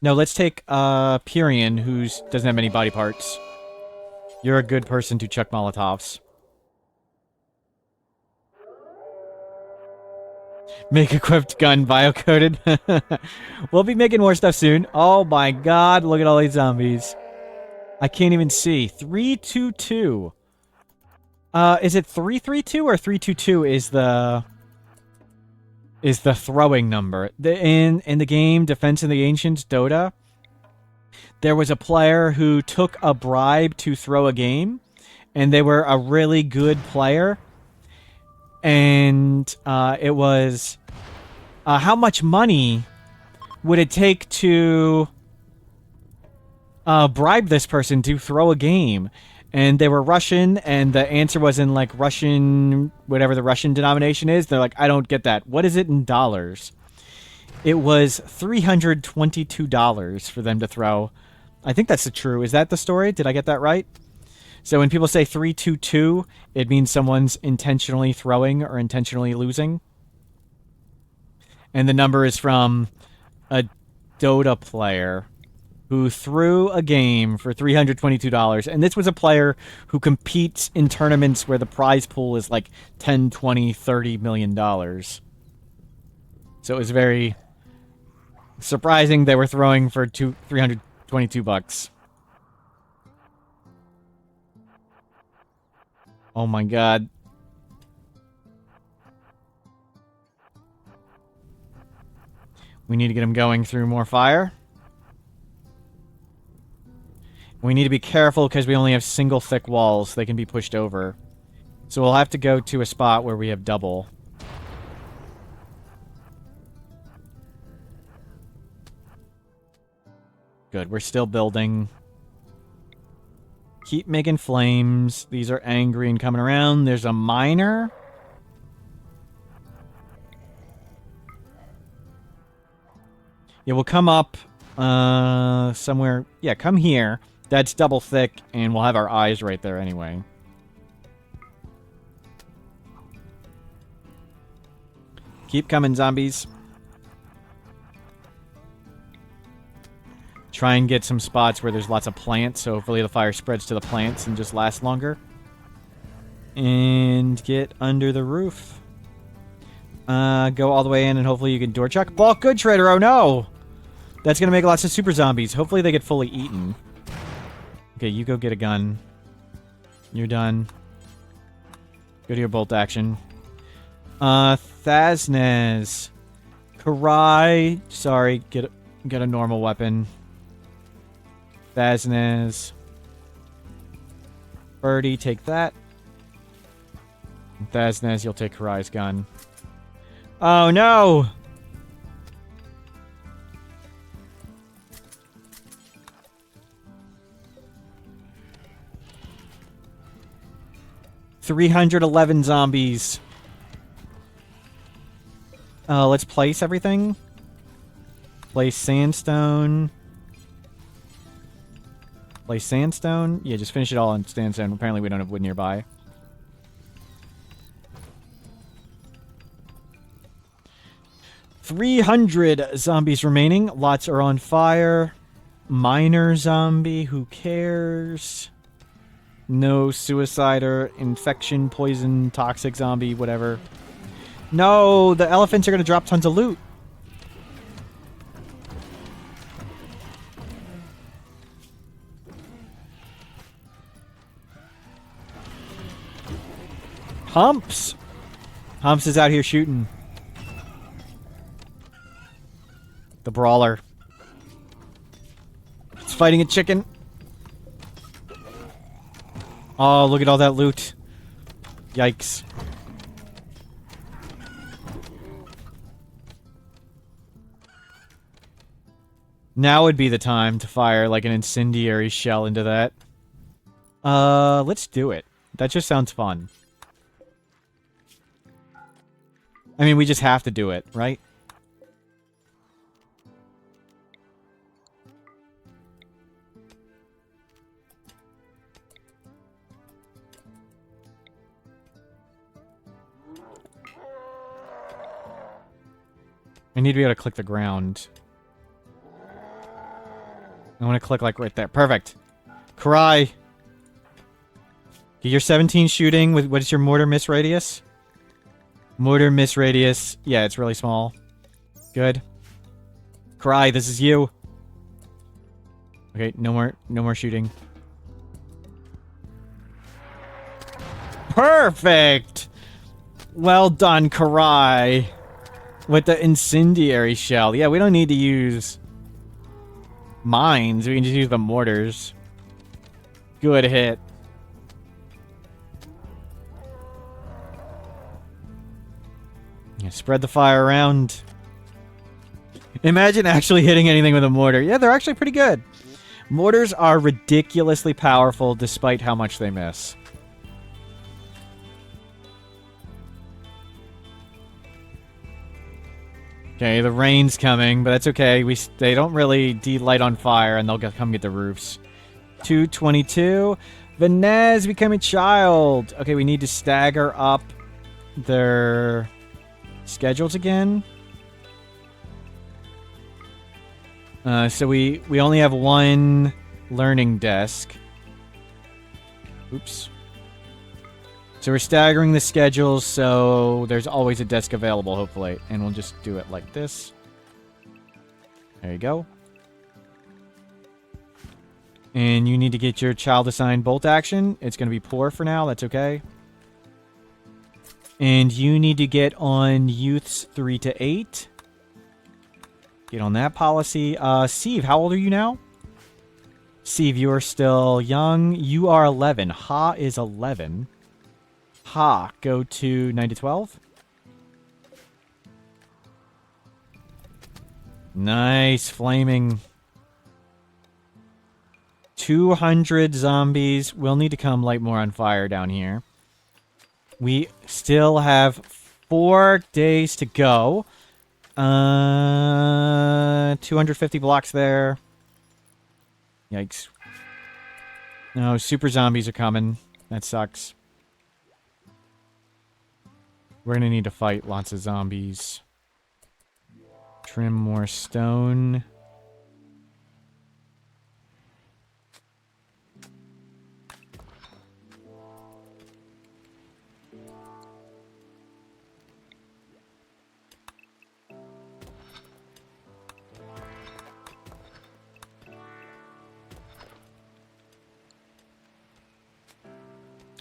No, let's take, Pyrian, who doesn't have many body parts. You're a good person to chuck Molotovs. Make equipped gun biocoded. We'll be making more stuff soon. Oh my god, look at all these zombies. I can't even see. 322. Is it 332 or 322 is the throwing number? In the game Defense of the Ancients Dota, there was a player who took a bribe to throw a game, and they were a really good player. And it was how much money would it take to bribe this person to throw a game? And they were Russian, and the answer was in like Russian, whatever the Russian denomination is. They're like, I don't get that. What is it in dollars? It was $322 for them to throw. I think that's true. Is that the story? Did I get that right? So when people say 322, it means someone's intentionally throwing or intentionally losing. And the number is from a Dota player who threw a game for $322. And this was a player who competes in tournaments where the prize pool is like 10, 20, 30 million dollars. So it was very surprising they were throwing for $322. Oh my god. We need to get him going through more fire. We need to be careful because we only have single thick walls. They can be pushed over. So we'll have to go to a spot where we have double. Good, we're still building. Keep making flames. These are angry and coming around. There's a miner. Yeah, we'll come up somewhere. Yeah, come here. That's double thick, and we'll have our eyes right there anyway. Keep coming, zombies. Try and get some spots where there's lots of plants, so hopefully the fire spreads to the plants and just lasts longer. And get under the roof. Go all the way in, and hopefully you can door chuck. Bulk good trader, oh no! That's gonna make lots of super zombies. Hopefully they get fully eaten. Okay, you go get a gun. You're done. Go to your bolt action. Thasnez. Karai. Sorry, get a normal weapon. Thasnez. Birdie, take that. Thasnez, you'll take Karai's gun. Oh no! $311 zombies. Let's place everything. Place sandstone. Place sandstone. Yeah, just finish it all on sandstone. Apparently we don't have wood nearby. $300 zombies remaining. Lots are on fire. Miner zombie. Who cares? No suicide or infection, poison, toxic zombie, whatever. No, the elephants are going to drop tons of loot. Humps! Humps is out here shooting. The brawler. It's fighting a chicken. Oh, look at all that loot. Yikes. Now would be the time to fire like an incendiary shell into that. Let's do it. That just sounds fun. I mean, we just have to do it, right? I need to be able to click the ground. I want to click like right there. Perfect. Cry. You're 17 shooting with what is your mortar miss radius? Mortar miss radius. Yeah, it's really small. Good. Cry, this is you. Okay, no more shooting. Perfect. Well done, Karai. With the incendiary shell. Yeah, we don't need to use mines. We can just use the mortars. Good hit. Yeah, spread the fire around. Imagine actually hitting anything with a mortar. Yeah, they're actually pretty good. Mortars are ridiculously powerful despite how much they miss. Okay, the rain's coming, but that's okay. They don't really light on fire, and they'll come get the roofs. 222. Vanez became a child. Okay, we need to stagger up their schedules again. So we only have one learning desk. Oops. So we're staggering the schedules, so there's always a desk available, hopefully. And we'll just do it like this. There you go. And you need to get your child-assigned bolt action. It's going to be poor for now. That's okay. And you need to get on youths 3 to 8. Get on that policy. Steve, how old are you now? Steve, you are still young. You are 11. Ha is 11. Ha, go to 9 to 12. Nice, flaming. 200 zombies. We'll need to come light more on fire down here. We still have 4 days to go. 250 blocks there. Yikes. No, super zombies are coming. That sucks. We're gonna need to fight lots of zombies. Trim more stone.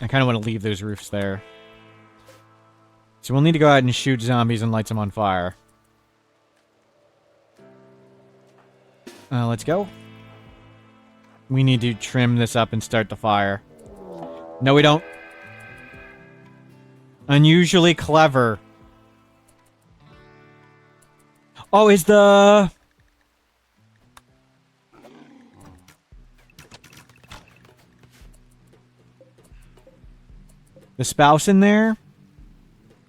I kind of want to leave those roofs there. So we'll need to go ahead and shoot zombies and light them on fire. Let's go. We need to trim this up and start the fire. No, we don't. Unusually clever. Oh, is the... the spouse in there?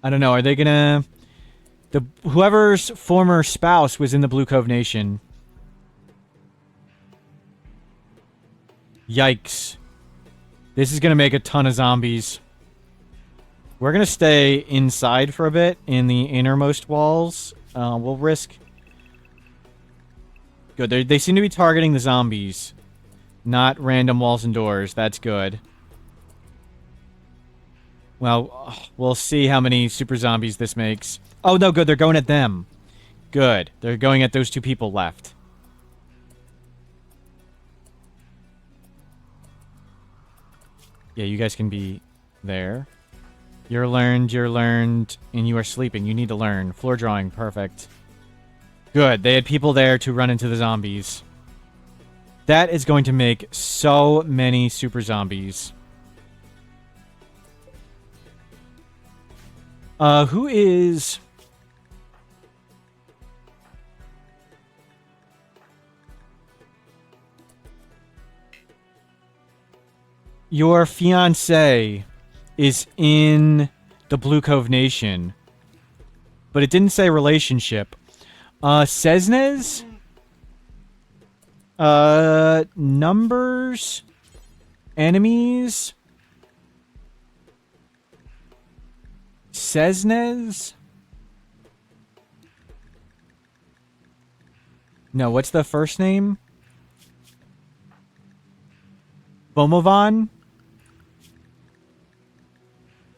I don't know. Are they gonna... whoever's former spouse was in the Blue Cove Nation. Yikes. This is gonna make a ton of zombies. We're gonna stay inside for a bit in the innermost walls. We'll risk... Good. They seem to be targeting the zombies. Not random walls and doors. That's good. Well, we'll see how many super zombies this makes. Oh, no, good. They're going at them. Good. They're going at those 2 people left. Yeah, you guys can be there. You're learned, and you are sleeping. You need to learn. Floor drawing, perfect. Good. They had people there to run into the zombies. That is going to make so many super zombies. Who is... Your fiancé is in the Blue Cove Nation. But it didn't say relationship. Cesnes? Numbers? Enemies? Cesnes? No, what's the first name? Bomovan?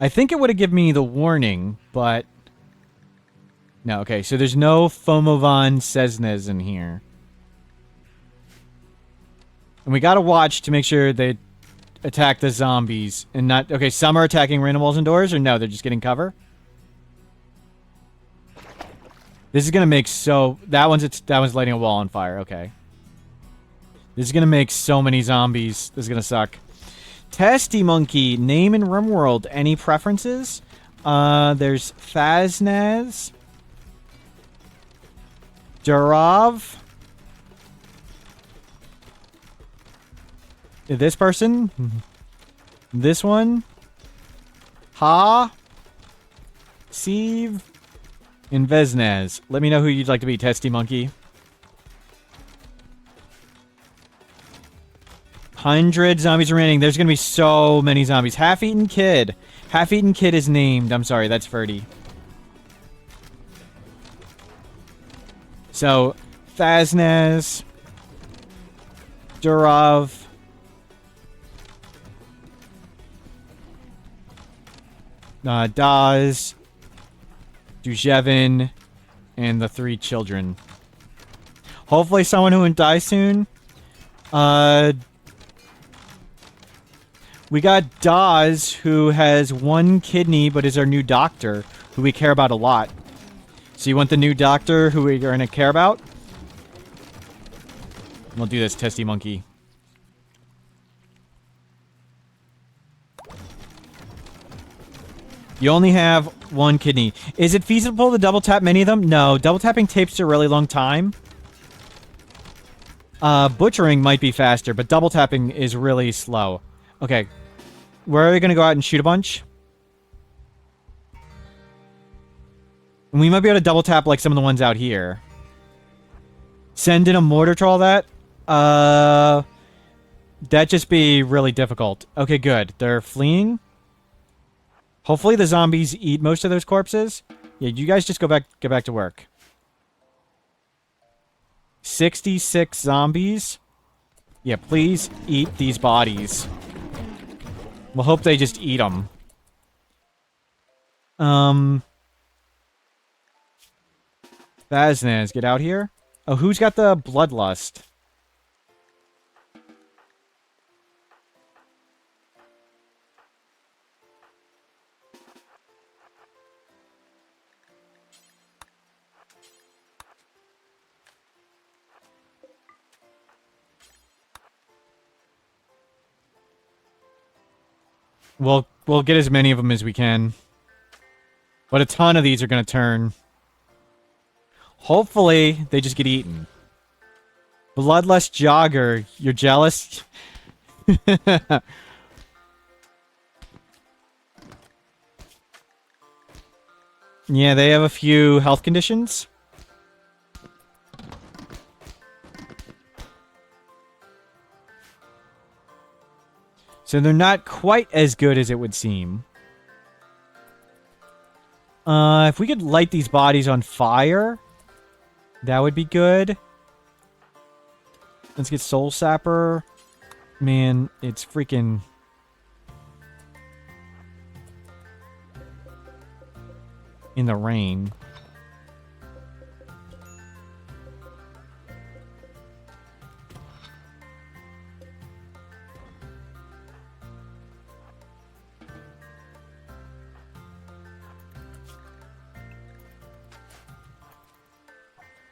I think it would have given me the warning, but... No, okay, so there's no Fomovan Cesnes in here. And we gotta watch to make sure they attack the zombies and not... Okay, some are attacking random walls and doors, or no, they're just getting cover? This is gonna make so... That one's lighting a wall on fire, okay. This is gonna make so many zombies. This is gonna suck. Testy Monkey, name in RimWorld. Any preferences? There's Faznaz. Durav. This person. This one. Ha. Sieve. And Veznaz. Let me know who you'd like to be, Testy Monkey. 100 zombies remaining. There's going to be so many zombies. Half-Eaten Kid. Half-Eaten Kid is named. I'm sorry, that's Ferdy. So, Faznaz. Durav. Daz. Dujevin. And the 3 children. Hopefully someone who won't die soon. We got Daz, who has 1 kidney, but is our new doctor, who we care about a lot. So you want the new doctor, who we're going to care about? We'll do this, Testy Monkey. You only have 1 kidney. Is it feasible to double tap many of them? No, double tapping takes a really long time. Butchering might be faster, but double tapping is really slow. Okay. Where are we going to go out and shoot a bunch? And we might be able to double tap like some of the ones out here. Send in a mortar troll that? That'd just be really difficult. Okay, good. They're fleeing. Hopefully the zombies eat most of those corpses. Yeah, you guys just get back to work. 66 zombies. Yeah, please eat these bodies. We'll hope they just eat them. Vaznaz, get out here. Oh, who's got the bloodlust? We'll get as many of them as we can. But a ton of these are going to turn. Hopefully, they just get eaten. Bloodlust Jogger, you're jealous? Yeah, they have a few health conditions. So they're not quite as good as it would seem. If we could light these bodies on fire, that would be good. Let's get Soul Sapper. Man, it's freaking... in the rain.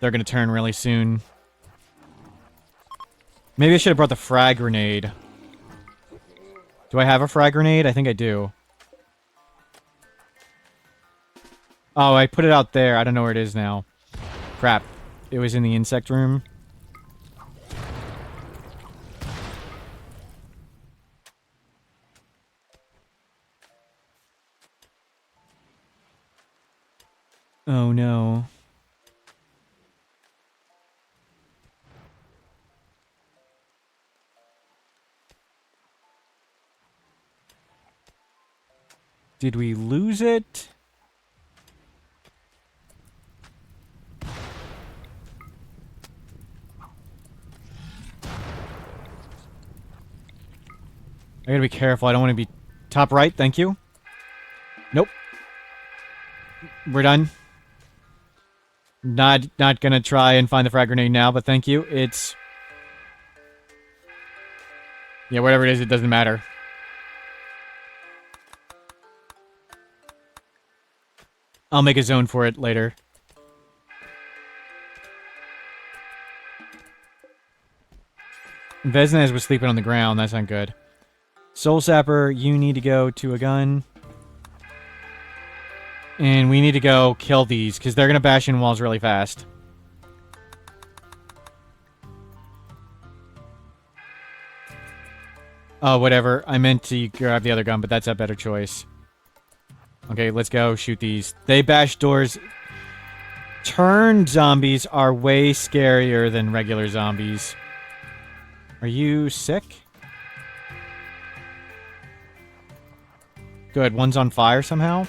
They're gonna turn really soon. Maybe I should have brought the frag grenade. Do I have a frag grenade? I think I do. Oh, I put it out there. I don't know where it is now. Crap. It was in the insect room. Oh no. Did we lose it? I gotta be careful. I don't want to be top right. Thank you. Nope. We're done. Not gonna try and find the frag grenade now, but thank you. It's... yeah, whatever it is, it doesn't matter. I'll make a zone for it later. Veznez was sleeping on the ground. That's not good. Soul Sapper, you need to go to a gun. And we need to go kill these, because they're going to bash in walls really fast. Oh, whatever. I meant to grab the other gun, but that's a better choice. Okay, let's go shoot these. They bash doors. Turned zombies are way scarier than regular zombies. Are you sick? Good, one's on fire somehow.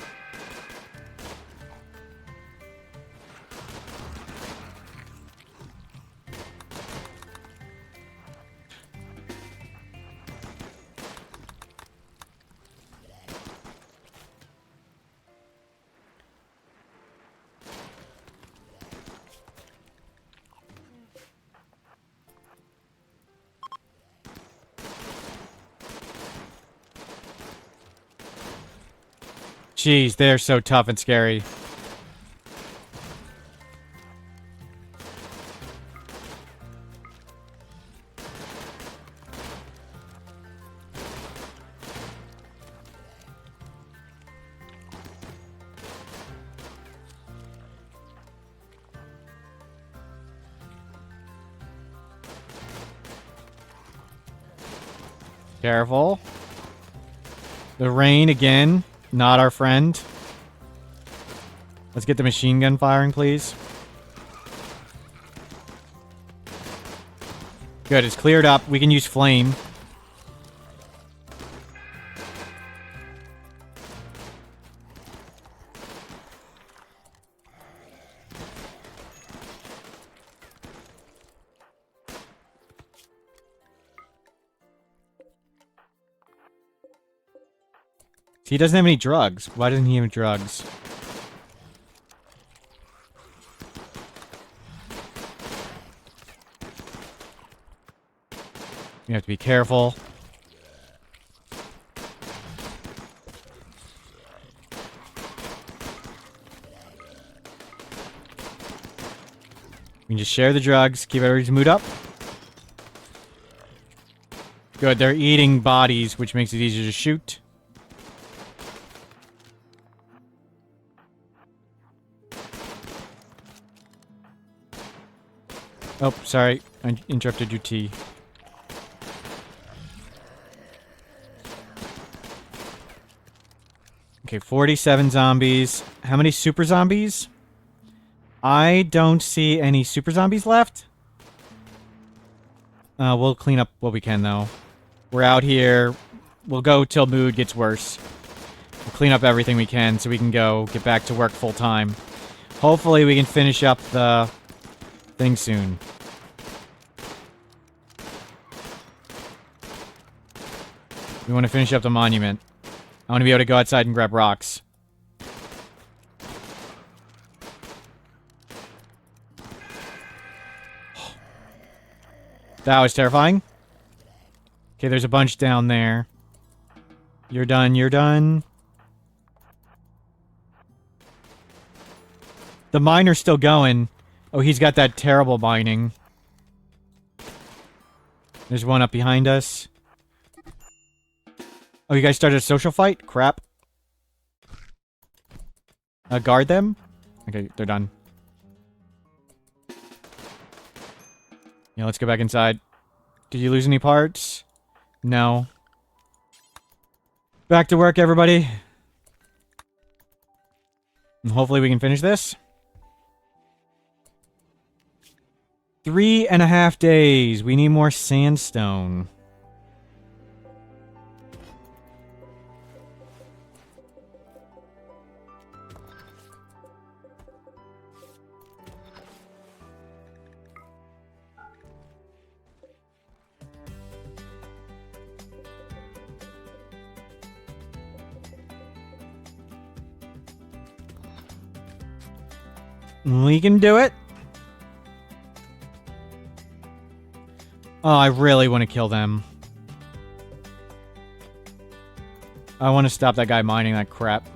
Jeez, they're so tough and scary. Careful. The rain again. Not our friend. Let's get the machine gun firing, please. Good, it's cleared up. We can use flame. He doesn't have any drugs. Why doesn't he have drugs? You have to be careful. We can just share the drugs, keep everybody's mood up. Good, they're eating bodies, which makes it easier to shoot. Oh, sorry. I interrupted your tea. Okay, 47 zombies. How many super zombies? I don't see any super zombies left. We'll clean up what we can, though. We're out here. We'll go till mood gets worse. We'll clean up everything we can so we can go get back to work full time. Hopefully we can finish up the thing soon. We want to finish up the monument. I want to be able to go outside and grab rocks. That was terrifying. Okay, there's a bunch down there. You're done, you're done. The miner's still going. Oh, he's got that terrible mining. There's one up behind us. Oh, you guys started a social fight? Crap. Guard them? Okay, they're done. Yeah, let's go back inside. Did you lose any parts? No. Back to work, everybody. And hopefully we can finish this. 3.5 days. We need more sandstone. We can do it. Oh, I really want to kill them. I want to stop that guy mining that crap.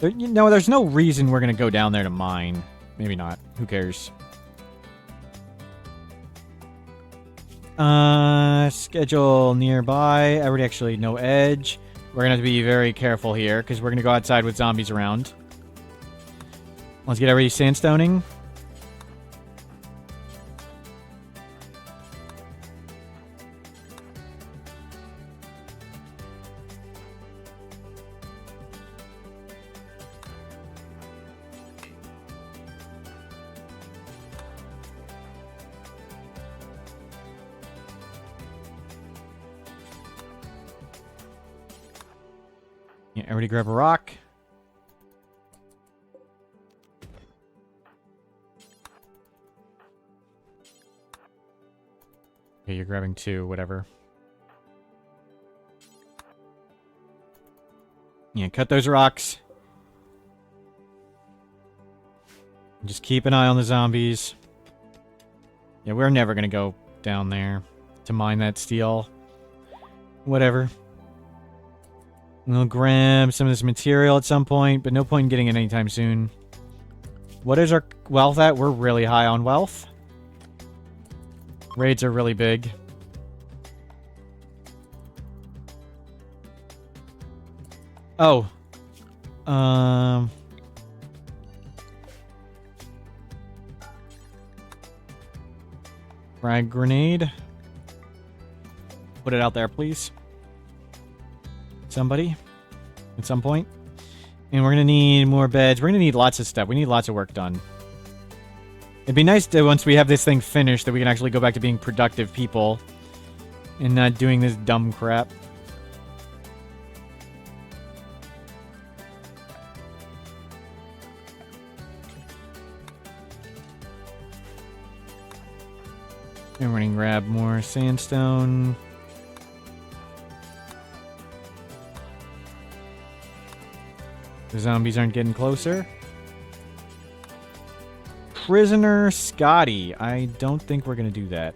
You know, there's no reason we're going to go down there to mine. Maybe not. Who cares? Schedule nearby. Everybody actually no edge. We're going to have to be very careful here because we're going to go outside with zombies around. Let's get everybody sandstoning. Yeah, everybody grab a rock. Okay, you're grabbing 2, whatever. Yeah, cut those rocks. Just keep an eye on the zombies. Yeah, we're never gonna go down there to mine that steel. Whatever. We'll grab some of this material at some point, but no point in getting it anytime soon. What is our wealth at? We're really high on wealth. Raids are really big. Oh. Frag grenade. Put it out there, please. Somebody. At some point. And we're gonna need more beds. We're gonna need lots of stuff. We need lots of work done. It'd be nice to, once we have this thing finished, that we can actually go back to being productive people. And not doing this dumb crap. And we're gonna grab more sandstone. The zombies aren't getting closer. Prisoner Scotty. I don't think we're gonna do that.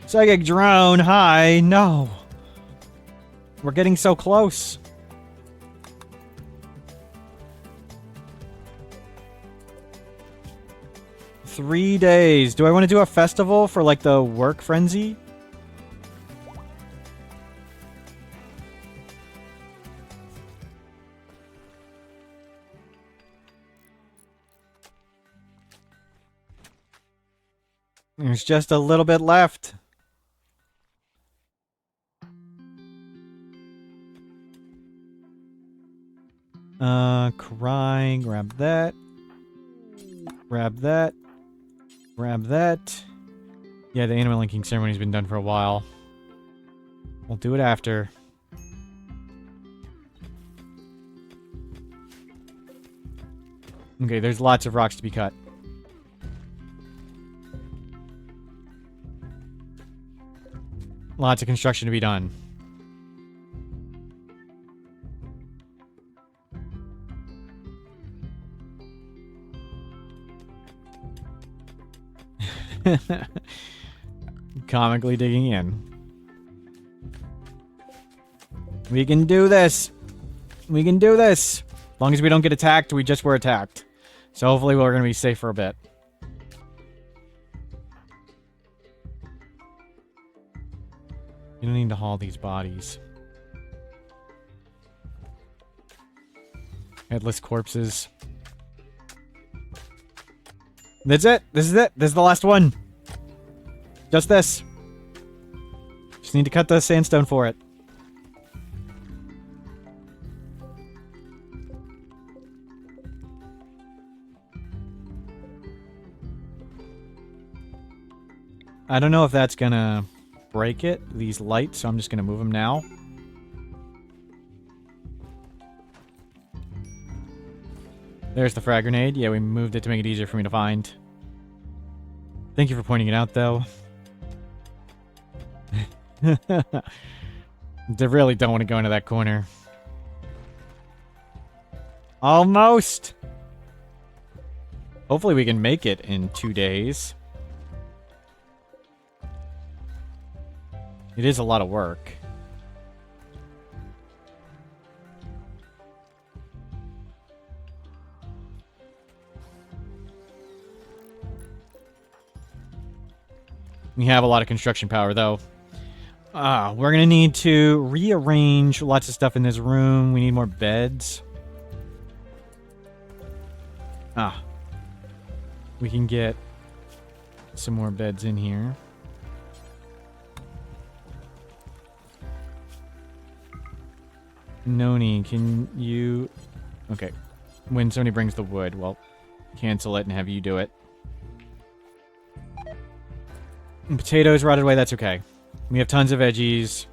Psychic drone, hi. No. We're getting so close. Three days. Do I want to do a festival for like the work frenzy? There's just a little bit left. Crying. Grab that. Grab that. Grab that. Yeah, the animal linking ceremony's been done for a while. We'll do it after. Okay, there's lots of rocks to be cut. Lots of construction to be done. Comically digging in. We can do this. We can do this. As long as we don't get attacked, we just were attacked. So hopefully we're going to be safe for a bit. You don't need to haul these bodies. Headless corpses. That's it. This is it. This is the last one. Just this. Just need to cut the sandstone for it. I don't know if that's gonna break it, these lights, so I'm just gonna move them now. There's the frag grenade. Yeah, we moved it to make it easier for me to find. Thank you for pointing it out, though. They really don't want to go into that corner. Almost! Hopefully we can make it in 2 days. It is a lot of work. We have a lot of construction power, though. We're gonna need to rearrange lots of stuff in this room. We need more beds. We can get some more beds in here. Noni, can you... Okay. When somebody brings the wood, well, cancel it and have you do it. And potatoes rotted away, that's okay. We have tons of veggies.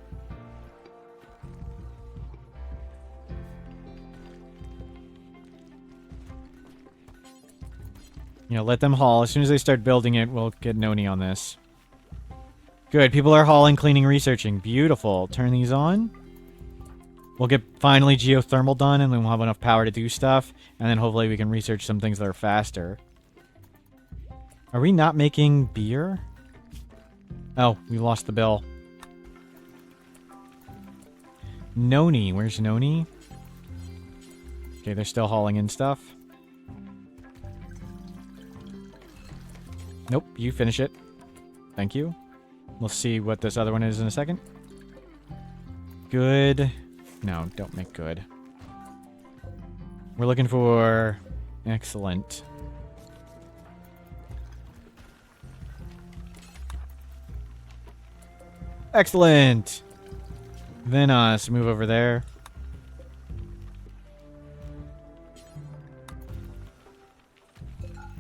You know, let them haul. As soon as they start building it, we'll get Noni on this. Good. People are hauling, cleaning, researching. Beautiful. Turn these on. We'll get finally geothermal done, and then we'll have enough power to do stuff. And then hopefully we can research some things that are faster. Are we not making beer? Oh, we lost the bill. Noni. Where's Noni? Okay, they're still hauling in stuff. Nope, you finish it. Thank you. We'll see what this other one is in a second. Good. No, don't make good. We're looking for... Excellent. Excellent! Then, let's move over there.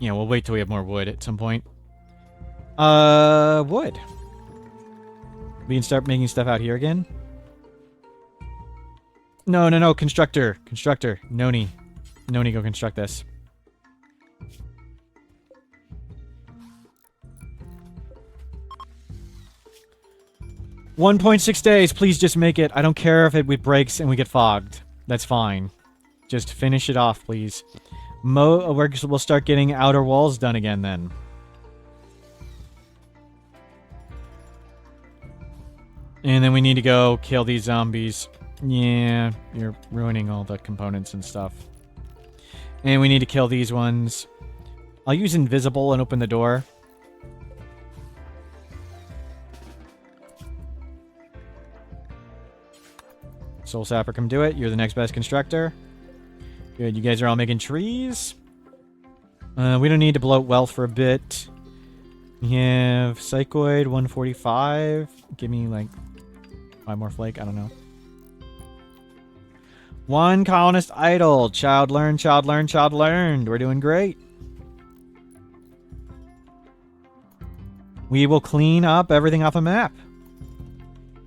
Yeah, we'll wait till we have more wood at some point. Wood. We can start making stuff out here again. No, constructor. Constructor. Noni, go construct this. $1.6 days, please just make it. I don't care if it breaks and we get fogged. That's fine. Just finish it off, please. We'll start getting outer walls done again then. And then we need to go kill these zombies. Yeah, you're ruining all the components and stuff. And we need to kill these ones. I'll use invisible and open the door. Soul Sapper, come do it. You're the next best constructor. Good, you guys are all making trees. We don't need to bloat wealth for a bit. We have Psychoid, 145. Give me, like, 5 more flake. I don't know. 1 colonist idle. Child learned, child learned, child learned. We're doing great. We will clean up everything off a map.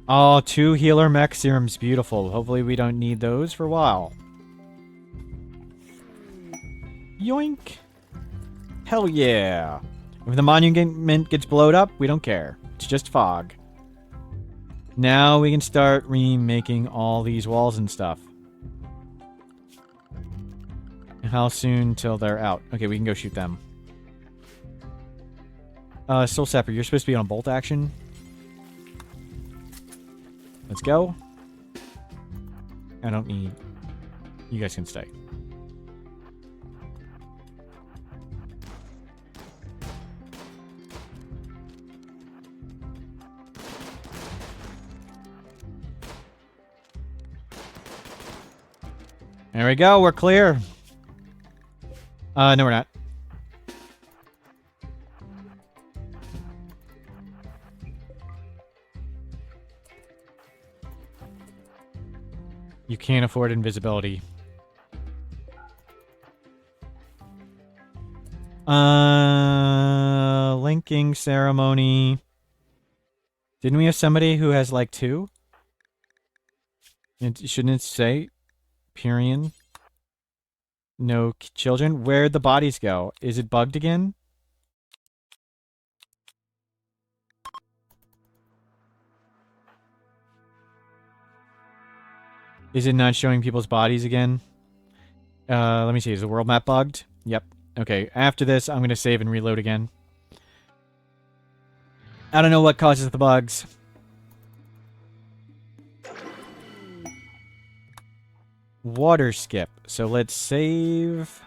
Oh, 2 healer mech serums. Beautiful. Hopefully we don't need those for a while. Yoink. Hell yeah. If the monument gets blowed up, we don't care. It's just fog. Now we can start remaking all these walls and stuff. How soon till they're out? Okay, we can go shoot them. Soul Sapper, you're supposed to be on bolt action. Let's go. I don't need... You guys can stay. There we go, we're clear. No, we're not. You can't afford invisibility. Linking ceremony. Didn't we have somebody who has like 2? Shouldn't it say Pyrian? No children? Where'd the bodies go? Is it bugged again? Is it not showing people's bodies again? Let me see. Is the world map bugged? Yep. Okay, after this, I'm going to save and reload again. I don't know what causes the bugs. Water skip. So let's save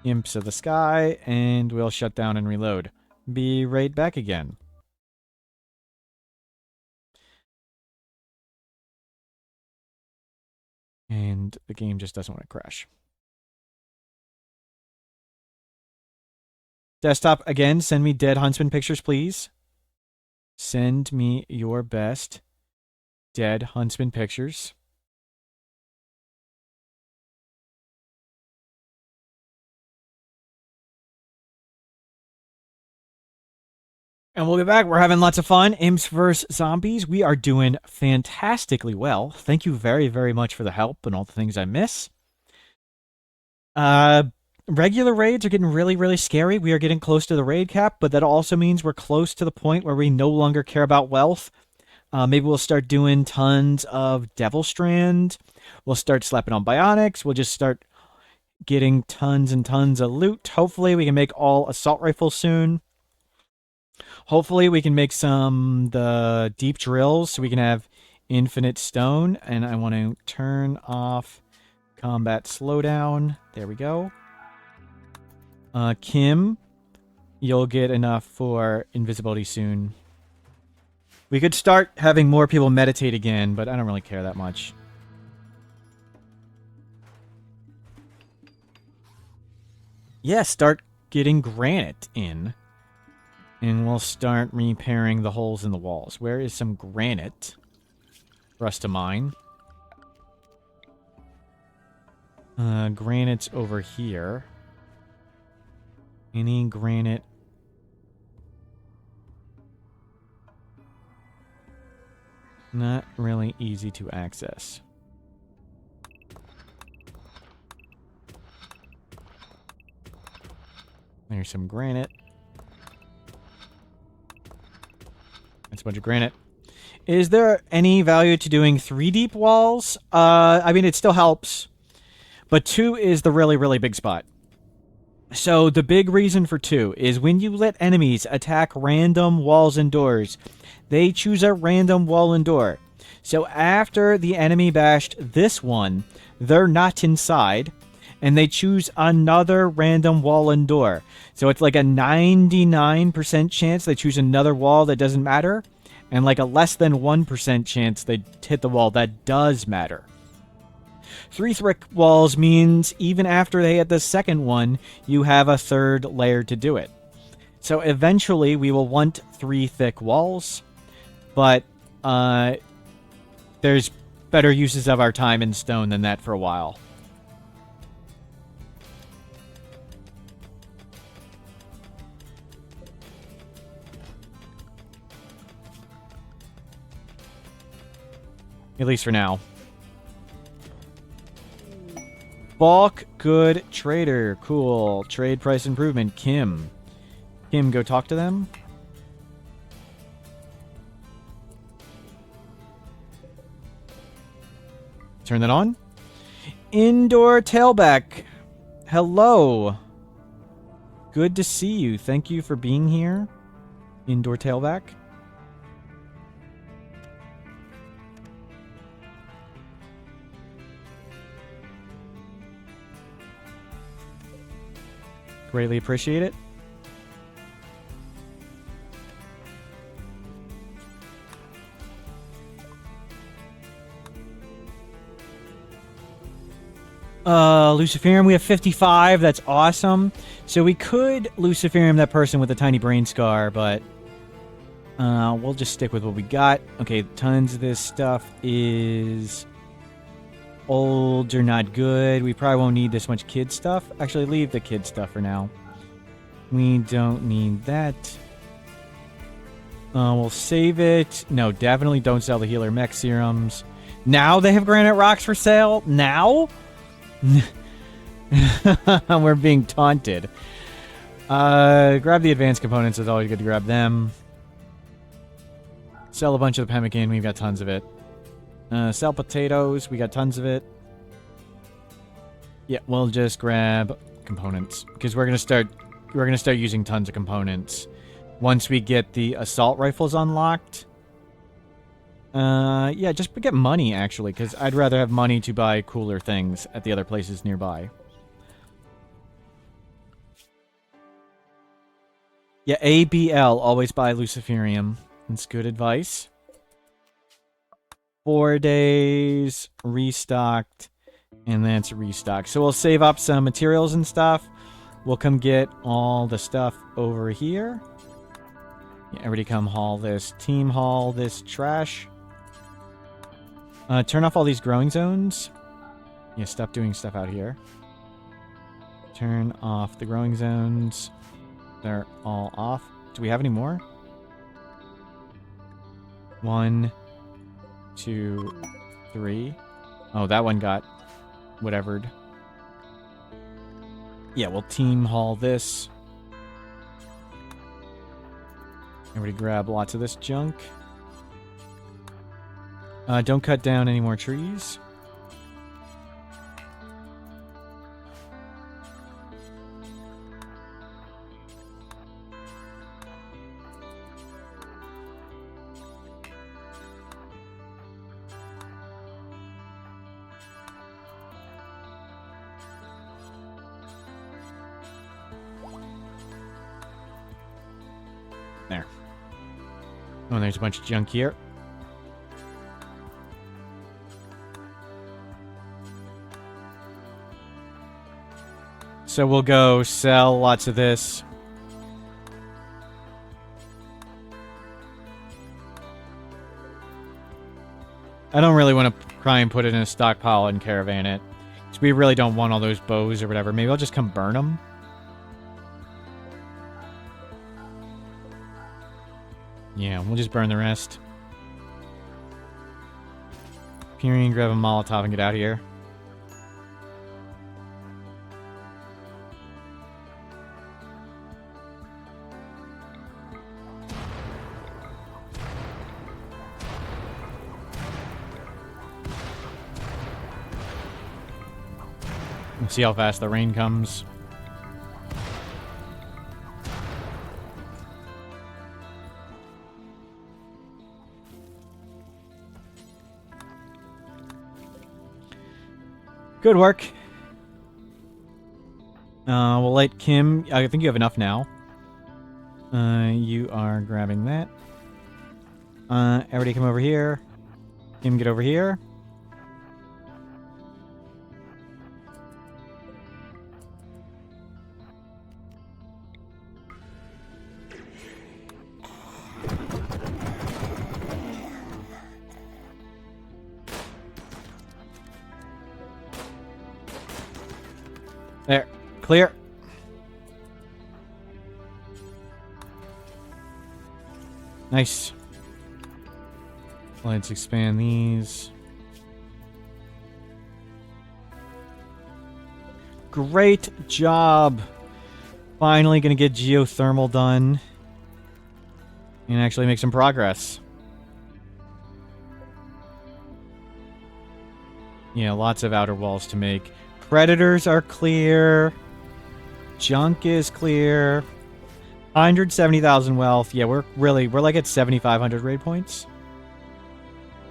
Imps of the Sky, and we'll shut down and reload. Be right back again. And the game just doesn't want to crash. Desktop, again, send me dead huntsman pictures, please. Send me your best dead huntsman pictures. And we'll be back. We're having lots of fun. Imps vs. Zombies. We are doing fantastically well. Thank you very, very much for the help and all the things I miss. Regular raids are getting really, really scary. We are getting close to the raid cap, but that also means we're close to the point where we no longer care about wealth. Maybe we'll start doing tons of Devil Strand. We'll start slapping on Bionics. We'll just start getting tons and tons of loot. Hopefully we can make all assault rifles soon. Hopefully we can make the deep drills so we can have infinite stone. And I want to turn off combat slowdown. There we go. Kim, you'll get enough for invisibility soon. We could start having more people meditate again, but I don't really care that much. Yeah, start getting granite in. And we'll start repairing the holes in the walls. Where is some granite for us to mine? Granite's over here. Any granite? Not really easy to access. There's some granite. That's a bunch of granite. Is there any value to doing 3 deep walls? I mean, it still helps. But 2 is the really, really big spot. So the big reason for 2 is when you let enemies attack random walls and doors, they choose a random wall and door. So after the enemy bashed this one, they're not inside, and they choose another random wall and door. So it's like a 99% chance they choose another wall that doesn't matter, and like a less than 1% chance they hit the wall that does matter. 3 thick walls means even after they hit the second one, you have a third layer to do it. So eventually we will want 3 thick walls, but there's better uses of our time in stone than that for a while. At least for now. Bulk good trader. Cool. Trade price improvement. Kim. Kim, go talk to them. Turn that on. Indoor tailback. Hello. Good to see you. Thank you for being here. Indoor tailback. Greatly appreciate it. Luciferium, we have 55. That's awesome. So we could Luciferium that person with a tiny brain scar, but we'll just stick with what we got. Okay, tons of this stuff is old or not good. We probably won't need this much kid stuff. Actually, leave the kid stuff for now. We don't need that. We'll save it. No, definitely don't sell the healer mech serums. Now they have granite rocks for sale? Now? We're being taunted. Grab the advanced components. It's always good to grab them. Sell a bunch of the pemmican. We've got tons of it. Sell potatoes. We got tons of it. Yeah, we'll just grab components because we're gonna start using tons of components once we get the assault rifles unlocked. Yeah, just get money actually, because I'd rather have money to buy cooler things at the other places nearby. Yeah, ABL, always buy Luciferium. That's good advice. 4 days, restocked, and then it's restocked. So we'll save up some materials and stuff. We'll come get all the stuff over here. Yeah, everybody come haul this. Team haul this trash. Turn off all these growing zones. Yeah, stop doing stuff out here. Turn off the growing zones. They're all off. Do we have any more? 1, 2, 3. Oh, that one got whatevered. Yeah, we'll team haul this. Everybody grab lots of this junk. Don't cut down any more trees. There. Oh, and there's a bunch of junk here. So we'll go sell lots of this. I don't really want to try and put it in a stockpile and caravan it. Because we really don't want all those bows or whatever. Maybe I'll just come burn them. Yeah, we'll just burn the rest. Pyrian, grab a Molotov and get out of here. Let's see how fast the rain comes. Good work. We'll let Kim... I think you have enough now. You are grabbing that. Everybody come over here. Kim, get over here. There. Clear. Nice. Let's expand these. Great job. Finally gonna get geothermal done. And actually make some progress. Yeah, lots of outer walls to make. Predators are clear. Junk is clear. 170,000 wealth. Yeah, we're like at 7,500 raid points.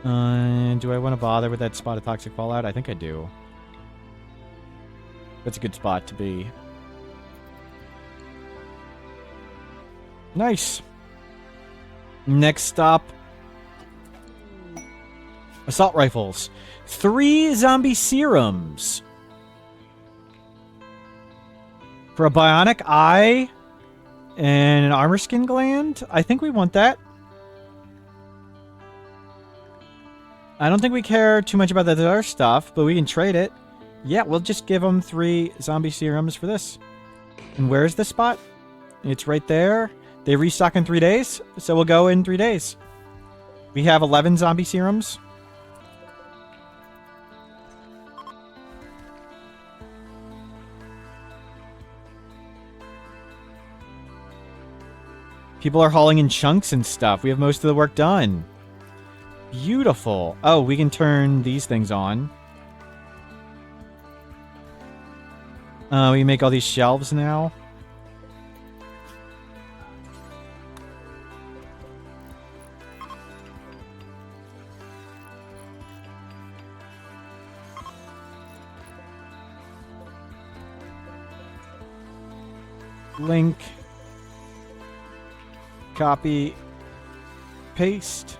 Do I want to bother with that spot of toxic fallout? I think I do. That's a good spot to be. Nice. Next stop. Assault rifles. 3 zombie serums. For a bionic eye and an armor skin gland? I think we want that. I don't think we care too much about the other stuff, but we can trade it. Yeah, we'll just give them 3 zombie serums for this. And where's the spot? It's right there. They restock in 3 days, so we'll go in 3 days. We have 11 zombie serums. People are hauling in chunks and stuff. We have most of the work done. Beautiful. Oh, we can turn these things on. We make all these shelves now. Link. Copy. Paste.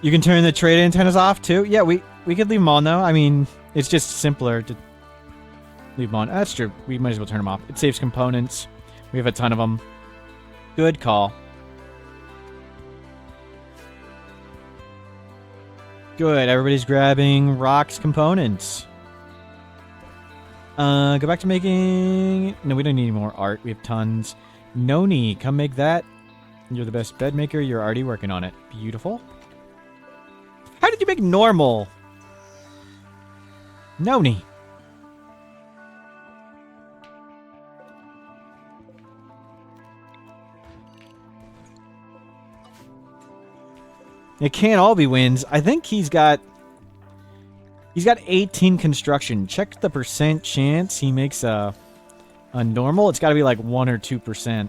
You can turn the trade antennas off too? Yeah, we could leave them on though. I mean, it's just simpler to leave them on. That's true. We might as well turn them off. It saves components. We have a ton of them. Good call. Good. Everybody's grabbing rocks components. Go back to making... No, we don't need any more art. We have tons. Noni, come make that. You're the best bed maker. You're already working on it. Beautiful. How did you make normal? Noni. It can't all be wins. I think he's got 18 construction. Check the percent chance he makes a normal. It's got to be like 1 or 2%.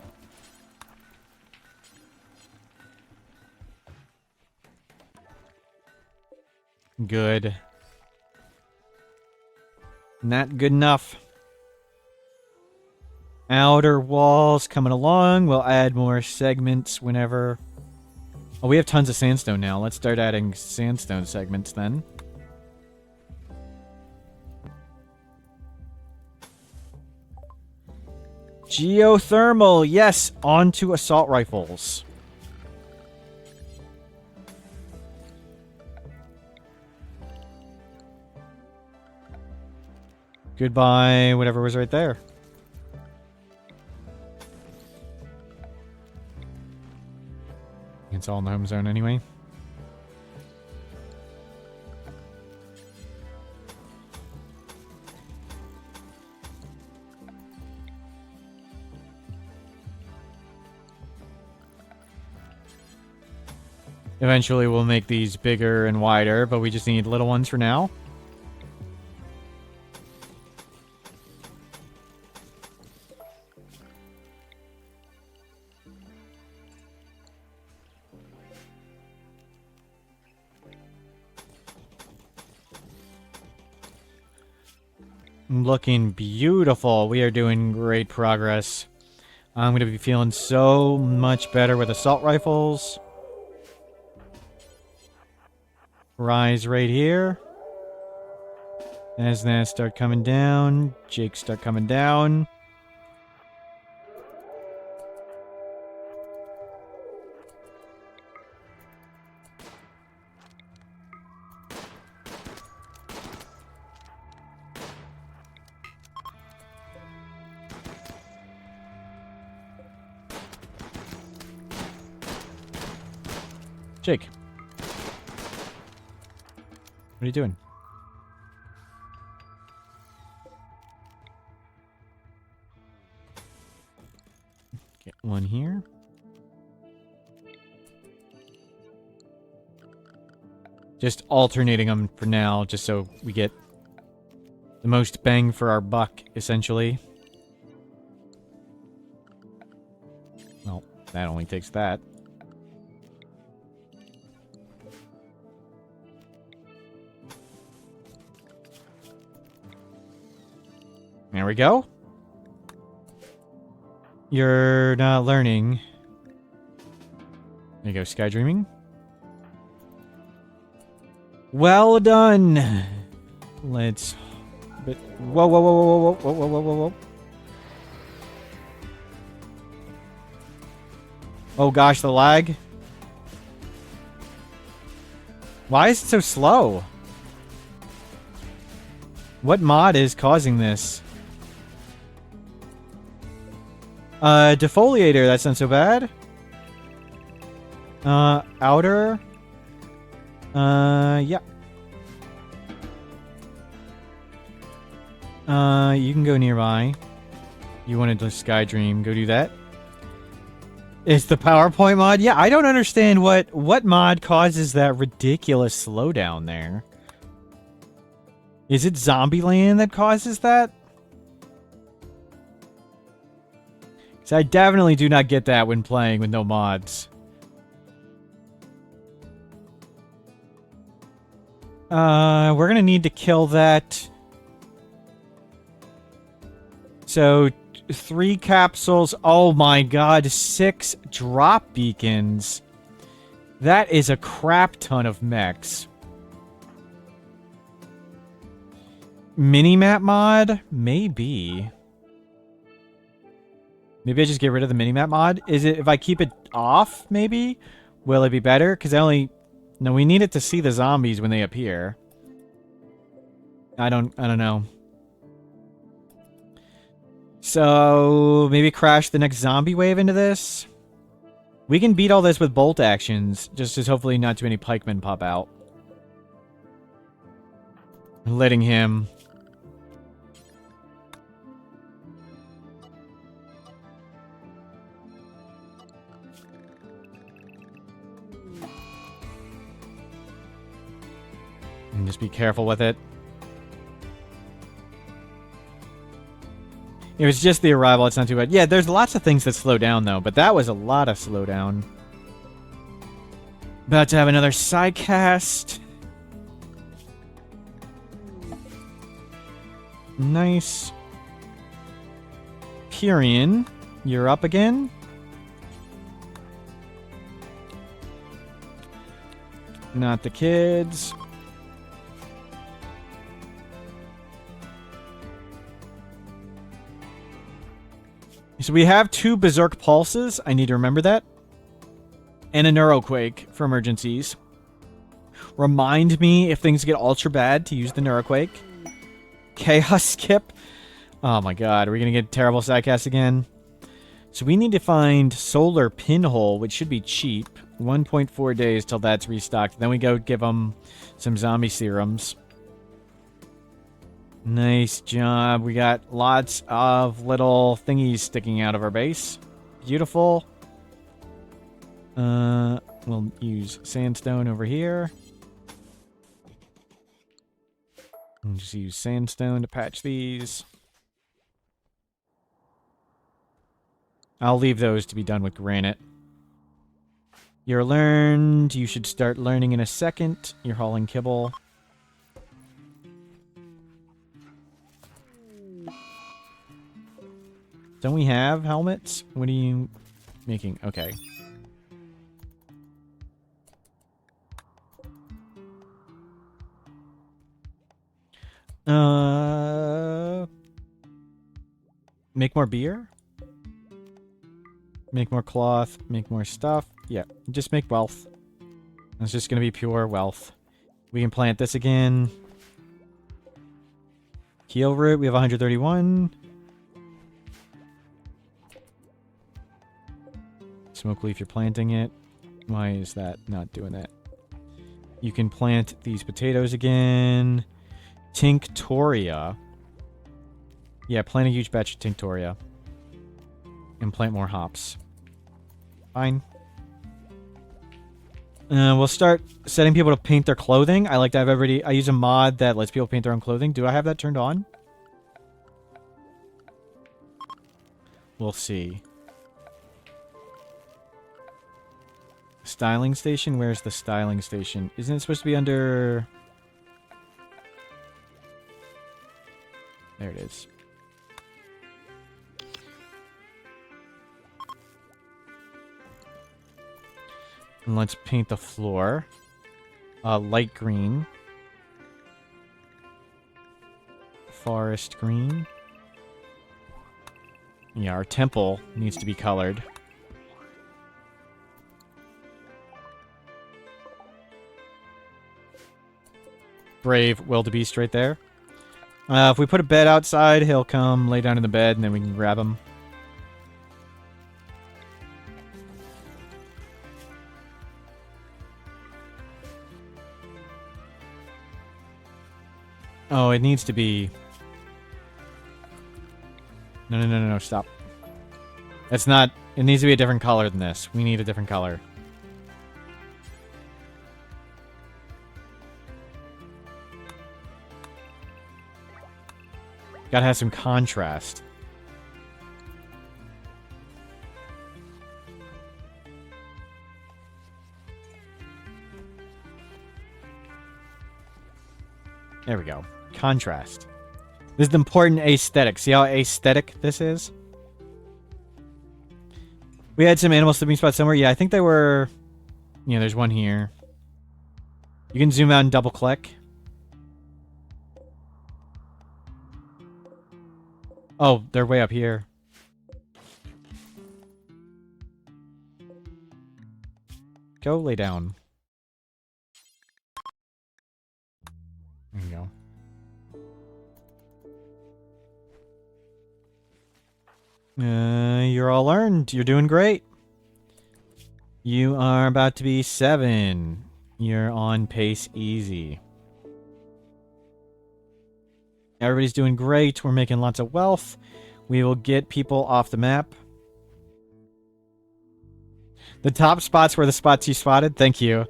Good. Not good enough. Outer walls coming along. We'll add more segments whenever. Oh, we have tons of sandstone now. Let's start adding sandstone segments then. Geothermal, yes, onto assault rifles. Goodbye, whatever was right there. It's all in the home zone anyway. Eventually we'll make these bigger and wider, but we just need little ones for now. Looking beautiful. We are doing great progress. I'm going to be feeling so much better with assault rifles. Rise right here. As that start coming down. Jake start coming down. Jake. What are you doing? Get one here. Just alternating them for now, just so we get the most bang for our buck, essentially. Well, that only takes that. There we go. You're not learning. There you go, sky dreaming. Well done. Let's. But whoa, whoa, whoa, whoa, whoa, whoa, whoa, whoa, whoa, whoa. Oh gosh, the lag. Why is it so slow? What mod is causing this? Defoliator, that's not so bad. Outer. Yeah. You can go nearby. You wanted to Sky Dream, go do that. It's the PowerPoint mod? Yeah, I don't understand what mod causes that ridiculous slowdown there. Is it Zombieland that causes that? So I definitely do not get that when playing with no mods. We're gonna need to kill that. So, 3 capsules. Oh my god, 6 drop beacons. That is a crap ton of mechs. Minimap mod? Maybe. Maybe I just get rid of the minimap mod? Is it, if I keep it off, maybe? Will it be better? Because I only... No, we need it to see the zombies when they appear. I don't know. So, maybe crash the next zombie wave into this? We can beat all this with bolt actions, just as hopefully not too many pikemen pop out. Letting him... And just be careful with it. It was just the arrival, it's not too bad. Yeah, there's lots of things that slow down, though, but that was a lot of slowdown. About to have another sidecast. Nice. Pyrian, you're up again. Not the kids. So we have 2 Berserk Pulses. I need to remember that. And a Neuroquake for emergencies. Remind me if things get ultra bad to use the Neuroquake. Chaos Skip. Oh my god, are we going to get terrible sidecast again? So we need to find Solar Pinhole, which should be cheap. 1.4 days till that's restocked. Then we go give them some zombie serums. Nice job. We got lots of little thingies sticking out of our base. Beautiful. We'll use sandstone over here. And just use sandstone to patch these. I'll leave those to be done with granite. You're learned. You should start learning in a second. You're hauling kibble. Don't we have helmets? What are you making? Okay. Make more beer? Make more cloth, make more stuff. Yeah, just make wealth. It's just gonna be pure wealth. We can plant this again. Heal root, we have 131. Smoke leaf, you're planting it. Why is that not doing that? You can plant these potatoes again. Tinctoria. Yeah, plant a huge batch of Tinctoria. And plant more hops. Fine. We'll start setting people to paint their clothing. I like to have everybody... I use a mod that lets people paint their own clothing. Do I have that turned on? We'll see. Styling station? Where's the styling station? Isn't it supposed to be under... There it is. And let's paint the floor. Light green. Forest green. Yeah, our temple needs to be colored. Brave wildebeest right there. If we put a bed outside, he'll come lay down in the bed and then we can grab him. Oh, it needs to be... No, stop. That's not... It needs to be a different color than this. We need a different color. Gotta have some contrast. There we go. Contrast. This is the important aesthetic. See how aesthetic this is? We had some animal sleeping spots somewhere. Yeah, I think they were... Yeah, there's one here. You can zoom out and double click. Oh, they're way up here. Go lay down. There you go. You're all learned. You're doing great. You are about to be 7. You're on pace easy. Everybody's doing great. We're making lots of wealth. We will get people off the map. The top spots were the spots you spotted. Thank you.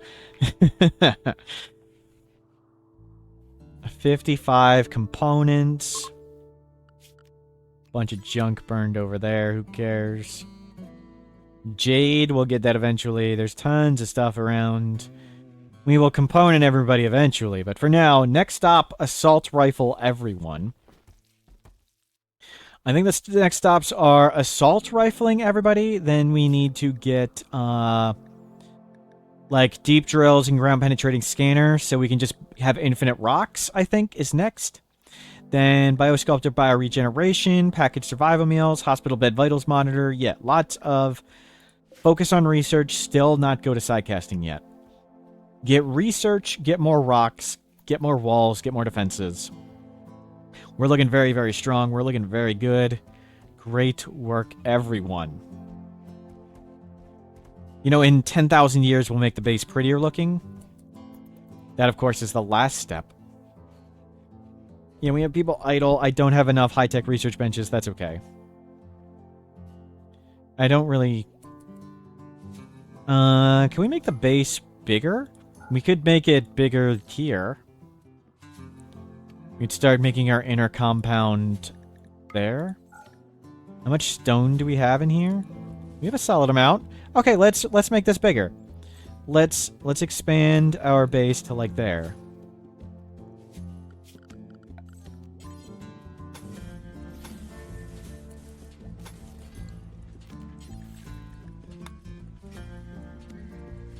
55 components. Bunch of junk burned over there. Who cares? Jade, we'll get that eventually. There's tons of stuff around. We will component everybody eventually. But for now, next stop, assault rifle everyone. I think the next stops are assault rifling everybody. Then we need to get, like, deep drills and ground penetrating scanner. So we can just have infinite rocks, I think, is next. Then biosculptor, bioregeneration, packaged survival meals, hospital bed vitals monitor. Yeah, lots of focus on research. Still not go to sidecasting yet. Get research, get more rocks, get more walls, get more defenses. We're looking very, very strong. We're looking very good. Great work, everyone. You know, in 10,000 years, we'll make the base prettier looking. That, of course, is the last step. Yeah, we have people idle. I don't have enough high-tech research benches. That's okay. I don't really... can we make the base bigger? We could make it bigger here. We'd start making our inner compound there. How much stone do we have in here? We have a solid amount. Okay, let's make this bigger. Let's expand our base to like there.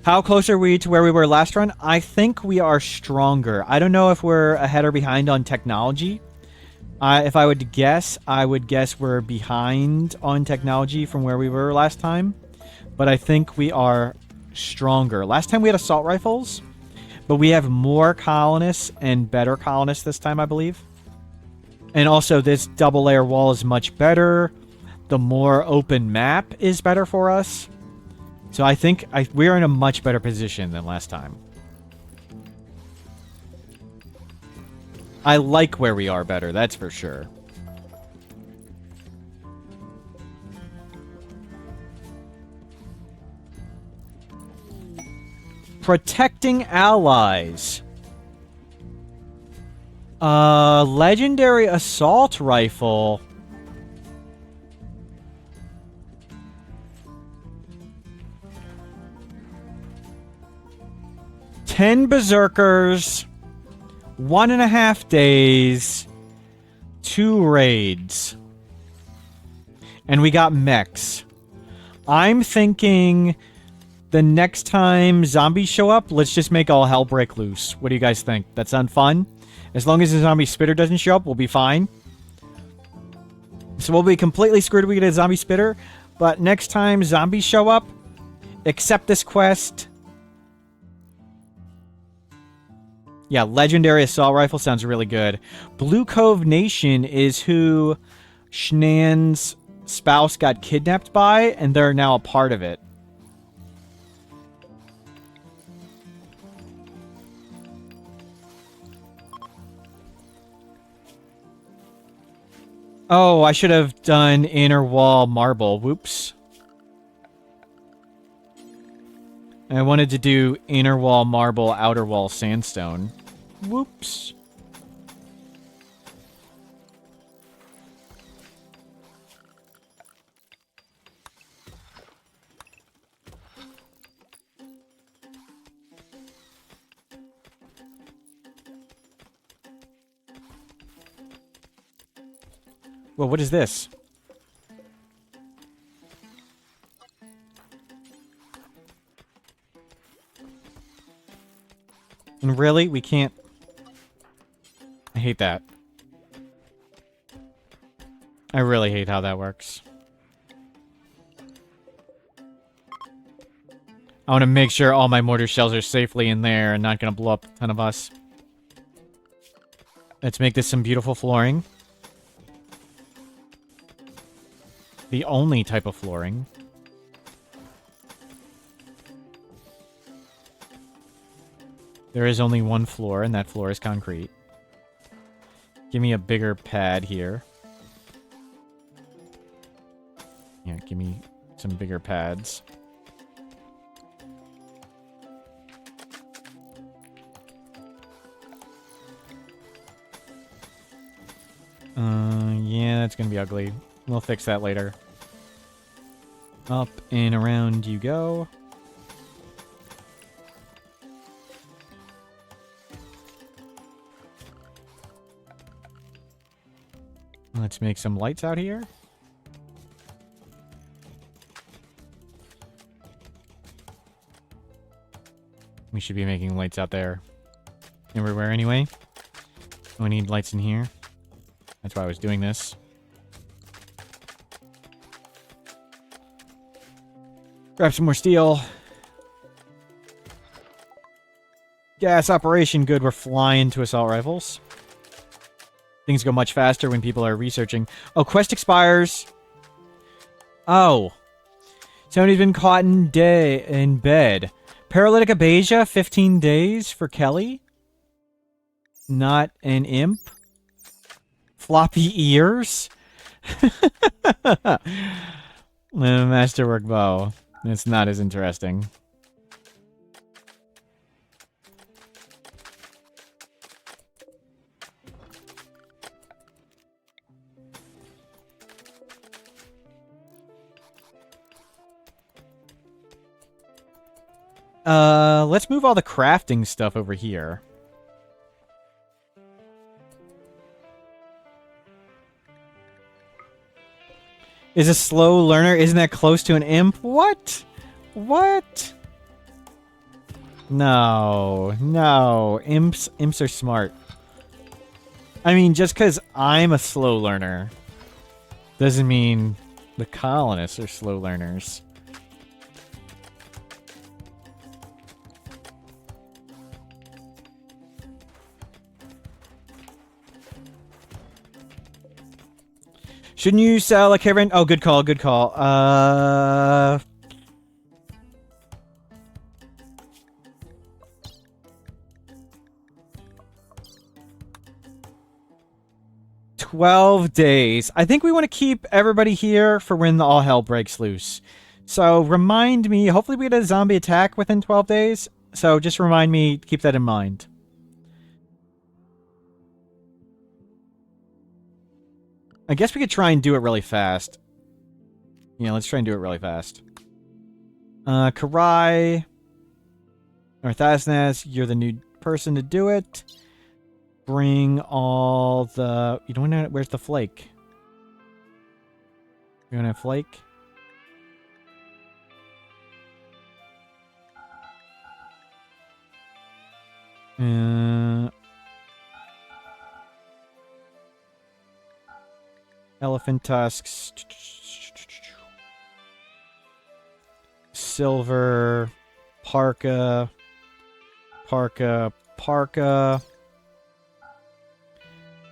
How close are we to where we were last run? I think we are stronger. I don't know if we're ahead or behind on technology. If I would guess we're behind on technology from where we were last time. But I think we are stronger. Last time we had assault rifles, but we have more colonists and better colonists this time, I believe. And also, this double layer wall is much better. The more open map is better for us. So I think we're in a much better position than last time. I like where we are better, that's for sure. Protecting allies. Legendary assault rifle. Ten berserkers, 1.5 days, 2 raids, and we got mechs. I'm thinking the next time zombies show up, let's just make all hell break loose. What do you guys think? That sound fun? As long as the zombie spitter doesn't show up, we'll be fine. So we'll be completely screwed if we get a zombie spitter, but next time zombies show up, accept this quest. Yeah, legendary assault rifle sounds really good. Blue Cove Nation is who Schnan's spouse got kidnapped by, and they're now a part of it. Oh, I should have done inner wall marble. Whoops. I wanted to do inner wall marble, outer wall sandstone. Whoops. Well, what is this? And really? We can't... I hate that. I really hate how that works. I want to make sure all my mortar shells are safely in there and not going to blow up a ton of us. Let's make this some beautiful flooring. The only type of flooring. There is only one floor, and that floor is concrete. Give me a bigger pad here. Yeah, give me some bigger pads. Yeah, that's gonna be ugly. We'll fix that later. Up and around you go. Let's make some lights out here. We should be making lights out there everywhere anyway. We need lights in here. That's why I was doing this. Grab some more steel. Gas operation, good. We're flying to assault rifles. Things go much faster when people are researching. Oh, quest expires. Oh. Somebody's been caught in bed. Paralytic abasia, 15 days for Kelly. Not an imp. Floppy ears. Masterwork bow. It's not as interesting. Let's move all the crafting stuff over here. Is a slow learner? Isn't that close to an imp? What? What? No. No. Imps are smart. I mean, just because I'm a slow learner doesn't mean the colonists are slow learners. Shouldn't you sell a caravan? Oh, good call, good call. 12 days. I think we want to keep everybody here for when all hell breaks loose. So remind me, hopefully we get a zombie attack within 12 days. So just remind me, keep that in mind. I guess we could try and do it really fast. Yeah, let's try and do it really fast. Karai. Or Thasnas, you're the new person to do it. Bring all the... You don't know... Where's the flake? You want a flake? Elephant tusks. Silver. Parka. Parka. Parka.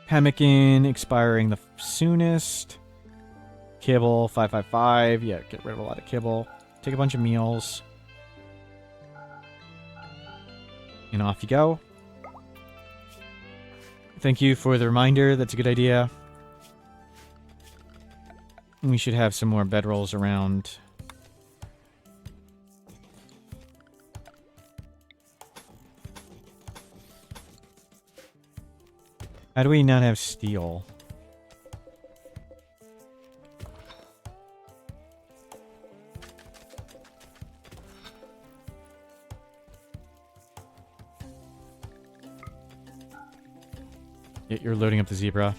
Pemmican expiring the soonest. kibble. 555. Yeah, get rid of a lot of kibble. Take a bunch of meals. And off you go. Thank you for the reminder. That's a good idea. We should have some more bedrolls around. How do we not have steel? You're loading up the zebra.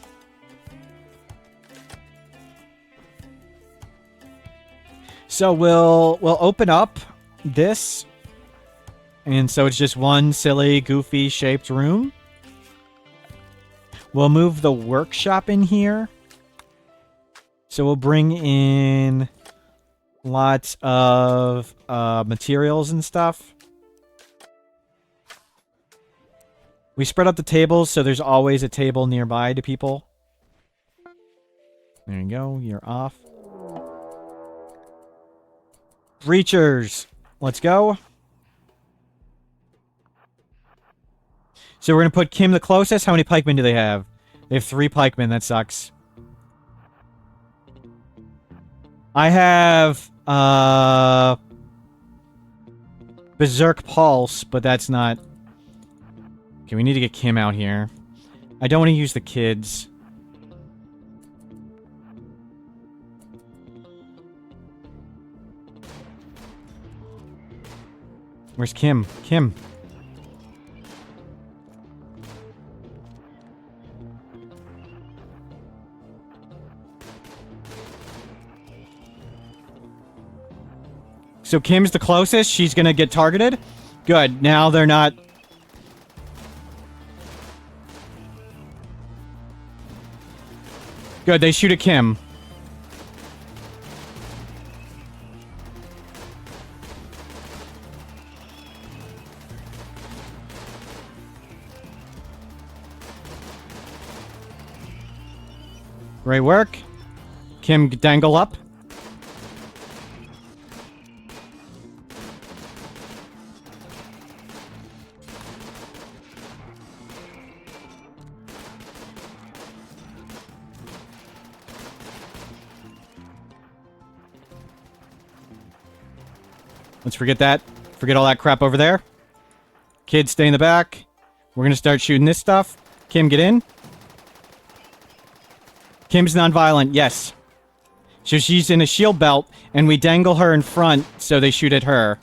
So we'll open up this. And so it's just one silly, goofy shaped room. We'll move the workshop in here. So we'll bring in lots of materials and stuff. We spread out the tables so there's always a table nearby to people. There you go. You're off. Breachers. Let's go. So we're going to put Kim the closest. How many pikemen do they have? They have 3 pikemen. That sucks. I have Berserk Pulse, but that's not... Okay, we need to get Kim out here. I don't want to use the kids. Where's Kim? Kim. So Kim's the closest. She's gonna get targeted. Good. Now they're not... Good, they shoot at Kim. Great work. Kim, dangle up. Let's forget that. Forget all that crap over there. Kids, stay in the back. We're gonna start shooting this stuff. Kim, get in. Kim's nonviolent, yes. So she's in a shield belt, and we dangle her in front so they shoot at her.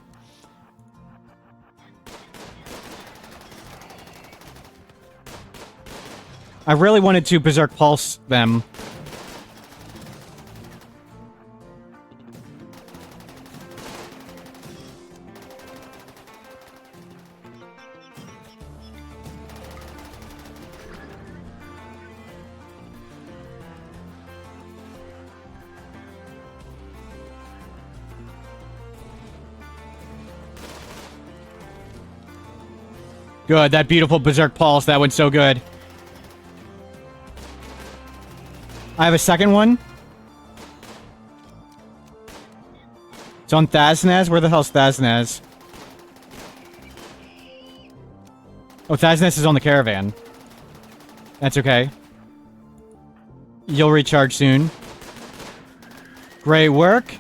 I really wanted to Berserk Pulse them. Good, that beautiful Berserk Pulse, that went so good. I have a second one. It's on Thaznaz. Where the hell's Thaznaz? Oh, Thaznaz is on the caravan. That's okay. You'll recharge soon. Great work.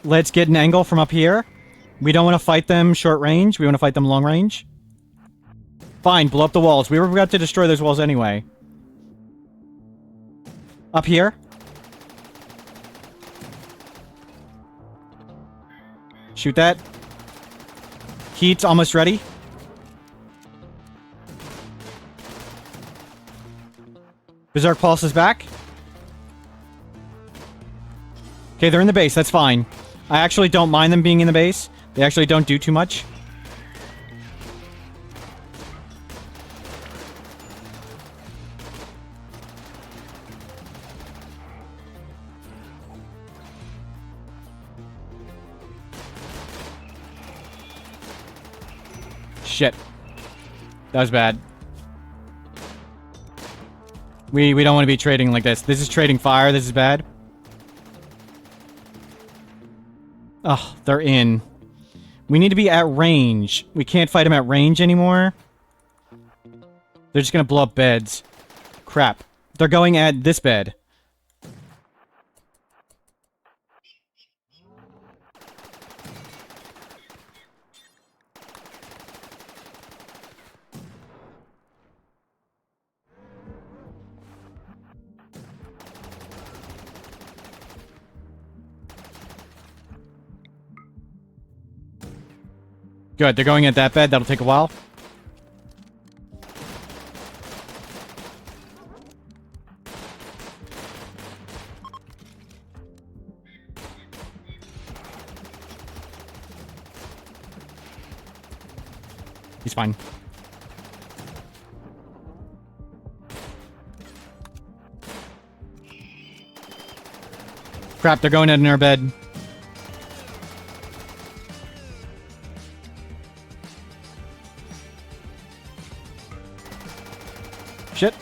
Let's get an angle from up here. We don't want to fight them short range. We want to fight them long range. Fine, blow up the walls. We were about to destroy those walls anyway. Up here. Shoot that. Heat's almost ready. Berserk Pulse is back. Okay, they're in the base. That's fine. I actually don't mind them being in the base. They actually don't do too much. Shit. That was bad. We don't want to be trading like this. This is trading fire. This is bad. Oh, they're in. We need to be at range. We can't fight them at range anymore. They're just gonna blow up beds. Crap. They're going at this bed. Good, they're going at that bed. That'll take a while. He's fine. Crap, they're going in our bed. Shit.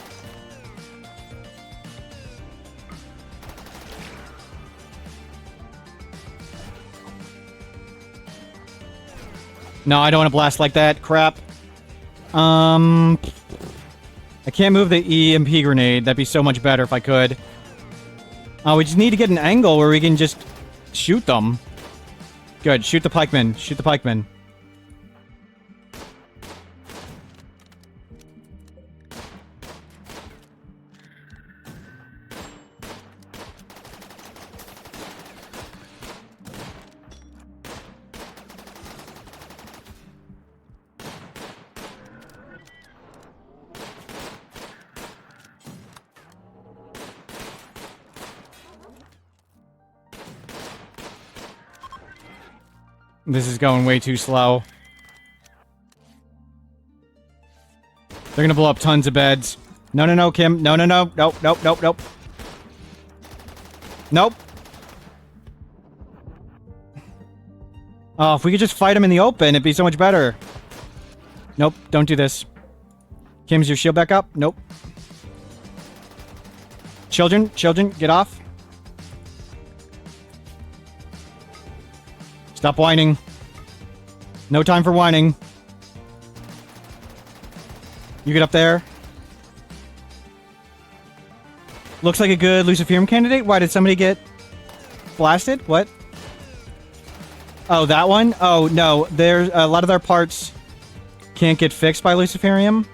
No, I don't want to blast like that. Crap. I can't move the EMP grenade. That'd be so much better if I could. We just need to get an angle where we can just shoot them. Good. Shoot the pikemen. Shoot the pikemen. This is going way too slow. They're gonna blow up tons of beds. No, no, no, Kim. No, no, no. Nope, nope, nope, nope. Nope. Oh, if we could just fight them in the open, it'd be so much better. Nope, don't do this. Kim, is your shield back up? Nope. Children, children, get off. Stop whining. No time for whining. You get up there. Looks like a good Luciferium candidate. Why did somebody get blasted? What? Oh, that one? Oh, no. There's a lot of their parts can't get fixed by Luciferium.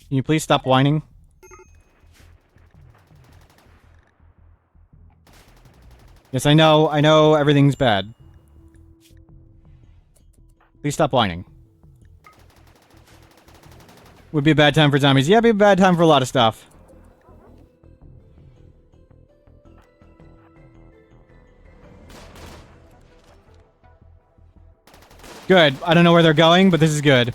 Can you please stop whining? Yes, I know everything's bad. Please stop whining. Would be a bad time for zombies. Yeah, it'd be a bad time for a lot of stuff. Good. I don't know where they're going, but this is good.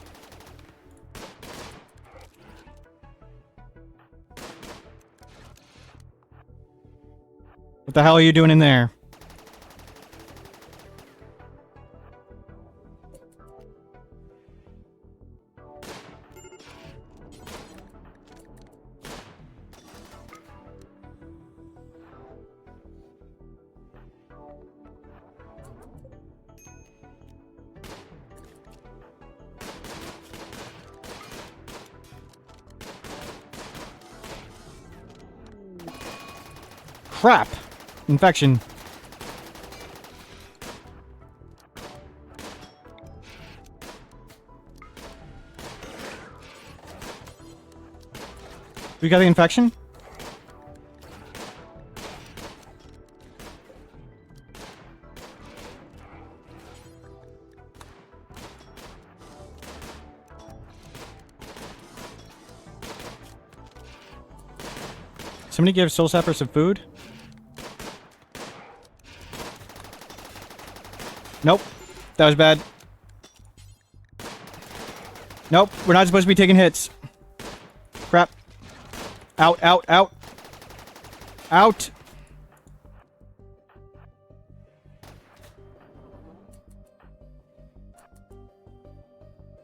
What the hell are you doing in there? Crap! Infection. We got the infection? Somebody give Soul Sapper some food. Nope. That was bad. Nope. We're not supposed to be taking hits. Crap. Out, out, out. Out.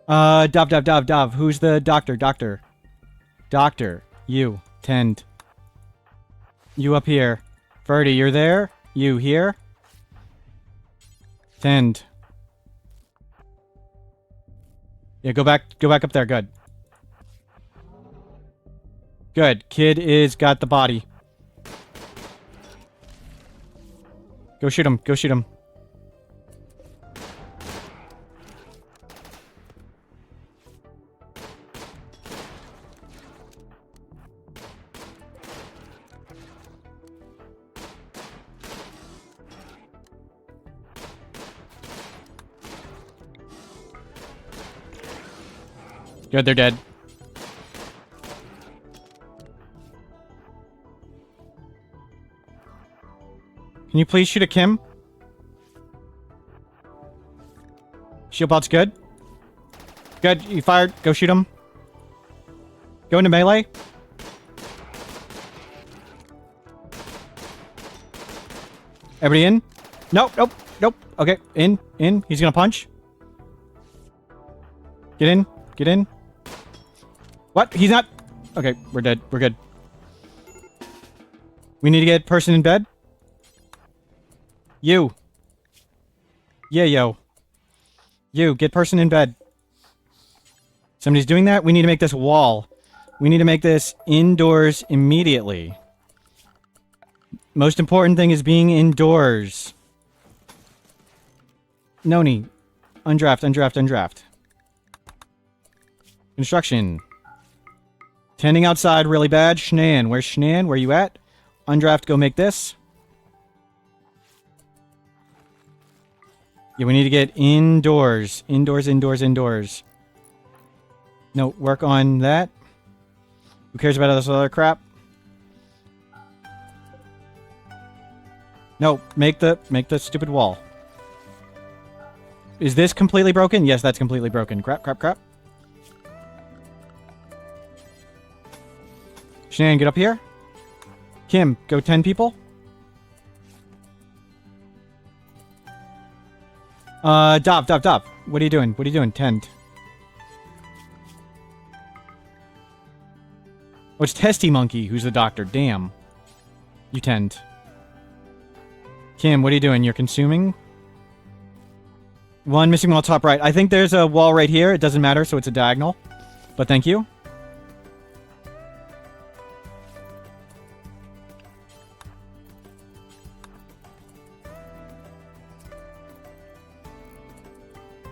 Dov. Who's the doctor? Doctor. You. Tend. You up here. Ferdy, you're there? You here? Tend. Yeah, go back up there. Good. Good. Kid is got the body. Go shoot him. Go shoot him. Good, they're dead. Can you please shoot at Kim? Shield bot's good. Good, you fired. Go shoot him. Go into melee. Everybody in? Nope. Okay, in. He's gonna punch. Get in. What? He's not... Okay, we're dead. We're good. We need to get person in bed. You. Yeah, yo. You, get person in bed. Somebody's doing that? We need to make this wall. We need to make this indoors immediately. Most important thing is being indoors. Noni. Undraft. Construction. Tending outside really bad. Schnan. Where's Schnan? Where you at? Undraft, go make this. Yeah, we need to get indoors. Indoors. No, work on that. Who cares about this other crap? No, make the stupid wall. Is this completely broken? Yes, that's completely broken. Crap. Shannon, get up here. Kim, go 10 people. Dov. What are you doing? Tend. Oh, it's Testy Monkey who's the doctor. Damn. You tend. Kim, what are you doing? You're consuming? One missing wall top right. I think there's a wall right here. It doesn't matter, so it's a diagonal. But thank you.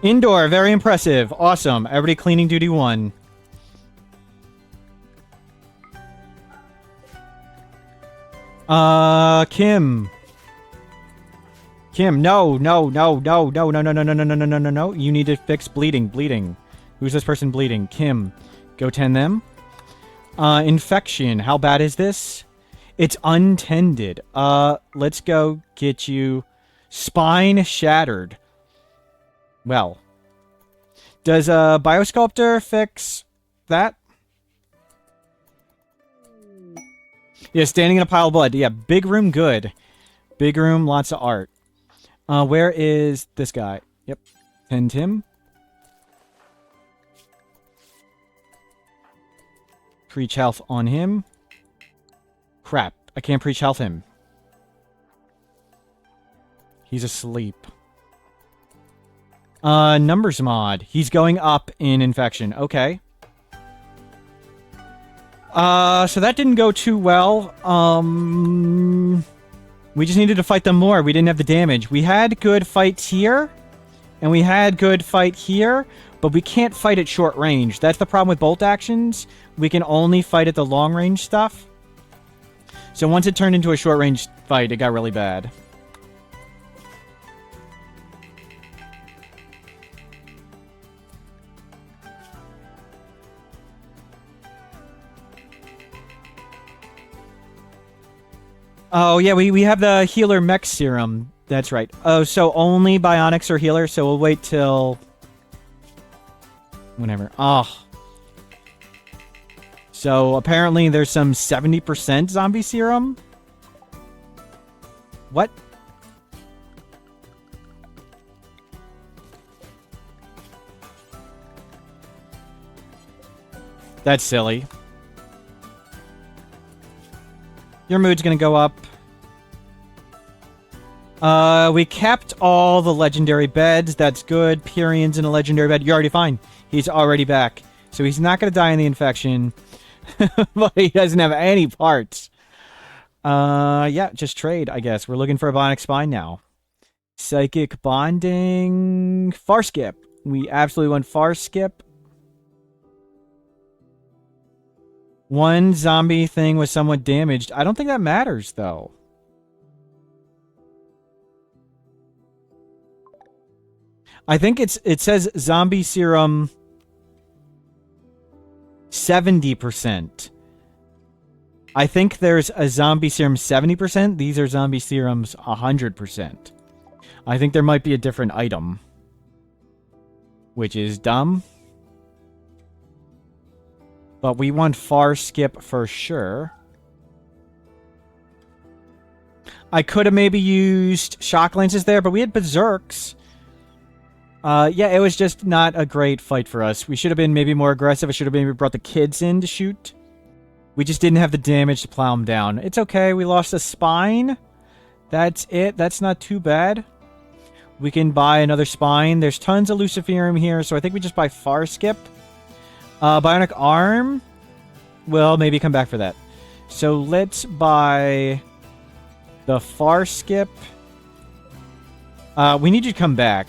Indoor, very impressive. Awesome. Everybody cleaning duty 1. Kim. No. You need to fix bleeding. Who's this person bleeding? Kim. Go tend them. Infection. How bad is this? It's untended. Let's go get you spine shattered. Well, does Biosculptor fix that? Yeah, standing in a pile of blood. Yeah, big room, good. Big room, lots of art. Where is this guy? Yep, tend him. Preach health on him. Crap, I can't preach health him. He's asleep. Numbers mod. He's going up in infection. Okay. So that didn't go too well. We just needed to fight them more. We didn't have the damage. We had good fights here, and we had good fight here, but we can't fight at short range. That's the problem with bolt actions. We can only fight at the long range stuff. So once it turned into a short range fight, it got really bad. Oh, yeah, we have the healer mech serum. That's right. Oh, so only bionics are healers, so we'll wait till... whenever. Oh. So apparently there's some 70% zombie serum? What? That's silly. Your mood's gonna go up. We kept all the legendary beds. That's good. Pyrian's in a legendary bed. You're already fine. He's already back. So he's not gonna die in the infection. But he doesn't have any parts. Yeah, just trade, I guess. We're looking for a bionic spine now. Psychic bonding. Far skip. We absolutely want far skip. One zombie thing was somewhat damaged. I don't think that matters, though. I think it says zombie serum 70%. I think there's a zombie serum 70%. These are zombie serums 100%. I think there might be a different item. Which is dumb. But we want far skip for sure. I could have maybe used shock lenses there, but we had berserks. Yeah, it was just not a great fight for us. We should have been maybe more aggressive. I should have maybe brought the kids in to shoot. We just didn't have the damage to plow them down. It's okay. We lost a spine. That's it. That's not too bad. We can buy another spine. There's tons of luciferium here, so I think we just buy far skip. Bionic arm. Well, maybe come back for that. So let's buy the far skip. We need you to come back.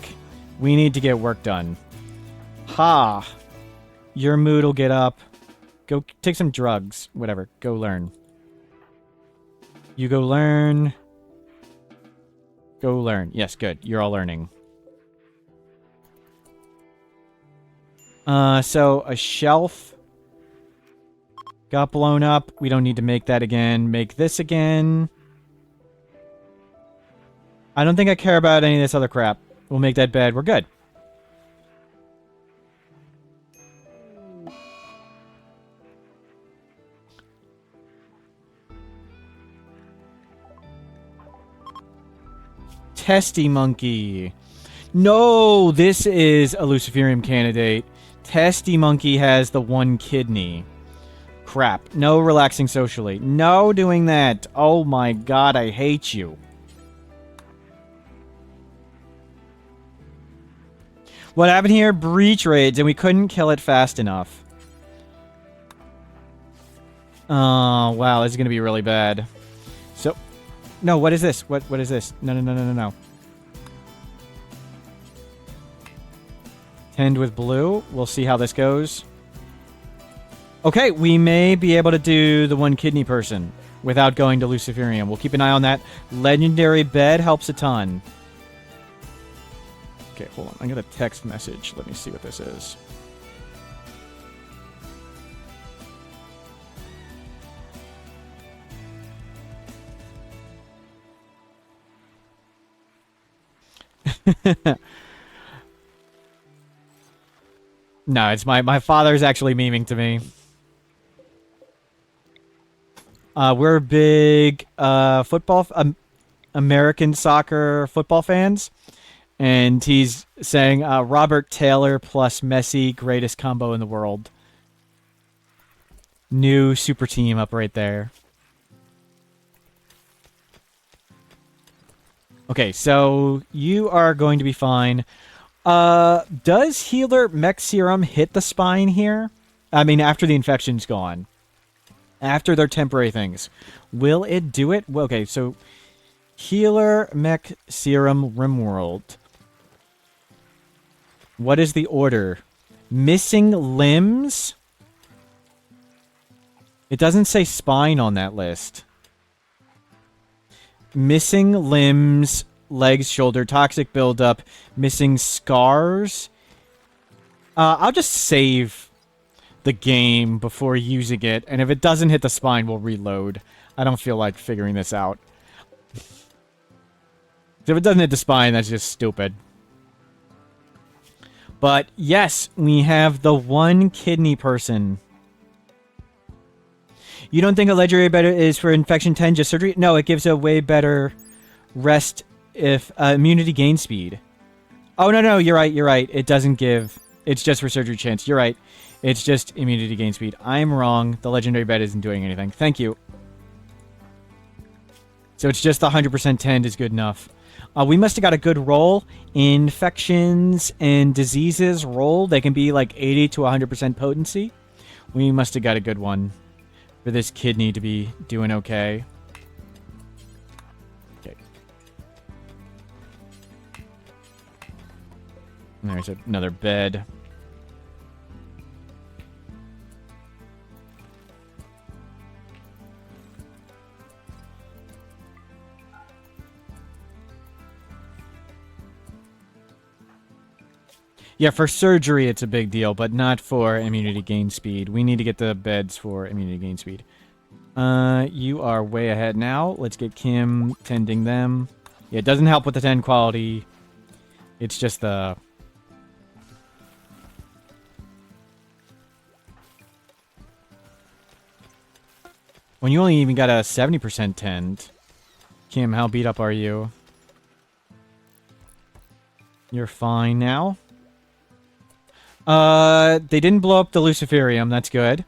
We need to get work done. Ha! Your mood will get up. Go take some drugs. Whatever. Go learn. You go learn. Go learn. Yes, good. You're all learning. So a shelf got blown up. We don't need to make that again. Make this again. I don't think I care about any of this other crap. We'll make that bed. We're good. Testy monkey. No, this is a luciferium candidate. Testy monkey has the one kidney. Crap. No relaxing socially. No doing that. Oh my god, I hate you. What happened here? Breach raids, and we couldn't kill it fast enough. Oh, wow, this is going to be really bad. So, no, what is this? What is this? No. Tend with blue. We'll see how this goes. Okay, we may be able to do the one kidney person without going to luciferium. We'll keep an eye on that. Legendary bed helps a ton. Okay, hold on. I got a text message. Let me see what this is. No, it's my father's actually memeing to me. We're big football, American soccer football fans. And he's saying Robert Taylor plus Messi, greatest combo in the world. New super team up right there. Okay, so you are going to be fine. Does healer mech serum hit the spine here? I mean, after the infection's gone. After their temporary things. Will it do it? Well, okay, so healer mech serum Rimworld. What is the order? Missing limbs? It doesn't say spine on that list. Missing limbs, legs, shoulder, toxic buildup, missing scars. I'll just save the game before using it, and if it doesn't hit the spine, we'll reload. I don't feel like figuring this out. If it doesn't hit the spine, that's just stupid. But yes, we have the one kidney person. You don't think a legendary better is for infection 10 just surgery? No, it gives a way better rest if immunity gain speed. Oh, no, you're right. It doesn't give... It's just for surgery chance. You're right. It's just immunity gain speed. I'm wrong. The legendary bed isn't doing anything. Thank you. So it's just the 100% tend is good enough. We must have got a good roll. Infections and diseases roll. They can be like 80 to 100% potency. We must have got a good one for this kidney to be doing okay. Okay. And there's another bed. Yeah, for surgery it's a big deal, but not for immunity gain speed. We need to get the beds for immunity gain speed. You are way ahead now. Let's get Kim tending them. Yeah, it doesn't help with the 10 quality. It's just the... When you only even got a 70% tend. Kim, how beat up are you? You're fine now. They didn't blow up the Luciferium. That's good.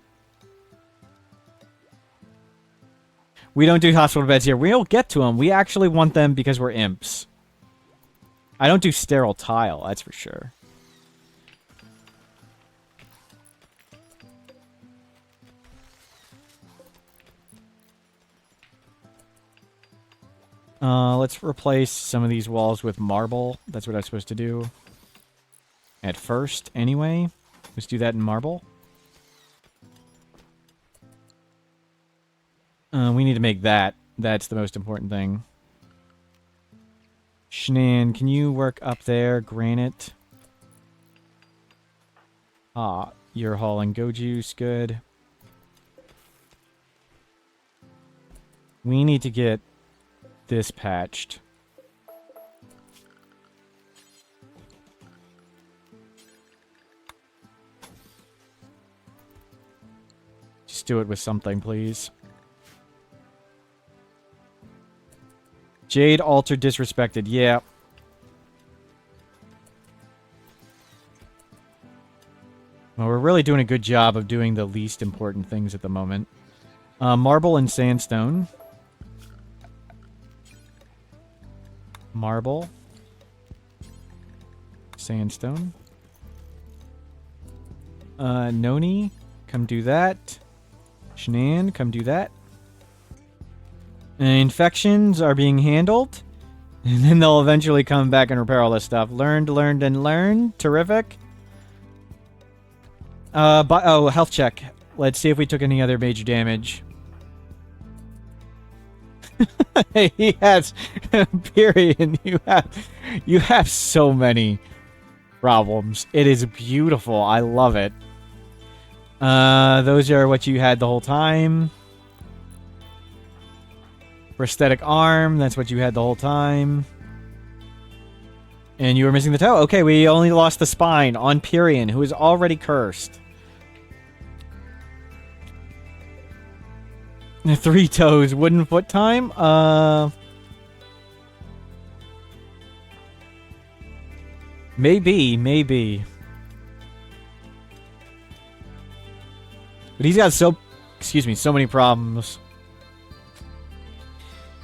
We don't do hospital beds here. We'll get to them. We actually want them because we're imps. I don't do sterile tile, that's for sure. Let's replace some of these walls with marble. That's what I was supposed to do. At first, anyway. Let's do that in marble. We need to make that. That's the most important thing. Shnan, can you work up there? Granite. Ah, you're hauling go juice. Good. We need to get this patched. Just do it with something, please. Jade altar disrespected. Yeah. Well, we're really doing a good job of doing the least important things at the moment. Marble and sandstone. Marble. Sandstone. Noni, come do that. Shnan, come do that. Infections are being handled. And then they'll eventually come back and repair all this stuff. Learned, and learned. Terrific. Oh, health check. Let's see if we took any other major damage. He has... Period. You have so many problems. It is beautiful. I love it. Those are what you had the whole time. Prosthetic arm, that's what you had the whole time. And you were missing the toe. Okay, we only lost the spine on Pyrian, who is already cursed. 3 toes, wooden foot time? Maybe. But he's got so many problems.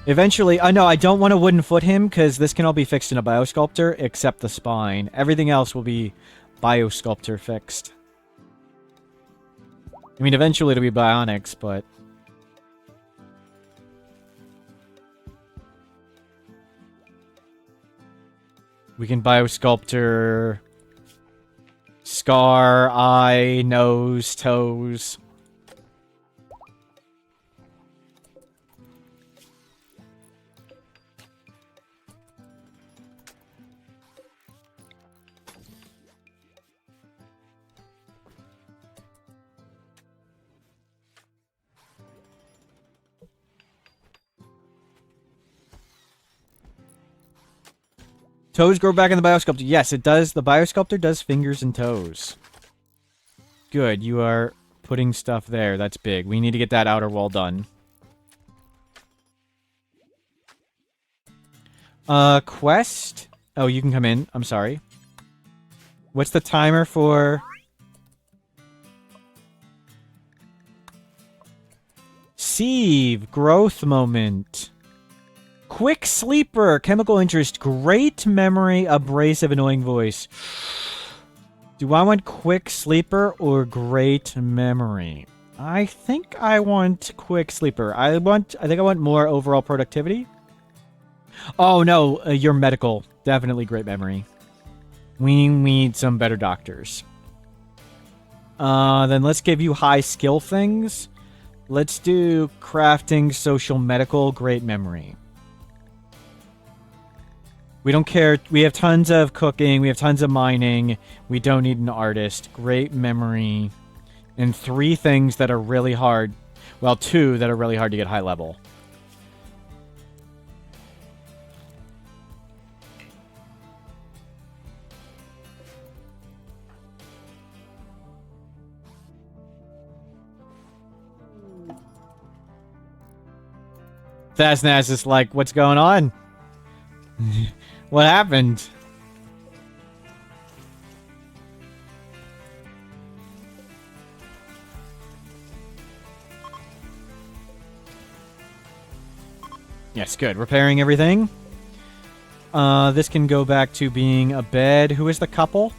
Eventually, no, I don't want to wooden foot him, because this can all be fixed in a biosculptor, except the spine. Everything else will be biosculptor fixed. I mean, eventually it'll be bionics, but... We can biosculptor... Scar, eye, nose, toes... Toes grow back in the biosculptor. Yes, it does. The biosculptor does fingers and toes. Good. You are putting stuff there. That's big. We need to get that outer wall done. Quest? Oh, you can come in. I'm sorry. What's the timer for... Sieve. Growth moment. Quick sleeper. Chemical interest. Great memory. Abrasive annoying voice. Do I want quick sleeper or great memory? I think I want quick sleeper. I think I want more overall productivity. Oh no, you're medical. Definitely great memory. We need some better doctors. Then let's give you high skill things. Let's do crafting, social, medical, great memory. We don't care. We have tons of cooking. We have tons of mining. We don't need an artist. Great memory. And 3 things that are really hard. Well, 2 that are really hard to get high level. Thasnas is like, what's going on? What happened? Yes, good. Repairing everything. This can go back to being a bed. Who is the couple?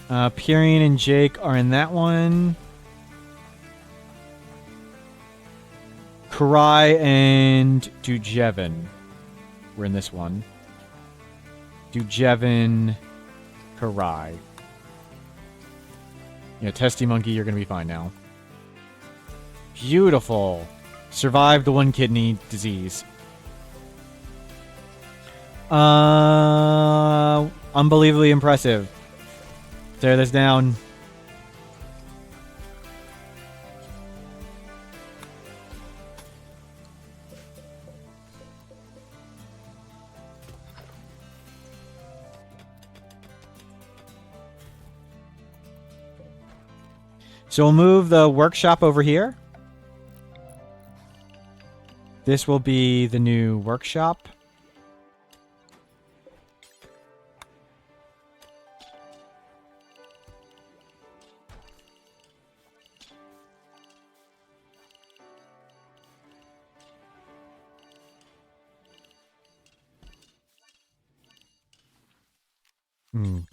Pyrian and Jake are in that one. Karai and Dujevin. We're in this one. Dujevin, Karai. Yeah, Testy Monkey, you're going to be fine now. Beautiful. Survived the 1 kidney disease. Unbelievably impressive. Tear this down. So we'll move the workshop over here. This will be the new workshop.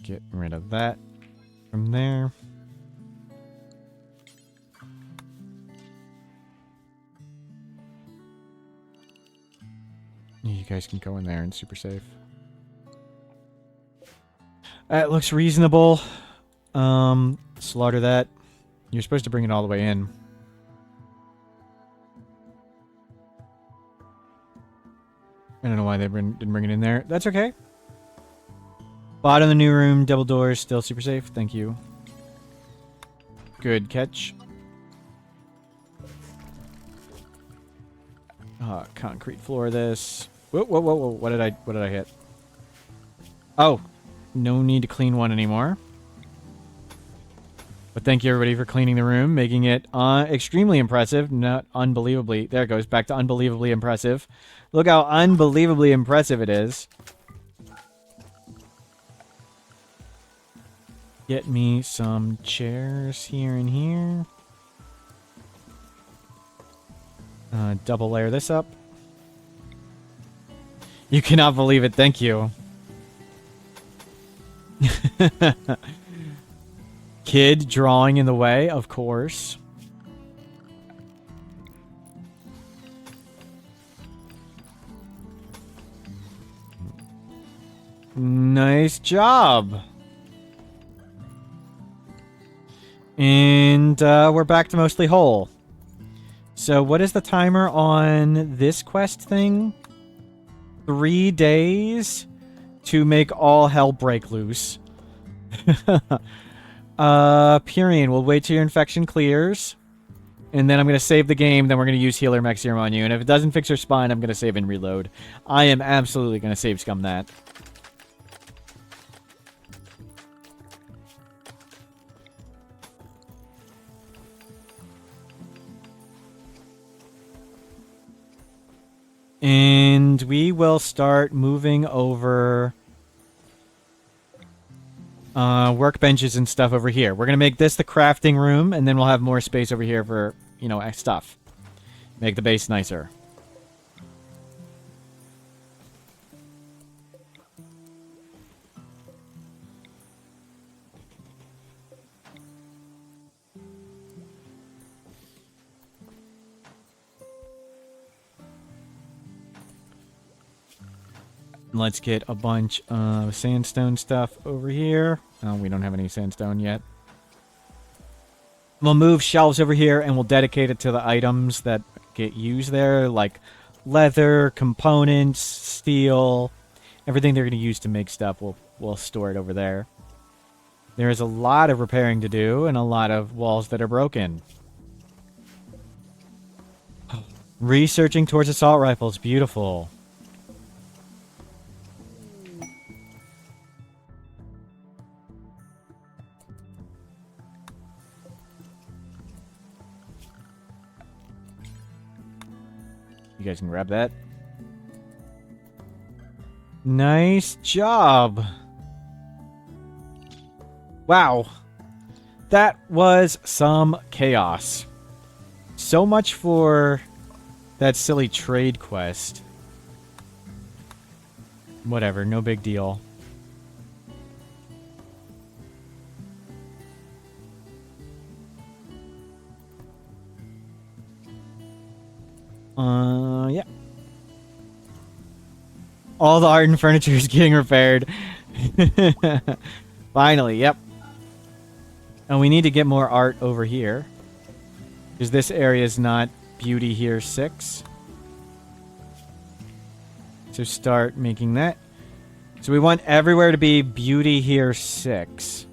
Get rid of that from there. You guys can go in there and super safe. That looks reasonable. Slaughter that. You're supposed to bring it all the way in. I don't know why they didn't bring it in there. That's okay. Bottom of the new room, double doors, still super safe. Thank you. Good catch. Concrete floor this. Whoa, whoa, whoa, whoa. What did I hit? Oh. No need to clean one anymore. But thank you everybody for cleaning the room, making it extremely impressive, not unbelievably. There it goes, back to unbelievably impressive. Look how unbelievably impressive it is. Get me some chairs here and here. Double layer this up. You cannot believe it, thank you. Kid drawing in the way, of course. Nice job. And we're back to mostly whole. So what is the timer on this quest thing? 3 days to make all hell break loose. Pyrian, we'll wait till your infection clears. And then I'm going to save the game. Then we're going to use Healer Mech Serum on you. And if it doesn't fix your spine, I'm going to save and reload. I am absolutely going to save scum that. And we will start moving over workbenches and stuff over here. We're going to make this the crafting room, and then we'll have more space over here for, you know, stuff. Make the base nicer. Let's get a bunch of sandstone stuff over here. Oh, we don't have any sandstone yet. We'll move shelves over here, and we'll dedicate it to the items that get used there, like leather, components, steel, everything they're going to use to make stuff. We'll store it over there. There is a lot of repairing to do, and a lot of walls that are broken. Researching towards assault rifles. Beautiful. You guys can grab that. Nice job. Wow. That was some chaos. So much for that silly trade quest. Whatever, no big deal. Yeah. All the art and furniture is getting repaired. Finally, yep. And we need to get more art over here. Because this area is not beauty here 6. So start making that. So we want everywhere to be beauty here 6.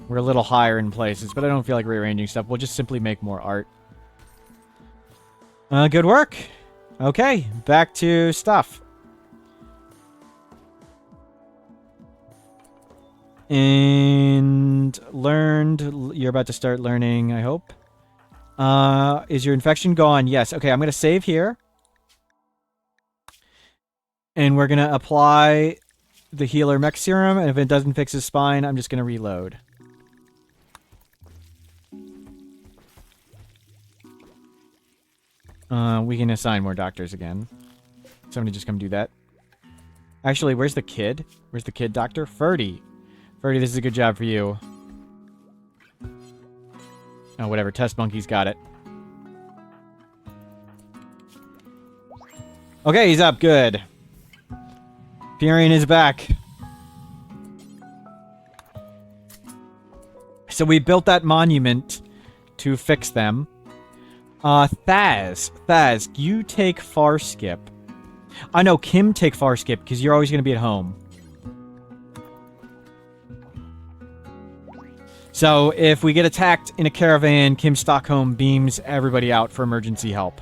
We're a little higher in places, but I don't feel like rearranging stuff. We'll just simply make more art. Good work. Okay, back to stuff. And learned. You're about to start learning, I hope. Is your infection gone? Yes. Okay, I'm going to save here. And we're going to apply the healer mech serum. And if it doesn't fix his spine, I'm just going to reload. We can assign more doctors again. Somebody just come do that. Actually, where's the kid? Where's the kid doctor? Ferdy. Ferdy, this is a good job for you. Oh, whatever. Test monkey's got it. Okay, he's up. Good. Furion is back. So we built that monument to fix them. Thaz, you take far skip. I know, Kim take far skip, because you're always going to be at home. So, if we get attacked in a caravan, Kim Stockholm beams everybody out for emergency help.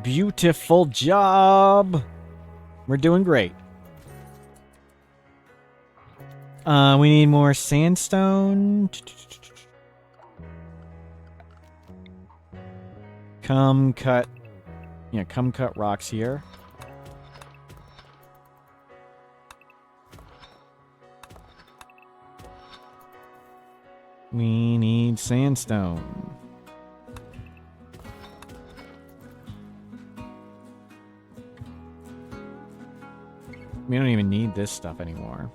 Beautiful job! We're doing great. We need more sandstone. Come cut rocks here. We need sandstone. We don't even need this stuff anymore.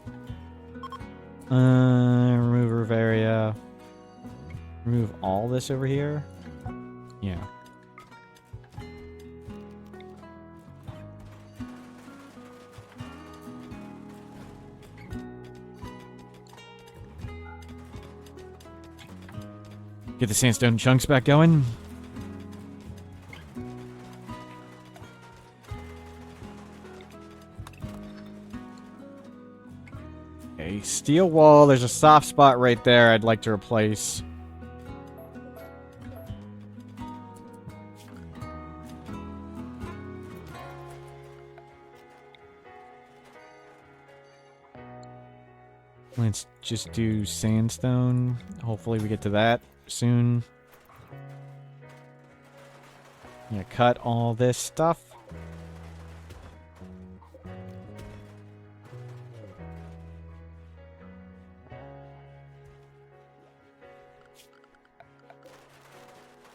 Remove roof area. Remove all this over here. Yeah. Get the sandstone chunks back going. Okay, steel wall. There's a soft spot right there I'd like to replace. Let's just do sandstone. Hopefully we get to that soon. Yeah, cut all this stuff.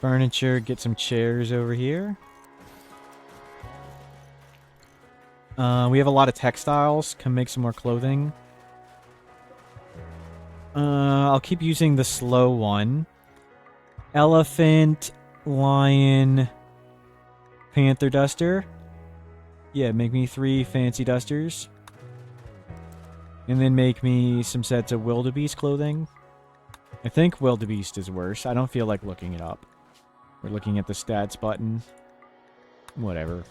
Furniture, get some chairs over here. We have a lot of textiles. Can make some more clothing. I'll keep using the slow one. Elephant, lion, panther duster. Yeah, make me 3 fancy dusters. And then make me some sets of wildebeest clothing. I think wildebeest is worse. I don't feel like looking it up. We're looking at the stats button. Whatever.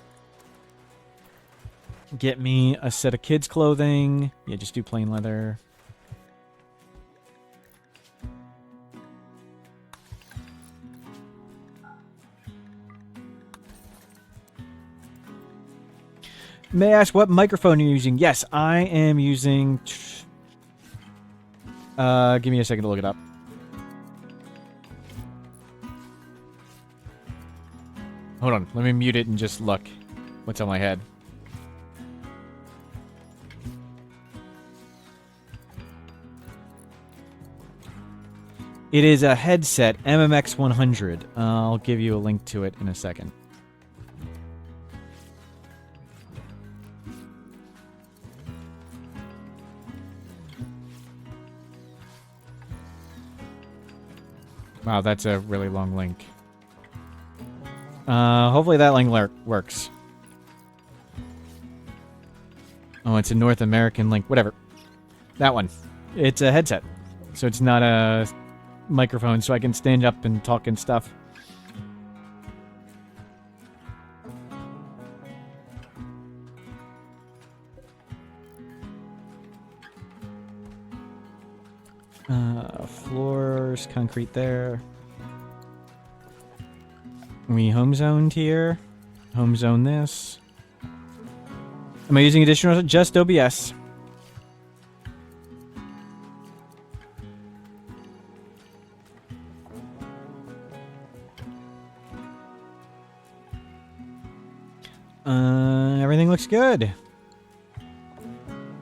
Get me a set of kids' clothing. Yeah, just do plain leather. May I ask what microphone you're using? Yes, I am using... give me a second to look it up. Hold on, let me mute it and just look what's on my head. It is a headset, MMX 100. I'll give you a link to it in a second. Wow, that's a really long link. Hopefully that link works. Oh, it's a North American link. Whatever. That one. It's a headset. So it's not a microphone, so I can stand up and talk and stuff. Floors, concrete there. We home zoned here. Home zone this. Am I using additional? Just OBS. Everything looks good.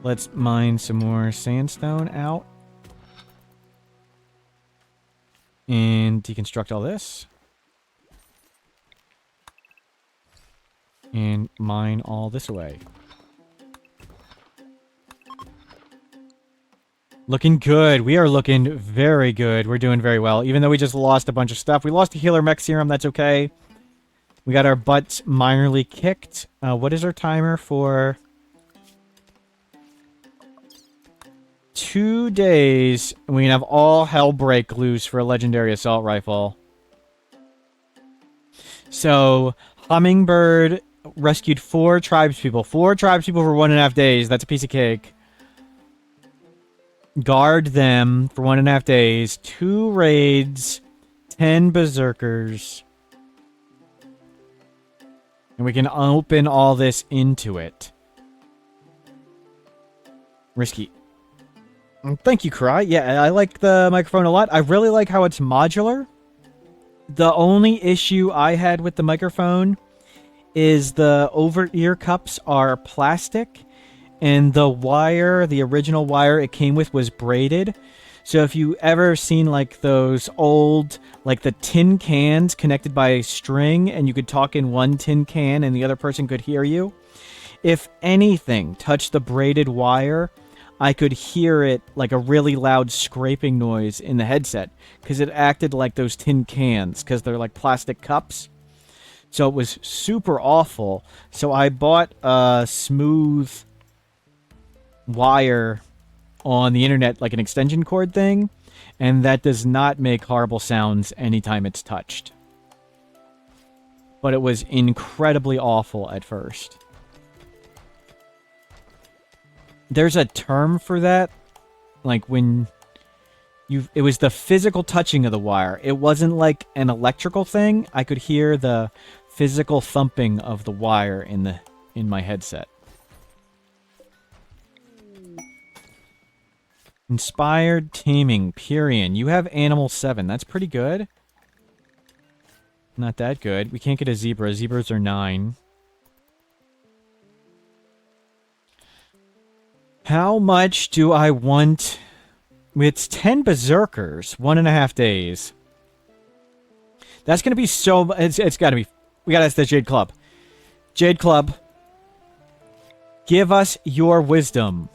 Let's mine some more sandstone out. And deconstruct all this. And mine all this away. Looking good. We are looking very good. We're doing very well. Even though we just lost a bunch of stuff. We lost a healer mech serum. That's okay. We got our butts minorly kicked. What is our timer for? 2 days. We can have all hell break loose for a legendary assault rifle. So, Hummingbird rescued 4 tribespeople. 4 tribespeople for 1.5 days. That's a piece of cake. Guard them for 1.5 days. 2 raids. 10 berserkers. And we can open all this into it. Risky. Thank you, Cry. Yeah, I like the microphone a lot. I really like how it's modular. The only issue I had with the microphone is the over-ear cups are plastic, and the wire, the original wire it came with, was braided. So if you ever seen like those old, like the tin cans connected by a string, and you could talk in one tin can and the other person could hear you, if anything touched the braided wire, I could hear it like a really loud scraping noise in the headset, because it acted like those tin cans, because they're like plastic cups. So it was super awful. So I bought a smooth wire on the internet, like an extension cord thing, and that does not make horrible sounds anytime it's touched. But it was incredibly awful at first. There's a term for that. Like when it was the physical touching of the wire. It wasn't like an electrical thing. I could hear the physical thumping of the wire in my headset. Inspired taming, Purian. You have animal 7. That's pretty good. Not that good. We can't get a zebra. Zebras are 9. How much do I want? It's 10 berserkers. 1.5 days. That's going to be so... It's got to be... We got to ask the Jade Club. Jade Club. Give us your wisdom.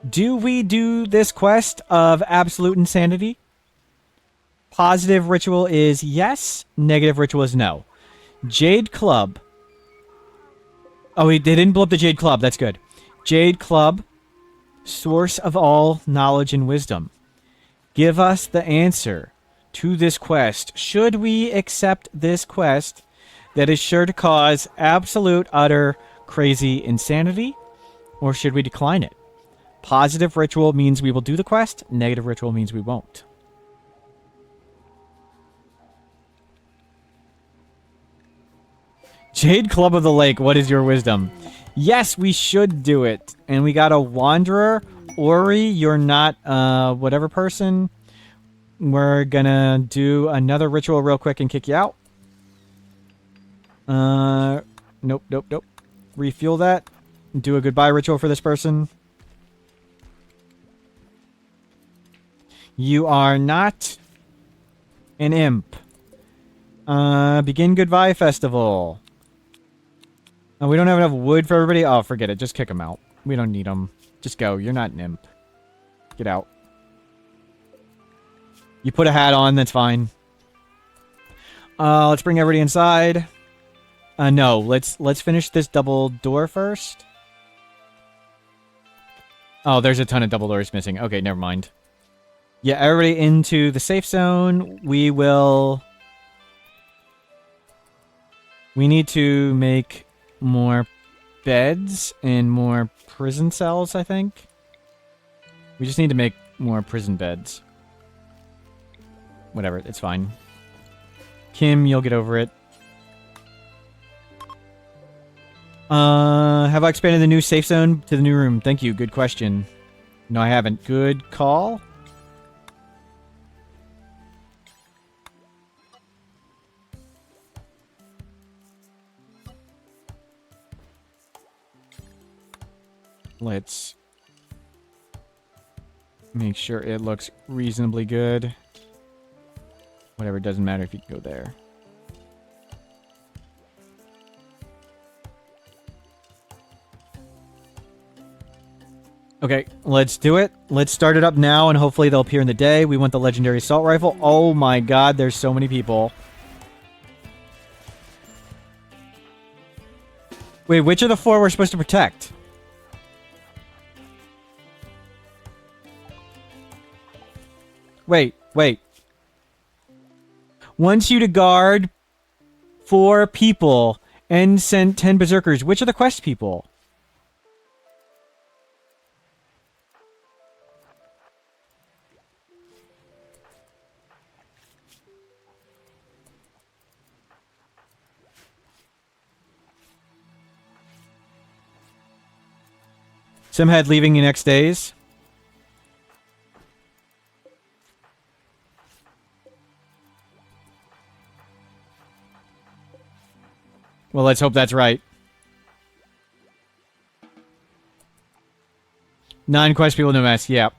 Do we do this quest of absolute insanity? Positive ritual is yes. Negative ritual is no. Jade Club. Oh, they didn't blow up the Jade Club. That's good. Jade Club. Source of all knowledge and wisdom. Give us the answer to this quest. Should we accept this quest that is sure to cause absolute, utter, crazy insanity? Or should we decline it? Positive ritual means we will do the quest. Negative ritual means we won't. Jade Club of the Lake, what is your wisdom? Yes, we should do it. And we got a Wanderer. Ori, you're not whatever person. We're gonna do another ritual real quick and kick you out. Nope. Refuel that. Do a goodbye ritual for this person. You are not an imp. Begin goodbye festival. Oh, we don't have enough wood for everybody? Oh, forget it. Just kick them out. We don't need them. Just go. You're not an imp. Get out. You put a hat on, that's fine. Let's bring everybody inside. No, let's finish this double door first. Oh, there's a ton of double doors missing. Okay, never mind. Yeah, everybody into the safe zone. We need to make more beds and more prison cells, I think. We just need to make more prison beds. Whatever, it's fine. Kim, you'll get over it. Have I expanded the new safe zone to the new room? Thank you, good question. No, I haven't. Good call. Let's make sure it looks reasonably good. Whatever, it doesn't matter if you can go there. Okay, let's do it. Let's start it up now, and hopefully they'll appear in the day. We want the legendary assault rifle. Oh my god, there's so many people. Wait, which of the 4 we're supposed to protect? Wait. Wants you to guard 4 people and send 10 berserkers. Which are the quest people? Simhead leaving you next days. Well, let's hope that's right. 9 quest people, no mess. Yeah.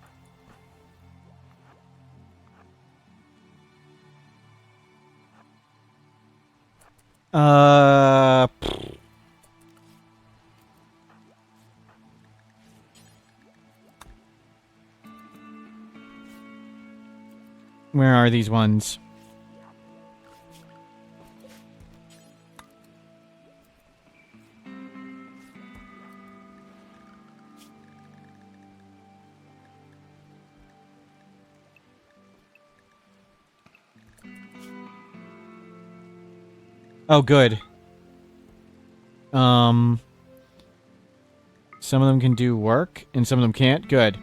Where are these ones? Oh, good. Some of them can do work, and some of them can't. Good.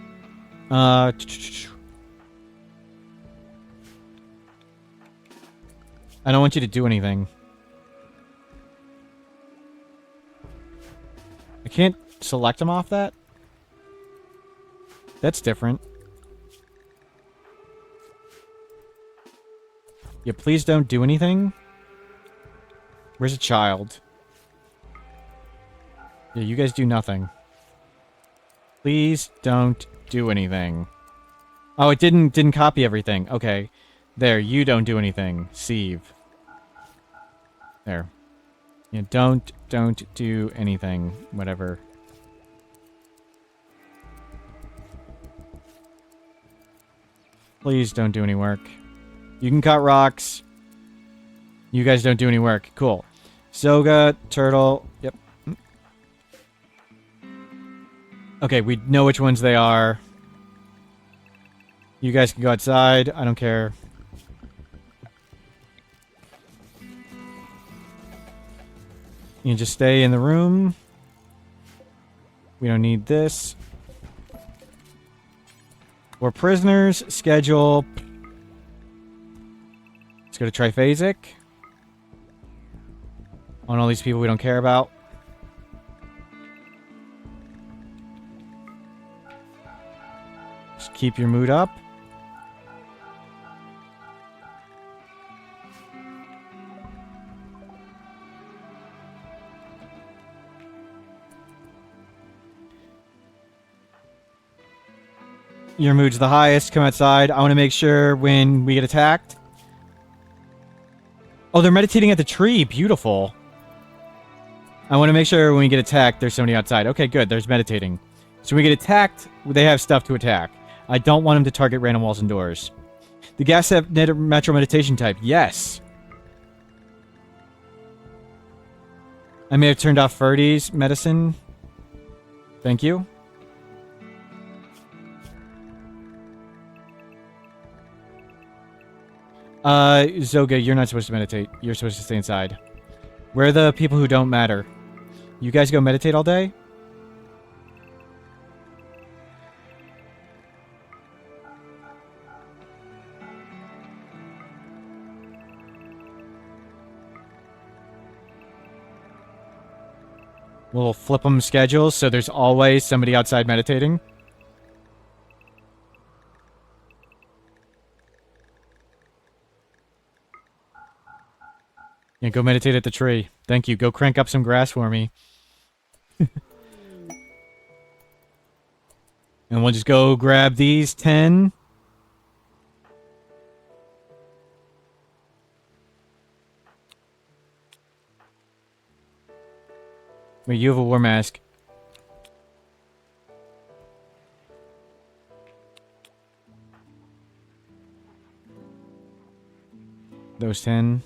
I don't want you to do anything. I can't select them off that? That's different. Yeah, please don't do anything. Where's a child? Yeah, you guys do nothing. Please don't do anything. Oh, it didn't copy everything. Okay. There, you don't do anything. Sieve. There. Yeah, don't do anything. Whatever. Please don't do any work. You can cut rocks. You guys don't do any work. Cool. Soga, turtle. Yep. Okay, we know which ones they are. You guys can go outside. I don't care. You can just stay in the room. We don't need this. We're prisoners. Schedule. Let's go to Triphasic. On all these people we don't care about. Just keep your mood up. Your mood's the highest. Come outside. I want to make sure when we get attacked. Oh, they're meditating at the tree. Beautiful. I want to make sure when we get attacked, there's somebody outside. Okay, good. There's meditating. So when we get attacked, they have stuff to attack. I don't want them to target random walls and doors. The gas have metro meditation type. Yes. I may have turned off Ferdy's medicine. Thank you. Zoga, you're not supposed to meditate. You're supposed to stay inside. Where are the people who don't matter? You guys go meditate all day? We'll flip them schedules so there's always somebody outside meditating. Yeah, go meditate at the tree. Thank you. Go crank up some grass for me. And we'll just go grab these 10. Wait, you have a war mask. Those 10.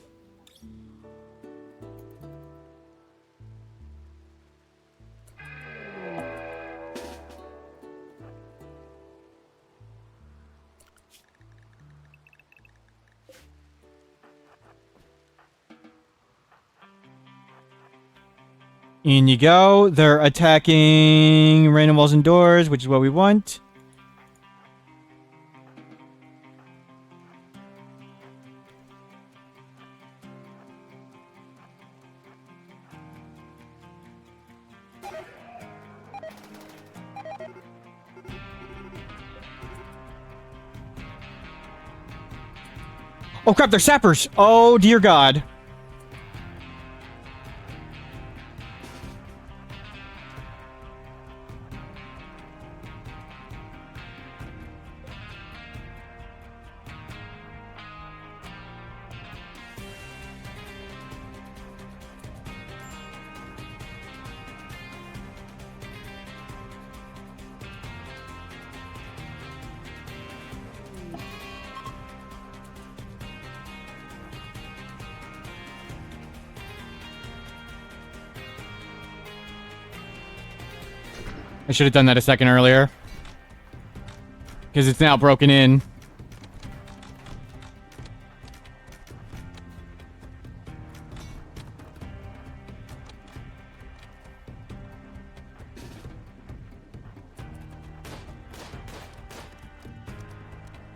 In you go. They're attacking random walls and doors, which is what we want. Oh crap, they're sappers! Oh dear God. I should have done that a second earlier. Because it's now broken in.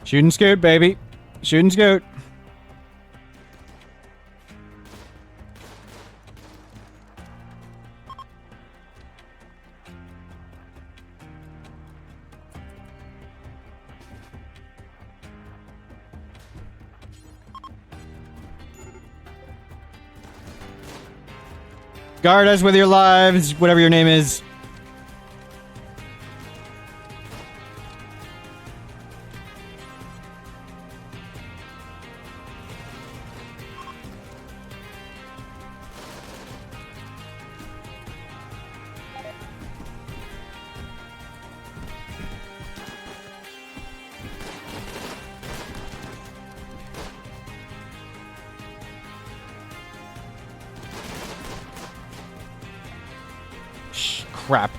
Shoot and scoot, baby. Shoot and scoot. Guard us with your lives, whatever your name is. Crap.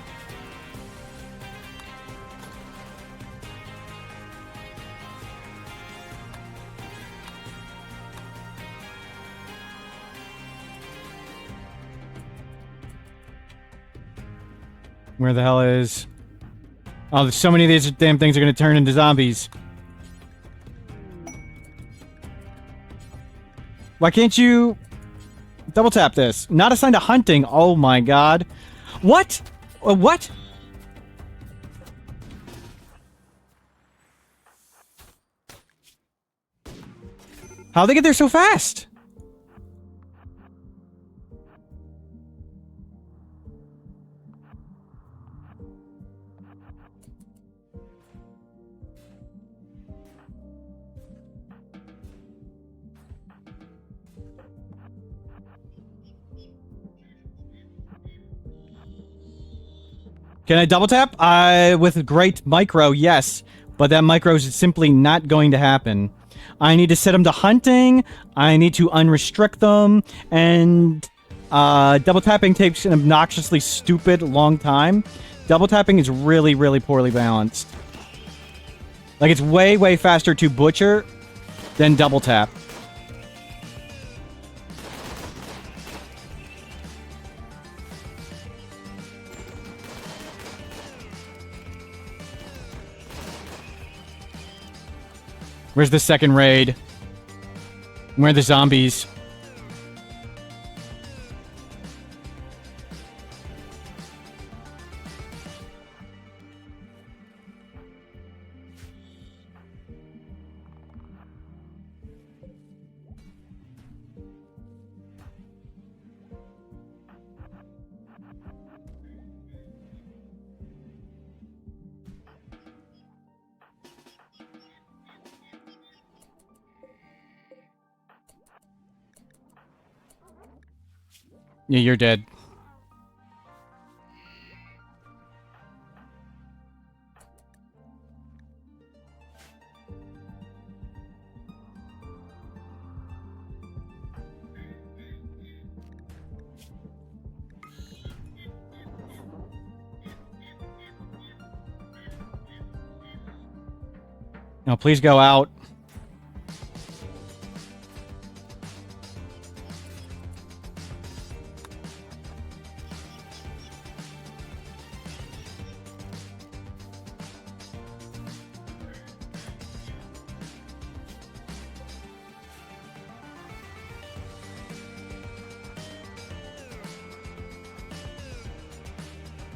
Where the hell is... Oh, there's so many of these damn things are gonna turn into zombies. Why can't you... double tap this? Not assigned to hunting. Oh my god. What? What? How'd they get there so fast? Can I double tap? With great micro, yes. But that micro is simply not going to happen. I need to set them to hunting. I need to unrestrict them. And double tapping takes an obnoxiously stupid long time. Double tapping is really, really poorly balanced. Like, it's way, way faster to butcher than double tap. Where's the second raid? Where are the zombies? Yeah, you're dead. No, please go out.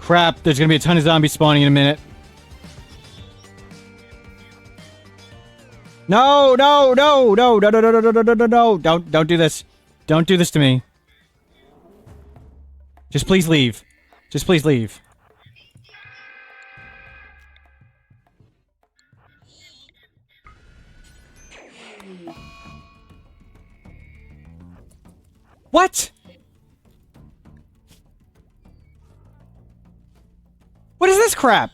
Crap, there's gonna be a ton of zombies spawning in a minute. No, no, no, no, no, no, no, no, no, no, no, no, don't do this. Don't do this to me. Just please leave. Just please leave. What? What is this crap?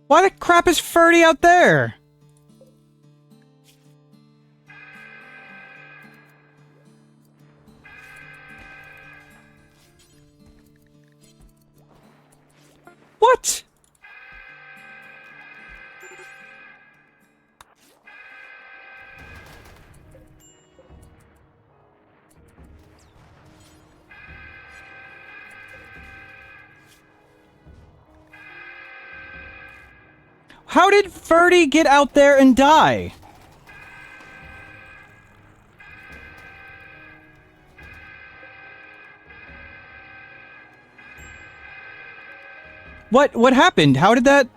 Why the crap is Ferdy out there? What? How did Ferdy get out there and die? What happened? How did that...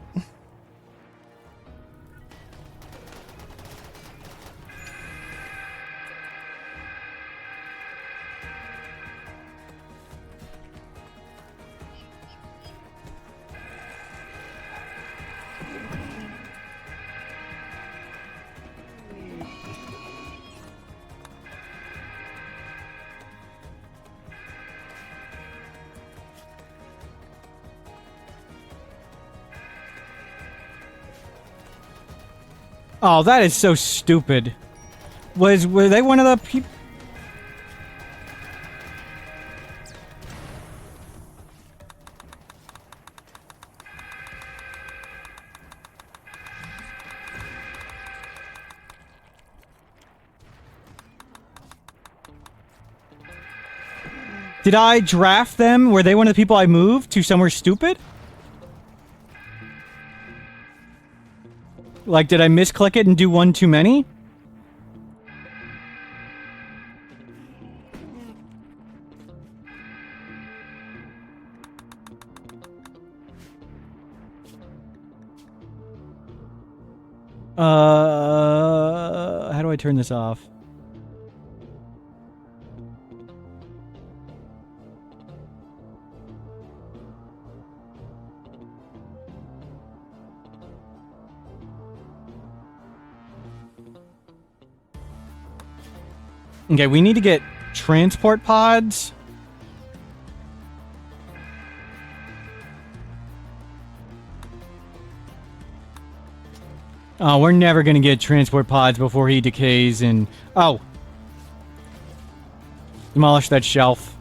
Oh, that is so stupid. Were they one of the people? Did I draft them? Were they one of the people I moved to somewhere stupid? Like, did I misclick it and do one too many? How do I turn this off? Okay, we need to get transport pods. Oh, we're never gonna get transport pods before he decays and... Oh! Demolish that shelf.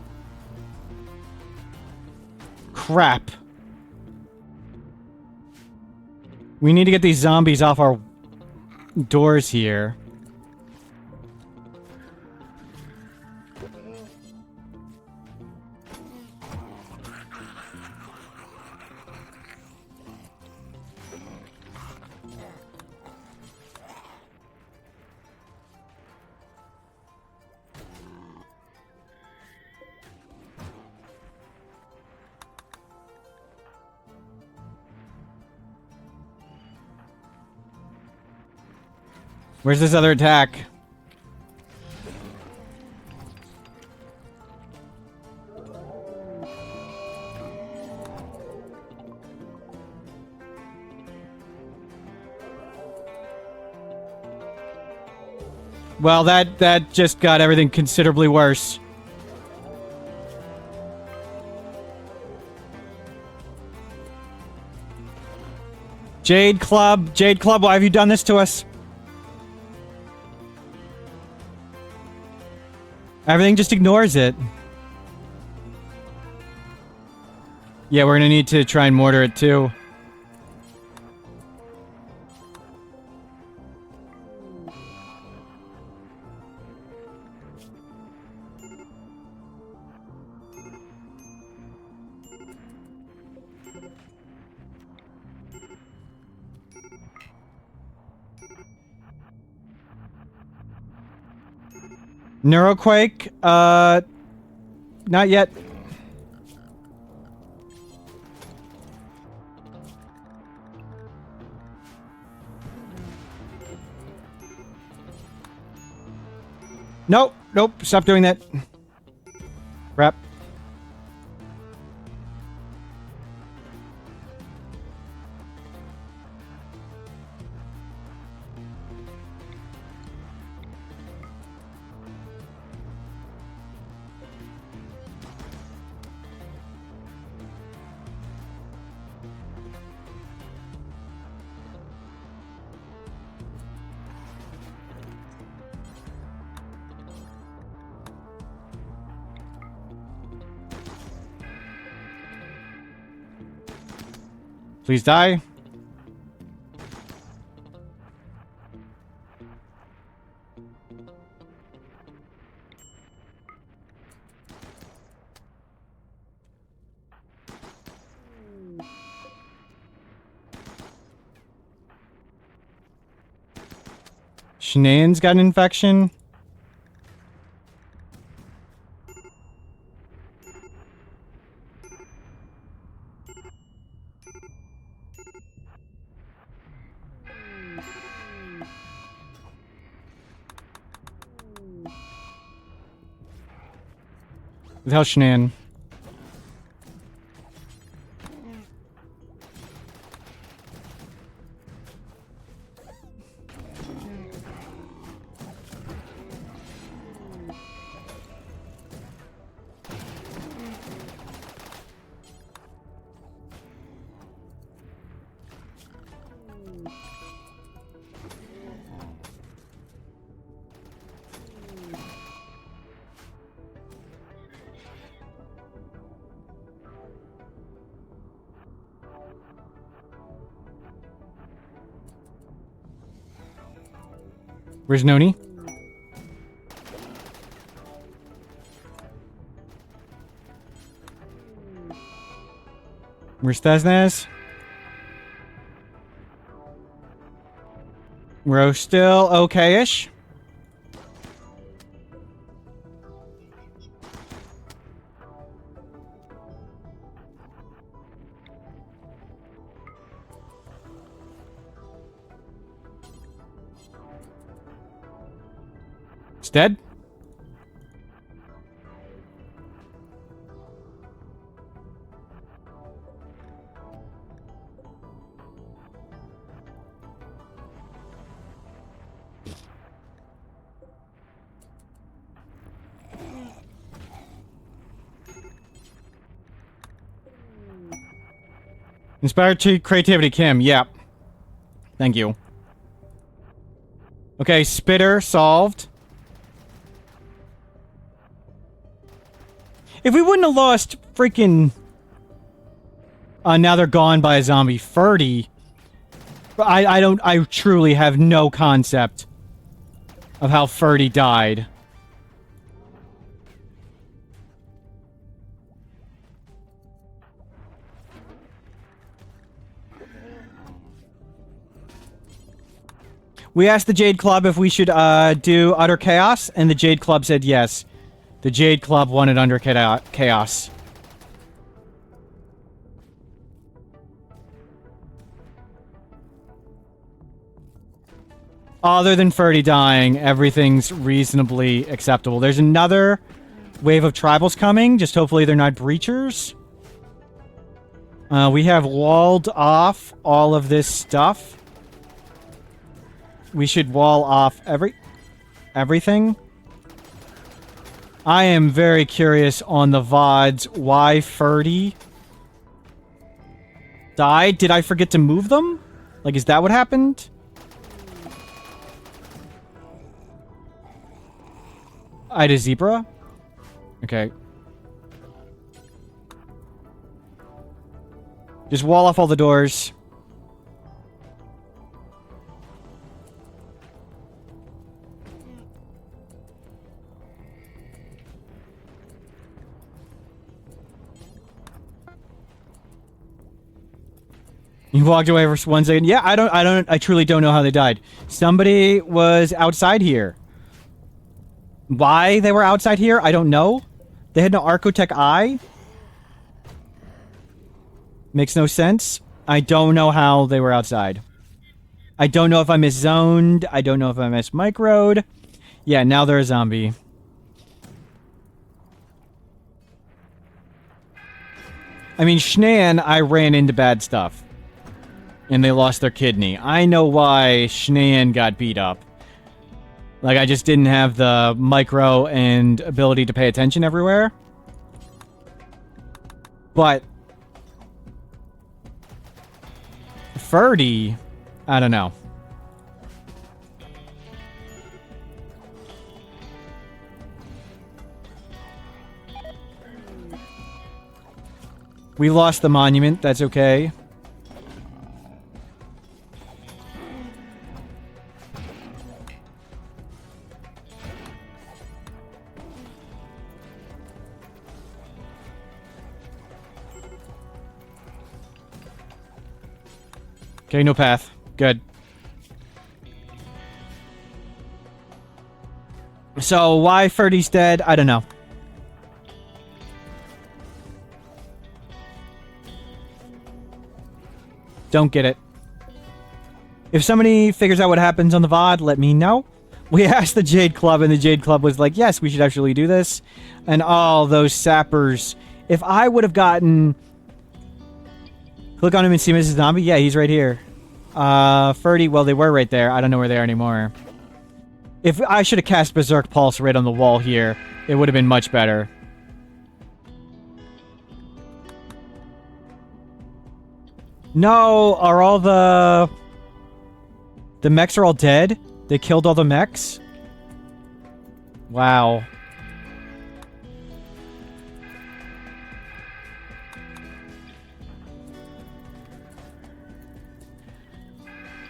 Crap. We need to get these zombies off our doors here. Where's this other attack? Well, that just got everything considerably worse. Jade Club, why have you done this to us? Everything just ignores it. Yeah, we're gonna need to try and mortar it too. Neuroquake? Not yet. Nope, stop doing that. Crap. Please die. Shenan's got an infection. How's Shenan? Where's Noni? Where's Thesnes? We're still okay-ish. It's dead? Inspired to creativity, Kim. Yep. Thank you. Okay, Spitter solved. If we wouldn't have lost freaking... now they're gone by a zombie. Ferdy. I truly have no concept of how Ferdy died. We asked the Jade Club if we should do Utter Chaos, and the Jade Club said yes. The Jade Club wanted Under Chaos. Other than Ferdy dying, everything's reasonably acceptable. There's another wave of tribals coming. Just hopefully they're not breachers. We have walled off all of this stuff. We should wall off everything. I am very curious on the VODs why Ferdy died. Did I forget to move them? Like, is that what happened? I had a zebra? Okay. Just wall off all the doors. You walked away for 1 second. Yeah, I truly don't know how they died. Somebody was outside here. Why they were outside here, I don't know. They had an Archotech eye. Makes no sense. I don't know how they were outside. I don't know if I miszoned. I don't know if I mismicroed. Yeah, now they're a zombie. I mean, Shnan, I ran into bad stuff. And they lost their kidney. I know why Shnan got beat up. Like, I just didn't have the micro and ability to pay attention everywhere. But Ferdy, I don't know. We lost the monument, that's okay. Okay, no path. Good. So why Ferdy's dead, I don't know. Don't get it. If somebody figures out what happens on the VOD, let me know. We asked the Jade Club, and the Jade Club was like, yes, we should actually do this. And all those sappers. If I would have gotten... Click on him and see Mrs. Zombie? Yeah, he's right here. Ferdy, well, they were right there. I don't know where they are anymore. If I should have cast Berserk Pulse right on the wall here, it would have been much better. No, are all the mechs are all dead? They killed all the mechs? Wow.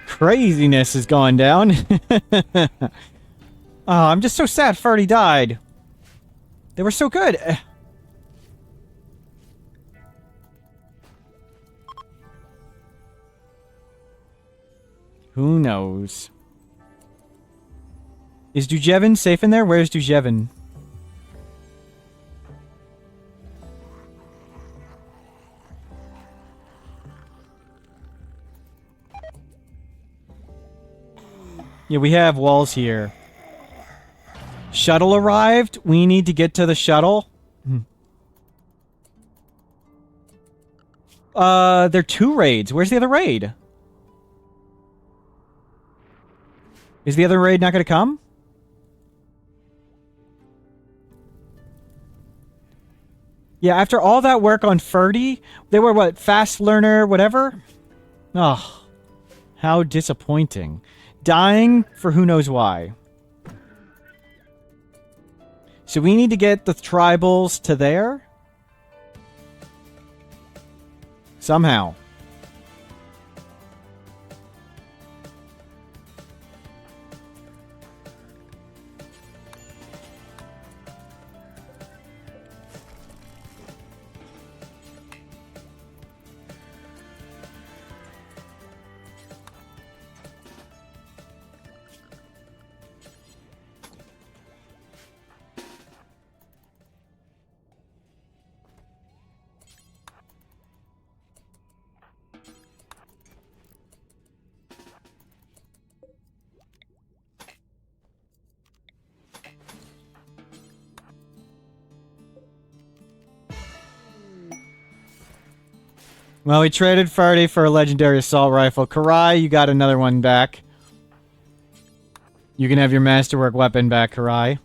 Craziness is going down. Oh, I'm just so sad Ferdy died. They were so good. Who knows? Is Dujevin safe in there? Where's Dujevin? Yeah, we have walls here. Shuttle arrived. We need to get to the shuttle. There are 2 raids. Where's the other raid? Is the other raid not going to come? Yeah, after all that work on Ferdy, they were what? Fast learner, whatever? Oh, how disappointing. Dying for who knows why. So we need to get the tribals to there? Somehow. Well, we traded Ferdy for a legendary assault rifle. Karai, you got another one back. You can have your masterwork weapon back, Karai.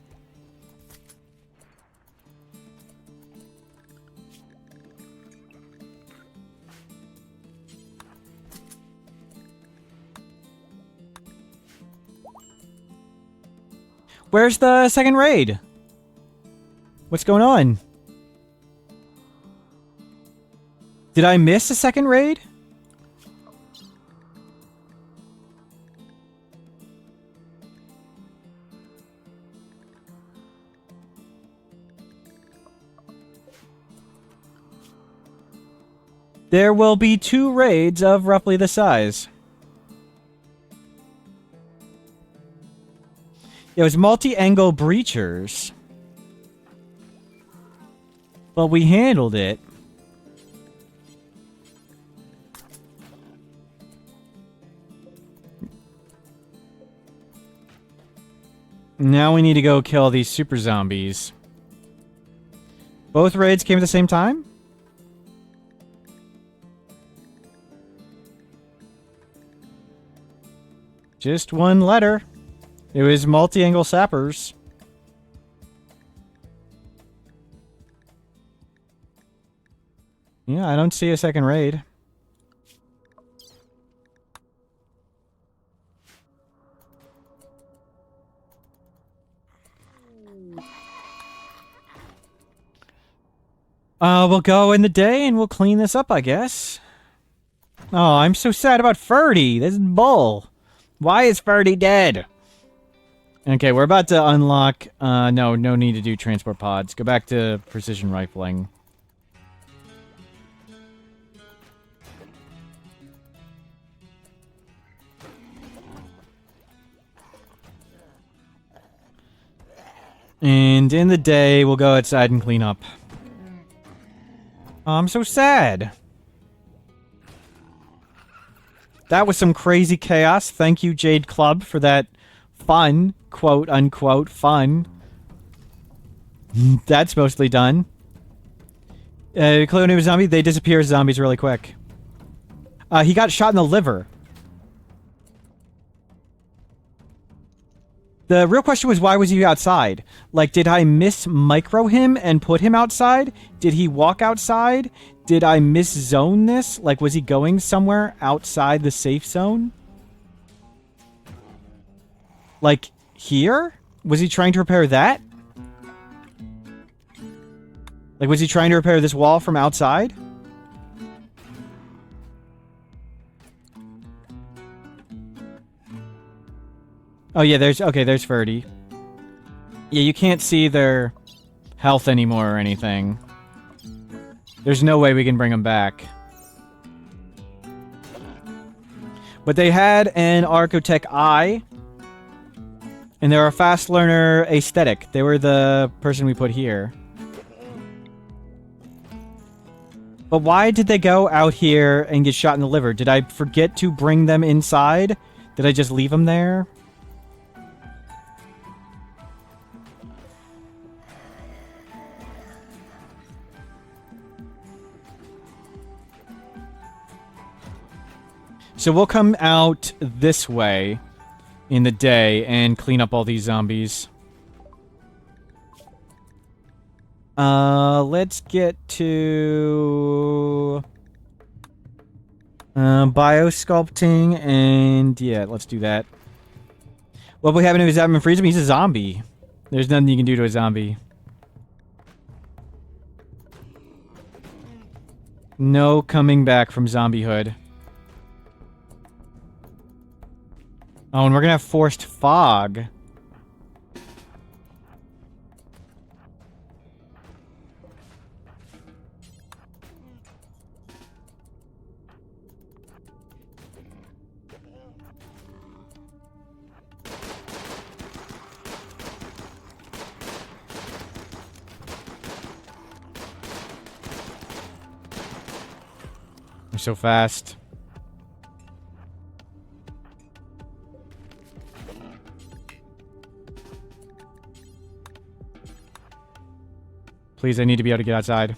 Where's the second raid? What's going on? Did I miss a second raid? There will be 2 raids of roughly the size. It was multi-angle breachers. But we handled it. Now we need to go kill these super zombies. Both raids came at the same time? Just one letter. It was multi-angle sappers. Yeah, I don't see a second raid. We'll go in the day and we'll clean this up, I guess. Oh, I'm so sad about Ferdy. This is bull. Why is Ferdy dead? Okay, we're about to unlock... no need to do transport pods. Go back to precision rifling. And in the day, we'll go outside and clean up. Oh, I'm so sad. That was some crazy chaos. Thank you, Jade Club, for that fun, quote-unquote, fun. That's mostly done. Clue name is zombie. They disappear as zombies really quick. He got shot in the liver. The real question was, why was he outside? Like, did I miss-micro him and put him outside? Did he walk outside? Did I miss-zone this? Like, was he going somewhere outside the safe zone? Like, here? Was he trying to repair that? Like, was he trying to repair this wall from outside? Oh, yeah, there's Ferdy. Yeah, you can't see their health anymore or anything. There's no way we can bring them back. But they had an Archotech Eye. And they're a fast learner aesthetic. They were the person we put here. But why did they go out here and get shot in the liver? Did I forget to bring them inside? Did I just leave them there? So we'll come out this way in the day and clean up all these zombies. Let's get to biosculpting, and yeah, let's do that. What we happen to is that freeze him. He's a zombie. There's nothing you can do to a zombie. No coming back from zombiehood. Oh, and we're gonna have forced fog. They're so fast. Please, I need to be able to get outside.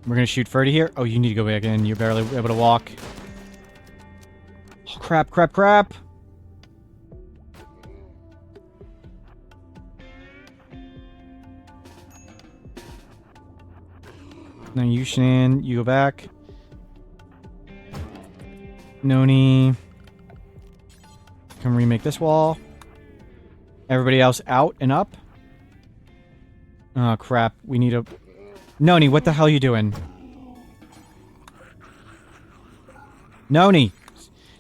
We're gonna shoot Ferdy here. Oh, you need to go back in. You're barely able to walk. Oh, crap, crap, crap! Now you, Shan, you go back. Noni. Come remake this wall. Everybody else out and up. Oh, crap. We need a... Noni, what the hell are you doing? Noni!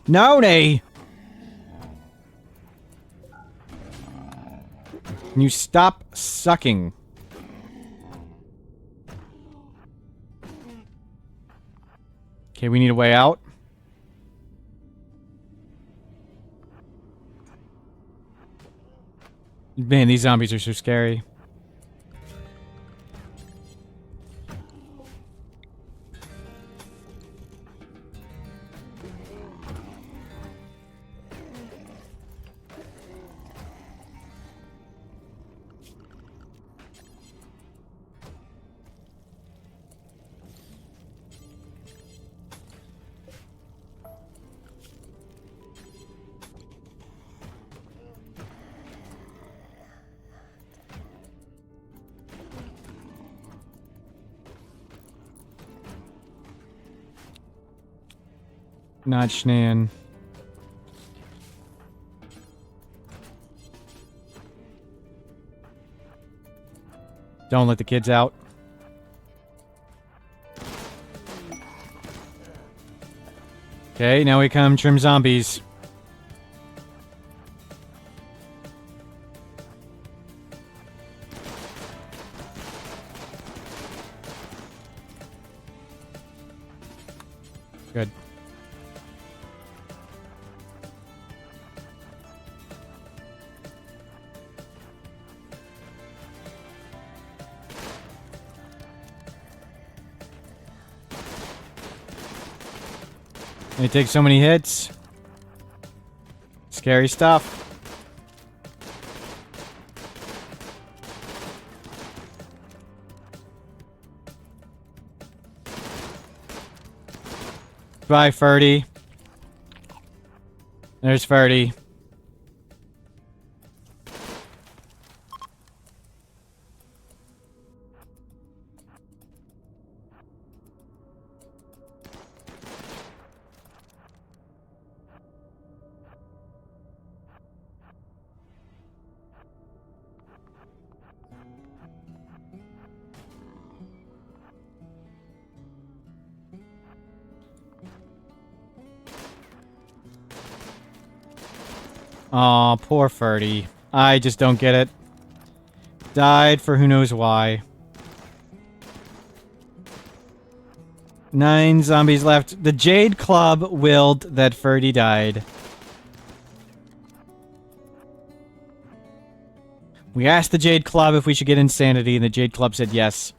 Noni! Can you stop sucking? Okay, we need a way out. Man, these zombies are so scary. Not Schnan. Don't let the kids out. Okay, now we come trim zombies. Good. They take so many hits. Scary stuff. Bye, Ferdy. There's Ferdy. Aw, poor Ferdy. I just don't get it. Died for who knows why. 9 zombies left. The Jade Club willed that Ferdy died. We asked the Jade Club if we should get insanity, and the Jade Club said yes.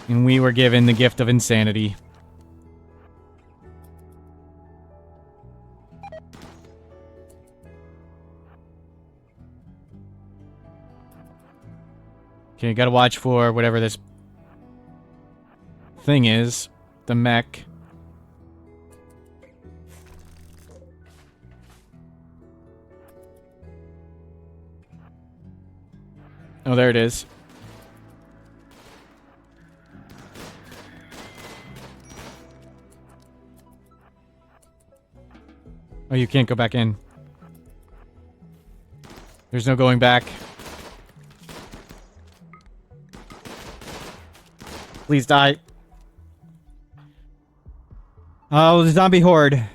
And we were given the gift of insanity. Okay, gotta watch for whatever this thing is. The mech. Oh, there it is. Oh, you can't go back in. There's no going back. Please die. Oh, the zombie horde.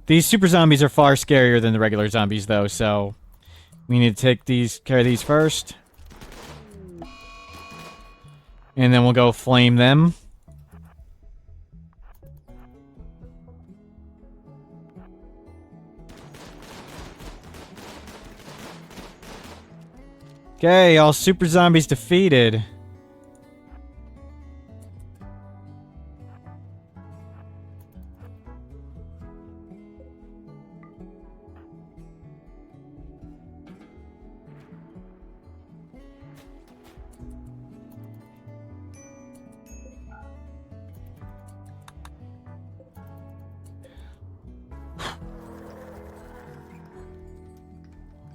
These super zombies are far scarier than the regular zombies, though, so we need to take care of these first. And then we'll go flame them. Okay, all super zombies defeated.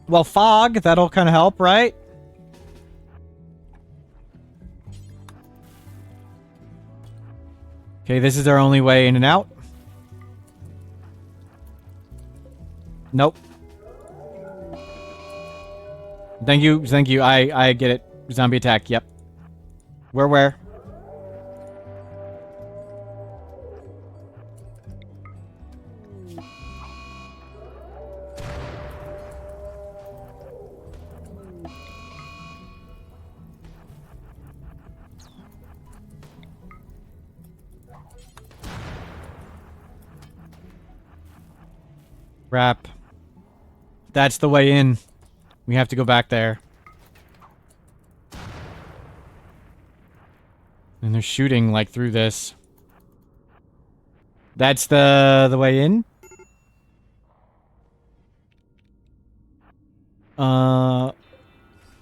Well, fog, that'll kind of help, right? Okay, this is our only way in and out. Nope. Thank you, thank you. I get it. Zombie attack, yep. Where? Crap. That's the way in. We have to go back there. And they're shooting, like, through this. That's the way in?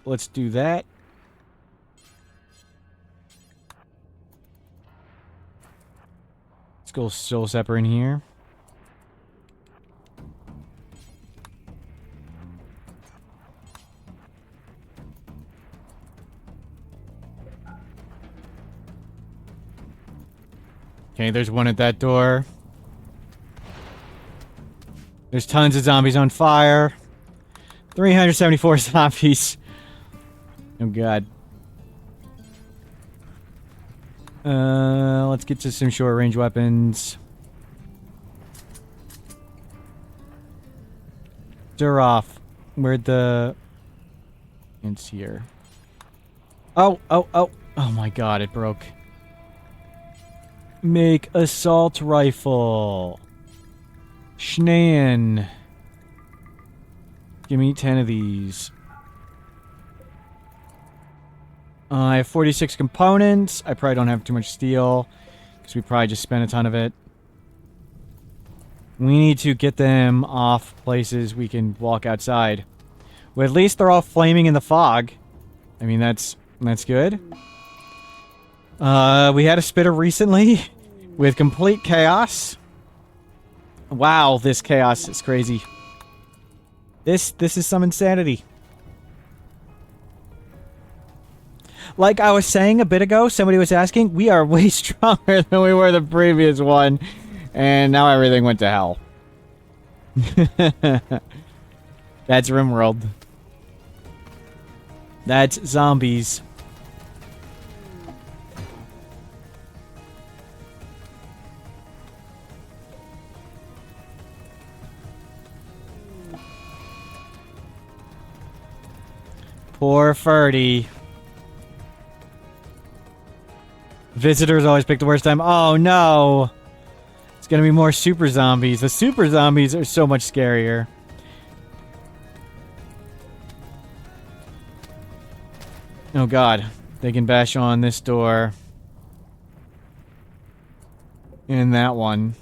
Let's do that. Let's go Soul Sepper in here. Okay, there's one at that door. There's tons of zombies on fire. 374 zombies. Oh god. Let's get to some short range weapons. Duroff. Where'd the... It's here. Oh my god, it broke. Make assault rifle. Schnan. Give me 10 of these. I have 46 components. I probably don't have too much steel, because we probably just spent a ton of it. We need to get them off places we can walk outside. Well, at least they're all flaming in the fog. I mean, that's good. We had a spitter recently with complete chaos. Wow, this chaos is crazy. This is some insanity. Like I was saying a bit ago, somebody was asking, we are way stronger than we were the previous one. And now everything went to hell. That's RimWorld. That's zombies. Poor Ferdy. Visitors always pick the worst time. Oh no! It's gonna be more super zombies. The super zombies are so much scarier. Oh god. They can bash on this door. And that one.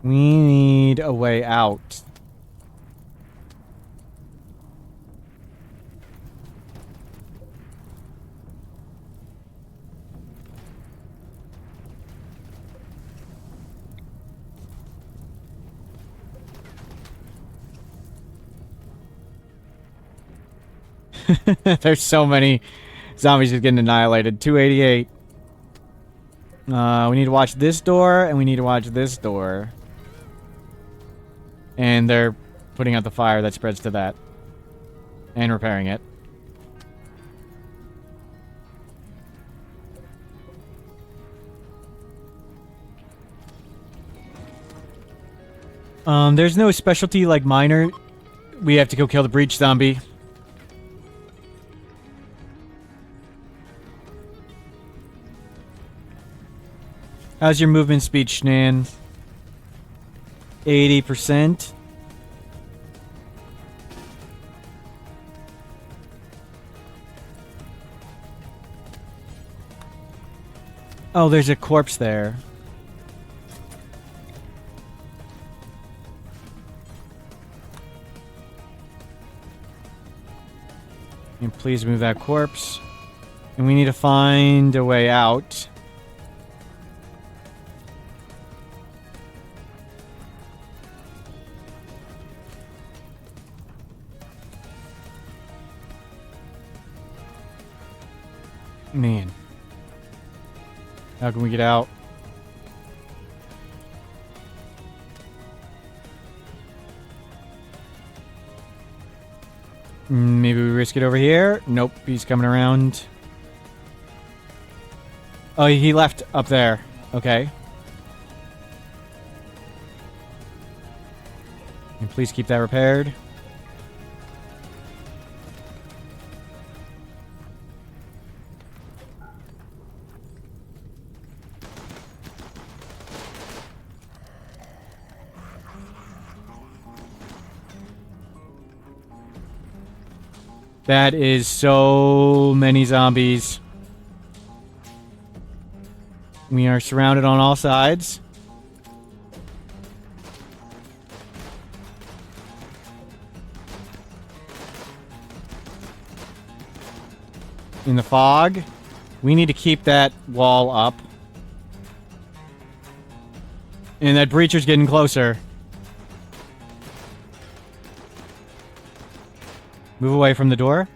We need a way out. There's so many zombies just getting annihilated. 288. We need to watch this door, and we need to watch this door. And they're putting out the fire that spreads to that. And repairing it. There's no specialty like miner. We have to go kill the breach zombie. How's your movement speed, Schnan? 80%. Oh, there's a corpse there. And please move that corpse. And we need to find a way out. Man. How can we get out? Maybe we risk it over here? Nope, he's coming around. Oh, he left up there. Okay. And please keep that repaired. That is so many zombies. We are surrounded on all sides. In the fog. We need to keep that wall up. And that breacher's getting closer. Move away from the door.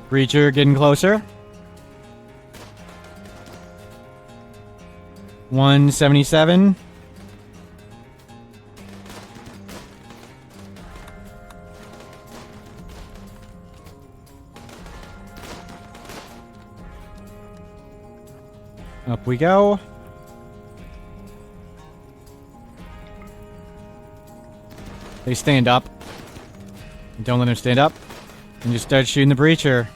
Breacher getting closer. 177. Up we go. They stand up. Don't let them stand up. And just start shooting the breacher.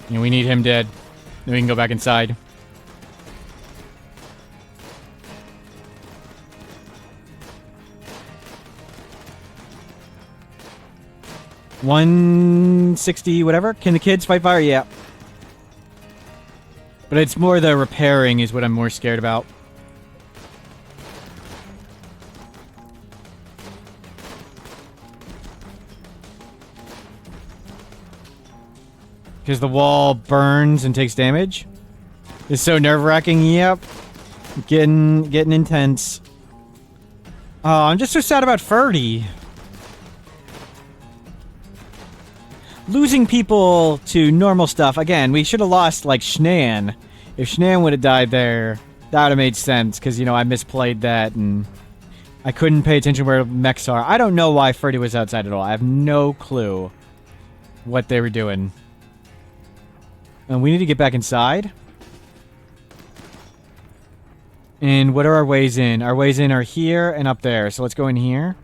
And we need him dead. Then we can go back inside. $160, whatever. Can the kids fight fire? Yeah. But it's more the repairing is what I'm more scared about. Because the wall burns and takes damage. It's so nerve-wracking. Yep. Getting intense. Oh, I'm just so sad about Ferdy. Losing people to normal stuff. Again, we should have lost, like, Schnan. If Schnan would have died there, that would have made sense. Because, you know, I misplayed that and I couldn't pay attention where mechs are. I don't know why Ferdy was outside at all. I have no clue what they were doing. And we need to get back inside. And what are our ways in? Our ways in are here and up there. So let's go in here.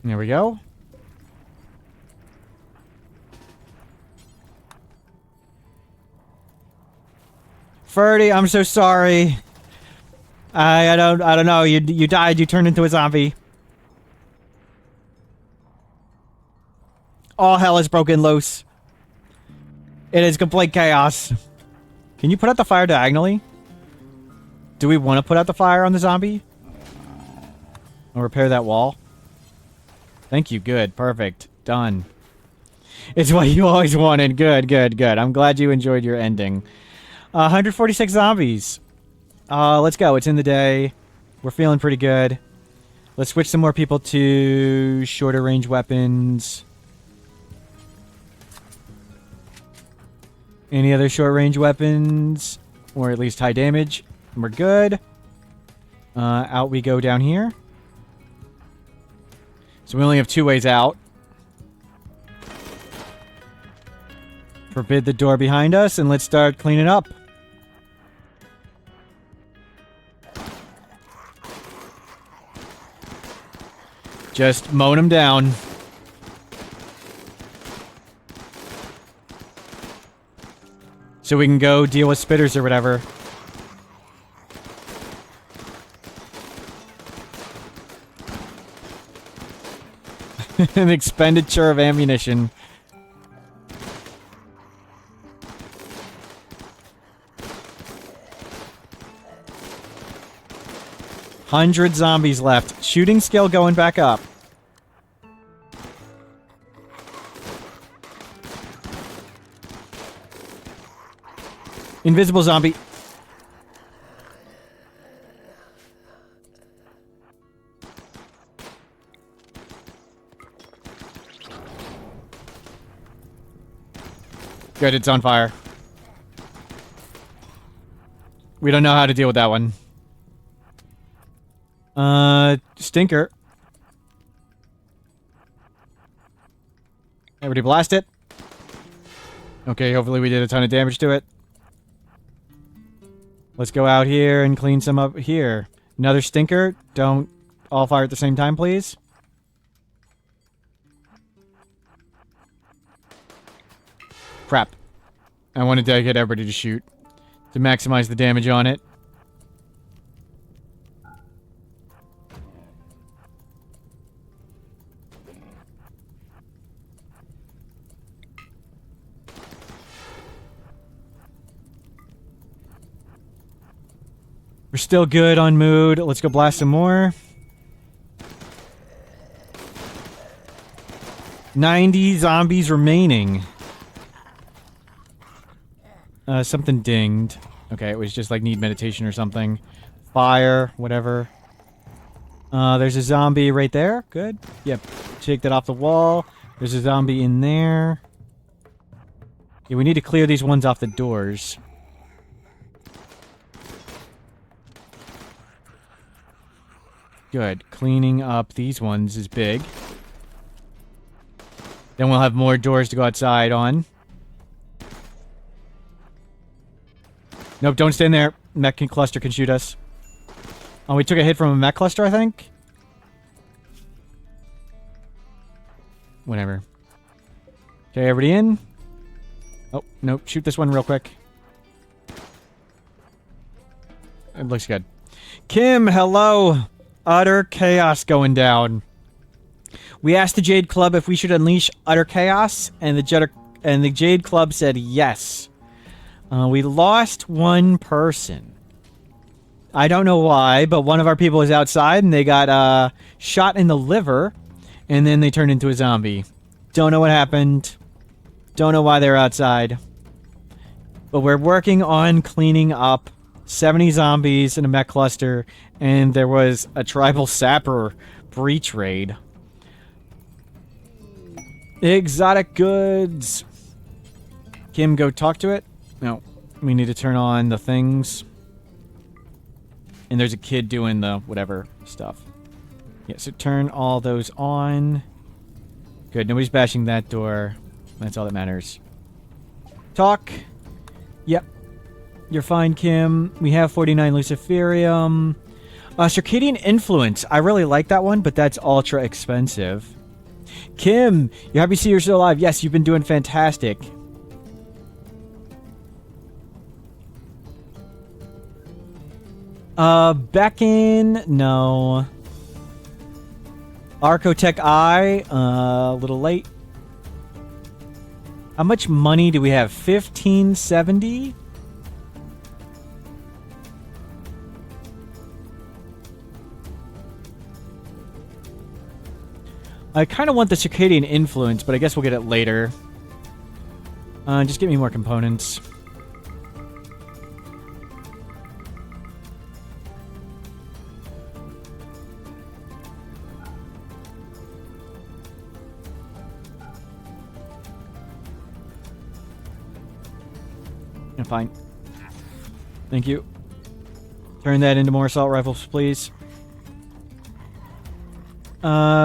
There we go. Ferdy, I'm so sorry. I don't know. You died. You turned into a zombie. All hell is broken loose. It is complete chaos. Can you put out the fire diagonally? Do we want to put out the fire on the zombie? I'll repair that wall. Thank you. Good. Perfect. Done. It's what you always wanted. Good, good, good. I'm glad you enjoyed your ending. 146 zombies. Let's go. It's in the day. We're feeling pretty good. Let's switch some more people to shorter range weapons. Any other short range weapons? Or at least high damage. And we're good. Out we go down here. So we only have 2 ways out. Forbid the door behind us, and let's start cleaning up. Just mowing them down. So we can go deal with spitters or whatever. An expenditure of ammunition. $100 zombies left. Shooting skill going back up. Invisible zombie. Good, it's on fire. We don't know how to deal with that one. Stinker. Everybody blast it. Okay, hopefully we did a ton of damage to it. Let's go out here and clean some up here. Another stinker. Don't all fire at the same time, please. Crap. I wanted to get everybody to shoot to maximize the damage on it. We're still good on mood. Let's go blast some more. 90 zombies remaining. Something dinged. Okay, it was just like need meditation or something. Fire, whatever. There's a zombie right there. Good. Yep. Take that off the wall. There's a zombie in there. Yeah, we need to clear these ones off the doors. Good. Cleaning up these ones is big. Then we'll have more doors to go outside on. Nope, don't stand there. Mech cluster can shoot us. Oh, we took a hit from a mech cluster, I think? Whatever. Okay, everybody in? Oh, nope. Shoot this one real quick. It looks good. Kim, hello. Utter chaos going down. We asked the Jade Club if we should unleash utter chaos, and the Jade Club said yes. We lost one person. I don't know why, but one of our people was outside, and they got shot in the liver, and then they turned into a zombie. Don't know what happened. Don't know why they're outside. But we're working on cleaning up 70 zombies in a mech cluster, and there was a tribal sapper breach raid. Exotic goods. Kim, go talk to it. No, we need to turn on the things. And there's a kid doing the whatever stuff. Yeah, so turn all those on. Good, nobody's bashing that door. That's all that matters. Talk. Yep. You're fine, Kim. We have 49 Luciferium. Circadian Influence. I really like that one, but that's ultra expensive. Kim, you're happy to see you're still alive. Yes, you've been doing fantastic. Beckon, no. Archotech Eye, a little late. How much money do we have? 1570? I kind of want the Circadian Influence, but I guess we'll get it later. Just get me more components. Yeah, fine. Thank you. Turn that into more assault rifles, please.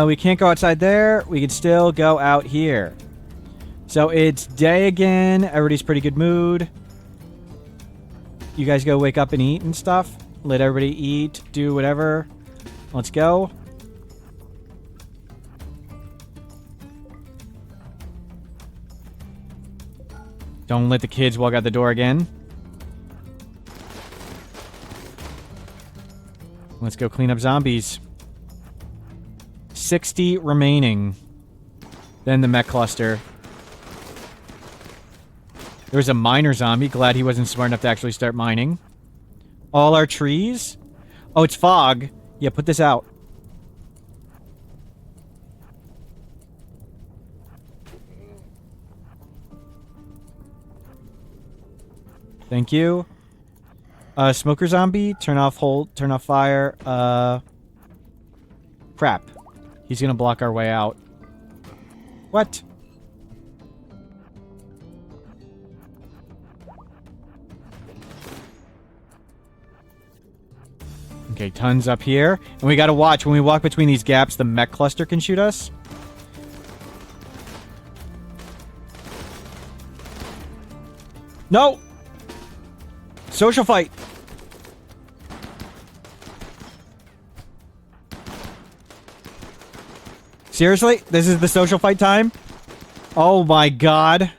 We can't go outside there. We can still go out here. So it's day again. Everybody's pretty good mood. You guys go wake up and eat and stuff. Let everybody eat, do whatever. Let's go. Don't let the kids walk out the door again. Let's go clean up zombies. 60 remaining. Then the mech cluster. There was a miner zombie. Glad he wasn't smart enough to actually start mining. All our trees? Oh, it's fog. Yeah, put this out. Thank you. Smoker zombie, turn off fire. Crap. He's gonna block our way out. What? Okay, tons up here. And we gotta watch. When we walk between these gaps, the mech cluster can shoot us. No! Social fight! Seriously? This is the social fight time? Oh my god.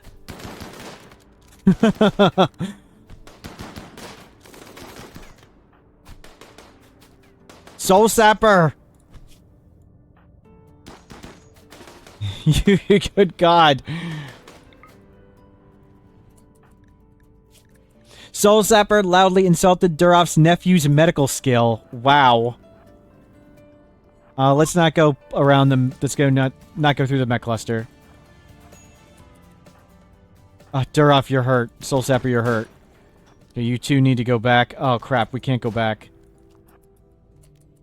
Soul Sapper! You good god. Soul Sapper loudly insulted Duroff's nephew's medical skill. Wow. Let's not go around them. Let's go not go through the mech cluster. Duroff, you're hurt. Soul Sapper, you're hurt. Okay, you two need to go back. Oh crap, we can't go back.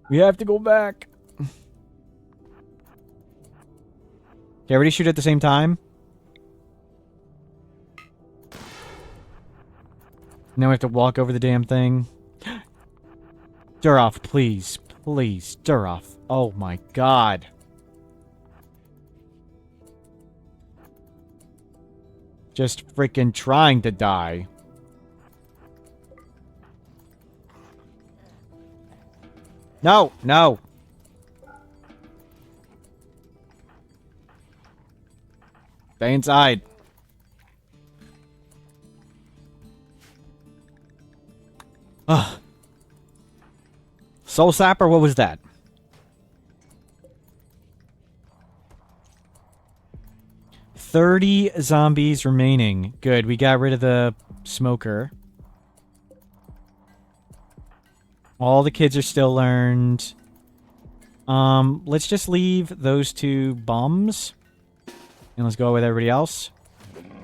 We have to go back. Okay, everybody shoot at the same time. Now we have to walk over the damn thing. Duroff, please. Please. Duroff. Oh my god. just freaking trying to die. No, no. Stay inside. Ugh. Soul Sapper, what was that? $30 zombies remaining. Good, we got rid of the smoker. All the kids are still learned. Let's just leave those 2 bombs. And let's go with everybody else.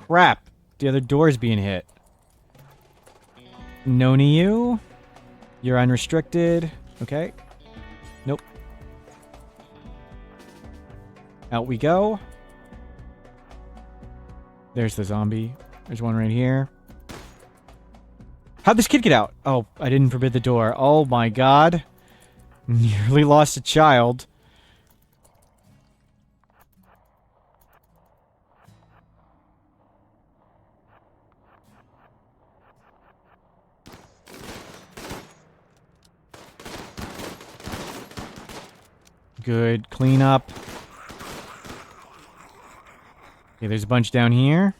Crap! The other door's being hit. Noni you. You're unrestricted. Okay. Nope. Out we go. There's the zombie. There's one right here. How'd this kid get out? Oh, I didn't forbid the door. Oh my god. Nearly lost a child. Good. Clean up. Okay, there's a bunch down here.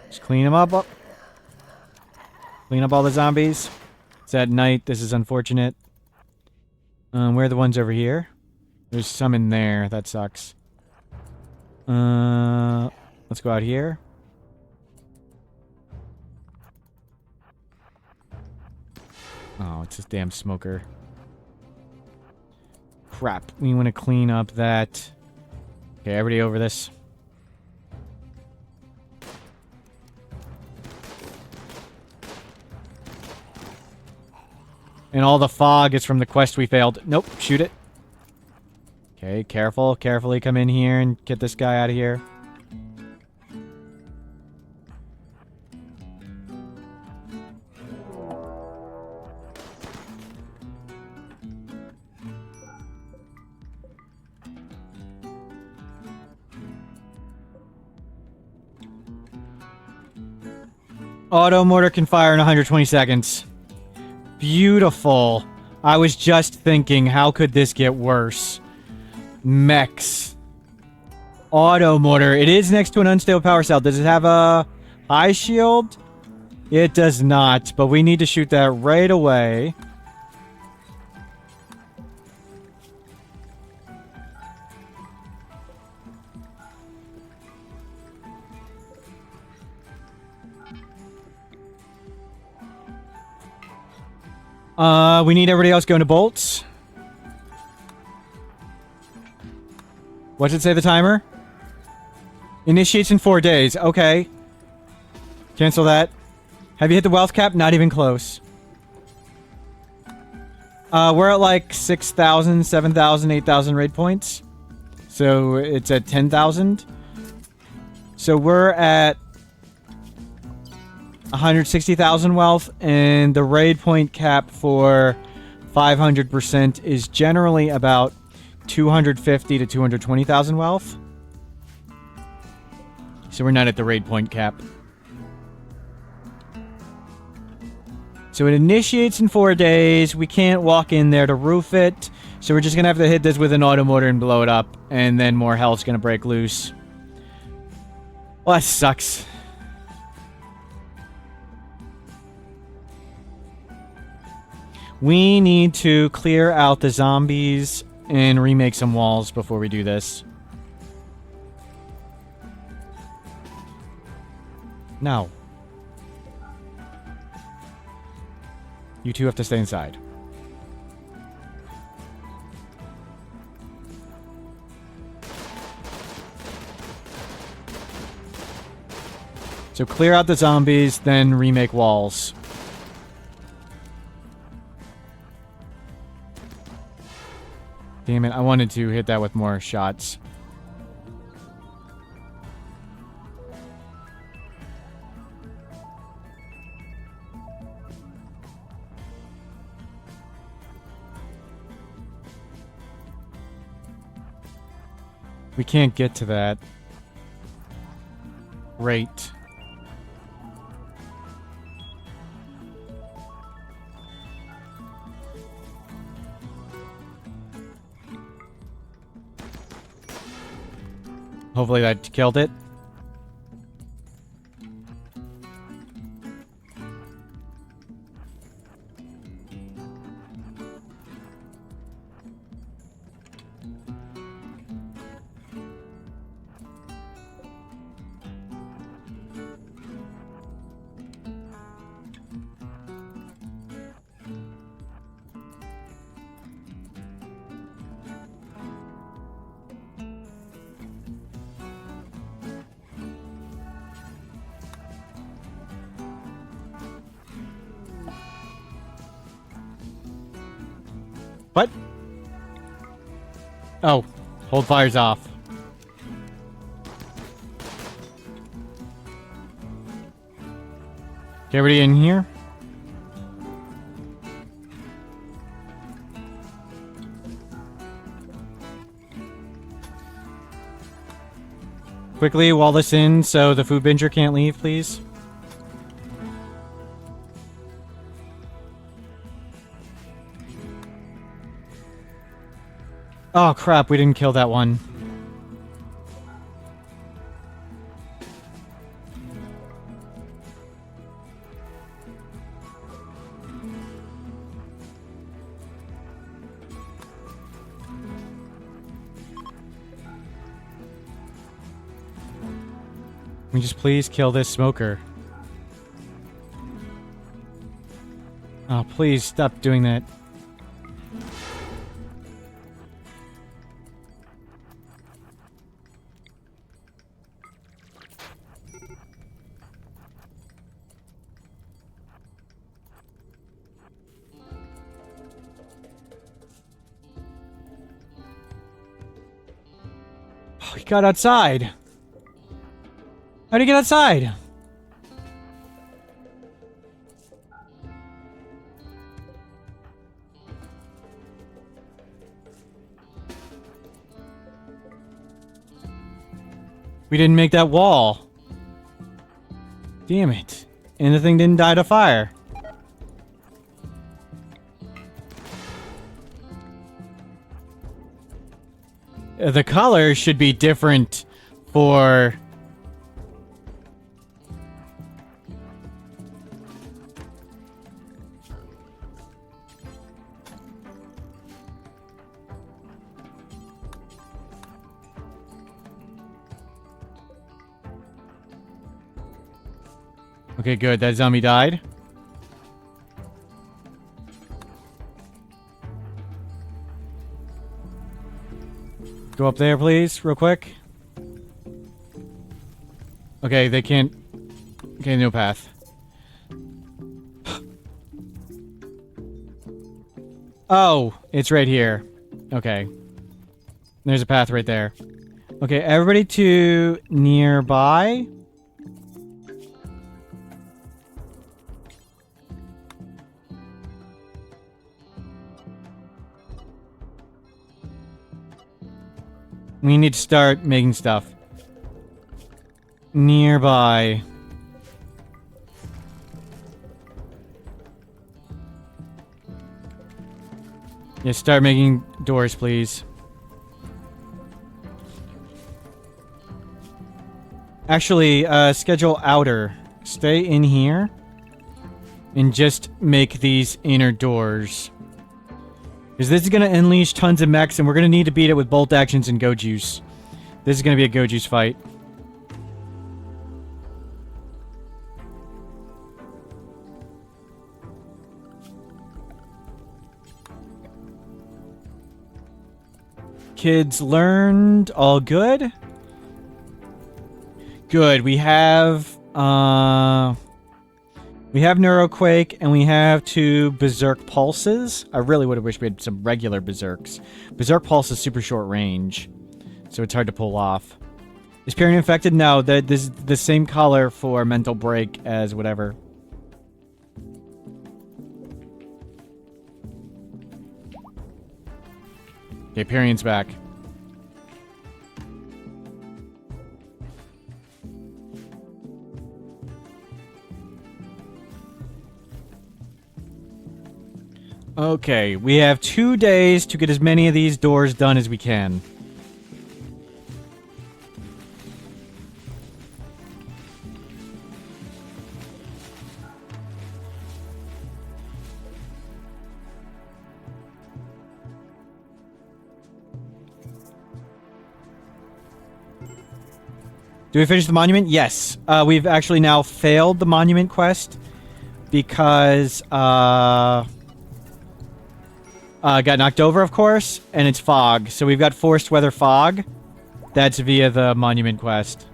Just clean them up. Clean up all the zombies. It's at night. This is unfortunate. Where are the ones over here? There's some in there. That sucks. Let's go out here. Oh, it's this damn smoker. Crap. We want to clean up that. Okay, everybody over this. And all the fog is from the quest we failed. Nope, shoot it. Okay, careful. Carefully come in here and get this guy out of here. Auto mortar can fire in 120 seconds. Beautiful. I was just thinking, how could this get worse? Mechs. Auto mortar. It is next to an unstable power cell. Does it have a high shield? It does not, but we need to shoot that right away. We need everybody else going to bolts. What's it say, the timer? Initiates in 4 days. Okay. Cancel that. Have you hit the wealth cap? Not even close. We're at like 6,000, 7,000, 8,000 raid points. So it's at 10,000. So we're at 160,000 wealth, and the raid point cap for 500% is generally about 250 to 220,000 wealth. So we're not at the raid point cap. So it initiates in 4 days. We can't walk in there to roof it. So we're just going to have to hit this with an auto mortar and blow it up. And then more hell's going to break loose. Well, that sucks. We need to clear out the zombies and remake some walls before we do this. No. You two have to stay inside. So clear out the zombies, then remake walls. Damn it, I wanted to hit that with more shots. We can't get to that. Great. Hopefully that killed it. What? Oh, hold fires off. Okay, everybody in here? Quickly, wall this in so the food binger can't leave, please. Oh crap, we didn't kill that one. Can we just please kill this smoker? Oh, please stop doing that. Oh, he got outside. How'd he get outside? We didn't make that wall. Damn it. And the thing didn't die to fire. The color should be different for... Okay, good. That zombie died. Go up there, please, real quick. Okay, they can't... Okay, no path. Oh, it's right here. Okay. There's a path right there. Okay, everybody to nearby. We need to start making stuff. Nearby. Yeah, start making doors, please. Actually, schedule outer. Stay in here. And just make these inner doors. Because this is going to unleash tons of mechs, and we're going to need to beat it with bolt actions and go juice. This is going to be a go juice fight. Kids learned. All good? Good. We have Neuroquake, and we have 2 Berserk Pulses. I really would have wished we had some regular Berserks. Berserk Pulse is super short range, so it's hard to pull off. Is Period infected? No, this is the same color for Mental Break as whatever. Okay, Period's back. Okay, we have 2 days to get as many of these doors done as we can. Do we finish the monument? Yes. We've actually now failed the monument quest because got knocked over, of course, and it's fog. So we've got forced weather fog. That's via the monument quest.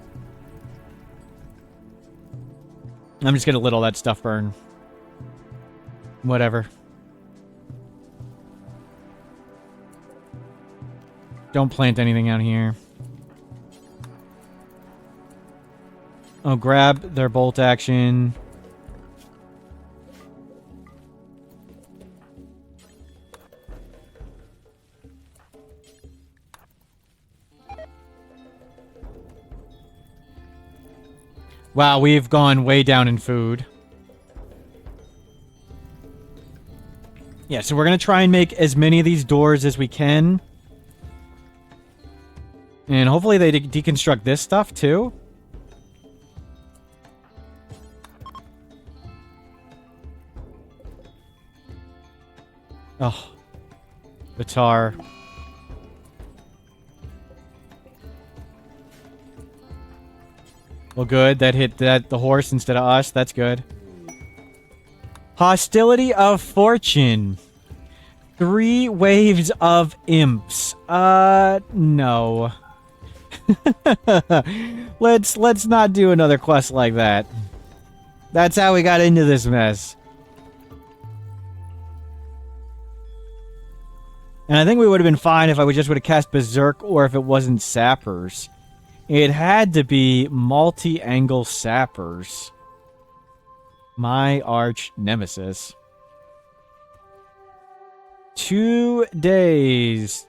I'm just gonna let all that stuff burn. Whatever. Don't plant anything out here. Oh, grab their bolt action. Wow, we've gone way down in food. Yeah, so we're gonna try and make as many of these doors as we can. And hopefully they deconstruct this stuff, too. Oh. The tar. Well, good. That hit the horse instead of us. That's good. Hostility of Fortune. 3 waves of imps. No. Let's not do another quest like that. That's how we got into this mess. And I think we would have been fine if I just would have cast Berserk or if it wasn't Sappers. It had to be multi-angle Sappers. My arch nemesis. 2 days.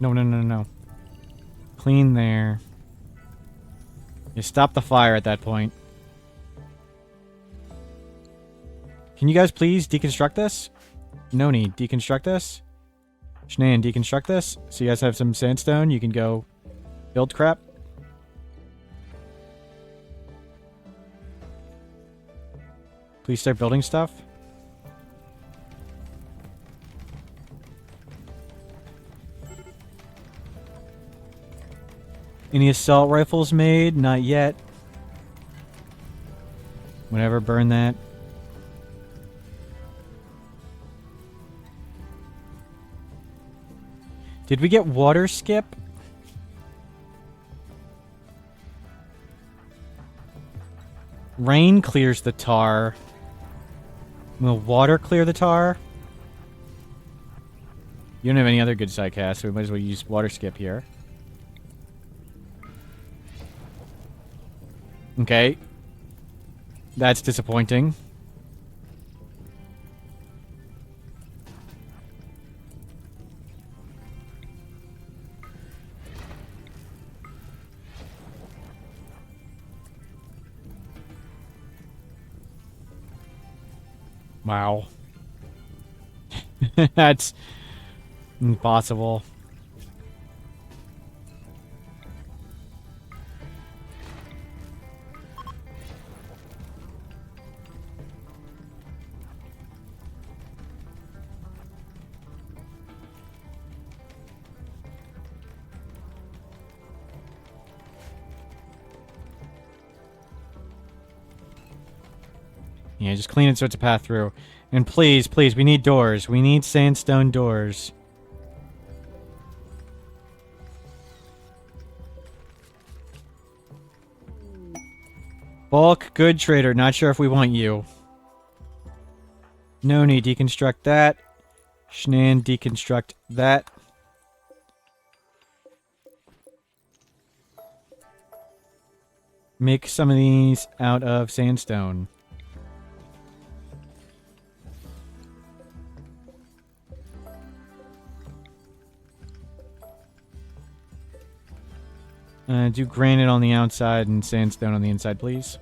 No. Clean there. You stop the fire at that point. Can you guys please deconstruct this? Noni, deconstruct this. Shnan, deconstruct this. So you guys have some sandstone. You can go build crap. Please start building stuff. Any assault rifles made? Not yet. Whatever, burn that. Did we get water skip? Rain clears the tar. Will water clear the tar? You don't have any other good side casts, so we might as well use water skip here. Okay. That's disappointing. Wow. That's impossible. Yeah, just clean it so it's a path through. And please, please, we need doors. We need sandstone doors. Bulk, good trader. Not sure if we want you. Noni, deconstruct that. Shnan, deconstruct that. make some of these out of sandstone. Do granite on the outside and sandstone on the inside, please.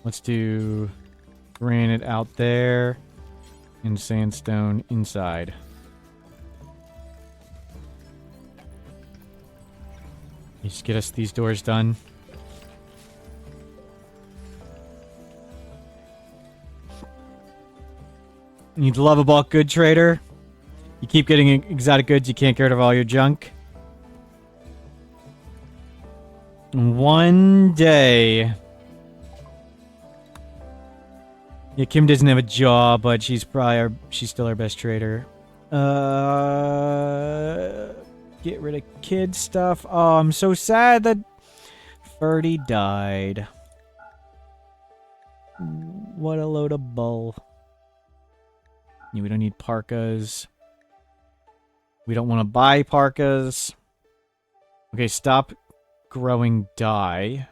Let's do granite out there and sandstone inside. You just get us these doors done. You'd love a bulk good trader. You keep getting exotic goods, you can't get rid of all your junk. One day. Yeah, Kim doesn't have a job, but she's probably she's still our best trader. Get rid of kid stuff. Oh, I'm so sad that Ferdy died. What a load of bull. Yeah, we don't need parkas. We don't want to buy parkas. Okay, stop growing dye.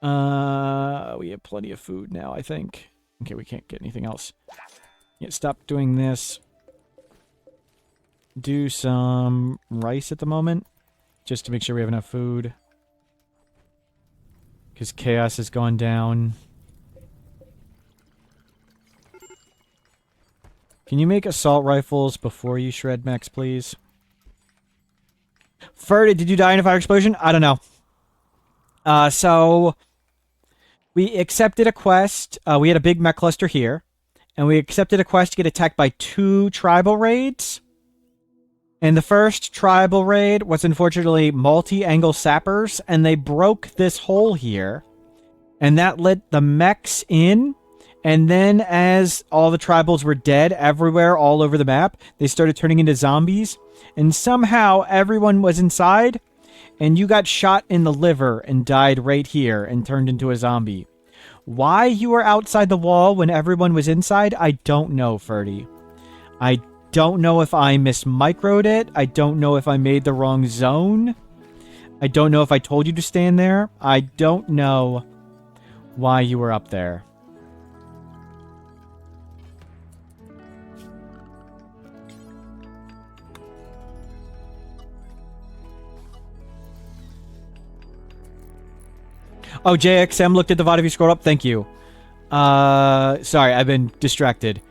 We have plenty of food now, I think. Okay, we can't get anything else. Yeah, stop doing this. Do some rice at the moment, just to make sure we have enough food. Because chaos has gone down. Can you make assault rifles before you shred mechs, please? Ferdy, did you die in a fire explosion? I don't know. So we accepted a quest. We had a big mech cluster here. And we accepted a quest to get attacked by 2 tribal raids. And the first tribal raid was unfortunately multi-angle sappers. And they broke this hole here. And that let the mechs in. And then as all the tribals were dead everywhere all over the map, they started turning into zombies. And somehow everyone was inside. And you got shot in the liver and died right here and turned into a zombie. Why you were outside the wall when everyone was inside, I don't know, Ferdy. I don't know if I mismicroed it. I don't know if I made the wrong zone. I don't know if I told you to stand there. I don't know why you were up there. Oh, JXM looked at the VOD if you scrolled up. Thank you. Sorry, I've been distracted.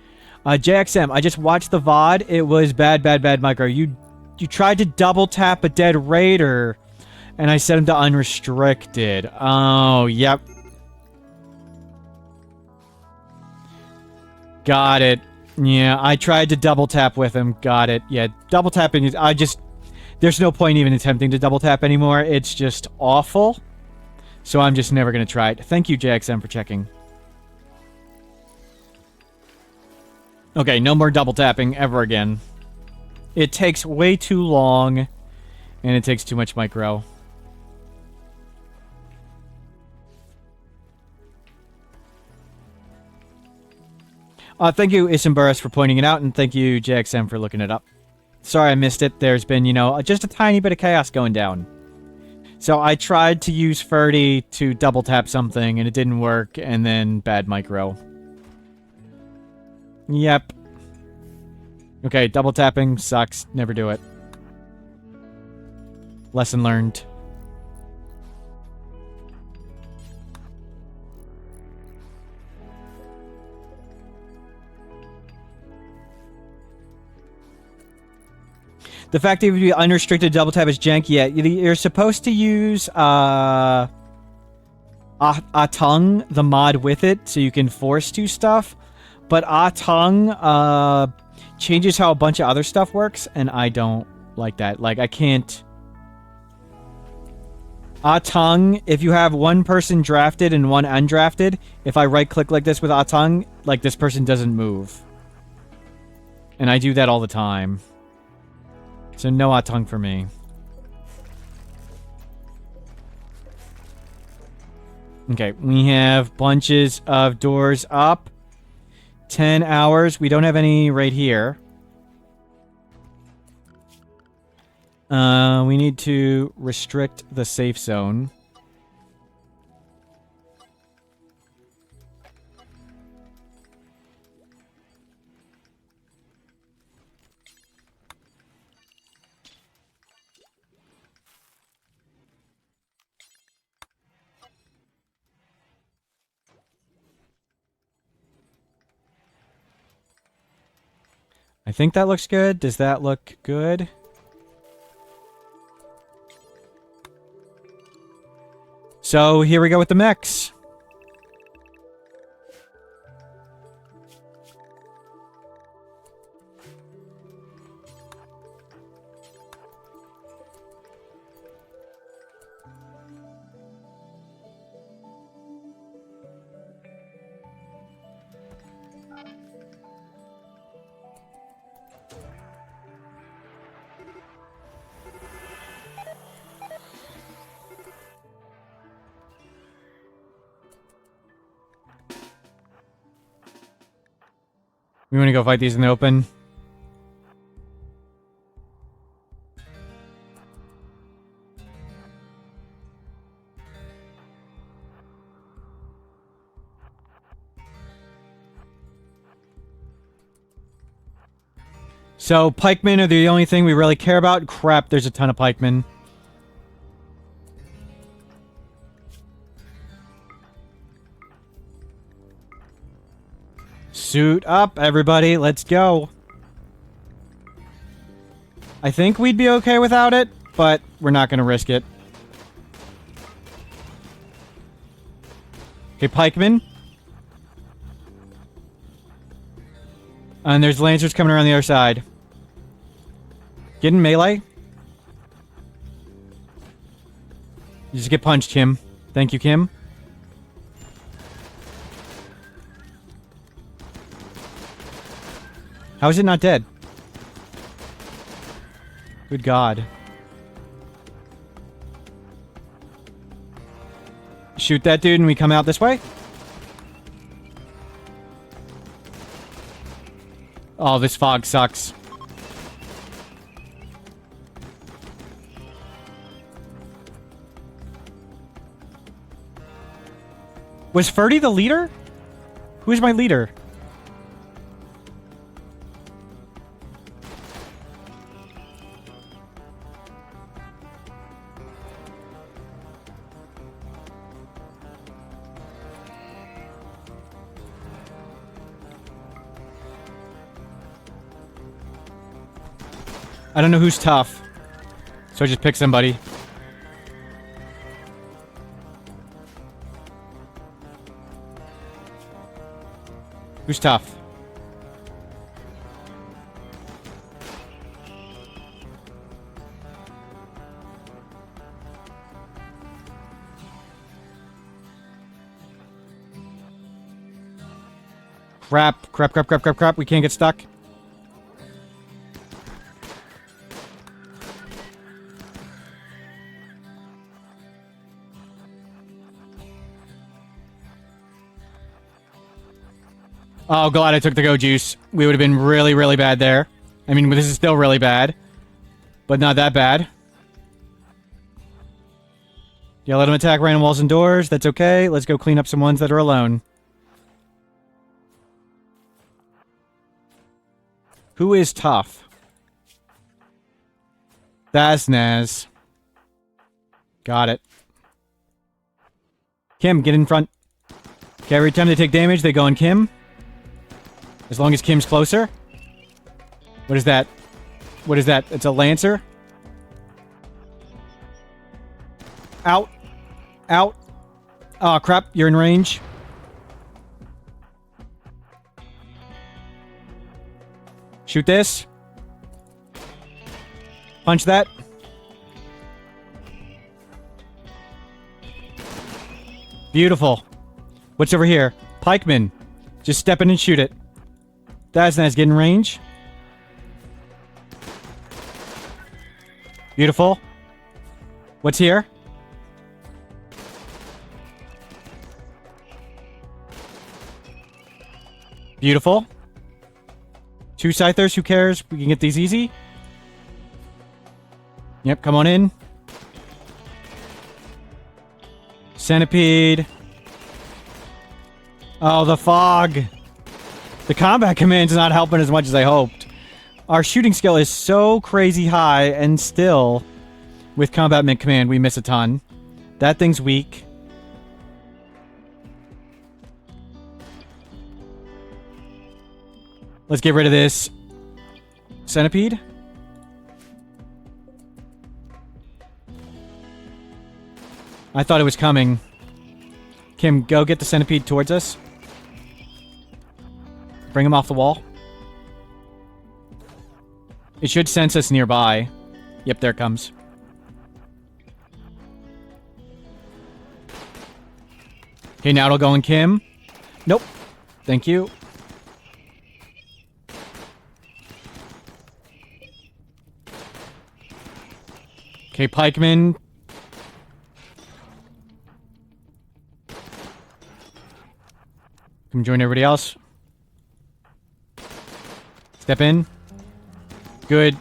JXM, I just watched the VOD. It was bad micro. You tried to double tap a dead raider, and I set him to unrestricted. Oh, yep. Got it. Yeah, I tried to double tap with him. Got it. Yeah, double tapping is... There's no point even attempting to double tap anymore. It's just awful. So I'm just never going to try it. Thank you, JXM, for checking. Okay, no more double tapping ever again. It takes way too long, and it takes too much micro. Thank you, Isimburus, for pointing it out, and thank you, JXM, for looking it up. Sorry I missed it. There's been, you know, just a tiny bit of chaos going down. So I tried to use Ferdy to double tap something, and it didn't work, and then bad micro. Yep. Okay, double tapping sucks. Never do it. Lesson learned. The fact that you would be unrestricted double tap is janky. Yeah, you're supposed to use Atung, the mod with it, so you can force to stuff. But Atung changes how a bunch of other stuff works, and I don't like that. Like, I can't... Atung, if you have one person drafted and one undrafted, if I right-click like this with Atung, like, this person doesn't move. And I do that all the time. So no Atung for me. Okay, we have bunches of doors up. 10 hours. We don't have any right here. We need to restrict the safe zone. I think that looks good. Does that look good? So here we go with the mechs. We want to go fight these in the open. So, pikemen are the only thing we really care about. Crap, there's a ton of pikemen. Suit up, everybody. Let's go. I think we'd be okay without it, but we're not going to risk it. Okay, pikemen. And there's lancers coming around the other side. Get in melee. You just get punched, Kim. Thank you, Kim. How is it not dead? Good God. Shoot that dude and we come out this way? Oh, this fog sucks. Was Ferdy the leader? Who's my leader? I don't know who's tough. So I just pick somebody. Who's tough? Crap, crap, crap, crap, crap, crap. We can't get stuck. Oh, glad I took the go juice. We would have been really, really bad there. I mean, this is still really bad. But not that bad. Yeah, let them attack random walls and doors. That's okay. Let's go clean up some ones that are alone. Who is tough? That's Naz. Got it. Kim, get in front. Okay, every time they take damage, they go on Kim. As long as Kim's closer. What is that? What is that? It's a Lancer? Out. Out. Oh, crap. You're in range. Shoot this. Punch that. Beautiful. What's over here? Pikeman. Just step in and shoot it. That's nice. Get in range. Beautiful. What's here? Beautiful. 2 Scythers, who cares? We can get these easy. Yep, come on in. Centipede. Oh, the fog. The combat command's not helping as much as I hoped. Our shooting skill is so crazy high, and still, with combat command, we miss a ton. That thing's weak. Let's get rid of this centipede. I thought it was coming. Kim, go get the centipede towards us. Bring him off the wall. It should sense us nearby. Yep, there it comes. Okay, now it'll go on Kim. Nope. Thank you. Okay, pikeman. Come join everybody else. Step in. Good.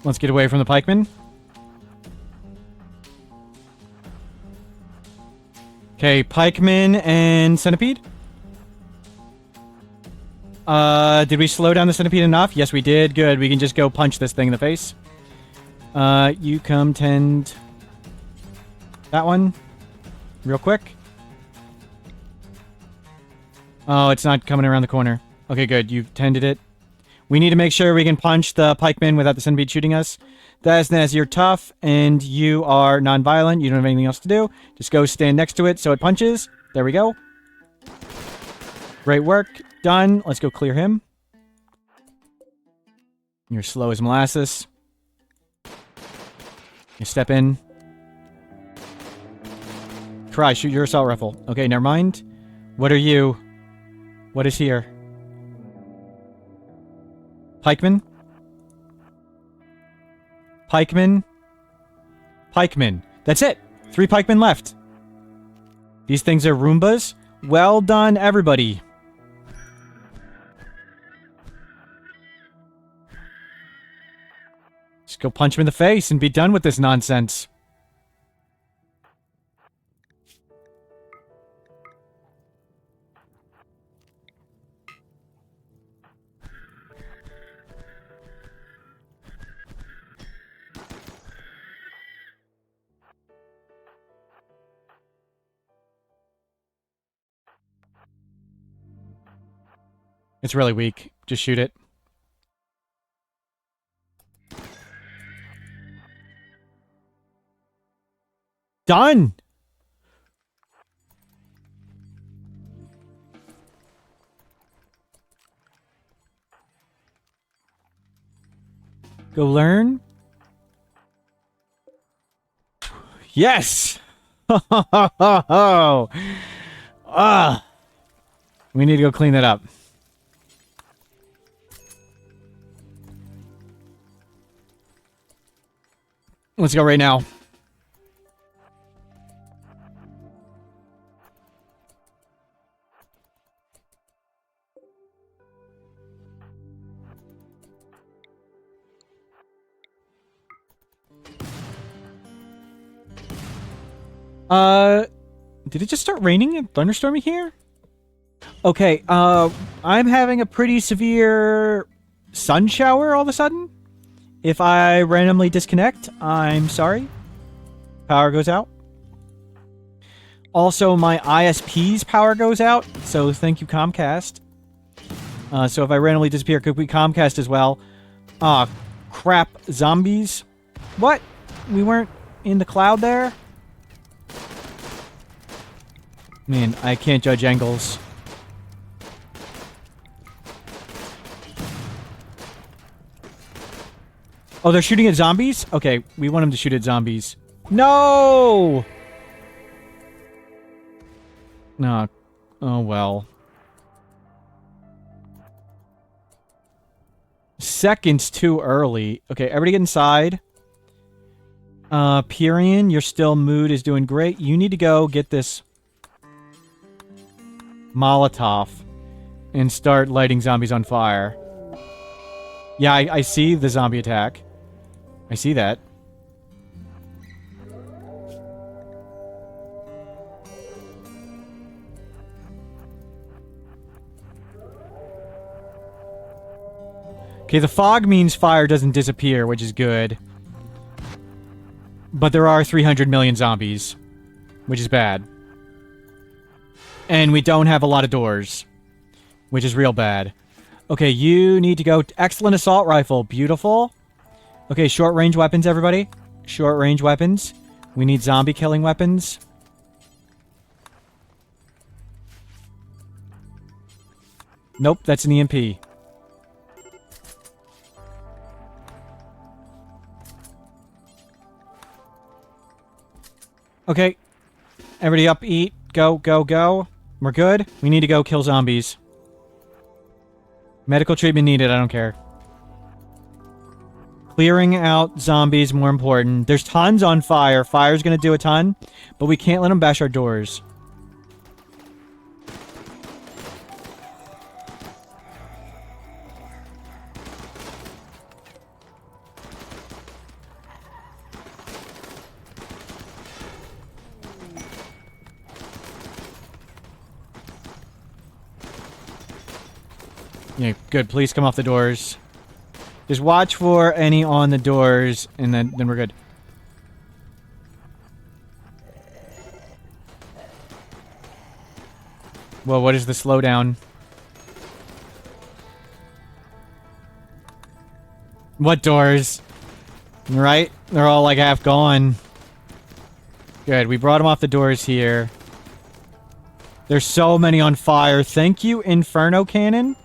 Let's get away from the pikeman. Okay, pikeman and centipede. Did we slow down the centipede enough? Yes, we did. Good. We can just go punch this thing in the face. You come tend that one real quick. Oh, it's not coming around the corner. Okay, good. You tended it. We need to make sure we can punch the pikeman without the centipede shooting us. That's you're tough, and you are non-violent. You don't have anything else to do. Just go stand next to it so it punches. There we go. Great work. Done. Let's go clear him. You're slow as molasses. You step in. Try, shoot your assault rifle. Okay, never mind. What are you? What is here? Pikeman? Pikeman? Pikeman. That's it! 3 pikemen left. These things are Roombas? Well done, everybody. Just go punch him in the face and be done with this nonsense. It's really weak. Just shoot it. Done! Go learn. Yes! We need to go clean that up. Let's go right now. Did it just start raining and thunderstorming here? Okay, I'm having a pretty severe sun shower all of a sudden. If I randomly disconnect, I'm sorry. Power goes out. Also, my ISP's power goes out, so thank you, Comcast. So if I randomly disappear, could we Comcast as well? Ah, crap. Zombies? What? We weren't in the cloud there? Man, I can't judge angles. Oh, they're shooting at zombies? Okay, we want them to shoot at zombies. No! No. Oh, well. Seconds too early. Okay, everybody get inside. Pyrian, your still mood is doing great. You need to go get this Molotov and start lighting zombies on fire. Yeah, I see the zombie attack. I see that. Okay, the fog means fire doesn't disappear, which is good. But there are 300 million zombies, which is bad. And we don't have a lot of doors, which is real bad. Okay, you need to go... Excellent assault rifle. Beautiful. Okay, short-range weapons, everybody. Short-range weapons. We need zombie-killing weapons. Nope, that's an EMP. Okay. Everybody up, eat. Go, go, go. We're good. We need to go kill zombies. Medical treatment needed, I don't care. Clearing out zombies, more important. There's tons on fire. Fire's gonna do a ton, but we can't let them bash our doors. Yeah, good. Please come off the doors. Just watch for any on the doors, and then we're good. Well, what is the slowdown? What doors? Right? They're all like half gone. Good. We brought them off the doors here. There's so many on fire. Thank you, Inferno Cannon.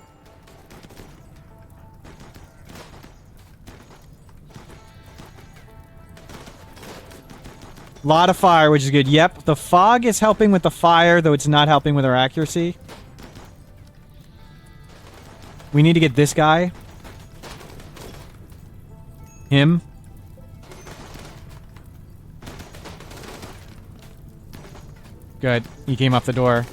Lot of fire, which is good. Yep, the fog is helping with the fire, though it's not helping with our accuracy. We need to get this guy. Him. Good. He came off the door.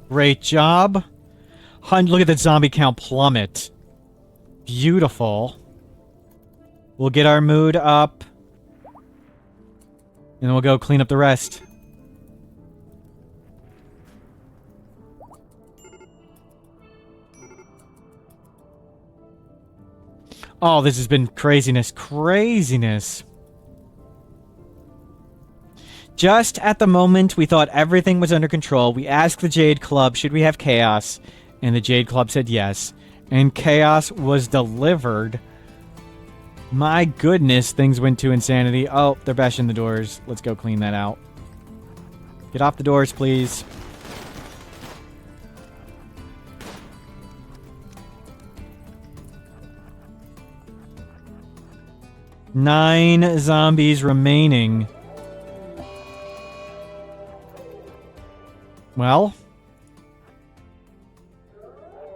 Great job. Look at that zombie count plummet. Beautiful. We'll get our mood up. And then we'll go clean up the rest. Oh, this has been craziness. Craziness. Just at the moment we thought everything was under control, we asked the Jade Club, should we have chaos? And the Jade Club said yes. And chaos was delivered. My goodness, things went to insanity. Oh, they're bashing the doors. Let's go clean that out. Get off the doors, please. Nine zombies remaining. Well.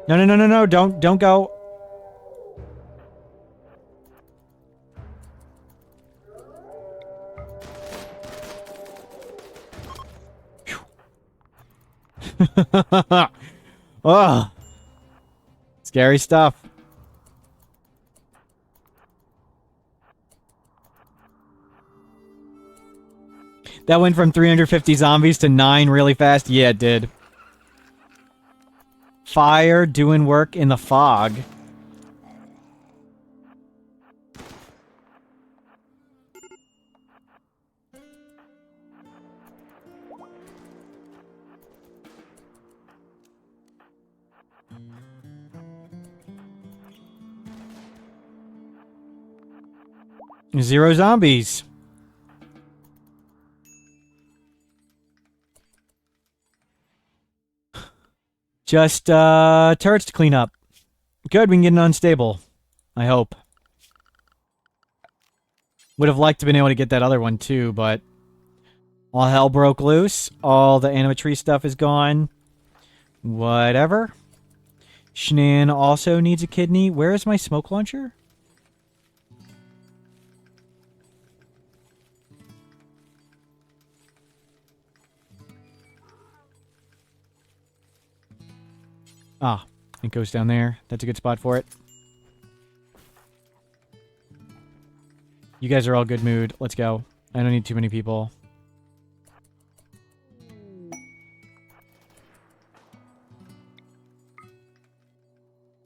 No, don't go. Oh. Scary stuff. That went from 350 zombies to 9 really fast? Yeah, it did. Fire doing work in the fog. Zero zombies. Just, turrets to clean up. Good, we can get an unstable. I hope. Would have liked to been able to get that other one too, but... All hell broke loose. All the animatree stuff is gone. Whatever. Shnan also needs a kidney. Where is my smoke launcher? Ah, it goes down there. That's a good spot for it. You guys are all good mood. Let's go. I don't need too many people.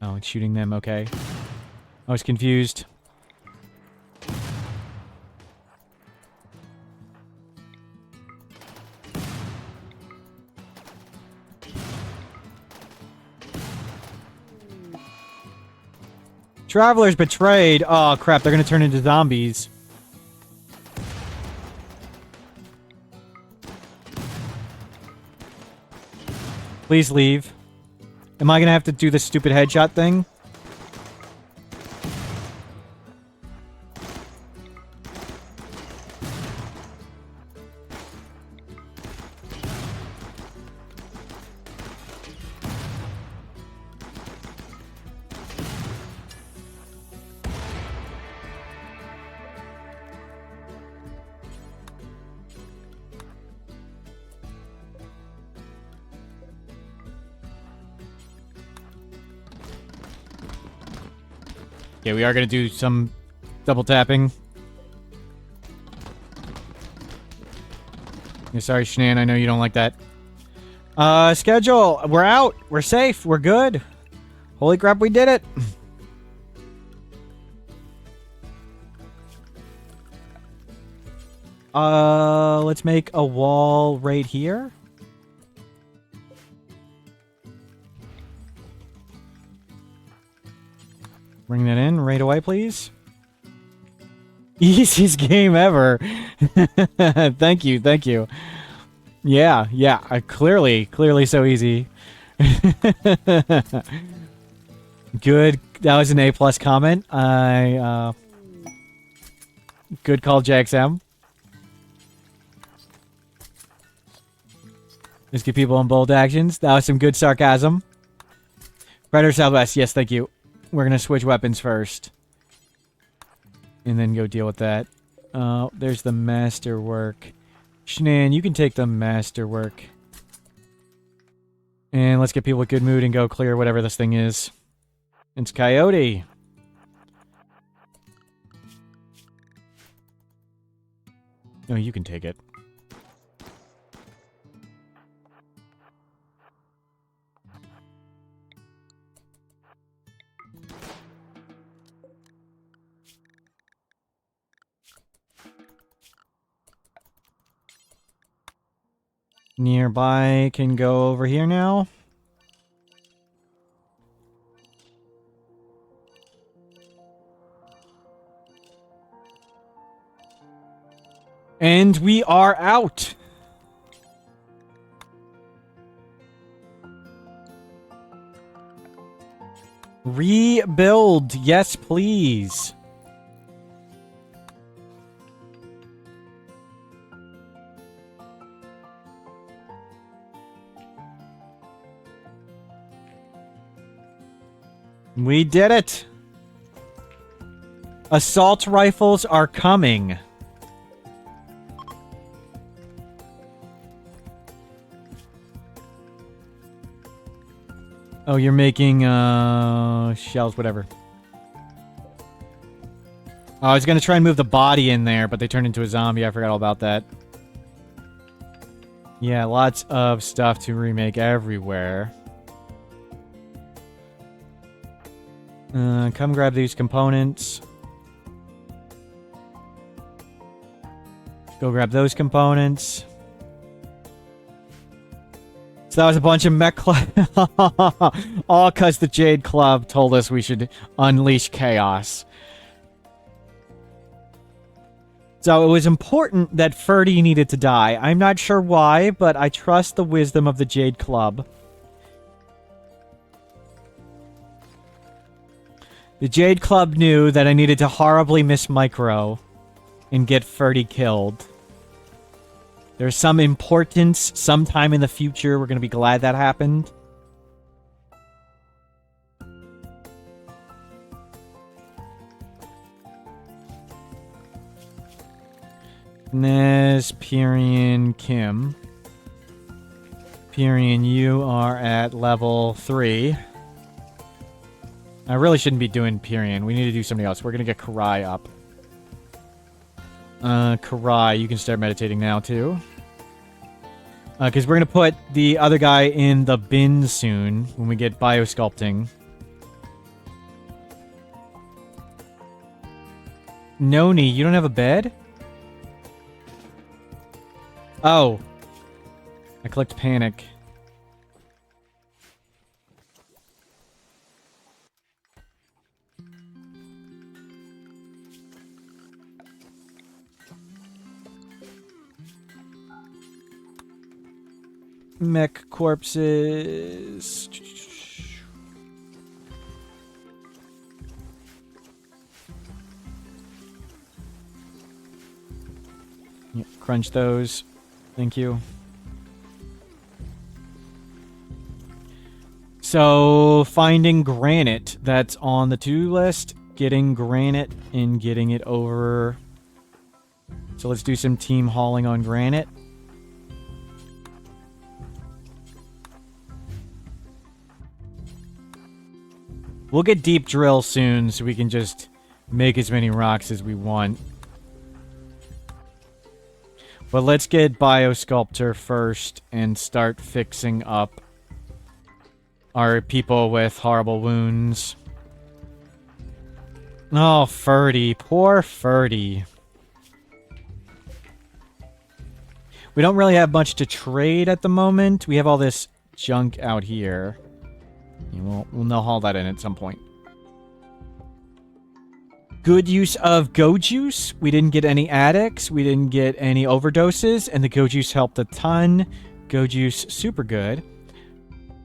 Oh, it's shooting them. Okay. I was confused. Travelers betrayed. Oh, crap. They're going to turn into zombies. Please leave. Am I going to have to do the stupid headshot thing? Yeah, we are going to do some double tapping. Yeah, sorry, Shnan. I know you don't like that. Schedule. We're out. We're safe. We're good. Holy crap, we did it. Let's make a wall right here. Bring that in right away, please. Easiest game ever. Thank you, thank you. Yeah, clearly so easy. Good. That was an A+ comment. Good call, JXM. Let's get people in bold actions. That was some good sarcasm. Predator Southwest. Yes, thank you. We're going to switch weapons first. And then go deal with that. There's the masterwork. Shnan, you can take the masterwork. And let's get people with good mood and go clear whatever this thing is. It's Coyote. No, you can take it. Nearby can go over here now. And we are out. Rebuild. Yes, please. We did it! Assault rifles are coming. Oh, you're making, shells, whatever. Oh, I was gonna try and move the body in there, but they turned into a zombie. I forgot all about that. Yeah, lots of stuff to remake everywhere. Come grab these components. Go grab those components. So that was a bunch of mech club. All because the Jade Club told us we should unleash chaos. So it was important that Ferdy needed to die. I'm not sure why, but I trust the wisdom of the Jade Club. The Jade Club knew that I needed to horribly miss Micro and get Ferdy killed. There's some importance sometime in the future. We're going to be glad that happened. Nez, Pyrian, Kim. Pyrian, you are at level 3. I really shouldn't be doing Pyrian. We need to do something else. We're going to get Karai up. Karai, you can start meditating now, too. Because we're going to put the other guy in the bin soon when we get biosculpting. Noni, you don't have a bed? Oh. I clicked panic. Mech corpses. Yep, crunch those. Thank you. So, finding granite. That's on the to-do list. Getting granite and getting it over. So let's do some team hauling on granite. We'll get deep drill soon so we can just make as many rocks as we want. But let's get Biosculptor first and start fixing up our people with horrible wounds. Oh, Ferdy. Poor Ferdy. We don't really have much to trade at the moment. We have all this junk out here. We'll know haul that in at some point. Good use of go juice. We didn't get any addicts. We didn't get any overdoses. And the go juice helped a ton. Go juice, super good.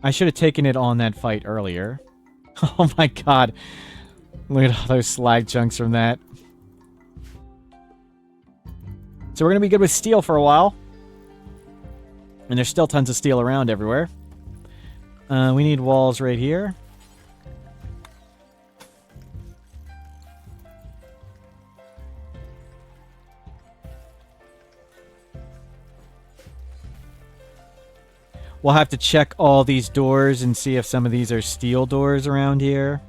I should have taken it on that fight earlier. Oh my god. Look at all those slag chunks from that. So we're going to be good with steel for a while. And there's still tons of steel around everywhere. We need walls right here. We'll have to check all these doors and see if some of these are steel doors around here.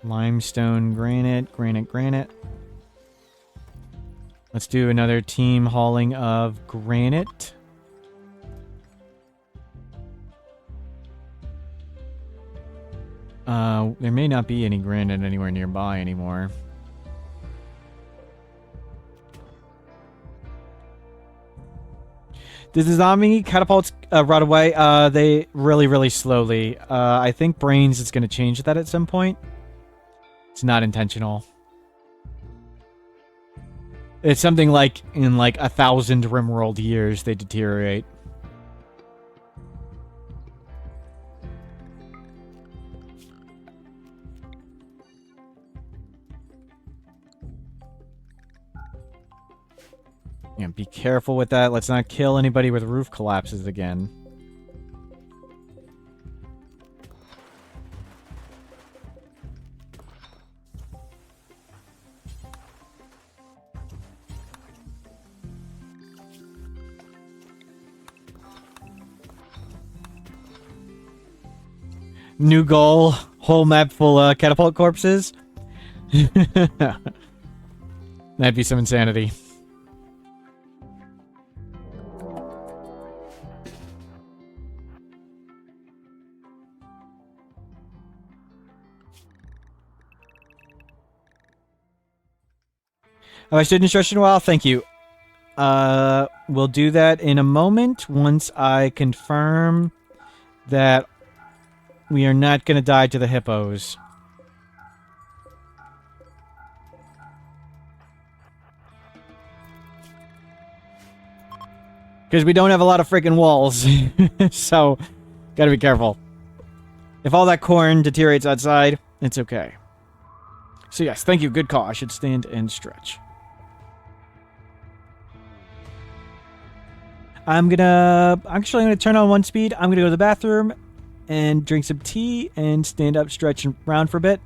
Limestone, granite, granite, granite. Let's do another team hauling of granite. There may not be any granite anywhere nearby anymore. Does the zombie catapults run away? They really slowly. I think brrainz is going to change that at some point. It's not intentional. It's something like in like 1,000 RimWorld years they deteriorate. Yeah, be careful with that. Let's not kill anybody with roof collapses again. New goal, whole map full of catapult corpses. That'd be some insanity. Have I stood instruction a while? Thank you. We'll do that in a moment once I confirm that we are not going to die to the hippos. Because we don't have a lot of freaking walls. So, gotta be careful. If all that corn deteriorates outside, it's okay. So yes, thank you. Good call. I should stand and stretch. I'm gonna turn on 1 speed. I'm gonna go to the bathroom and drink some tea and stand up, stretch around for a bit.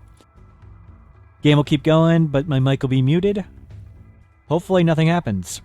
Game will keep going, but my mic will be muted. Hopefully nothing happens.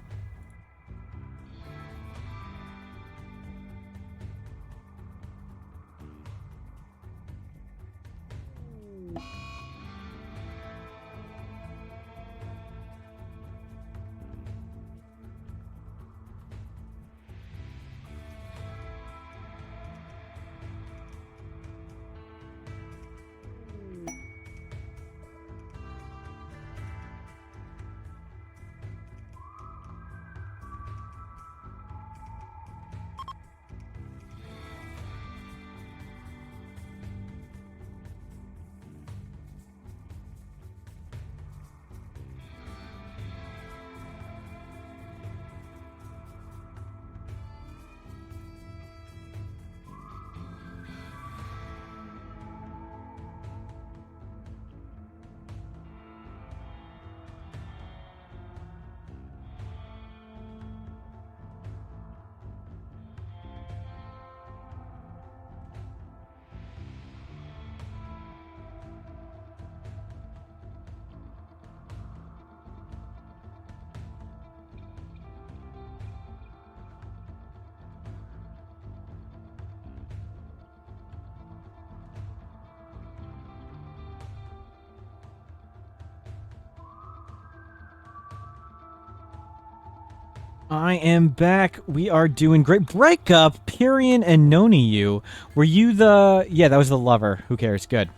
I am back. We are doing great. Breakup, Pyrian and Noni you. Were you the... Yeah, that was the lover. Who cares? Good.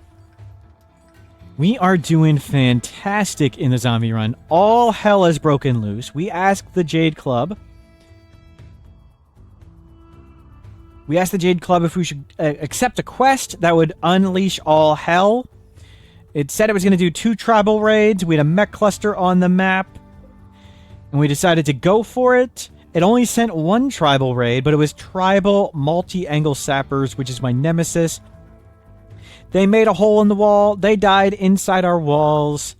We are doing fantastic in the zombie run. All hell has broken loose. We asked the Jade Club. We asked the Jade Club if we should accept a quest that would unleash all hell. It said it was going to do 2 tribal raids. We had a mech cluster on the map. And we decided to go for it. It only sent 1 tribal raid, but it was tribal multi-angle sappers, which is my nemesis. They made a hole in the wall. They died inside our walls.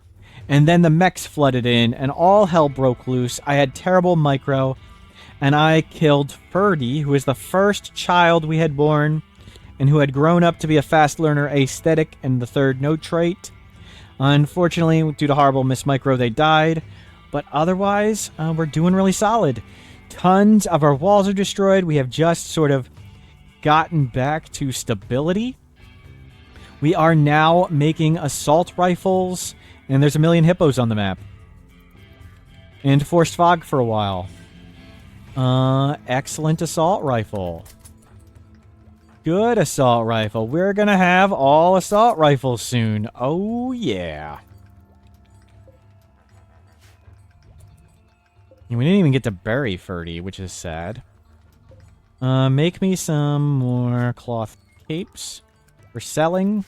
And then the mechs flooded in, and all hell broke loose. I had terrible micro, and I killed Ferdy, who is the first child we had born, and who had grown up to be a fast learner aesthetic and the 3rd no trait. Unfortunately, due to horrible mismicro, they died. But otherwise, we're doing really solid. Tons of our walls are destroyed. We have just sort of gotten back to stability. We are now making assault rifles, and there's a million hippos on the map. And forced fog for a while. Excellent assault rifle. Good assault rifle. We're gonna have all assault rifles soon. Oh, yeah. We didn't even get to bury Ferdy, which is sad. Make me some more cloth capes for selling.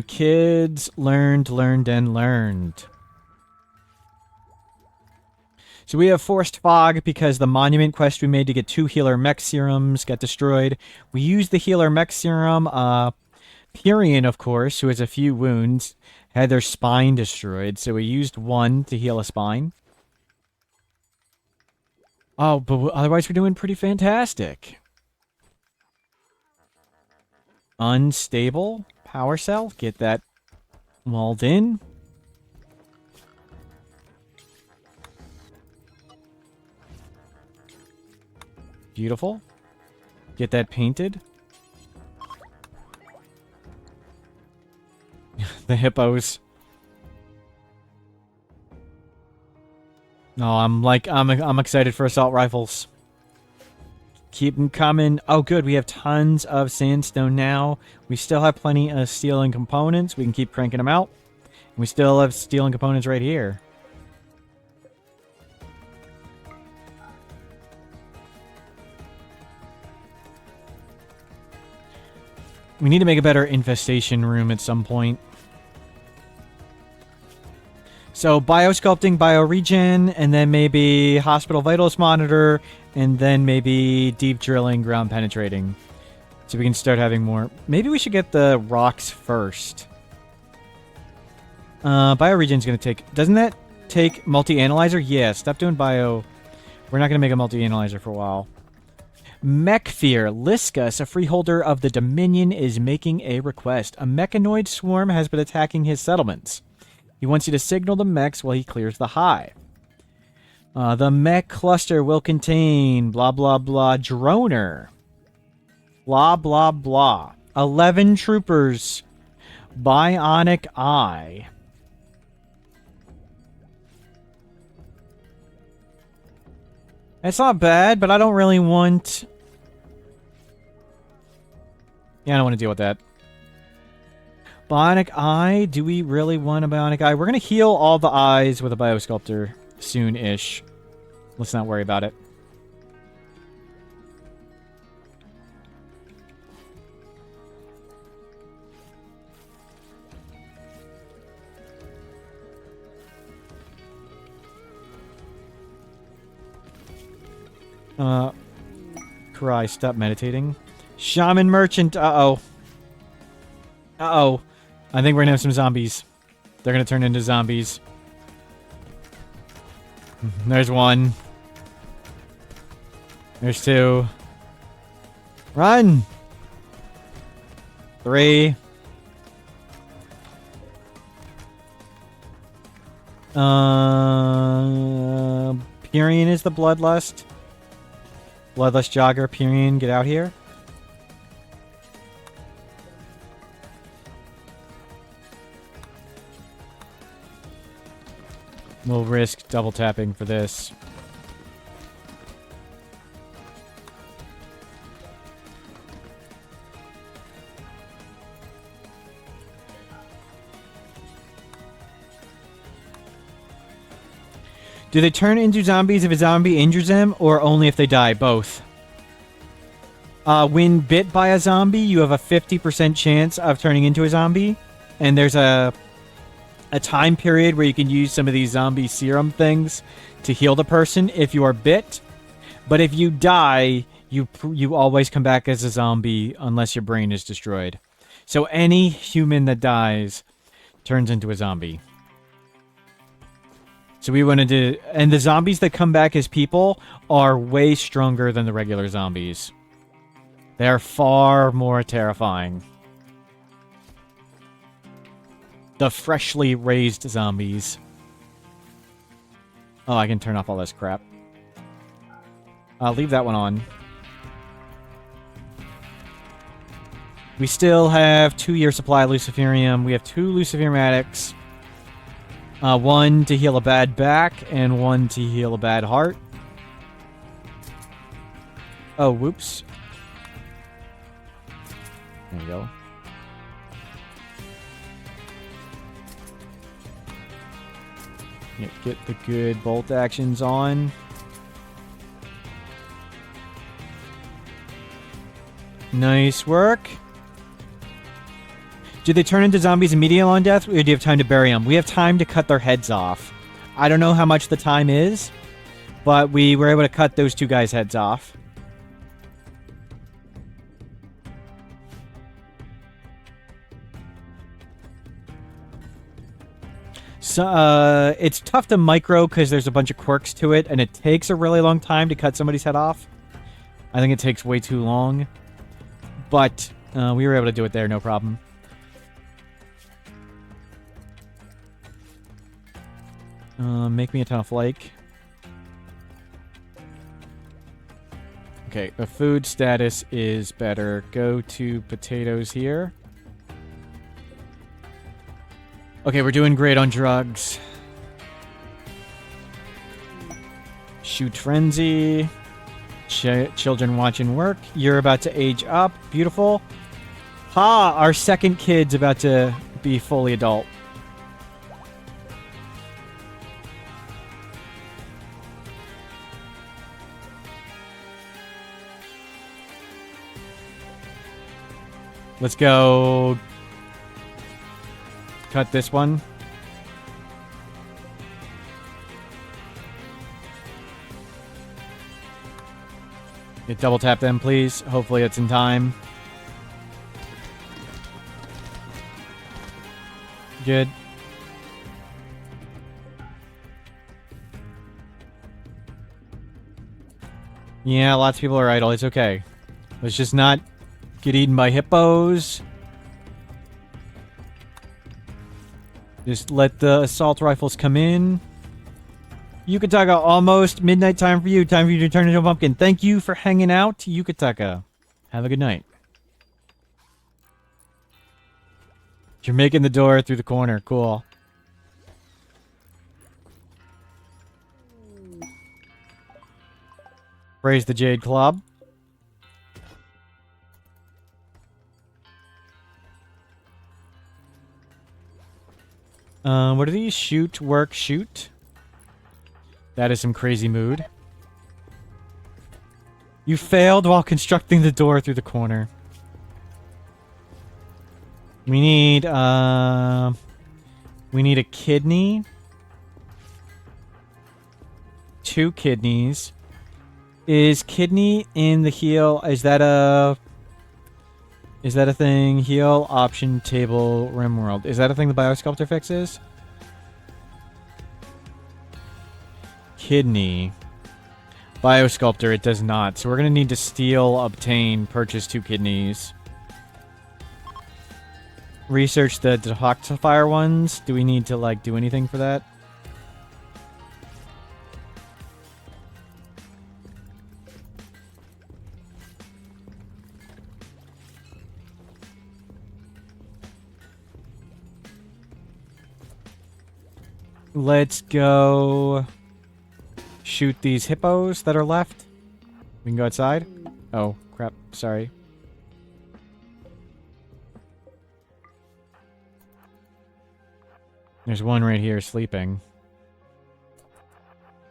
Kids learned, and learned. So we have Forced Fog because the monument quest we made to get 2 healer mech serums got destroyed. We used the healer mech serum. Pyrian, of course, who has a few wounds, had their spine destroyed, so we used 1 to heal a spine. Oh, but otherwise we're doing pretty fantastic. Unstable power cell. Get that walled in. Beautiful. Get that painted. The hippos. No, I'm excited for assault rifles. Keep them coming. Oh, good. We have tons of sandstone now. We still have plenty of steel and components. We can keep cranking them out. We still have steel and components right here. We need to make a better infestation room at some point. So biosculpting, bioregen, and then maybe hospital vitals monitor, and then maybe deep drilling, ground penetrating. So we can start having more. Maybe we should get the rocks first. Bioregion's going to take... Doesn't that take multi-analyzer? Yeah, stop doing bio. We're not going to make a multi-analyzer for a while. Mechfear. Liscus, a freeholder of the Dominion, is making a request. A mechanoid swarm has been attacking his settlements. He wants you to signal the mechs while he clears the hive. The mech cluster will contain blah blah blah droner. Blah blah blah. 11 troopers. Bionic eye. It's not bad, but I don't really want... Yeah, I don't want to deal with that. Bionic eye? Do we really want a bionic eye? We're going to heal all the eyes with a biosculptor soon-ish. Let's not worry about it. Karai, stop meditating. Shaman merchant, uh-oh. Uh-oh. I think we're gonna have some zombies. They're gonna turn into zombies. There's one. There's two. Run! 3. Purian is the Bloodlust. Bloodlust Jogger, Purian, get out here. We'll risk double tapping for this. Do they turn into zombies if a zombie injures them, or only if they die? Both. When bit by a zombie, you have a 50% chance of turning into a zombie. And there's a time period where you can use some of these zombie serum things to heal the person if you are bit. But if you die, you always come back as a zombie unless your brain is destroyed. So any human that dies turns into a zombie. So we wanted to... And the zombies that come back as people are way stronger than the regular zombies. They are far more terrifying. The freshly raised zombies. Oh, I can turn off all this crap. I'll leave that one on. We still have 2-year supply of Luciferium. We have 2 Luciferium addicts. 1 to heal a bad back, and 1 to heal a bad heart. Oh, whoops. There you go. Yeah, get the good bolt actions on. Nice work. Do they turn into zombies immediately on death, or do you have time to bury them? We have time to cut their heads off. I don't know how much the time is, but we were able to cut those 2 guys' heads off. So, it's tough to micro because there's a bunch of quirks to it, and it takes a really long time to cut somebody's head off. I think it takes way too long. But we were able to do it there, no problem. Make me a ton of flake. Okay, the food status is better. Go to potatoes here. Okay, we're doing great on drugs. Shoot frenzy. Children watching work. You're about to age up. Beautiful. Ha! Our second kid's about to be fully adult. Let's go cut this one. Double tap them, please. Hopefully it's in time. Good. Yeah, lots of people are idle. It's okay. Let's just not get eaten by hippos. Just let the assault rifles come in. Yukataka, almost midnight time for you. Time for you to turn into a pumpkin. Thank you for hanging out, Yukataka. Have a good night. You're making the door through the corner. Cool. Raise the Jade Club. What are these? Shoot, work, shoot. That is some crazy mood. You failed while constructing the door through the corner. We need a kidney. 2 kidneys. Is kidney in the heal? Is that a thing? Heal option table Rimworld. Is that a thing the Biosculptor fixes? Kidney. Biosculptor, it does not. So we're gonna need to steal, obtain, purchase 2 kidneys. Research the detoxifier ones. Do we need to, like, do anything for that? Let's go shoot these hippos that are left. We can go outside. Oh, crap. Sorry. There's one right here sleeping.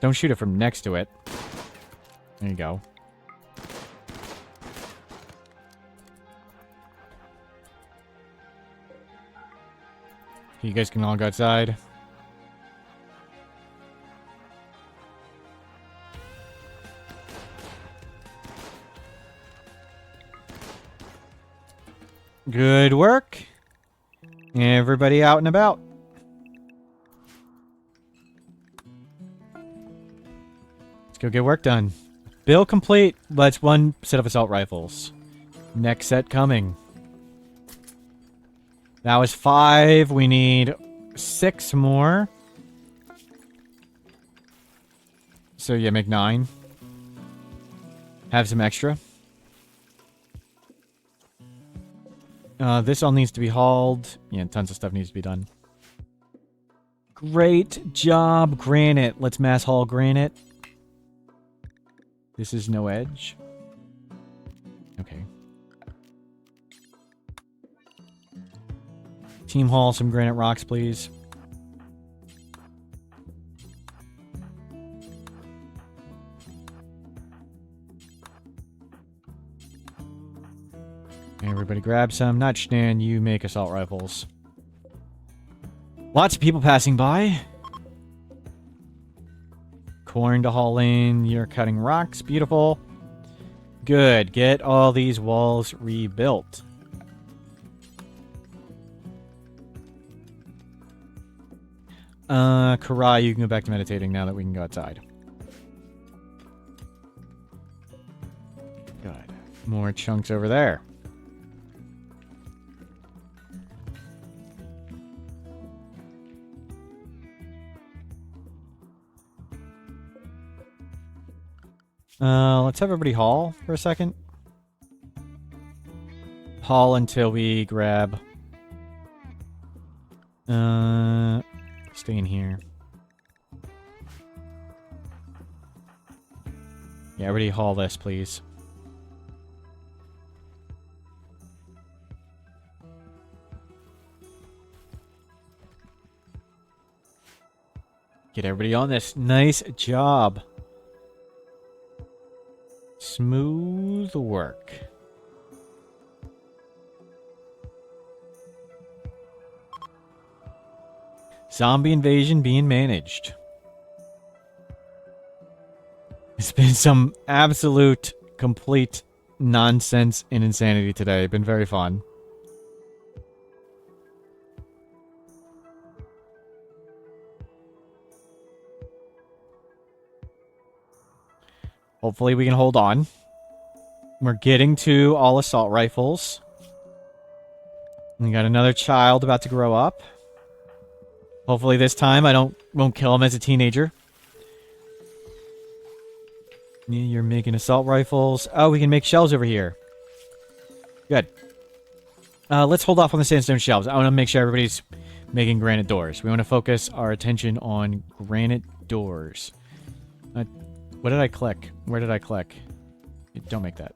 Don't shoot it from next to it. There you go. You guys can all go outside. Good work. Everybody out and about. Let's go get work done. Build complete. That's 1 set of assault rifles. Next set coming. That was 5. We need 6 more. So yeah, make 9. Have some extra. This all needs to be hauled. Yeah, tons of stuff needs to be done. Great job, granite. Let's mass haul granite. This is no edge. Okay. Team haul some granite rocks, please. Everybody grab some. Not Schnan, you make assault rifles. Lots of people passing by. Corn to haul in. You're cutting rocks. Beautiful. Good. Get all these walls rebuilt. Karai, you can go back to meditating now that we can go outside. Good. More chunks over there. Let's have everybody haul for a second. Haul until we grab... stay in here. Yeah, everybody haul this, please. Get everybody on this. Nice job. Smooth work. Zombie invasion being managed. It's been some absolute, complete nonsense and insanity today. Been very fun. Hopefully we can hold on. We're getting to all assault rifles. We got another child about to grow up. Hopefully this time I won't kill him as a teenager. Yeah, you're making assault rifles. Oh, we can make shells over here. Good. Let's hold off on the sandstone shelves. I want to make sure everybody's making granite doors. We want to focus our attention on granite doors. What did I click? Where did I click? Don't make that.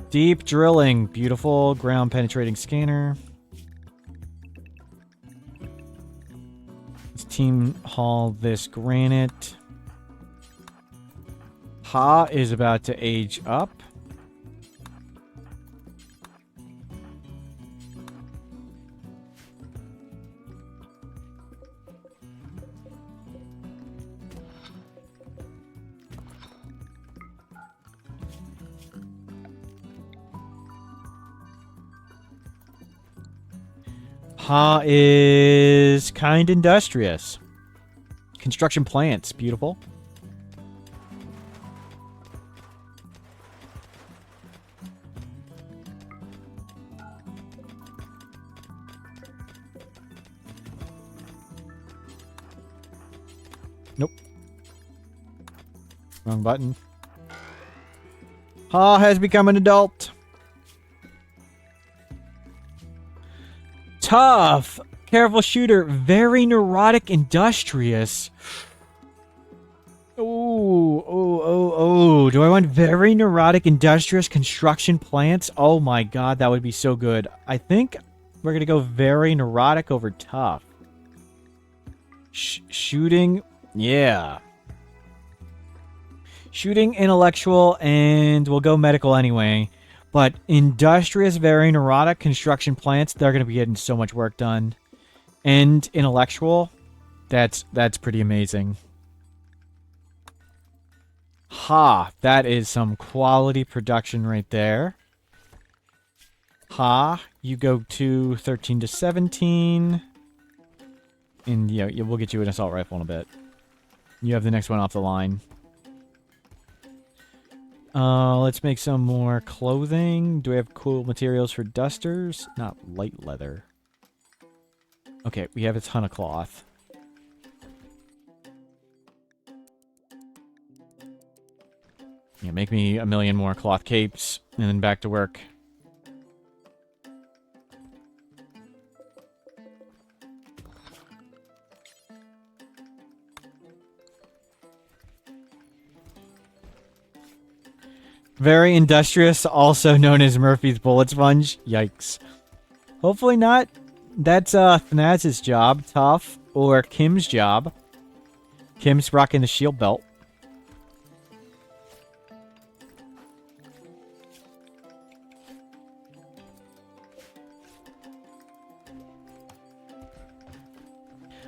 Deep drilling. Beautiful ground penetrating scanner. Let's team haul this granite. Ha is about to age up. Ha is kind industrious. Construction plants, beautiful. Nope. Wrong button. Ha has become an adult. Tough. Careful shooter. Very neurotic, industrious. Oh. Do I want very neurotic, industrious construction plants? Oh my god, that would be so good. I think we're going to go very neurotic over tough. Shooting. Yeah. Shooting, intellectual, and we'll go medical anyway. But industrious, very neurotic construction plants, they're going to be getting so much work done. And intellectual, that's pretty amazing. Ha, that is some quality production right there. Ha, you go to 13 to 17. And yeah, we'll get you an assault rifle in a bit. You have the next one off the line. Let's make some more clothing. Do we have cool materials for dusters? Not light leather. Okay, we have a ton of cloth. Yeah, make me a million more cloth capes, and then back to work. Very industrious, also known as Murphy's Bullet Sponge. Yikes. Hopefully not. That's Thnaz's job, Tough, or Kim's job. Kim's rocking the shield belt.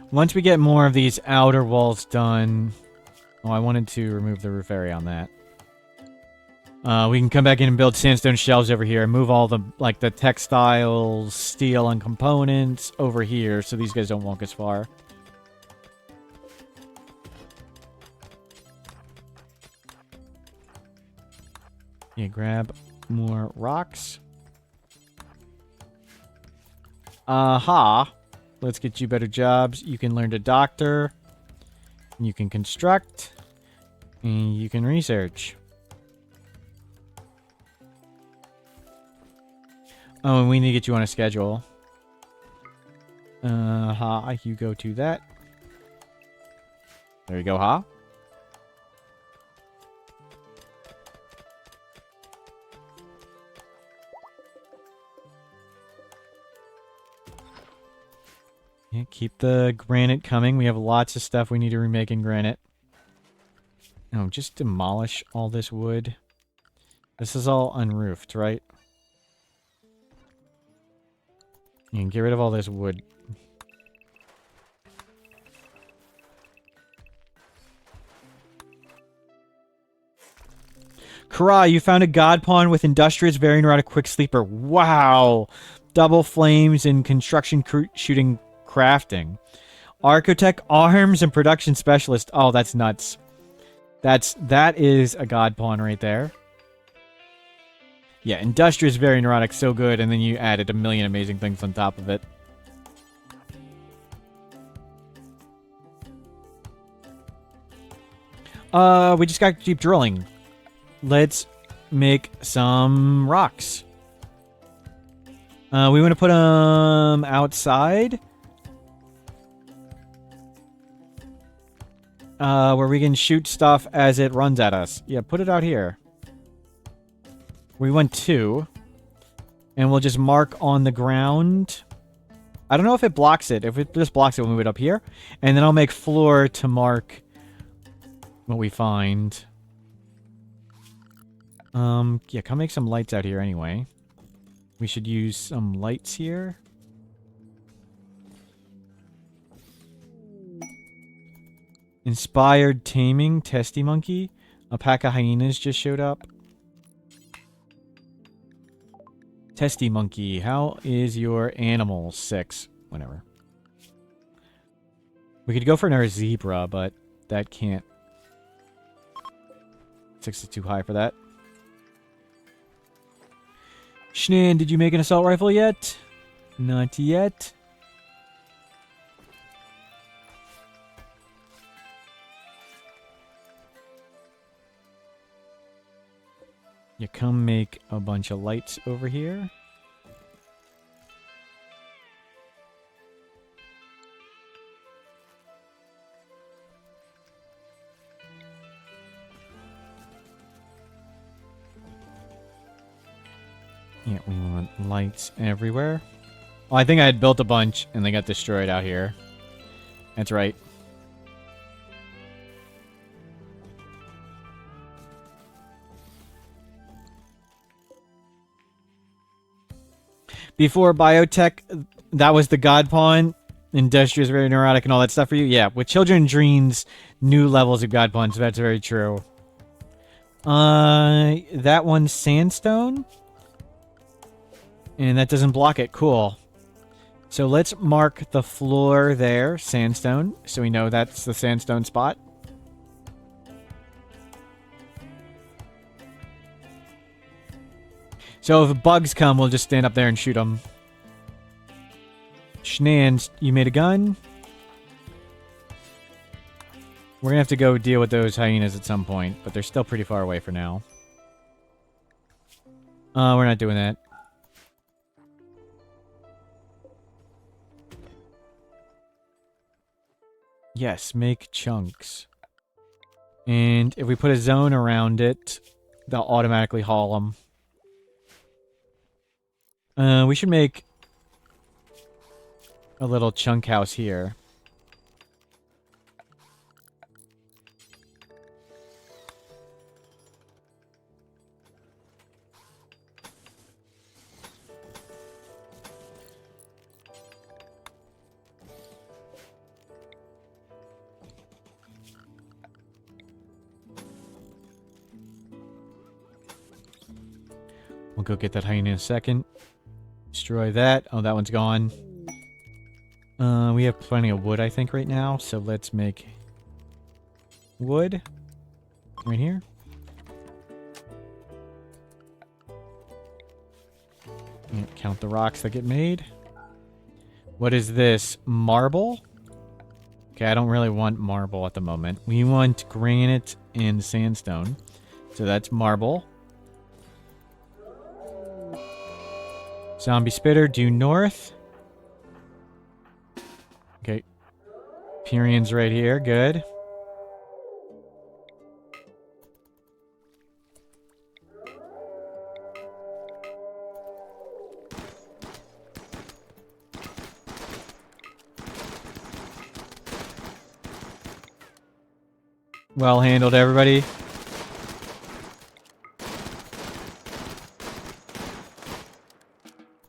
Once we get more of these outer walls done... Oh, I wanted to remove the roof area on that. We can come back in and build sandstone shelves over here and move all the, like, the textiles, steel, and components over here so these guys don't walk as far. Yeah, grab more rocks. Aha! Let's get you better jobs. You can learn to doctor. You can construct. And you can research. Oh, and we need to get you on a schedule. Ha, you go to that. There you go, Ha. Yeah, keep the granite coming. We have lots of stuff we need to remake in granite. Oh, just demolish all this wood. This is all unroofed, right? You can get rid of all this wood. Kara, you found a god pawn with industrious, very neurotic, quick sleeper. Wow! Double flames and construction shooting crafting. Architect, arms, and production specialist. Oh, that's nuts. That is a god pawn right there. Yeah, industrious, very neurotic, so good, and then you added a million amazing things on top of it. We just got to keep drilling. Let's make some rocks. We want to put them outside. Where we can shoot stuff as it runs at us. Yeah, put it out here. We want 2. And we'll just mark on the ground. I don't know if it blocks it. If it just blocks it, we'll move it up here. And then I'll make floor to mark what we find. Yeah, come make some lights out here anyway. We should use some lights here. Inspired taming, testy monkey. A pack of hyenas just showed up. Testy monkey, how is your animal? 6. Whatever. We could go for another zebra, but that can't. 6 is too high for that. Schnan, did you make an assault rifle yet? Not yet. You come make a bunch of lights over here. Yeah, we want lights everywhere. Oh, I think I had built a bunch and they got destroyed out here. That's right. Before biotech, that was the god pawn. Industrious, very neurotic, and all that stuff for you. Yeah, with children and dreams, new levels of god pawns. That's very true. That one's sandstone. And that doesn't block it. Cool. So let's mark the floor there, sandstone, so we know that's the sandstone spot. So if bugs come, we'll just stand up there and shoot them. Schnans, you made a gun? We're gonna have to go deal with those hyenas at some point, but they're still pretty far away for now. We're not doing that. Yes, make chunks. And if we put a zone around it, they'll automatically haul them. We should make a little chunk house here. We'll go get that hyena in a second. Destroy that. Oh, that one's gone. We have plenty of wood, I think, right now. So let's make wood. Right here. And count the rocks that get made. What is this? Marble? Okay, I don't really want marble at the moment. We want granite and sandstone. So that's marble. Zombie spitter, due north. Okay. Pyrion's right here, good. Well handled, everybody.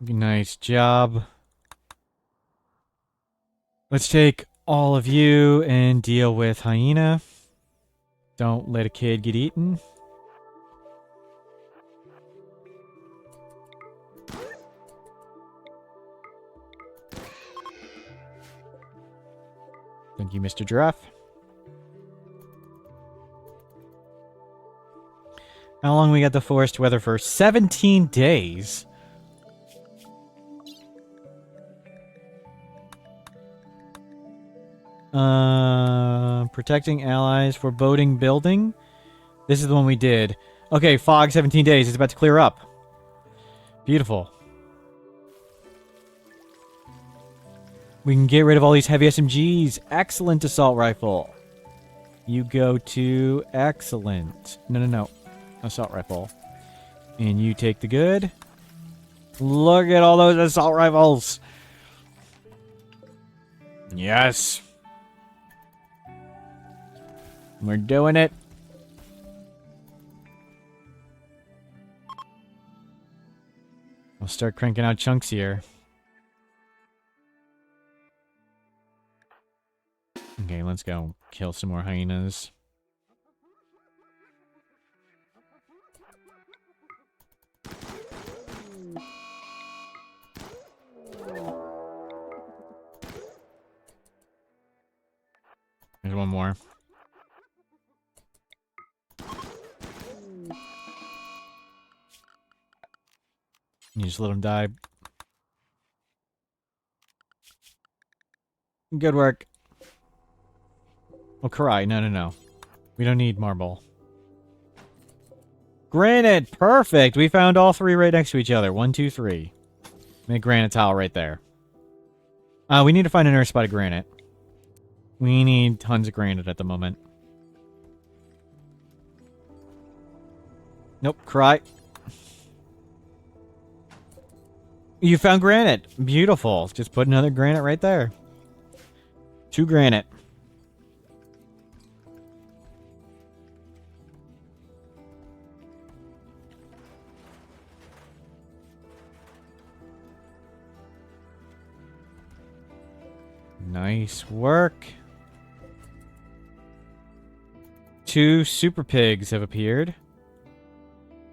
Nice job. Let's take all of you and deal with hyena. Don't let a kid get eaten. Thank you, Mr. Giraffe. How long we got the forest weather for? 17 days. Protecting allies, foreboding building. This is the one we did. Okay, fog, 17 days. It's about to clear up. Beautiful. We can get rid of all these heavy SMGs. Excellent assault rifle. You go to excellent. No. Assault rifle. And you take the good. Look at all those assault rifles. Yes. We're doing it. I'll start cranking out chunks here. Okay, let's go kill some more hyenas. There's one more. You just let him die. Good work. Oh, Karai. No. We don't need marble. Granite! Perfect! We found all three right next to each other. 1, 2, 3. Make granite tile right there. We need to find another spot of granite. We need tons of granite at the moment. Nope, Karai. You found granite. Beautiful. Just put another granite right there. 2 granite. Nice work. 2 super pigs have appeared.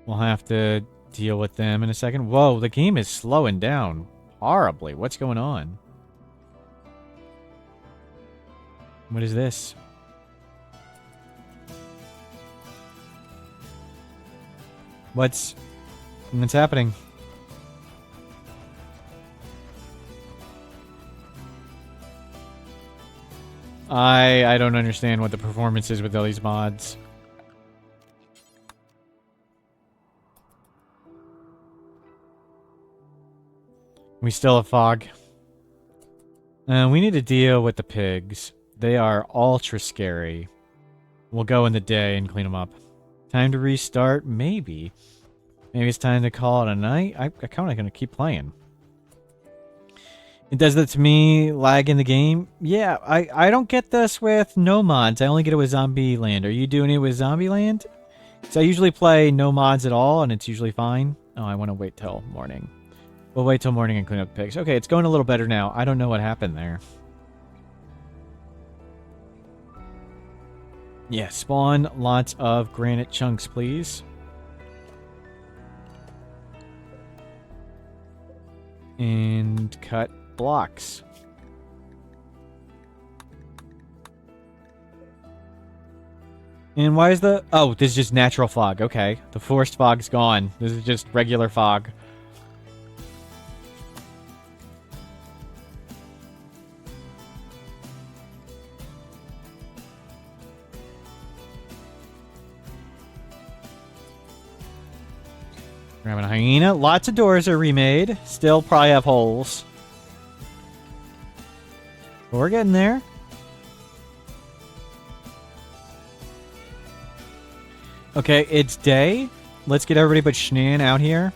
We'll have to deal with them in a second. Whoa, the game is slowing down horribly. What's going on? What is this? What's happening? I don't understand what the performance is with all these mods. We still have fog. We need to deal with the pigs. They are ultra scary. We'll go in the day and clean them up. Time to restart? Maybe. Maybe it's time to call it a night? I'm kind of going to keep playing. It does that to me, lag in the game. Yeah, I don't get this with no mods. I only get it with Zombieland. Are you doing it with Zombieland? So I usually play no mods at all, and it's usually fine. Oh, I want to wait till morning. We'll wait till morning and clean up the pigs. Okay, it's going a little better now. I don't know what happened there. Yeah, spawn lots of granite chunks, please. And cut blocks. And why is the... Oh, this is just natural fog. Okay. The forest fog's gone. This is just regular fog. Grabbing a hyena. Lots of doors are remade. Still probably have holes. But we're getting there. Okay, it's day. Let's get everybody but Schnan out here.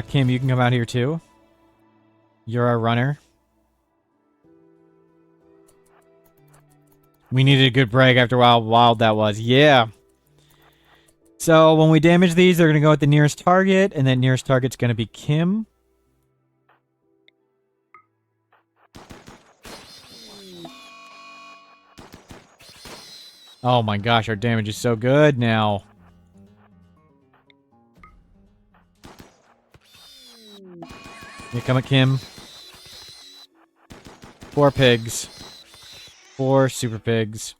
Kim, you can come out here too. You're our runner. We needed a good break after how wild that was. Yeah. So when we damage these, they're going to go at the nearest target, and that nearest target's going to be Kim. Oh my gosh, our damage is so good now. Here come at Kim. 4 pigs. 4 super pigs.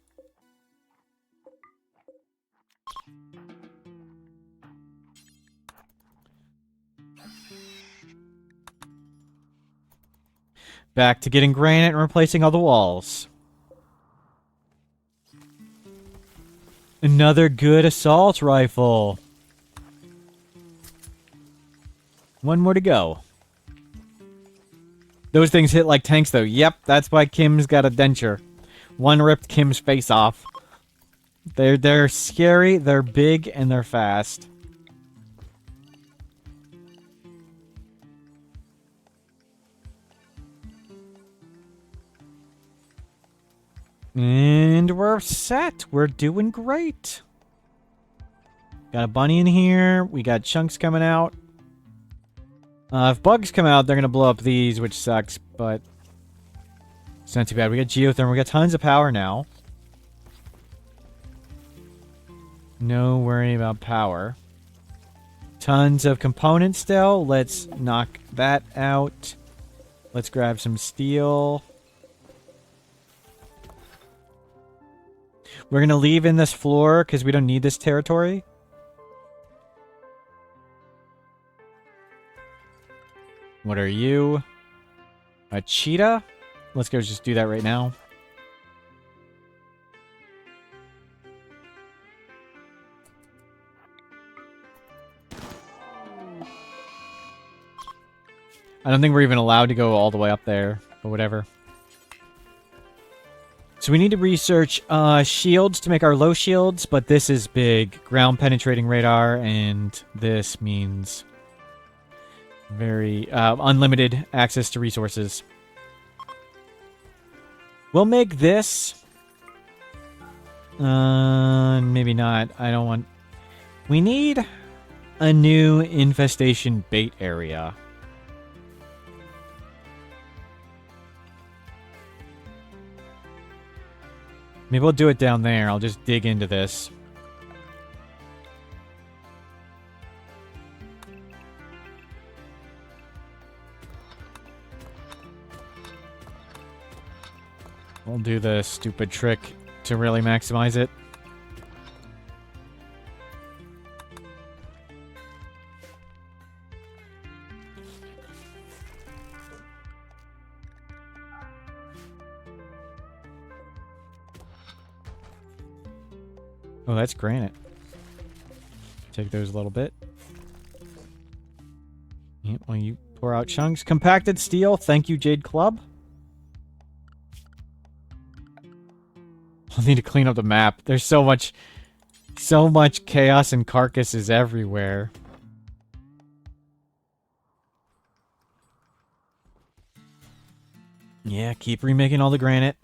Back to getting granite and replacing all the walls. Another good assault rifle. One more to go. Those things hit like tanks, though. Yep, that's why Kim's got a denture. One ripped Kim's face off. They're scary, they're big, and they're fast. And we're set. We're doing great. Got a bunny in here. We got chunks coming out. If bugs come out, they're going to blow up these, which sucks, but it's not too bad. We got geothermal. We got tons of power now. No worry about power. Tons of components still. Let's knock that out. Let's grab some steel. We're going to leave in this floor because we don't need this territory. What are you? A cheetah? Let's go just do that right now. I don't think we're even allowed to go all the way up there, but whatever. So we need to research shields to make our low shields, but this is big. Ground penetrating radar, and this means very unlimited access to resources. We'll make this. Maybe not. I don't want... We need a new infestation bait area. Maybe we'll do it down there. I'll just dig into this. We'll do the stupid trick to really maximize it. Oh, that's granite. Take those a little bit. Yeah, well, you pour out chunks. Compacted steel. Thank you, Jade Club. I'll need to clean up the map. There's so much chaos and carcasses everywhere. Yeah, keep remaking all the granite.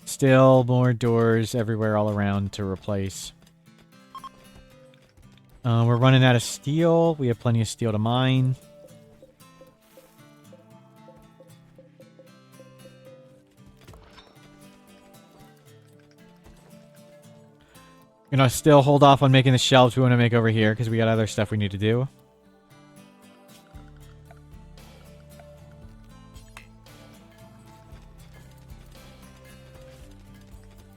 Still more doors everywhere all around to replace. We're running out of steel. We have plenty of steel to mine. Gonna still hold off on making the shelves we want to make over here because we got other stuff we need to do.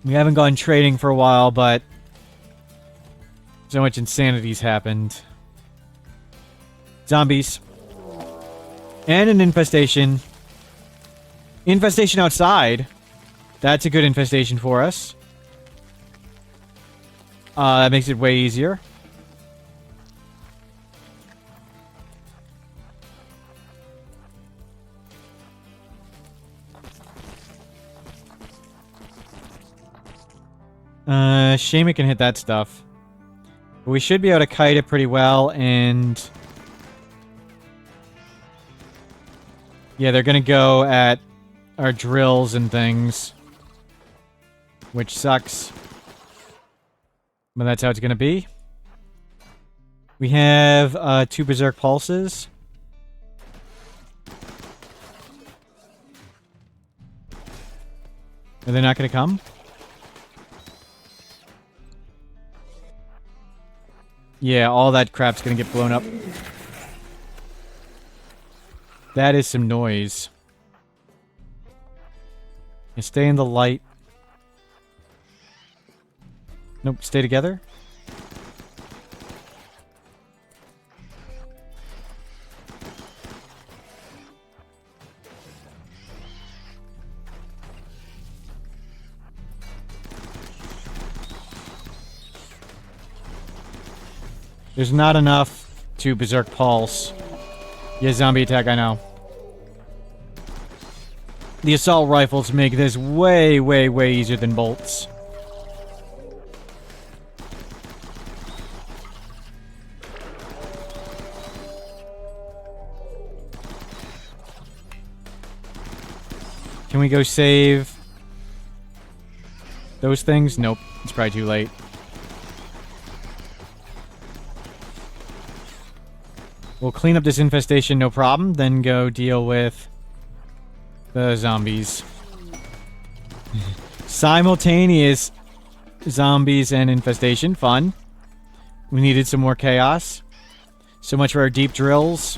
We haven't gone trading for a while, but so much insanity's happened. Zombies. And an infestation. Infestation outside. That's a good infestation for us. That makes it way easier. Shame we can hit that stuff. But we should be able to kite it pretty well, and... yeah, they're gonna go at our drills and things. Which sucks. But that's how it's gonna be. We have 2 Berserk Pulses. Are they not gonna come? Yeah, all that crap's gonna get blown up. That is some noise. You stay in the light. Nope, stay together. There's not enough to Berserk Pulse. Yeah, zombie attack, I know. The assault rifles make this way, way, way easier than bolts. Can we go save those things? Nope, it's probably too late. We'll clean up this infestation, no problem. Then go deal with the zombies. Simultaneous zombies and infestation. Fun. We needed some more chaos. So much for our deep drills.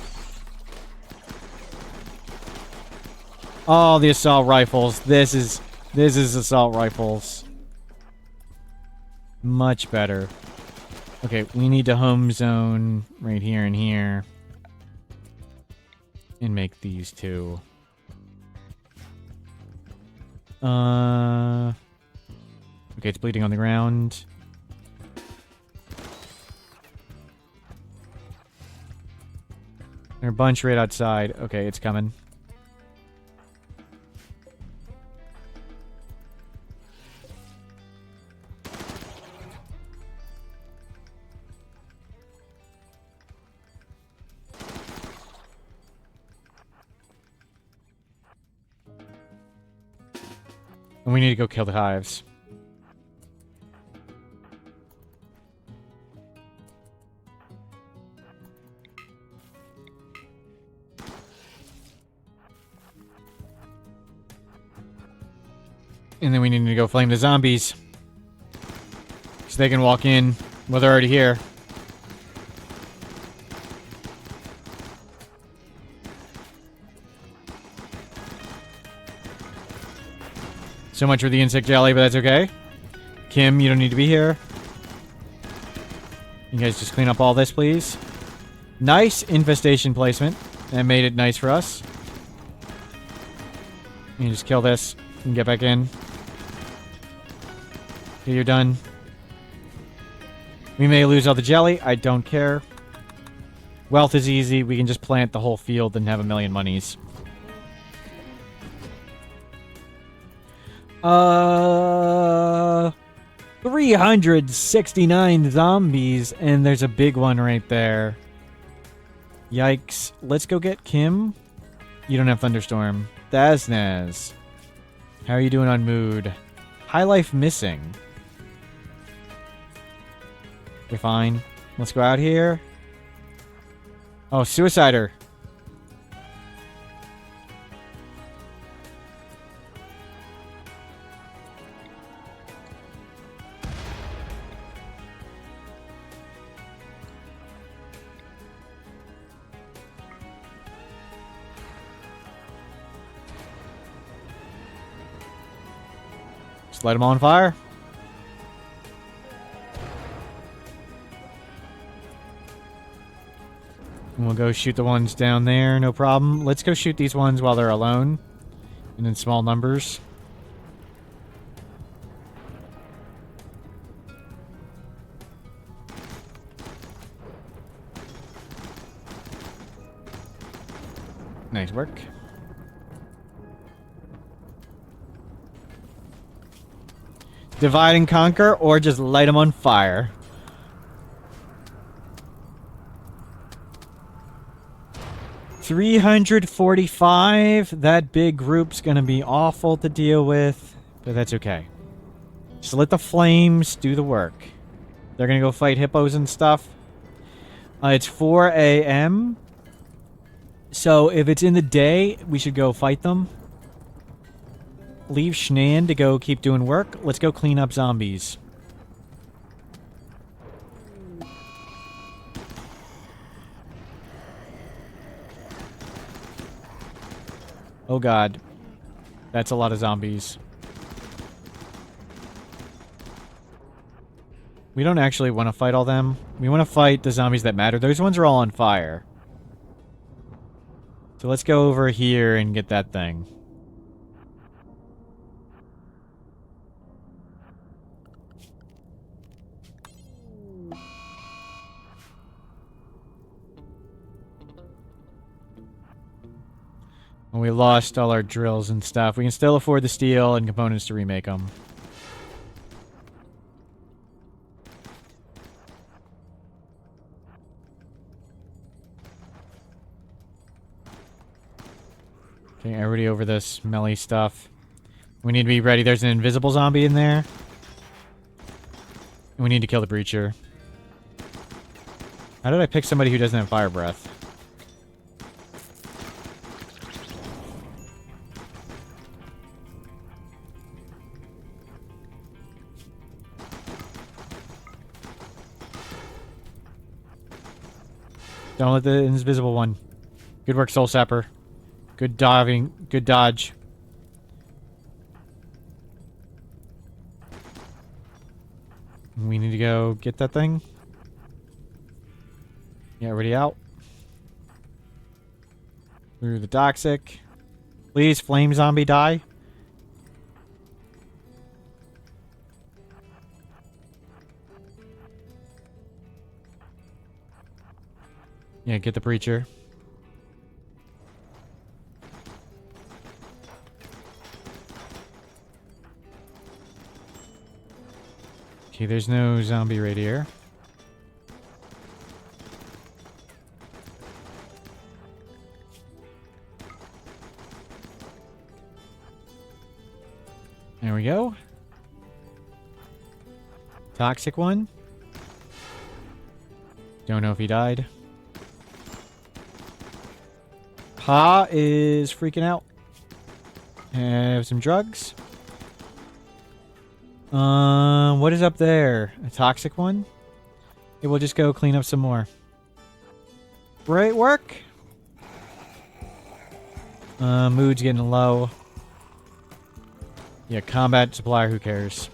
Oh, the assault rifles. This is assault rifles. Much better. Okay, we need to home zone right here and here. And make these two. Okay, it's bleeding on the ground. There are a bunch right outside. Okay, it's coming. And we need to go kill the hives. And then we need to go flame the zombies. So they can walk in. Well, they're already here. So much for the insect jelly, but that's okay. Kim, you don't need to be here. You guys just clean up all this, please. Nice infestation placement. That made it nice for us. You can just kill this and get back in. Okay, you're done. We may lose all the jelly. I don't care. Wealth is easy. We can just plant the whole field and have a million monies. 369 zombies, and there's a big one right there. Yikes. Let's go get Kim. You don't have Thunderstorm. Thaznaz. How are you doing on mood? High life missing. You're fine. Let's go out here. Oh, Suicider. Just light them on fire. And we'll go shoot the ones down there, no problem. Let's go shoot these ones while they're alone. And in small numbers. Nice work. Divide and conquer, or just light them on fire. $345. That big group's gonna be awful to deal with, but that's okay. Just let the flames do the work. They're gonna go fight hippos and stuff. It's 4 a.m. So if it's in the day, we should go fight them. Leave Schnan to go keep doing work. Let's go clean up zombies. Oh god. That's a lot of zombies. We don't actually want to fight all them. We want to fight the zombies that matter. Those ones are all on fire. So let's go over here and get that thing. And we lost all our drills and stuff. We can still afford the steel and components to remake them. Okay, everybody over this smelly stuff. We need to be ready. There's an invisible zombie in there. And we need to kill the breacher. How did I pick somebody who doesn't have fire breath? Don't let the invisible one. Good work, Soul Sapper. Good diving. Good dodge. We need to go get that thing. Yeah, already out. Through the toxic. Please, flame zombie, die. Yeah, get the breacher. Okay, there's no zombie right here. There we go. Toxic one. Don't know if he died. Pa is freaking out. Have some drugs. What is up there? A toxic one? Okay, we'll just go clean up some more. Great work. Mood's getting low. Yeah, combat supplier, who cares?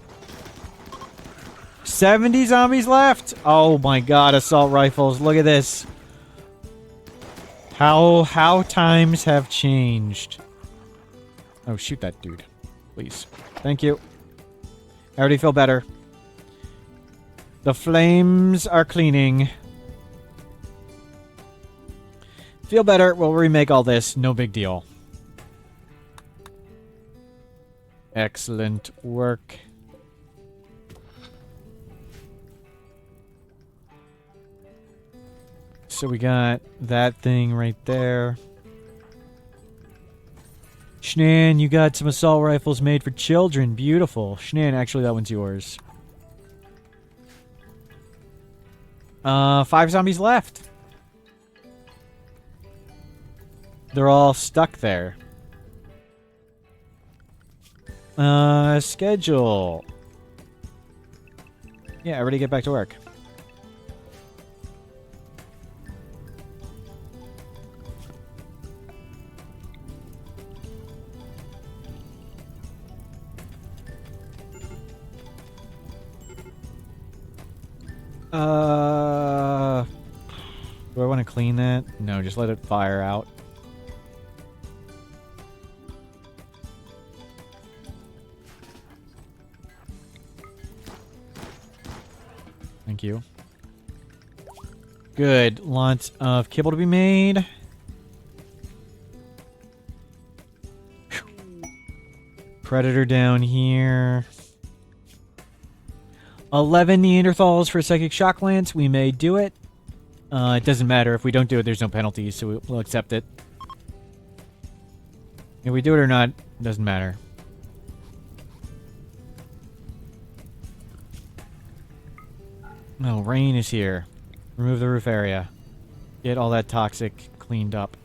70 zombies left! Oh my god, assault rifles. Look at this. How times have changed. Oh, shoot that dude. Please. Thank you. I already feel better. The flames are cleaning. Feel better. We'll remake all this. No big deal. Excellent work. So we got that thing right there. Schnan, you got some assault rifles made for children. Beautiful. Schnan, actually that one's yours. 5 zombies left. They're all stuck there. Schedule. Yeah, everybody get back to work. Do I want to clean that? No, just let it fire out. Thank you. Good. Lots of kibble to be made. Predator down here. 11 Neanderthals for Psychic Shock Lance. We may do it. It doesn't matter. If we don't do it, there's no penalties, so we'll accept it. If we do it or not, it doesn't matter. Oh, rain is here. Remove the roof area. Get all that toxic cleaned up.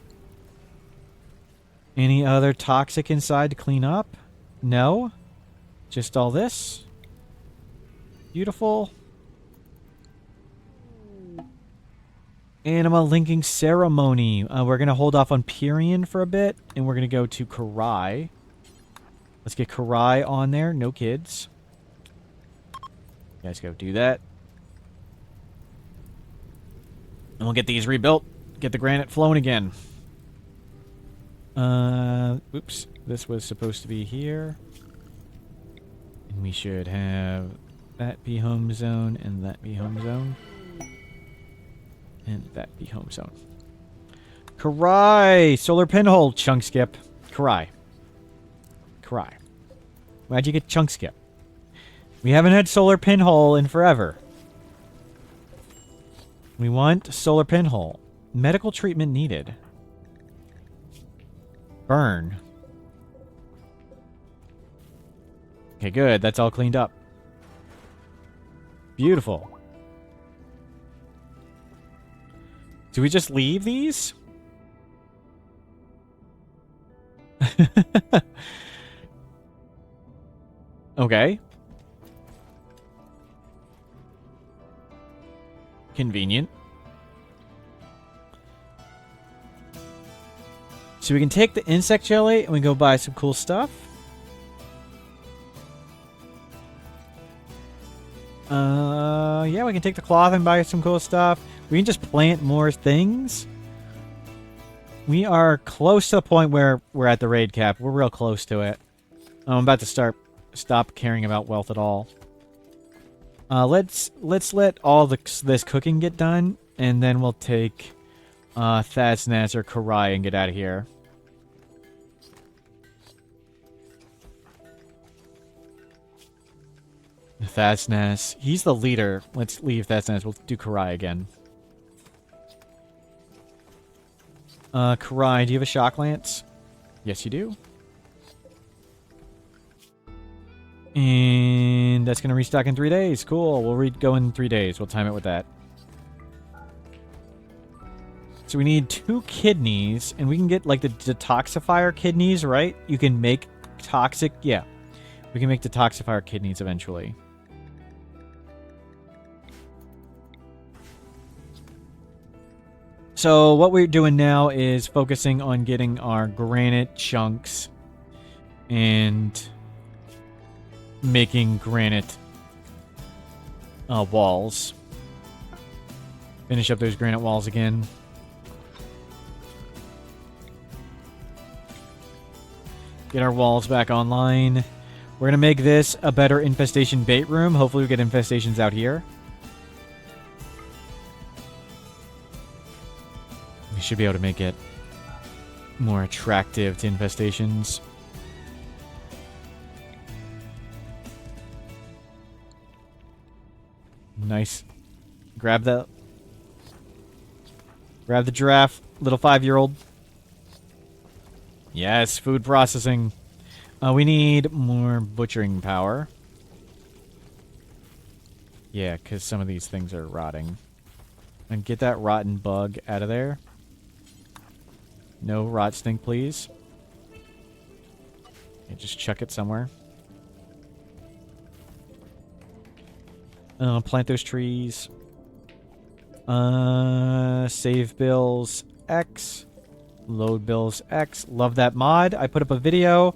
Any other toxic inside to clean up? No? Just all this? Beautiful. Anima linking ceremony. We're going to hold off on Pyrian for a bit, and we're going to go to Karai. Let's get Karai on there. No kids. You guys go do that. And we'll get these rebuilt. Get the granite flowing again. Oops. This was supposed to be here. And we should have that be home zone and that be home zone. And that be home zone. Karai! Solar pinhole, chunk skip. Karai. Karai. Why'd you get chunk skip? We haven't had solar pinhole in forever. We want solar pinhole. Medical treatment needed. Burn. Okay, good. That's all cleaned up. Beautiful. Do we just leave these? Okay. Convenient. So we can take the insect jelly and we go buy some cool stuff. Yeah, we can take the cloth and buy some cool stuff. We can just plant more things. We are close to the point where we're at the raid cap. We're real close to it. I'm about to stop caring about wealth at all. Let's let all this cooking get done, and then we'll take Thasnaz or Karai and get out of here. Thasnaz. He's the leader. Let's leave Thasnaz. We'll do Karai again. Karai, do you have a shock lance? Yes, you do. And that's going to restock in 3 days. Cool. We'll go in 3 days. We'll time it with that. So we need 2 kidneys, and we can get, like, the detoxifier kidneys, right? You can make toxic... Yeah. We can make detoxifier kidneys eventually. So what we're doing now is focusing on getting our granite chunks and making granite walls. Finish up those granite walls again. Get our walls back online. We're going to make this a better infestation bait room. Hopefully we get infestations out here. We should be able to make it more attractive to infestations. Nice. Grab the giraffe, little 5-year-old. Yes, food processing. We need more butchering power. Yeah, because some of these things are rotting. And get that rotten bug out of there. No rot stink, please. Yeah, just chuck it somewhere. Plant those trees. Save bills X. Load bills X. Love that mod. I put up a video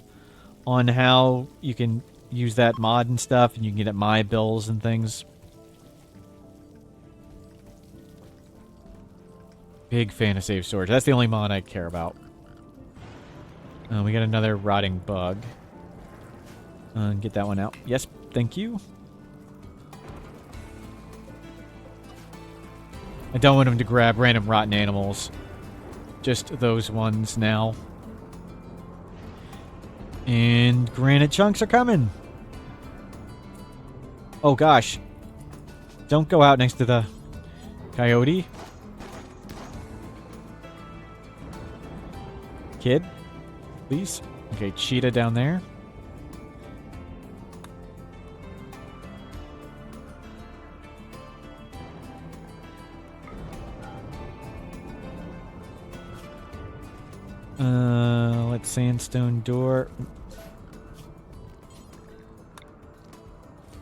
on how you can use that mod and stuff, and you can get at my bills and things. Big fan of save storage. That's the only mod I care about. We got another rotting bug. Get that one out. Yes, thank you. I don't want him to grab random rotten animals. Just those ones now. And granite chunks are coming. Oh gosh. Don't go out next to the coyote. Kid, please. Okay, cheetah down there. Let's sandstone door.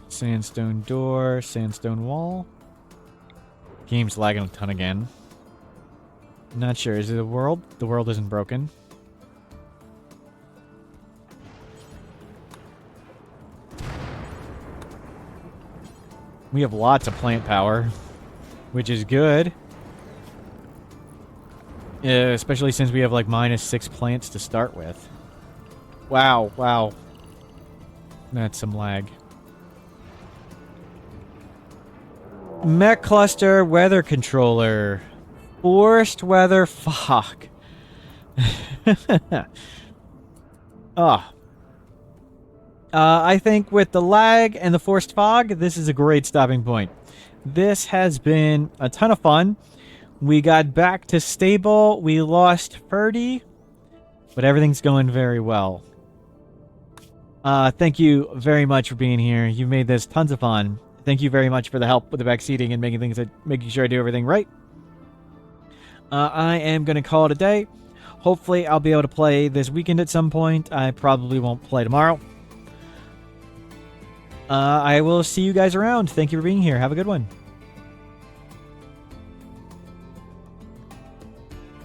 Sandstone door, sandstone wall. Game's lagging a ton again. Not sure. Is it the world? The world isn't broken. We have lots of plant power, which is good. Especially since we have like -6 plants to start with. Wow, wow. That's some lag. Mech cluster weather controller. Forced weather fog. Ah. I think with the lag and the forced fog, this is a great stopping point. This has been a ton of fun. We got back to stable. We lost Ferdy, but everything's going very well. Thank you very much for being here. You made this tons of fun. Thank you very much for the help with the backseating and making sure I do everything right. I am going to call it a day. Hopefully, I'll be able to play this weekend at some point. I probably won't play tomorrow. I will see you guys around. Thank you for being here. Have a good one.